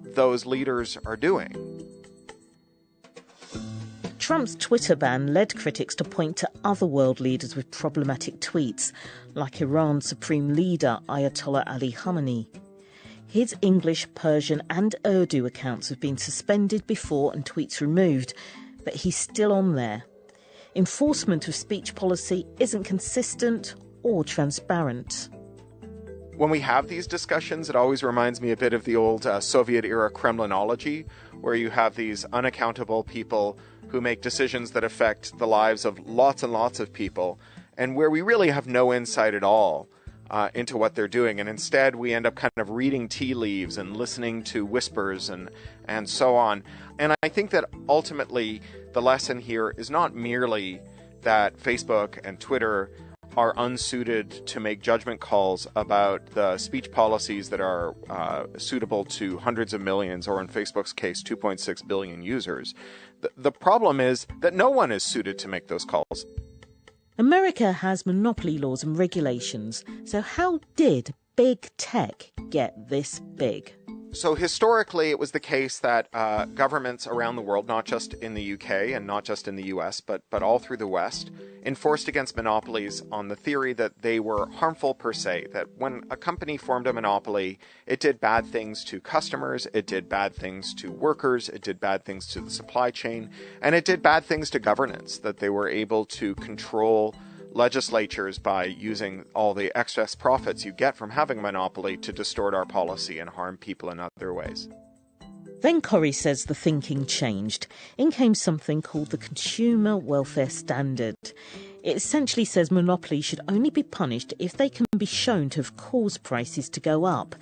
those leaders are doing. Trump's Twitter ban led critics to point to other world leaders with problematic tweets, like Iran's Supreme Leader Ayatollah Ali Khamenei. His English, Persian and Urdu accounts have been suspended before and tweets removed, but he's still on there. Enforcement of speech policy isn't consistent or transparent. When we have these discussions, it always reminds me a bit of the old Soviet-era Kremlinology, where you have these unaccountable people who make decisions that affect the lives of lots and lots of people, and where we really have no insight at all into what they're doing. And instead, we end up kind of reading tea leaves and listening to whispers and so on. And I think that ultimately the lesson here is not merely that Facebook and Twitter are unsuited to make judgment calls about the speech policies that are suitable to hundreds of millions, or in Facebook's case, 2.6 billion users. The problem is that no one is suited to make those calls. America has monopoly laws and regulations, so how did big tech get this big? So historically, it was the case that governments around the world, not just in the UK and not just in the US, but all through the West, enforced against monopolies on the theory that they were harmful per se, that when a company formed a monopoly, it did bad things to customers, it did bad things to workers, it did bad things to the supply chain, and it did bad things to governance, that they were able to control legislatures by using all the excess profits you get from having a monopoly to distort our policy and harm people in other ways. Then Corrie says the thinking changed. In came something called the Consumer Welfare Standard. It essentially says monopolies should only be punished if they can be shown to have caused prices to go up.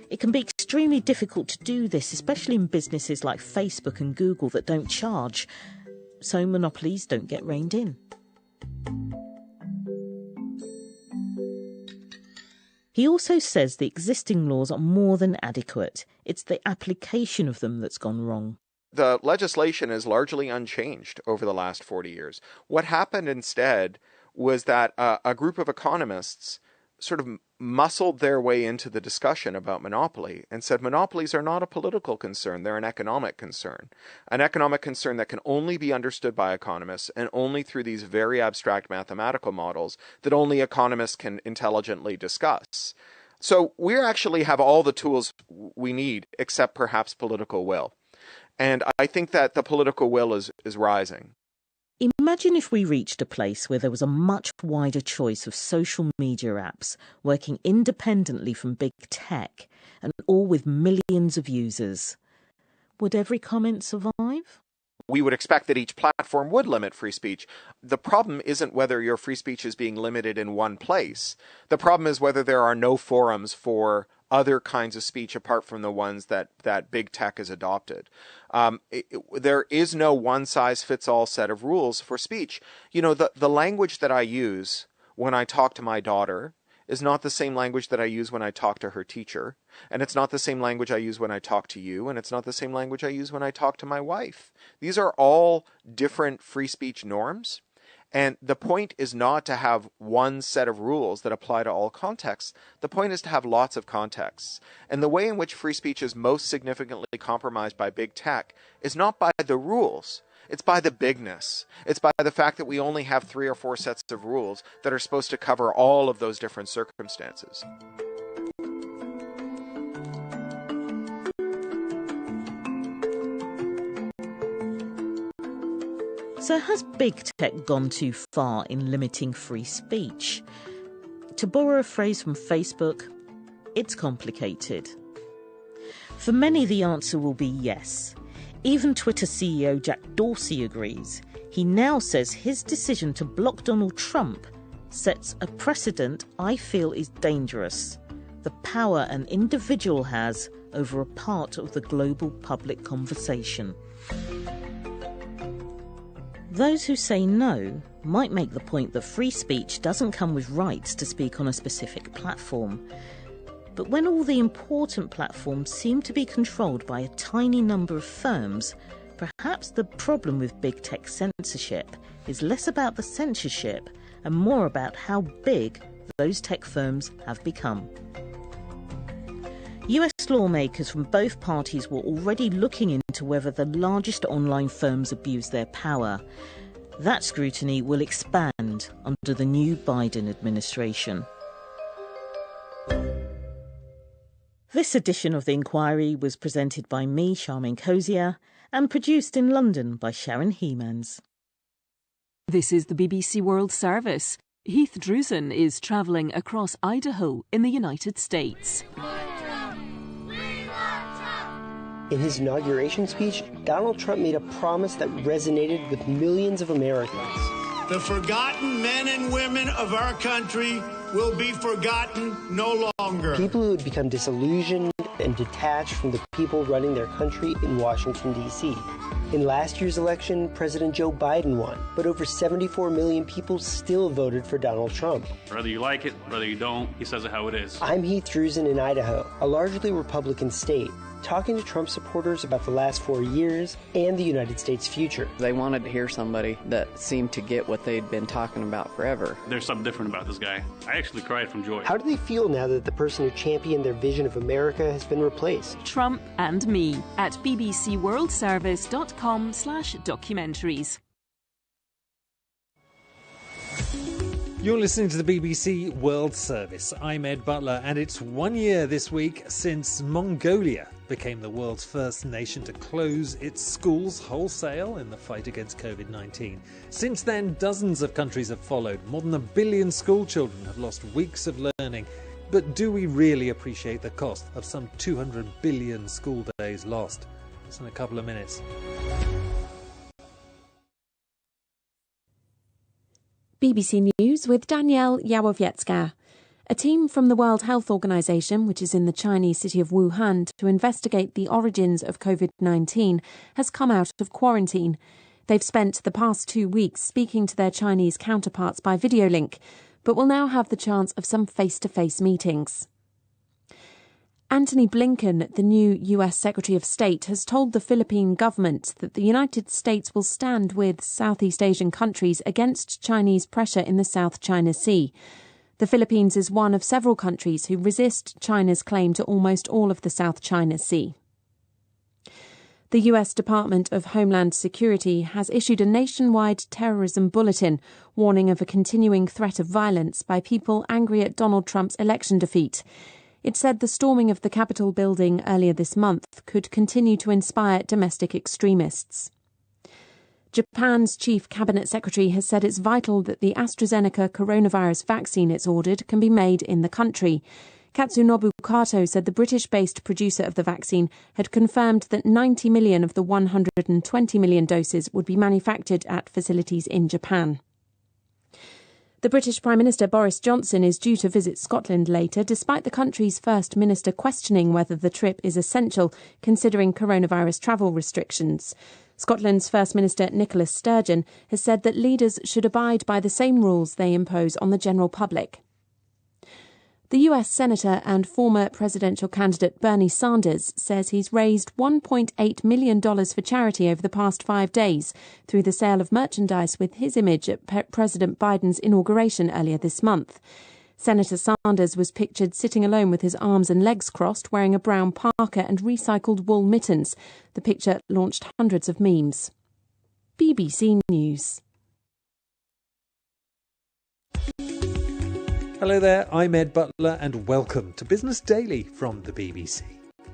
It can be extremely difficult to do this, especially in businesses like Facebook and Google that don't charge. So monopolies don't get reined in. He also says the existing laws are more than adequate. It's the application of them that's gone wrong. The legislation is largely unchanged over the last 40 years. What happened instead was that a group of economists sort of muscled their way into the discussion about monopoly and said monopolies are not a political concern, they're an economic concern that can only be understood by economists and only through these very abstract mathematical models that only economists can intelligently discuss. So we actually have all the tools we need except perhaps political will. And I think that the political will is rising. Imagine if we reached a place where there was a much wider choice of social media apps working independently from big tech and all with millions of users. Would every comment survive? We would expect that each platform would limit free speech. The problem isn't whether your free speech is being limited in one place. The problem is whether there are no forums for other kinds of speech apart from the ones that big tech has adopted. There is no one-size-fits-all set of rules for speech. You know, the language that I use when I talk to my daughter is not the same language that I use when I talk to her teacher, and it's not the same language I use when I talk to you, and it's not the same language I use when I talk to my wife. These are all different free speech norms. And the point is not to have one set of rules that apply to all contexts. The point is to have lots of contexts. And the way in which free speech is most significantly compromised by big tech is not by the rules. It's by the bigness. It's by the fact that we only have 3 or 4 sets of rules that are supposed to cover all of those different circumstances. So has big tech gone too far in limiting free speech? To borrow a phrase from Facebook, it's complicated. For many, the answer will be yes. Even Twitter CEO Jack Dorsey agrees. He now says his decision to block Donald Trump sets a precedent I feel is dangerous. The power an individual has over a part of the global public conversation. Those who say no might make the point that free speech doesn't come with rights to speak on a specific platform. But when all the important platforms seem to be controlled by a tiny number of firms, perhaps the problem with big tech censorship is less about the censorship and more about how big those tech firms have become. US lawmakers from both parties were already looking into whether the largest online firms abuse their power. That scrutiny will expand under the new Biden administration. This edition of The Inquiry was presented by me, Charmaine Cozier, and produced in London by Sharon Hemans. This is the BBC World Service. Heath Drusen is travelling across Idaho in the United States. In his inauguration speech, Donald Trump made a promise that resonated with millions of Americans. The forgotten men and women of our country will be forgotten no longer. People who had become disillusioned and detached from the people running their country in Washington, D.C. In last year's election, President Joe Biden won, but over 74 million people still voted for Donald Trump. Whether you like it, whether you don't, he says it how it is. I'm Heath Drusen in Idaho, a largely Republican state, talking to Trump supporters about the last 4 years and the United States' future. They wanted to hear somebody that seemed to get what they'd been talking about forever. There's something different about this guy. I actually cried from joy. How do they feel now that the person who championed their vision of America has been replaced? Trump and Me at bbcworldservice.com/documentaries. You're listening to the BBC World Service. I'm Ed Butler, and it's 1 year this week since Mongolia became the world's first nation to close its schools wholesale in the fight against COVID-19. Since then, dozens of countries have followed. More than 1 billion school children have lost weeks of learning. But do we really appreciate the cost of some 200 billion school days lost? That's in a couple of minutes. BBC News with Danielle Yawowiecka. A team from the World Health Organization, which is in the Chinese city of Wuhan, to investigate the origins of COVID-19, has come out of quarantine. They've spent the past 2 weeks speaking to their Chinese counterparts by video link, but will now have the chance of some face-to-face meetings. Antony Blinken, the new US Secretary of State, has told the Philippine government that the United States will stand with Southeast Asian countries against Chinese pressure in the South China Sea. The Philippines is one of several countries who resist China's claim to almost all of the South China Sea. The US Department of Homeland Security has issued a nationwide terrorism bulletin warning of a continuing threat of violence by people angry at Donald Trump's election defeat. It said the storming of the Capitol building earlier this month could continue to inspire domestic extremists. Japan's chief cabinet secretary has said it's vital that the AstraZeneca coronavirus vaccine it's ordered can be made in the country. Katsunobu Kato said the British-based producer of the vaccine had confirmed that 90 million of the 120 million doses would be manufactured at facilities in Japan. The British Prime Minister Boris Johnson is due to visit Scotland later, despite the country's First Minister questioning whether the trip is essential, considering coronavirus travel restrictions. Scotland's First Minister Nicola Sturgeon has said that leaders should abide by the same rules they impose on the general public. The US Senator and former presidential candidate Bernie Sanders says he's raised $1.8 million for charity over the past 5 days through the sale of merchandise with his image at President Biden's inauguration earlier this month. Senator Sanders was pictured sitting alone with his arms and legs crossed, wearing a brown parka and recycled wool mittens. The picture launched hundreds of memes. BBC News. Hello there, I'm Ed Butler and welcome to Business Daily from the BBC.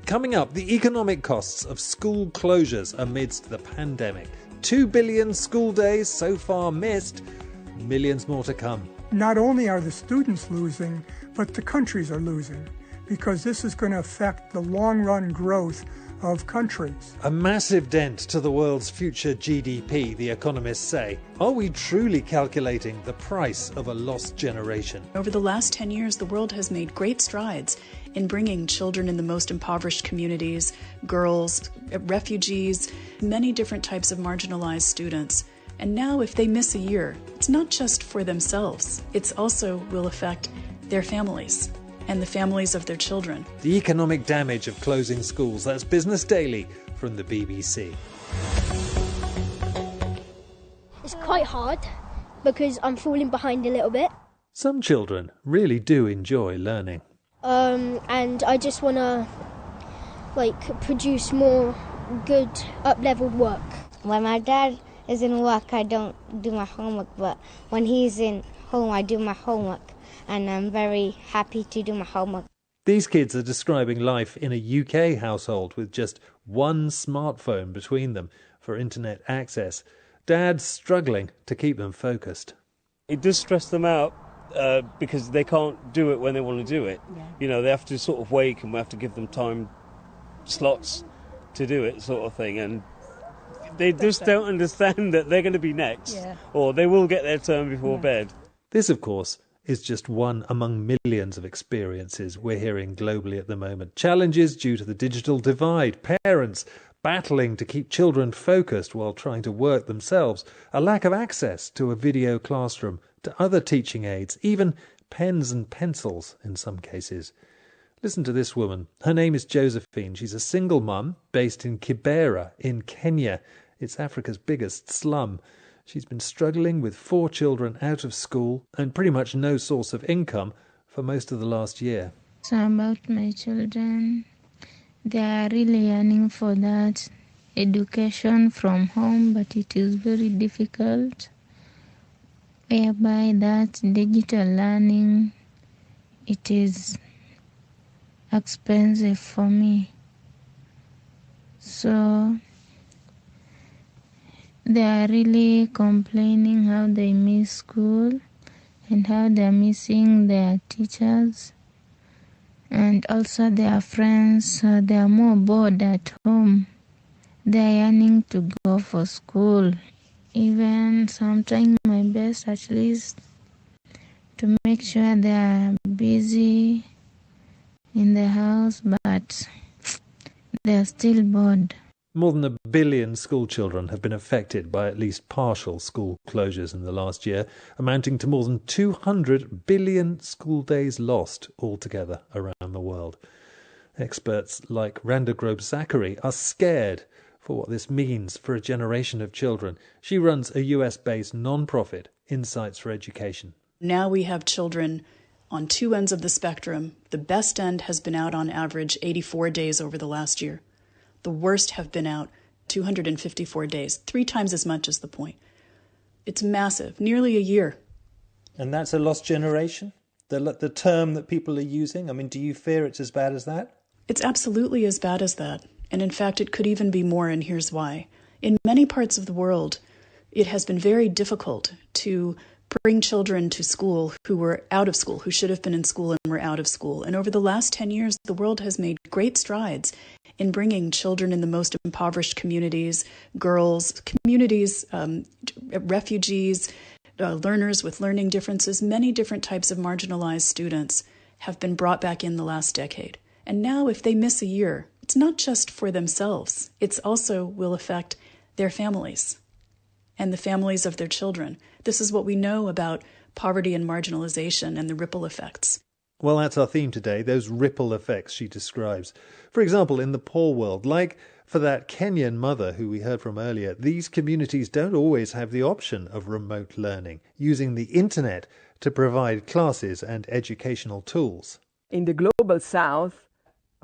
Coming up, the economic costs of school closures amidst the pandemic. 2 billion school days so far missed, millions more to come. Not only are the students losing, but the countries are losing, because this is going to affect the long-run growth of countries. A massive dent to the world's future GDP, the economists say. Are we truly calculating the price of a lost generation? Over the last 10 years, the world has made great strides in bringing children in the most impoverished communities, girls, refugees, many different types of marginalized students. And now if they miss a year, it's not just for themselves. It's also will affect their families and the families of their children. The economic damage of closing schools. That's Business Daily from the BBC. It's quite hard because I'm falling behind a little bit. Some children really do enjoy learning. And I just want to produce more good up-leveled work. When my dad is in work, I don't do my homework, but when he's in home, I do my homework. And I'm very happy to do my homework. These kids are describing life in a UK household with just one smartphone between them for internet access. Dad's struggling to keep them focused. It does stress them out because they can't do it when they want to do it. Yeah. You know, they have to sort of wake and we have to give them time slots to do it, sort of thing. And they just don't understand that they're going to be next, or they will get their turn before bed. This, of course, is just one among millions of experiences we're hearing globally at the moment. Challenges due to the digital divide, parents battling to keep children focused while trying to work themselves, a lack of access to a video classroom, to other teaching aids, even pens and pencils in some cases. Listen to this woman. Her name is Josephine. She's a single mum based in Kibera in Kenya. It's Africa's biggest slum. She's been struggling with 4 children out of school and pretty much no source of income for most of the last year. So about my children, they are really yearning for that education from home, but it is very difficult, whereby that digital learning, it is expensive for me. So they are really complaining how they miss school and how they are missing their teachers and also their friends. They are more bored at home. They are yearning to go for school. Even so I'm trying my best at least to make sure they are busy in the house, but they are still bored. More than 1 billion school children have been affected by at least partial school closures in the last year, amounting to more than 200 billion school days lost altogether around the world. Experts like Randa Grobe-Zachary are scared for what this means for a generation of children. She runs a US-based non-profit, Insights for Education. Now we have children on 2 ends of the spectrum. The best end has been out on average 84 days over the last year. The worst have been out 254 days, 3 times as much as the point. It's massive, nearly a year. And that's a lost generation? The term that people are using? I mean, do you fear it's as bad as that? It's absolutely as bad as that. And in fact, it could even be more, and here's why. In many parts of the world, it has been very difficult to bring children to school who were out of school, who should have been in school and were out of school. And over the last 10 years, the world has made great strides in bringing children in the most impoverished communities, girls, communities, refugees, learners with learning differences, many different types of marginalized students have been brought back in the last decade. And now if they miss a year, it's not just for themselves, it's also will affect their families and the families of their children. This is what we know about poverty and marginalization and the ripple effects. Well, that's our theme today, those ripple effects she describes. For example, in the poor world, like for that Kenyan mother who we heard from earlier, these communities don't always have the option of remote learning, using the internet to provide classes and educational tools. In the global south,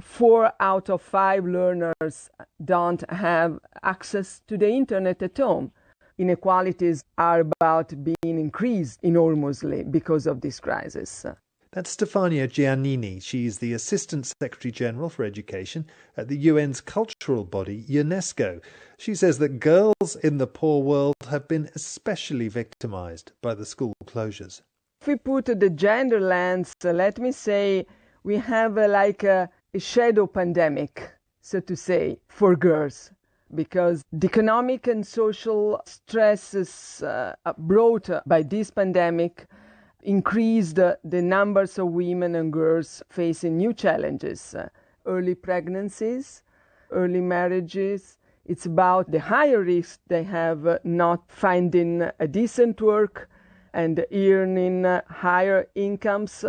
4 out of 5 learners don't have access to the internet at home. Inequalities are about being increased enormously because of this crisis. That's Stefania Giannini. She's the Assistant Secretary General for Education at the UN's cultural body, UNESCO. She says that girls in the poor world have been especially victimised by the school closures. If we put the gender lens, let me say, we have a shadow pandemic, so to say, for girls, because the economic and social stresses brought by this pandemic increased the numbers of women and girls facing new challenges, early pregnancies, early marriages. It's about the higher risk they have not finding a decent work and earning higher incomes.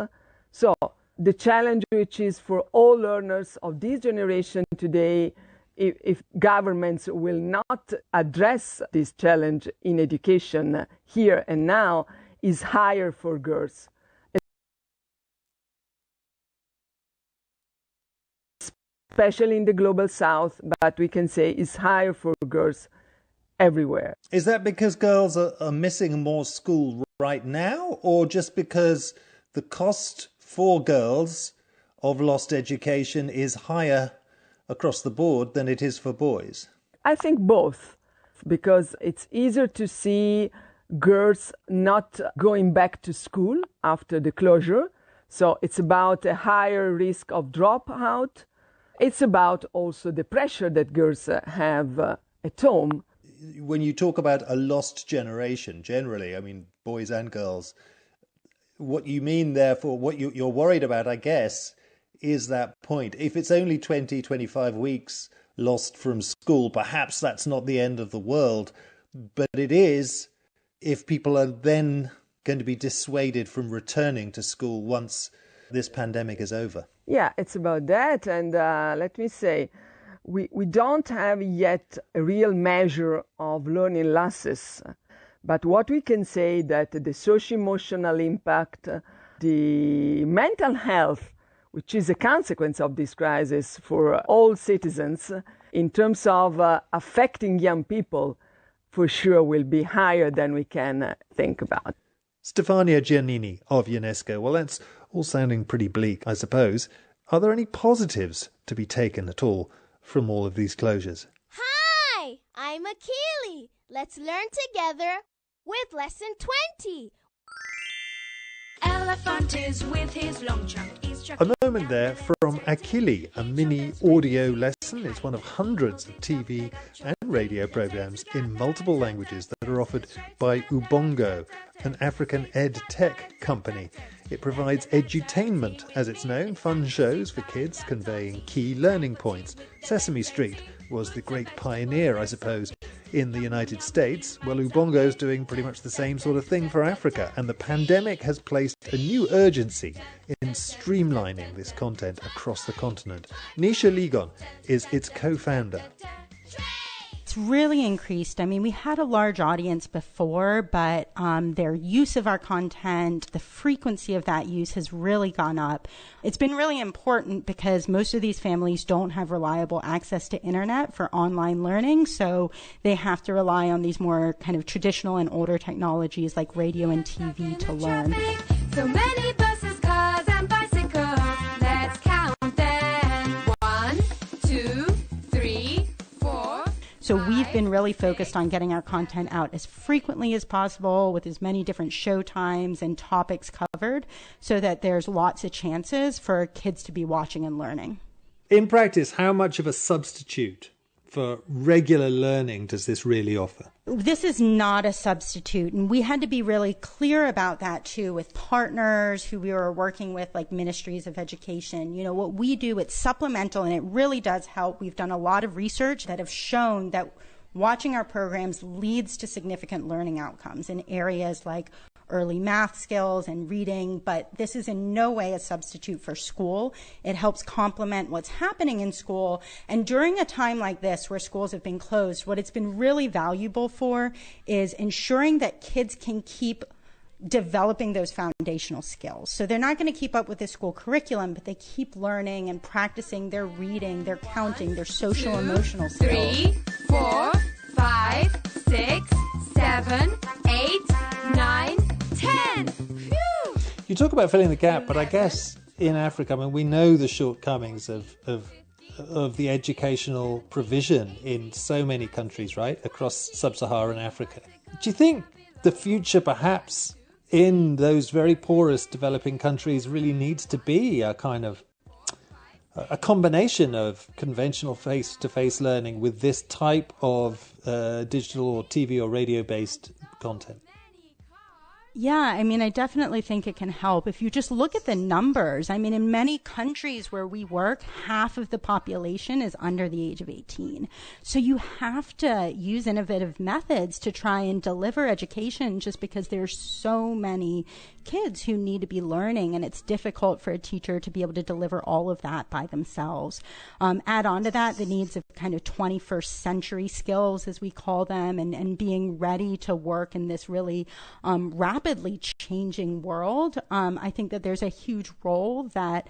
So the challenge which is for all learners of this generation today, if governments will not address this challenge in education here and now, is higher for girls, especially in the global south, but we can say is higher for girls everywhere. Is that because girls are missing more school right now, or just because the cost for girls of lost education is higher across the board than it is for boys? I think both, because it's easier to see girls not going back to school after the closure. So it's about a higher risk of dropout. It's about also the pressure that girls have at home. When you talk about a lost generation, generally, I mean, boys and girls, what you mean, therefore, what you're worried about, I guess, is that point. If it's only 20, 25 weeks lost from school, perhaps that's not the end of the world, but it is if people are then going to be dissuaded from returning to school once this pandemic is over. Yeah, it's about that. And let me say, we don't have yet a real measure of learning losses. But what we can say that the socio-emotional impact, the mental health, which is a consequence of this crisis for all citizens, in terms of affecting young people, for sure will be higher than we can think about. Stefania Giannini of UNESCO. Well, that's all sounding pretty bleak, I suppose. Are there any positives to be taken at all from all of these closures? Hi, I'm Akili. Let's learn together with Lesson 20. Elephant is with his long trunk. A moment there from Akili, a mini audio lesson. It's one of hundreds of TV and radio programs in multiple languages that are offered by Ubongo, an African ed tech company. It provides edutainment, as it's known, fun shows for kids conveying key learning points. Sesame Street was the great pioneer, I suppose, in the United States. Well, Ubongo's doing pretty much the same sort of thing for Africa, and the pandemic has placed a new urgency in streamlining this content across the continent. Nisha Ligon is its co-founder. It's really increased. I mean, we had a large audience before, but their use of our content, the frequency of that use has really gone up. It's been really important because most of these families don't have reliable access to internet for online learning, so they have to rely on these more kind of traditional and older technologies like radio and TV to learn. So many buses, cars, and bicycles. Let's count them. 1, 2, 3, 4. So we've been really focused on getting our content out as frequently as possible with as many different show times and topics covered so that there's lots of chances for kids to be watching and learning. In practice, how much of a substitute for regular learning does this really offer? This is not a substitute, and we had to be really clear about that too with partners who we were working with, like ministries of education. You know, what we do, it's supplemental, and it really does help. We've done a lot of research that have shown that watching our programs leads to significant learning outcomes in areas like early math skills and reading, but this is in no way a substitute for school. It helps complement what's happening in school. And during a time like this where schools have been closed, what it's been really valuable for is ensuring that kids can keep developing those foundational skills. So they're not going to keep up with the school curriculum, but they keep learning and practicing their reading, their counting, their social emotional skills. 3, 4, 5, 6, 7, 8, 9, 10. Phew. You talk about filling the gap, but I guess in Africa, I mean, we know the shortcomings of the educational provision in so many countries, right, across sub-Saharan Africa. Do you think the future, perhaps, in those very poorest developing countries really needs to be a kind of a combination of conventional face-to-face learning with this type of digital or TV or radio-based content? Yeah, I mean, I definitely think it can help. If you just look at the numbers, I mean, in many countries where we work, half of the population is under the age of 18. So you have to use innovative methods to try and deliver education just because there's so many kids who need to be learning, and it's difficult for a teacher to be able to deliver all of that by themselves. Add on to that the needs of kind of 21st century skills, as we call them, and being ready to work in this really rapidly changing world. I think that there's a huge role that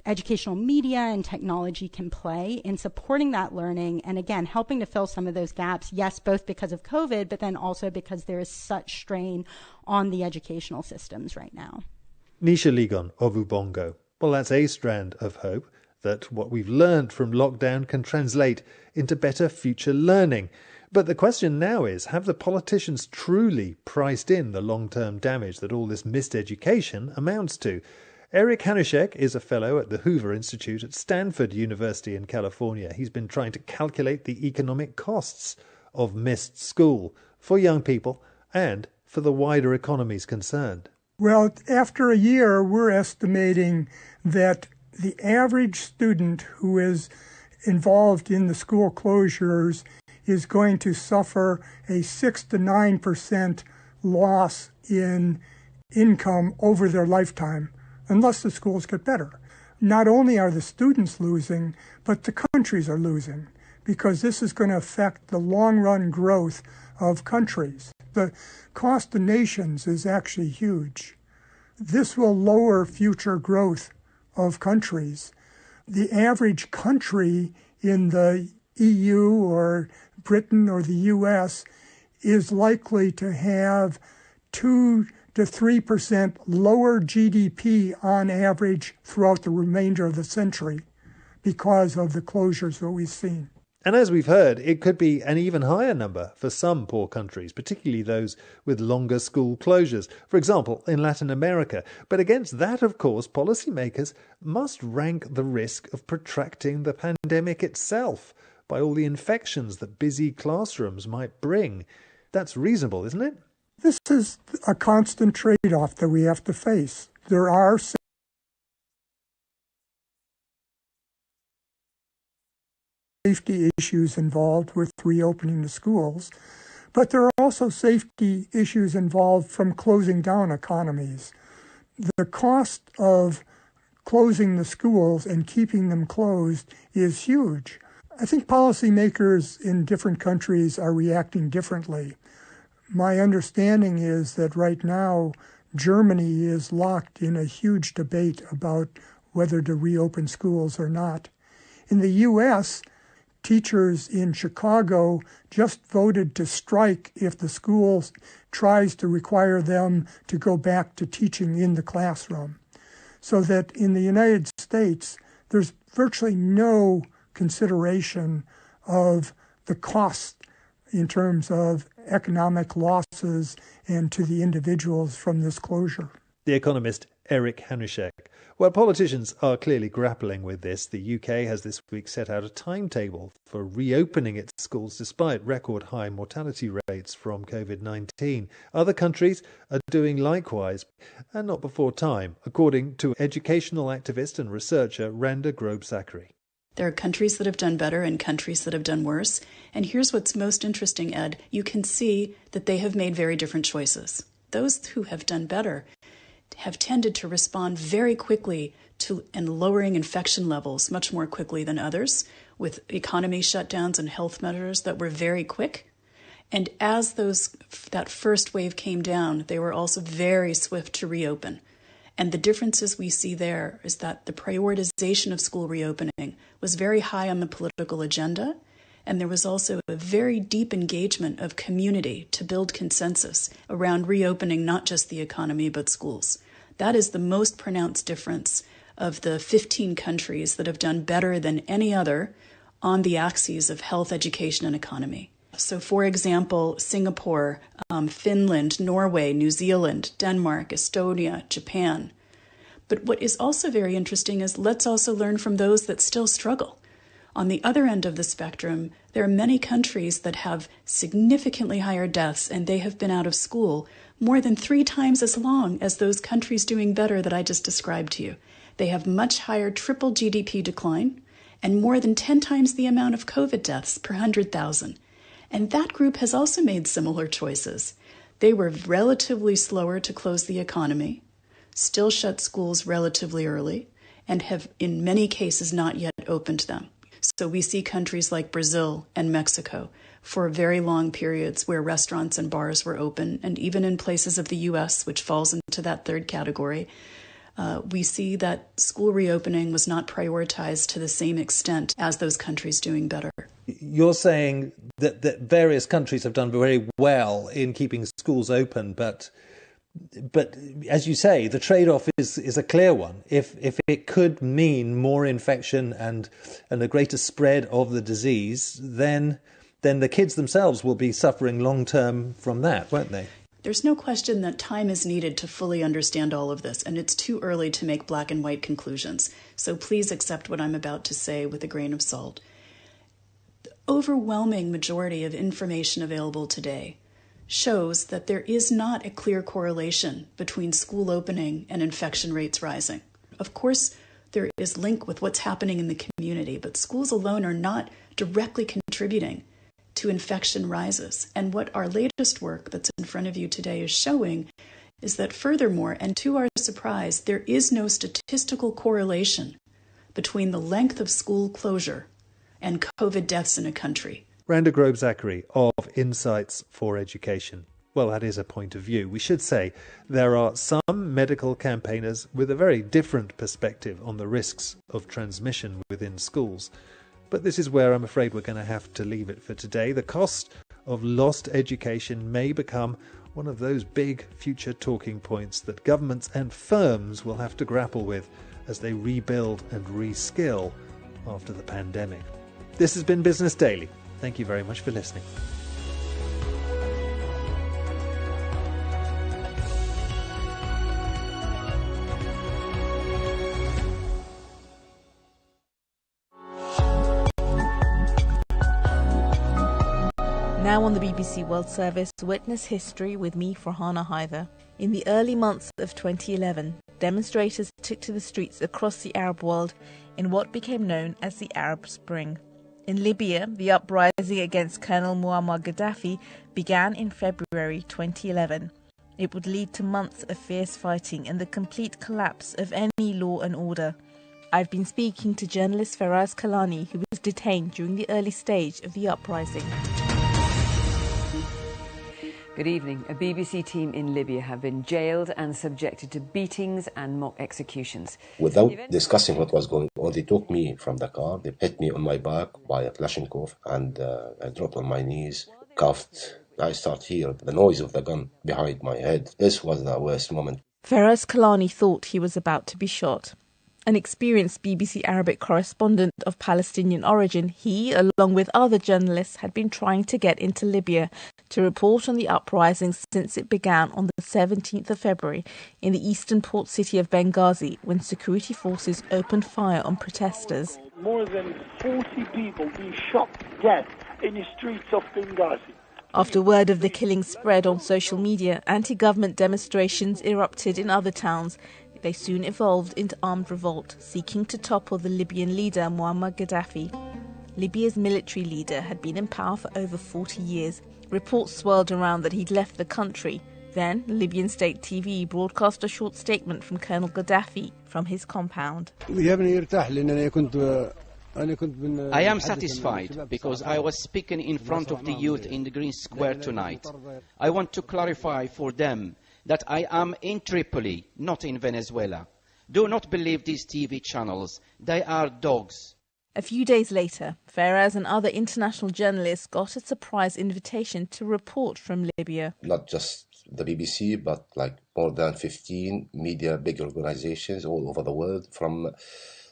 educational media and technology can play in supporting that learning and, again, helping to fill some of those gaps, yes, both because of COVID, but then also because there is such strain on the educational systems right now. Nisha Ligon of Ubongo. Well, that's a strand of hope that what we've learned from lockdown can translate into better future learning. But the question now is, have the politicians truly priced in the long-term damage that all this missed education amounts to? Eric Hanushek is a fellow at the Hoover Institute at Stanford University in California. He's been trying to calculate the economic costs of missed school for young people and for the wider economies concerned. Well, after a year, we're estimating that the average student who is involved in the school closures is going to suffer a 6 to 9% loss in income over their lifetime, unless the schools get better. Not only are the students losing, but the countries are losing, because this is going to affect the long-run growth of countries. The cost to nations is actually huge. This will lower future growth of countries. The average country in the EU or Britain or the US is likely to have 2 to 3% lower GDP on average throughout the remainder of the century because of the closures that we've seen. And as we've heard, it could be an even higher number for some poor countries, particularly those with longer school closures, for example, in Latin America. But against that, of course, policymakers must rank the risk of protracting the pandemic itself by all the infections that busy classrooms might bring. That's reasonable, isn't it? This is a constant trade-off that we have to face. There are safety issues involved with reopening the schools, but there are also safety issues involved from closing down economies. The cost of closing the schools and keeping them closed is huge. I think policymakers in different countries are reacting differently. My understanding is that right now, Germany is locked in a huge debate about whether to reopen schools or not. In the U.S., teachers in Chicago just voted to strike if the school tries to require them to go back to teaching in the classroom. So that in the United States, there's virtually no consideration of the cost in terms of economic losses and to the individuals from this closure. The economist Eric Hanushek. Well, politicians are clearly grappling with this. The UK has this week set out a timetable for reopening its schools despite record high mortality rates from COVID-19. Other countries are doing likewise, and not before time, according to educational activist and researcher Randa Grobe-Zachary. There are countries that have done better and countries that have done worse. And here's what's most interesting, Ed. You can see that they have made very different choices. Those who have done better have tended to respond very quickly to and lowering infection levels much more quickly than others, with economy shutdowns and health measures that were very quick. And as that first wave came down, they were also very swift to reopen. And the differences we see there is that the prioritization of school reopening was very high on the political agenda, and there was also a very deep engagement of community to build consensus around reopening not just the economy but schools. That is the most pronounced difference of the 15 countries that have done better than any other on the axes of health, education, and economy. So, for example, Singapore, Finland, Norway, New Zealand, Denmark, Estonia, Japan. But what is also very interesting is let's also learn from those that still struggle. On the other end of the spectrum, there are many countries that have significantly higher deaths, and they have been out of school more than 3 times as long as those countries doing better that I just described to you. They have much higher triple GDP decline and more than 10 times the amount of COVID deaths per 100,000. And that group has also made similar choices. They were relatively slower to close the economy, still shut schools relatively early, and have in many cases not yet opened them. So we see countries like Brazil and Mexico for very long periods where restaurants and bars were open, and even in places of the U.S., which falls into that third category, we see that school reopening was not prioritized to the same extent as those countries doing better. You're saying that various countries have done very well in keeping schools open, but as you say, the trade-off is a clear one. If it could mean more infection and a greater spread of the disease, then the kids themselves will be suffering long-term from that, won't they? There's no question that time is needed to fully understand all of this, and it's too early to make black and white conclusions. So please accept what I'm about to say with a grain of salt. The overwhelming majority of information available today shows that there is not a clear correlation between school opening and infection rates rising. Of course, there is link with what's happening in the community, but schools alone are not directly contributing to infection rises. And what our latest work that's in front of you today is showing is that furthermore, and to our surprise, there is no statistical correlation between the length of school closure and COVID deaths in a country. Randa Grobe-Zachary of Insights for Education. Well, that is a point of view. We should say there are some medical campaigners with a very different perspective on the risks of transmission within schools. But this is where I'm afraid we're going to have to leave it for today. The cost of lost education may become one of those big future talking points that governments and firms will have to grapple with as they rebuild and reskill after the pandemic. This has been Business Daily. Thank you very much for listening. Now on the BBC World Service, witness history with me, Farhana Haider. In the early months of 2011, demonstrators took to the streets across the Arab world in what became known as the Arab Spring. In Libya, the uprising against Colonel Muammar Gaddafi began in February 2011. It would lead to months of fierce fighting and the complete collapse of any law and order. I've been speaking to journalist Faraz Kalani, who was detained during the early stage of the uprising. Good evening. A BBC team in Libya have been jailed and subjected to beatings and mock executions. Without discussing what was going on, they took me from the car, they hit me on my back by a Kalashnikov, and I dropped on my knees, cuffed. I start hearing the noise of the gun behind my head. This was the worst moment. Faraz Kalani thought he was about to be shot. An experienced BBC Arabic correspondent of Palestinian origin, he, along with other journalists, had been trying to get into Libya to report on the uprising since it began on the 17th of February in the eastern port city of Benghazi, when security forces opened fire on protesters. More than 40 people being shot dead in the streets of Benghazi. After word of the killing spread on social media, anti-government demonstrations erupted in other towns. They soon evolved into armed revolt, seeking to topple the Libyan leader Muammar Gaddafi. Libya's military leader had been in power for over 40 years. Reports swirled around that he'd left the country. Then, Libyan state TV broadcast a short statement from Colonel Gaddafi from his compound. I am satisfied because I was speaking in front of the youth in the Green Square tonight. I want to clarify for them that I am in Tripoli, not in Venezuela. Do not believe these TV channels. They are dogs. A few days later, Faraz and other international journalists got a surprise invitation to report from Libya. Not just the BBC, but like more than 15 media, big organizations all over the world, from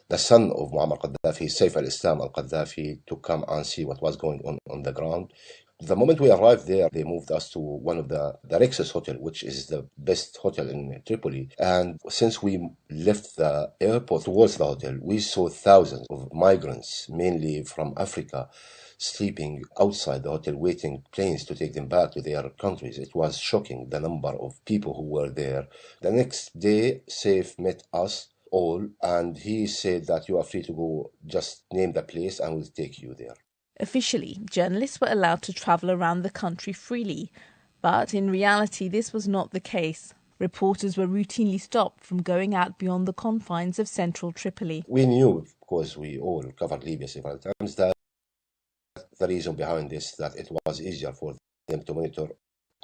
the son of Muammar Gaddafi, Saif al-Islam al-Gaddafi, to come and see what was going on the ground. The moment we arrived there, they moved us to one of the Rexus Hotel, which is the best hotel in Tripoli. And since we left the airport towards the hotel, we saw thousands of migrants, mainly from Africa, sleeping outside the hotel, waiting planes to take them back to their countries. It was shocking, the number of people who were there. The next day, Saif met us all, and he said that you are free to go, just name the place and we'll take you there. Officially, journalists were allowed to travel around the country freely, but in reality this was not the case. Reporters were routinely stopped from going out beyond the confines of central Tripoli. We knew, because we all covered Libya several times, that the reason behind this, that it was easier for them to monitor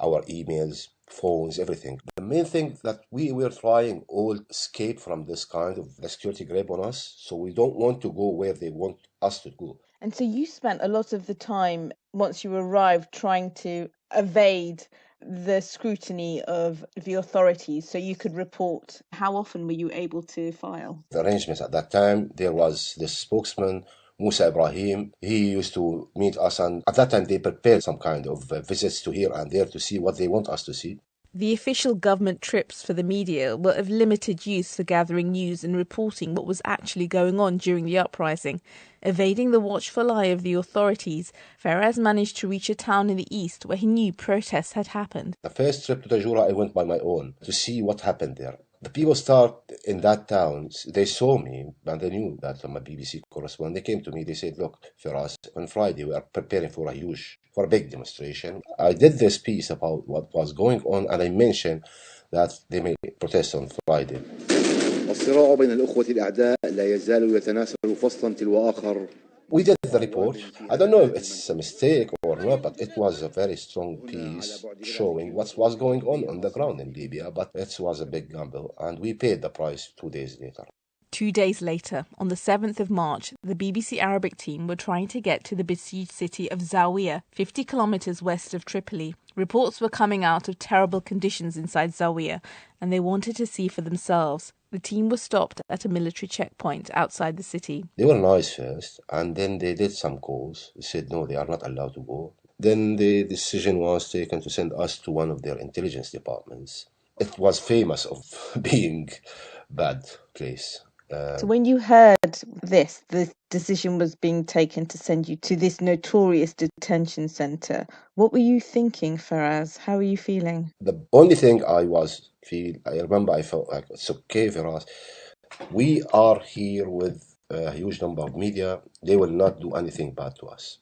our emails, phones, everything. The main thing that we were trying all escape from this kind of security grip on us, so we don't want to go where they want us to go. And so you spent a lot of the time, once you arrived, trying to evade the scrutiny of the authorities so you could report. How often were you able to file? The arrangements at that time, there was this spokesman, Musa Ibrahim. He used to meet us, and at that time they prepared some kind of visits to here and there to see what they want us to see. The official government trips for the media were of limited use for gathering news and reporting what was actually going on during the uprising. Evading the watchful eye of the authorities, Faraz managed to reach a town in the east where he knew protests had happened. The first trip to Tajura, I went by my own to see what happened there. The people start in that town, they saw me and they knew that I'm a BBC correspondent. They came to me, they said, look, Faraz, on Friday we are preparing for a big demonstration. I did this piece about what was going on and I mentioned that they may protest on Friday. الصراع بين الأخوة الأعداء لا يزال يتناسل فصلا تلو آخر. We did the report. I don't know if it's a mistake or not, but it was a very strong piece showing what was going on the ground in Libya, but it was a big gamble, and we paid the price 2 days later. 2 days later, on the 7th of March, the BBC Arabic team were trying to get to the besieged city of Zawiya, 50 kilometres west of Tripoli. Reports were coming out of terrible conditions inside Zawiya, and they wanted to see for themselves. The team was stopped at a military checkpoint outside the city. They were nice first, and then they did some calls. They said, no, they are not allowed to go. Then the decision was taken to send us to one of their intelligence departments. It was famous of being bad place. So when you heard this, the decision was being taken to send you to this notorious detention centre, what were you thinking, Faraz? How were you feeling? The only thing I remember I felt like, it's okay, Faraz. We are here with a huge number of media. They will not do anything bad to us.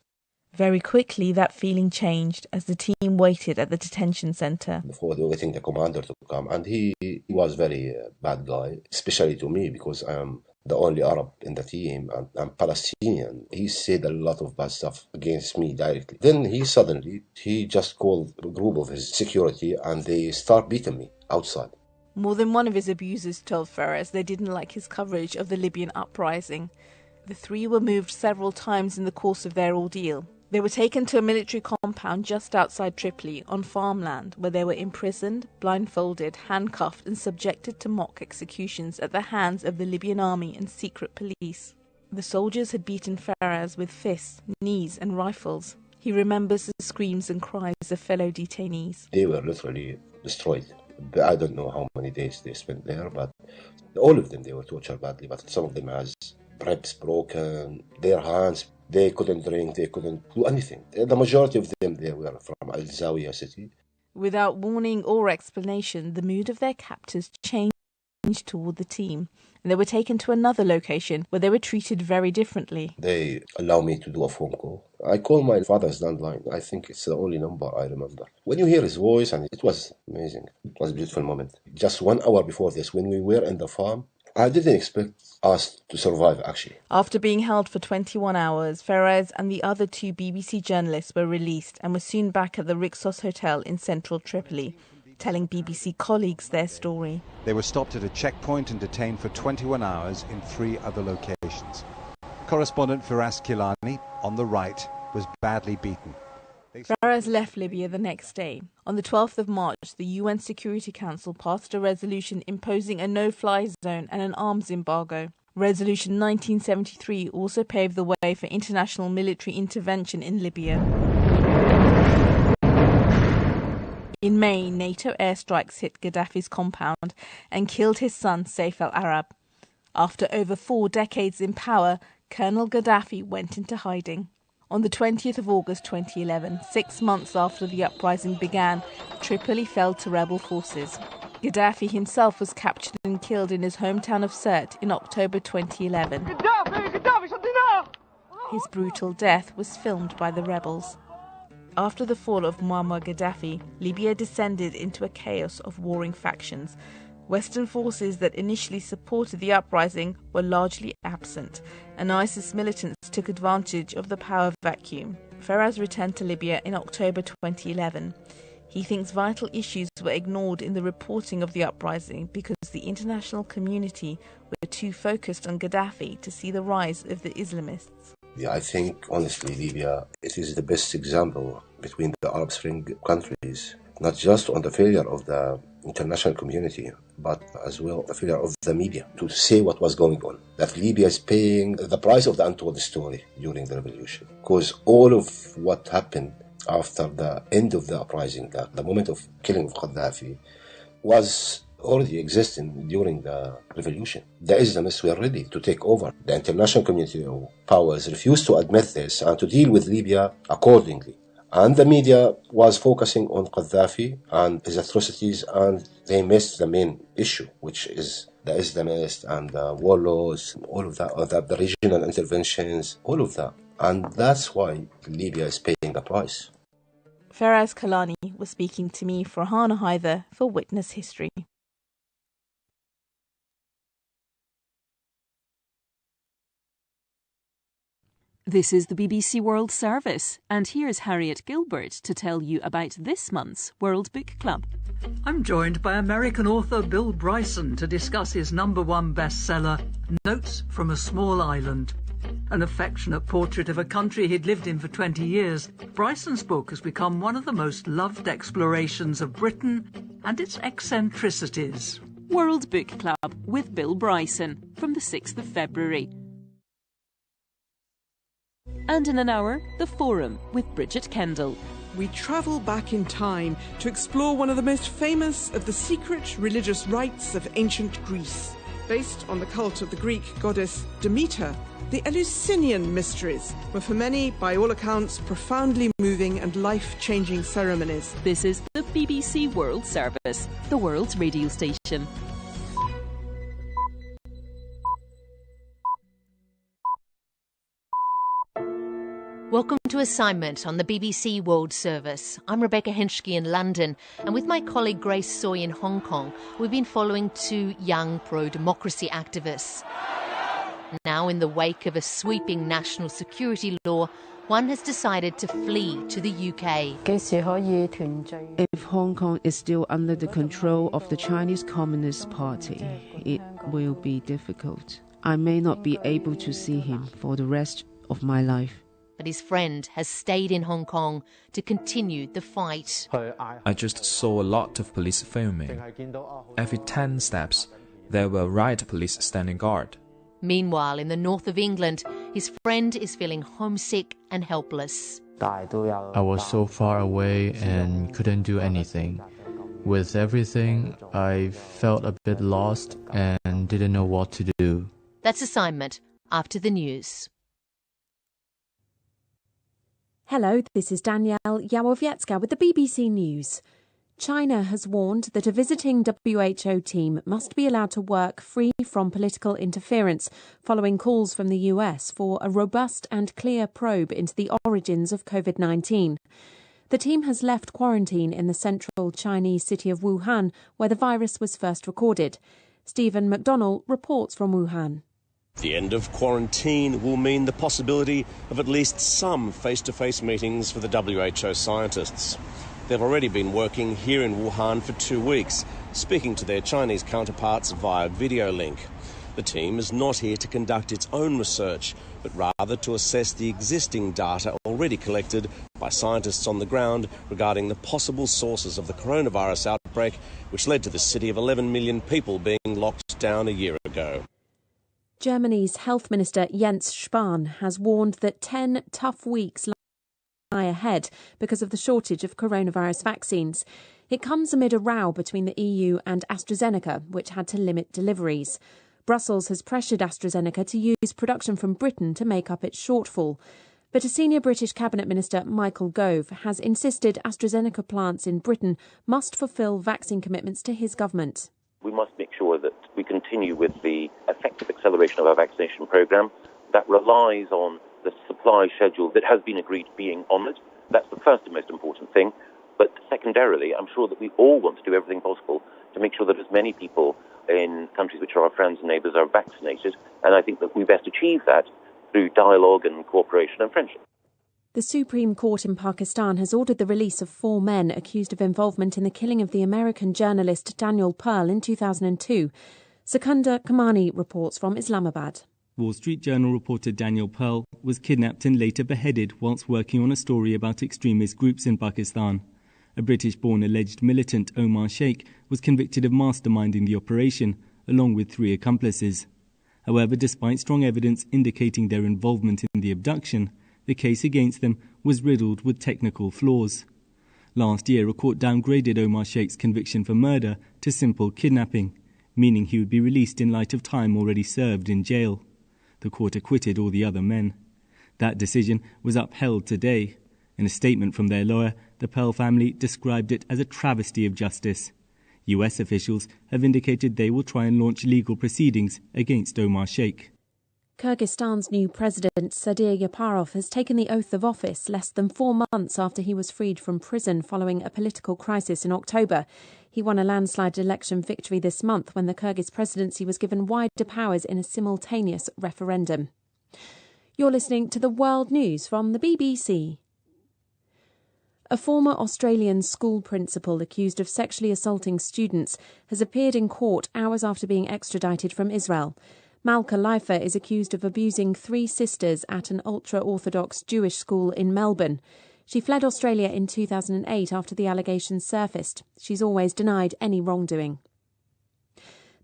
Very quickly, that feeling changed as the team waited at the detention centre. Before they were waiting the commander to come, and he was very bad guy, especially to me because I am the only Arab in the team and I'm Palestinian. He said a lot of bad stuff against me directly. Then he just called a group of his security and they start beating me outside. More than one of his abusers told Faraz they didn't like his coverage of the Libyan uprising. The three were moved several times in the course of their ordeal. They were taken to a military compound just outside Tripoli on farmland where they were imprisoned, blindfolded, handcuffed and subjected to mock executions at the hands of the Libyan army and secret police. The soldiers had beaten Faraz with fists, knees and rifles. He remembers the screams and cries of fellow detainees. They were literally destroyed. I don't know how many days they spent there, but all of them they were tortured badly, but some of them has ribs broken, their hands. They couldn't drink, they couldn't do anything. The majority of them, they were from Al-Zawiya city. Without warning or explanation, the mood of their captors changed toward the team, and they were taken to another location where they were treated very differently. They allowed me to do a phone call. I called my father's landline. I think it's the only number I remember. When you hear his voice, and it was amazing. It was a beautiful moment. Just 1 hour before this, when we were in the farm, I didn't expect us to survive, actually. After being held for 21 hours, Faraz and the other 2 BBC journalists were released and were soon back at the Rixos Hotel in central Tripoli, telling BBC colleagues their story. They were stopped at a checkpoint and detained for 21 hours in 3 other locations. Correspondent Firas Kilani, on the right, was badly beaten. Faraz left Libya the next day. On the 12th of March, the UN Security Council passed a resolution imposing a no-fly zone and an arms embargo. Resolution 1973 also paved the way for international military intervention in Libya. In May, NATO airstrikes hit Gaddafi's compound and killed his son, Saif al-Arab. After over 4 decades in power, Colonel Gaddafi went into hiding. On the 20th of August 2011, 6 months after the uprising began, Tripoli fell to rebel forces. Gaddafi himself was captured and killed in his hometown of Sirte in October 2011. His brutal death was filmed by the rebels. After the fall of Muammar Gaddafi, Libya descended into a chaos of warring factions. Western forces that initially supported the uprising were largely absent, and ISIS militants took advantage of the power vacuum. Faraz returned to Libya in October 2011. He thinks vital issues were ignored in the reporting of the uprising because the international community were too focused on Gaddafi to see the rise of the Islamists. I think, honestly, Libya, it is the best example between the Arab Spring countries, not just on the failure of the international community, but as well the failure of the media to say what was going on. That Libya is paying the price of the untold story during the revolution. Because all of what happened after the end of the uprising, the moment of killing of Gaddafi, was already existing during the revolution. The Islamists were ready to take over. The international community of powers refused to admit this and to deal with Libya accordingly. And the media was focusing on Gaddafi and his atrocities, and they missed the main issue, which is the Islamists and the warlords, all of that, the regional interventions, all of that. And that's why Libya is paying the price. Faraz Kalani was speaking to me, Farhana Hyder, for Witness History. This is the BBC World Service, and here's Harriet Gilbert to tell you about this month's World Book Club. I'm joined by American author Bill Bryson to discuss his #1 bestseller, Notes from a Small Island. An affectionate portrait of a country he'd lived in for 20 years, Bryson's book has become one of the most loved explorations of Britain and its eccentricities. World Book Club with Bill Bryson from the 6th of February. And in an hour, The Forum with Bridget Kendall. We travel back in time to explore one of the most famous of the secret religious rites of ancient Greece. Based on the cult of the Greek goddess Demeter, the Eleusinian Mysteries were for many, by all accounts, profoundly moving and life-changing ceremonies. This is the BBC World Service, the world's radio station. Welcome to Assignment on the BBC World Service. I'm Rebecca Henschke in London, and with my colleague Grace Soy in Hong Kong, we've been following two young pro-democracy activists. Now, in the wake of a sweeping national security law, one has decided to flee to the UK. If Hong Kong is still under the control of the Chinese Communist Party, it will be difficult. I may not be able to see him for the rest of my life. But his friend has stayed in Hong Kong to continue the fight. I just saw a lot of police filming. Every 10 steps, there were riot police standing guard. Meanwhile, in the north of England, his friend is feeling homesick and helpless. I was so far away and couldn't do anything. With everything, I felt a bit lost and didn't know what to do. That's Assignment after the news. Hello, this is Danielle Yawowiecka with the BBC News. China has warned that a visiting WHO team must be allowed to work free from political interference following calls from the US for a robust and clear probe into the origins of COVID-19. The team has left quarantine in the central Chinese city of Wuhan, where the virus was first recorded. Stephen McDonnell reports from Wuhan. The end of quarantine will mean the possibility of at least some face-to-face meetings for the WHO scientists. They've already been working here in Wuhan for 2 weeks, speaking to their Chinese counterparts via video link. The team is not here to conduct its own research, but rather to assess the existing data already collected by scientists on the ground regarding the possible sources of the coronavirus outbreak, which led to the city of 11 million people being locked down a year ago. Germany's health minister Jens Spahn has warned that 10 tough weeks lie ahead because of the shortage of coronavirus vaccines. It comes amid a row between the EU and AstraZeneca, which had to limit deliveries. Brussels has pressured AstraZeneca to use production from Britain to make up its shortfall. But a senior British cabinet minister, Michael Gove, has insisted AstraZeneca plants in Britain must fulfil vaccine commitments to his government. We must make sure that we continue with the effective acceleration of our vaccination programme that relies on the supply schedule that has been agreed being honoured. That's the first and most important thing. But secondarily, I'm sure that we all want to do everything possible to make sure that as many people in countries which are our friends and neighbours are vaccinated. And I think that we best achieve that through dialogue and cooperation and friendship. The Supreme Court in Pakistan has ordered the release of 4 men accused of involvement in the killing of the American journalist Daniel Pearl in 2002. Secunda Kamani reports from Islamabad. Wall Street Journal reported Daniel Pearl was kidnapped and later beheaded whilst working on a story about extremist groups in Pakistan. A British-born alleged militant, Omar Sheikh, was convicted of masterminding the operation, along with 3 accomplices. However, despite strong evidence indicating their involvement in the abduction, the case against them was riddled with technical flaws. Last year, a court downgraded Omar Sheikh's conviction for murder to simple kidnapping, meaning he would be released in light of time already served in jail. The court acquitted all the other men. That decision was upheld today. In a statement from their lawyer, the Pearl family described it as a travesty of justice. US officials have indicated they will try and launch legal proceedings against Omar Sheikh. Kyrgyzstan's new president, Sadir Yaparov, has taken the oath of office less than 4 months after he was freed from prison following a political crisis in October. He won a landslide election victory this month when the Kyrgyz presidency was given wider powers in a simultaneous referendum. You're listening to the World News from the BBC. A former Australian school principal accused of sexually assaulting students has appeared in court hours after being extradited from Israel. Malka Leifer is accused of abusing 3 sisters at an ultra-Orthodox Jewish school in Melbourne. She fled Australia in 2008 after the allegations surfaced. She's always denied any wrongdoing.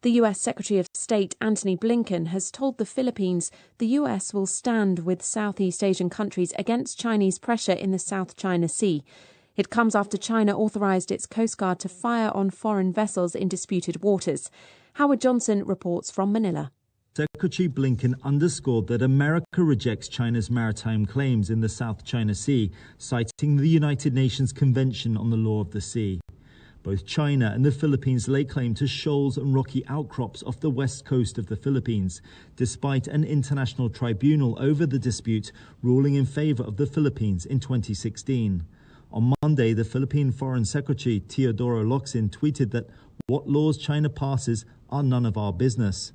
The US Secretary of State Antony Blinken has told the Philippines the US will stand with Southeast Asian countries against Chinese pressure in the South China Sea. It comes after China authorised its Coast Guard to fire on foreign vessels in disputed waters. Howard Johnson reports from Manila. Secretary Blinken underscored that America rejects China's maritime claims in the South China Sea, citing the United Nations Convention on the Law of the Sea. Both China and the Philippines lay claim to shoals and rocky outcrops off the west coast of the Philippines, despite an international tribunal over the dispute ruling in favour of the Philippines in 2016. On Monday, the Philippine Foreign Secretary Teodoro Locsin tweeted that what laws China passes are none of our business.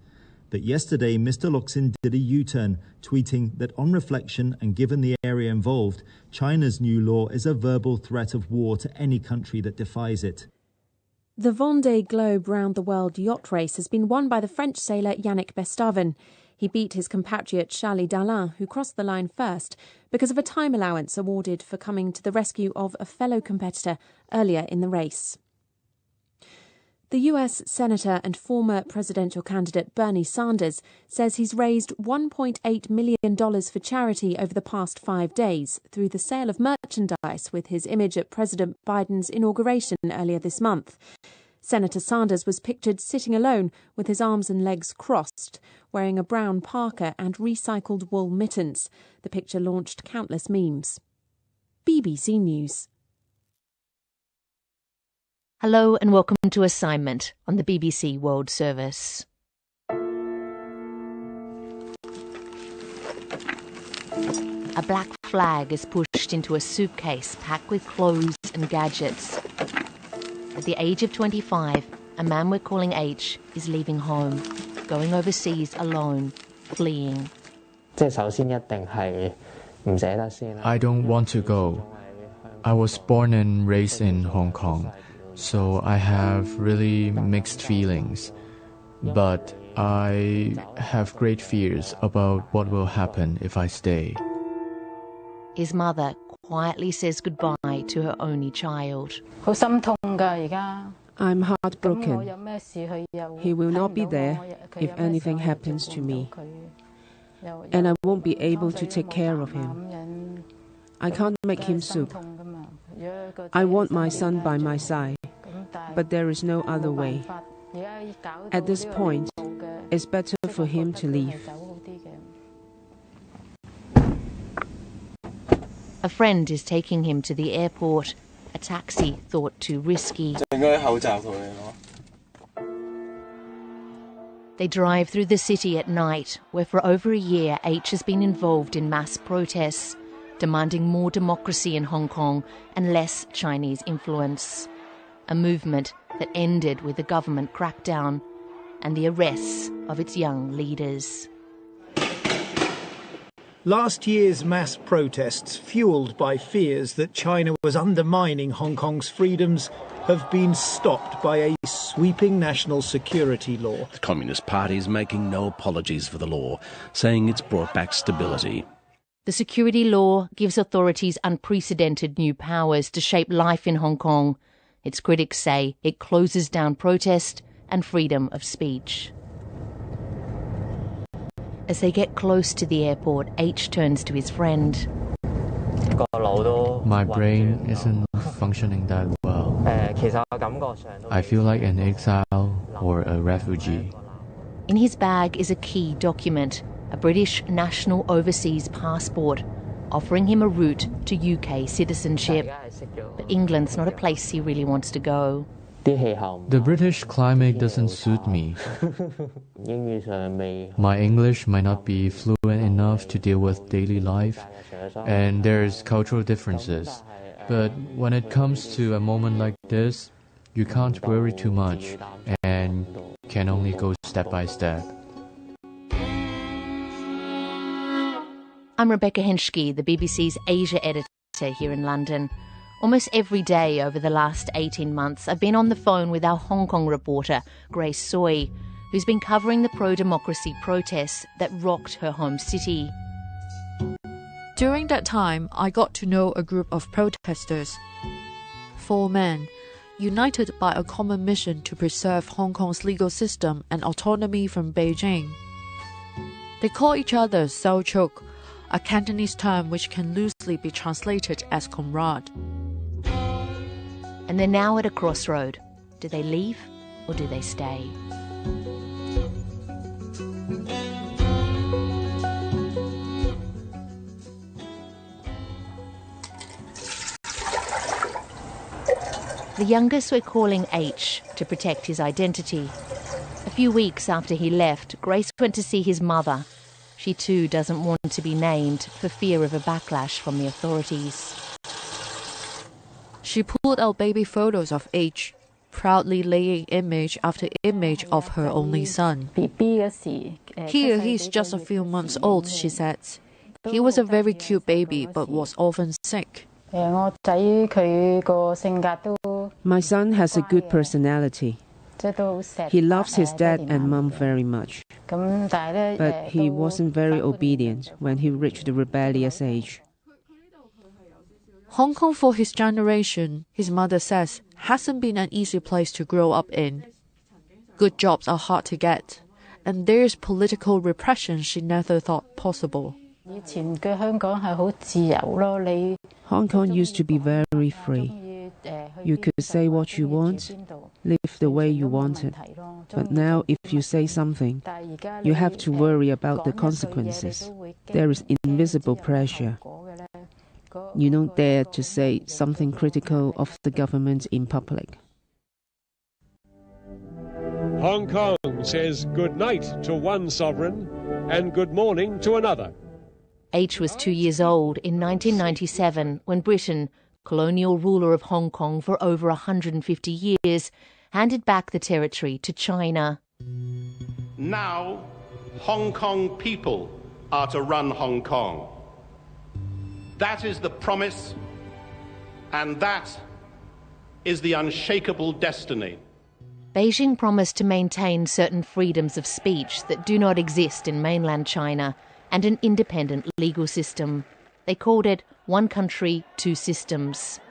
But yesterday, Mr. Locsin did a U-turn, tweeting that on reflection and given the area involved, China's new law is a verbal threat of war to any country that defies it. The Vendée Globe Round the World yacht race has been won by the French sailor Yannick Bestaven. He beat his compatriot Charlie Dalin, who crossed the line first, because of a time allowance awarded for coming to the rescue of a fellow competitor earlier in the race. The US Senator and former presidential candidate Bernie Sanders says he's raised $1.8 million for charity over the past 5 days through the sale of merchandise with his image at President Biden's inauguration earlier this month. Senator Sanders was pictured sitting alone with his arms and legs crossed, wearing a brown parka and recycled wool mittens. The picture launched countless memes. BBC News. Hello and welcome to Assignment on the BBC World Service. A black flag is pushed into a suitcase packed with clothes and gadgets. At the age of 25, a man we're calling H is leaving home, going overseas alone, fleeing. I don't want to go. I was born and raised in Hong Kong, so I have really mixed feelings. But I have great fears about what will happen if I stay. His mother quietly says goodbye to her only child. I'm heartbroken. He will not be there if anything happens to me. And I won't be able to take care of him. I can't make him soup. I want my son by my side, but there is no other way. At this point, it's better for him to leave. A friend is taking him to the airport, a taxi thought too risky. They drive through the city at night, where for over a year H has been involved in mass protests, demanding more democracy in Hong Kong and less Chinese influence. A movement that ended with the government crackdown and the arrests of its young leaders. Last year's mass protests, fuelled by fears that China was undermining Hong Kong's freedoms, have been stopped by a sweeping national security law. The Communist Party is making no apologies for the law, saying it's brought back stability. The security law gives authorities unprecedented new powers to shape life in Hong Kong. Its critics say it closes down protest and freedom of speech. As they get close to the airport, H turns to his friend. My brain isn't functioning that well. I feel like an exile or a refugee. In his bag is a key document, a British National Overseas Passport, offering him a route to UK citizenship. But England's not a place he really wants to go. The British climate doesn't suit me. My English might not be fluent enough to deal with daily life, and there's cultural differences. But when it comes to a moment like this, you can't worry too much and can only go step by step. I'm Rebecca Henschke, the BBC's Asia editor here in London. Almost every day over the last 18 months, I've been on the phone with our Hong Kong reporter, Grace Soy, who's been covering the pro-democracy protests that rocked her home city. During that time, I got to know a group of protesters. 4 men, united by a common mission to preserve Hong Kong's legal system and autonomy from Beijing. They call each other Sao Chuk, a Cantonese term which can loosely be translated as comrade. And they're now at a crossroad. Do they leave or do they stay? The youngest we're calling H to protect his identity. A few weeks after he left, Grace went to see his mother. She too doesn't want to be named for fear of a backlash from the authorities. She pulled out baby photos of H, proudly laying image after image of her only son. Here he's just a few months old, she said. He was a very cute baby but was often sick. My son has a good personality. He loves his dad and mum very much. But he wasn't very obedient when he reached the rebellious age. Hong Kong for his generation, his mother says, hasn't been an easy place to grow up in. Good jobs are hard to get, and there's political repression she never thought possible. Hong Kong used to be very free. You could say what you want, live the way you wanted. But now if you say something, you have to worry about the consequences. There is invisible pressure. You don't dare to say something critical of the government in public. Hong Kong says good night to one sovereign and good morning to another. H was 2 years old in 1997 when Britain, colonial ruler of Hong Kong for over 150 years, handed back the territory to China. Now, Hong Kong people are to run Hong Kong. That is the promise, and that is the unshakable destiny. Beijing promised to maintain certain freedoms of speech that do not exist in mainland China and an independent legal system. They called it One Country, Two Systems.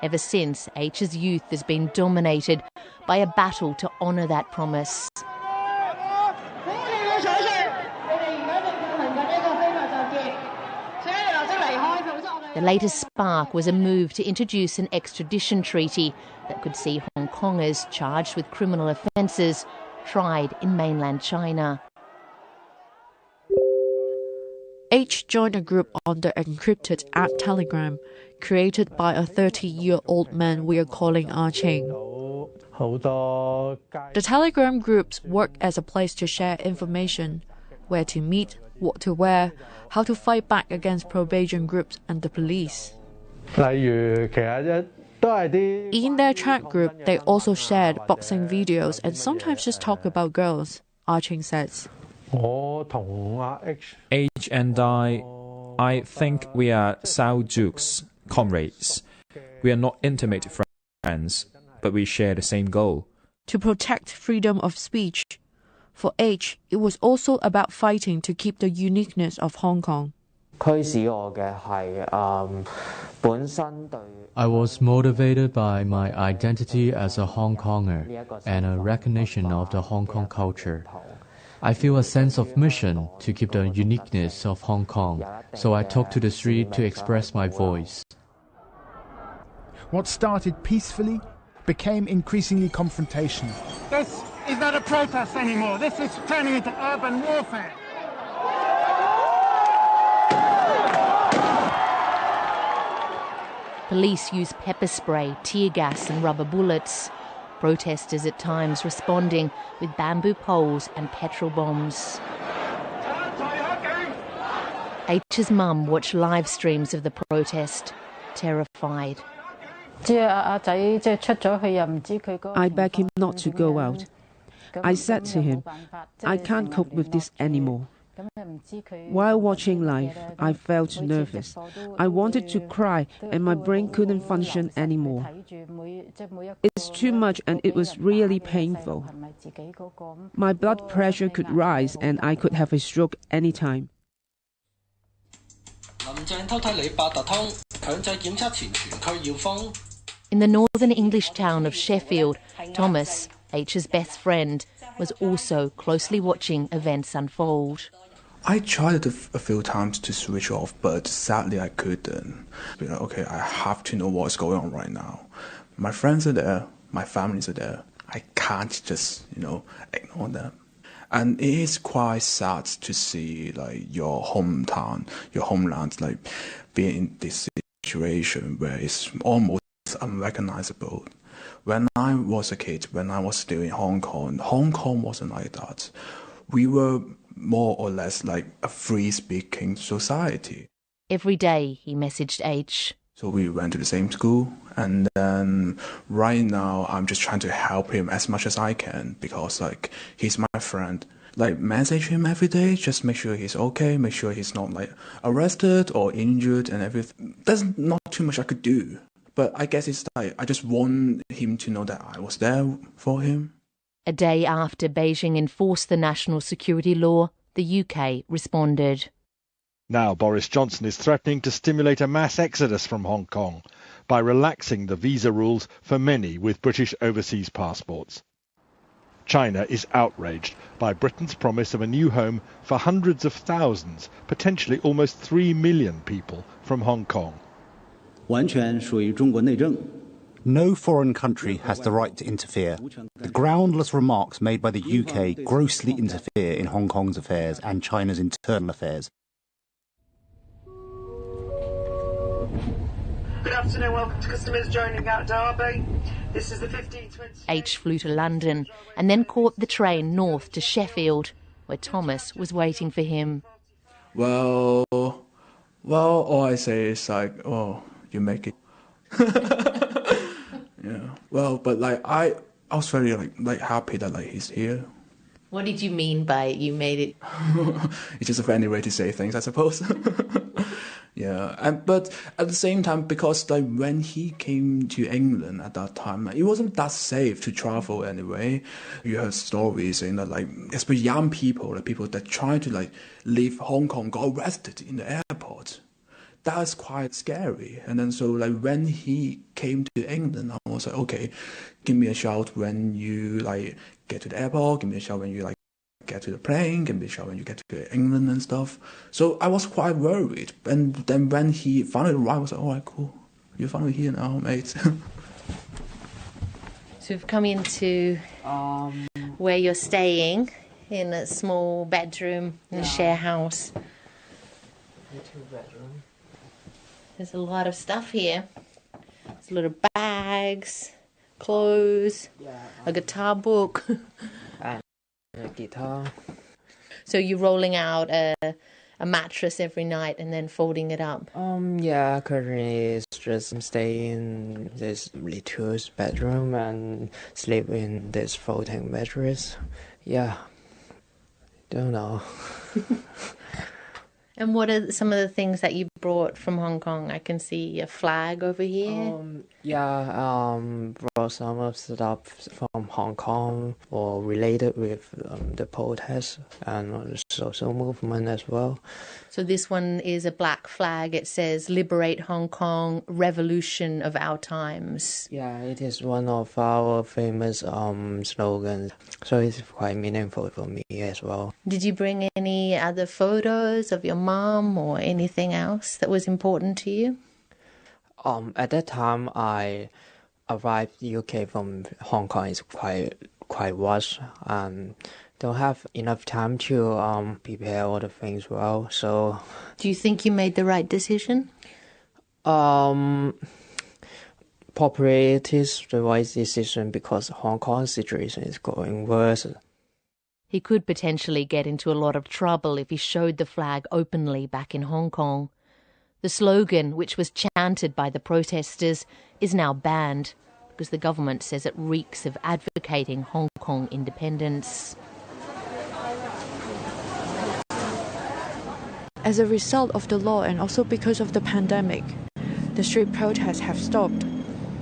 Ever since, H's youth has been dominated by a battle to honour that promise. The latest spark was a move to introduce an extradition treaty that could see Hong Kongers charged with criminal offences tried in mainland China. H joined a group on the encrypted app Telegram, created by a 30-year-old man we are calling Ah Ching. The Telegram groups work as a place to share information, where to meet, what to wear, how to fight back against pro-Beijing groups and the police. In their chat group, they also shared boxing videos and sometimes just talk about girls, Ah Ching says. H and I think we are Sao Chuk's comrades. We are not intimate friends, but we share the same goal. To protect freedom of speech. For H, it was also about fighting to keep the uniqueness of Hong Kong. I was motivated by my identity as a Hong Konger and a recognition of the Hong Kong culture. I feel a sense of mission to keep the uniqueness of Hong Kong, so I talk to the street to express my voice. What started peacefully became increasingly confrontational. This is not a protest anymore. This is turning into urban warfare. Police use pepper spray, tear gas and rubber bullets. Protesters at times responding with bamboo poles and petrol bombs. H's mum watched live streams of the protest, terrified. I begged him not to go out. I said to him, I can't cope with this anymore. While watching live, I felt nervous. I wanted to cry and my brain couldn't function anymore. It's too much and it was really painful. My blood pressure could rise and I could have a stroke anytime. In the northern English town of Sheffield, Thomas, H's best friend, was also closely watching events unfold. I tried a few times to switch off, but sadly I couldn't. Okay, I have to know what's going on right now. My friends are there, my families are there. I can't just, ignore them. And it is quite sad to see your hometown, your homeland, being in this situation where it's almost unrecognizable. When I was a kid, when I was still in Hong Kong wasn't like that. We were more or less like a free-speaking society. Every day, he messaged H. So we went to the same school, and then right now I'm just trying to help him as much as I can because he's my friend. Message him every day, just make sure he's okay, make sure he's not arrested or injured and everything. There's not too much I could do, but I guess it's I just want him to know that I was there for him. A day after Beijing enforced the national security law, the UK responded. Now Boris Johnson is threatening to stimulate a mass exodus from Hong Kong by relaxing the visa rules for many with British overseas passports. China is outraged by Britain's promise of a new home for hundreds of thousands, potentially almost 3 million people from Hong Kong. 完全属于中国内政. No foreign country has the right to interfere. The groundless remarks made by the UK grossly interfere in Hong Kong's affairs and China's internal affairs. Good afternoon, welcome to customers joining at Derby. This is the 1520. H flew to London and then caught the train north to Sheffield, where Thomas was waiting for him. Well, all I say is you make it. Yeah. Well, but I was very happy that he's here. What did you mean by you made it? It's just a funny way to say things, I suppose. Yeah, but at the same time, because when he came to England at that time, it wasn't that safe to travel anyway. You heard stories saying that especially young people, people that try to leave Hong Kong got arrested in the airport. That's quite scary. And then so when he came to England, I was like, okay, give me a shout when you get to the airport, give me a shout when you get to the plane, give me a shout when you get to England and stuff. So I was quite worried. And then when he finally arrived, I was like, all right, cool. You're finally here now, mate. So we've come into where you're staying in a small bedroom in a share house. Two-bedroom. There's a lot of stuff here. There's a lot of bags, clothes, a guitar book. And a guitar. So you're rolling out a mattress every night and then folding it up? Yeah, currently it's just stay in this little bedroom and sleep in this folding mattress. Yeah, don't know. And what are some of the things that you brought from Hong Kong? I can see a flag over here. Brought some of stuff from Hong Kong or related with the protests and the social movement as well. So this one is a black flag. It says, "Liberate Hong Kong, revolution of our times." Yeah, it is one of our famous slogans. So it's quite meaningful for me as well. Did you bring any other photos of your mom or anything else that was important to you? At that time, I arrived in the UK from Hong Kong. It's quite rushed and don't have enough time to prepare all the things well. So, do you think you made the right decision? Probably it is the right decision because Hong Kong's situation is going worse. He could potentially get into a lot of trouble if he showed the flag openly back in Hong Kong. The slogan, which was chanted by the protesters, is now banned because the government says it reeks of advocating Hong Kong independence. As a result of the law and also because of the pandemic, the street protests have stopped.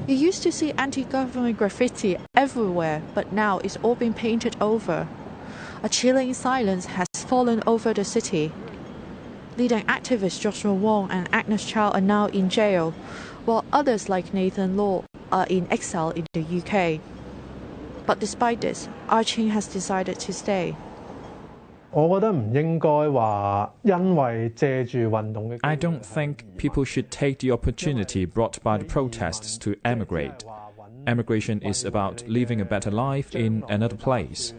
You used to see anti-government graffiti everywhere, but now it's all been painted over. A chilling silence has fallen over the city. Leading activists Joshua Wong and Agnes Chow are now in jail, while others like Nathan Law are in exile in the UK. But despite this, Ching has decided to stay. I don't think people should take the opportunity brought by the protests to emigrate. Emigration is about living a better life in another place.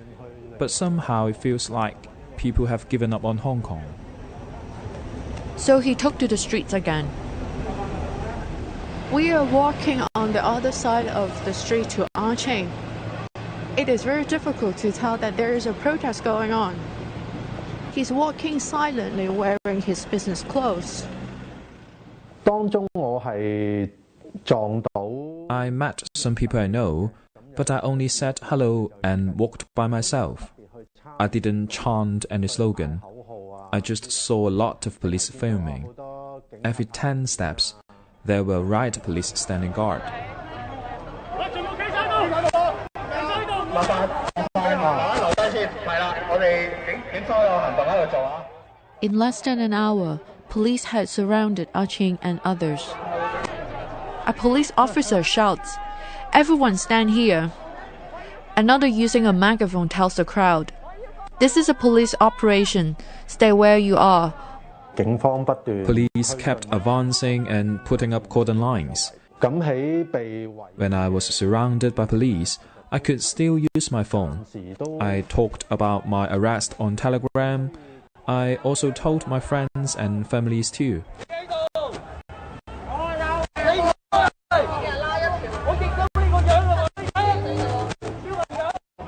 But somehow it feels like people have given up on Hong Kong. So he took to the streets again. We are walking on the other side of the street to Ching. It is very difficult to tell that there is a protest going on. He's walking silently wearing his business clothes. I met some people I know, but I only said hello and walked by myself. I didn't chant any slogan. I just saw a lot of police filming. Every 10 steps, there were riot police standing guard. In less than an hour, police had surrounded Ching and others. A police officer shouts, "Everyone stand here." Another using a megaphone tells the crowd, "This is a police operation. Stay where you are." Police kept advancing and putting up cordon lines. When I was surrounded by police, I could still use my phone. I talked about my arrest on Telegram. I also told my friends and families too.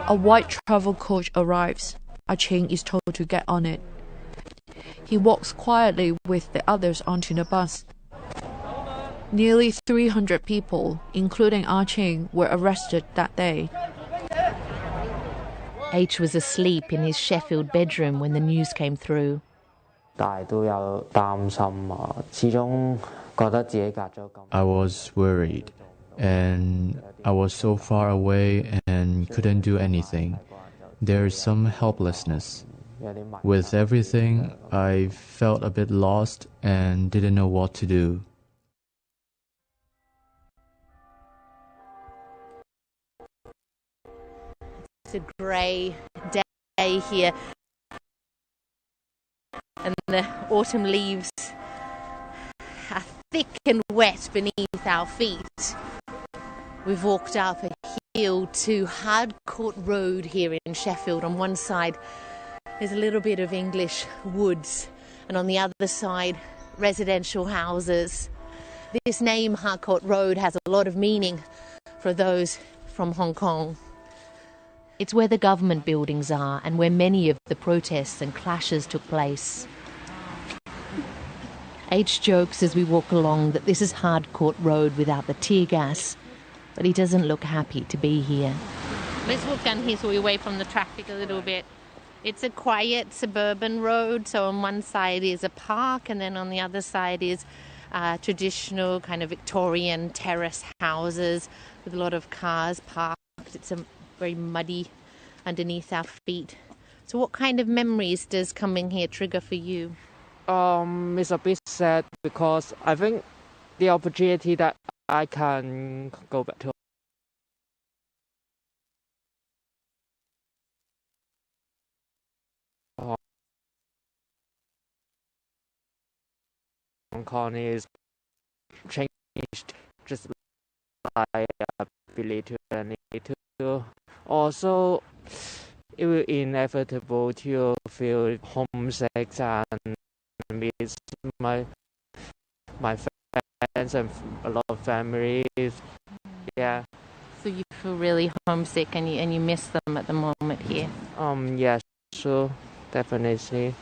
A white travel coach arrives. Ching is told to get on it. He walks quietly with the others onto the bus. Nearly 300 people, including Ching, were arrested that day. H was asleep in his Sheffield bedroom when the news came through. I was worried, and I was so far away and couldn't do anything. There's some helplessness. With everything, I felt a bit lost and didn't know what to do. It's a grey day here, and the autumn leaves are thick and wet beneath our feet. We've walked up a hill to Hardcourt Road here in Sheffield. On one side, there's a little bit of English woods, and on the other side, residential houses. This name, Hardcourt Road, has a lot of meaning for those from Hong Kong. It's where the government buildings are and where many of the protests and clashes took place. H jokes as we walk along that this is Hardcourt Road without the tear gas, but he doesn't look happy to be here. Let's walk down here so we're away from the traffic a little bit. It's a quiet suburban road, so on one side is a park and then on the other side is traditional kind of Victorian terrace houses with a lot of cars parked. It's very muddy underneath our feet. So what kind of memories does coming here trigger for you? It's a bit sad because I think the opportunity that I can go back to Hong Kong is changed just like I believe to need to. Also, it will inevitable to feel homesick and miss my friends and a lot of families. Yeah. So you feel really homesick and you miss them at the moment here? Yeah, sure, definitely.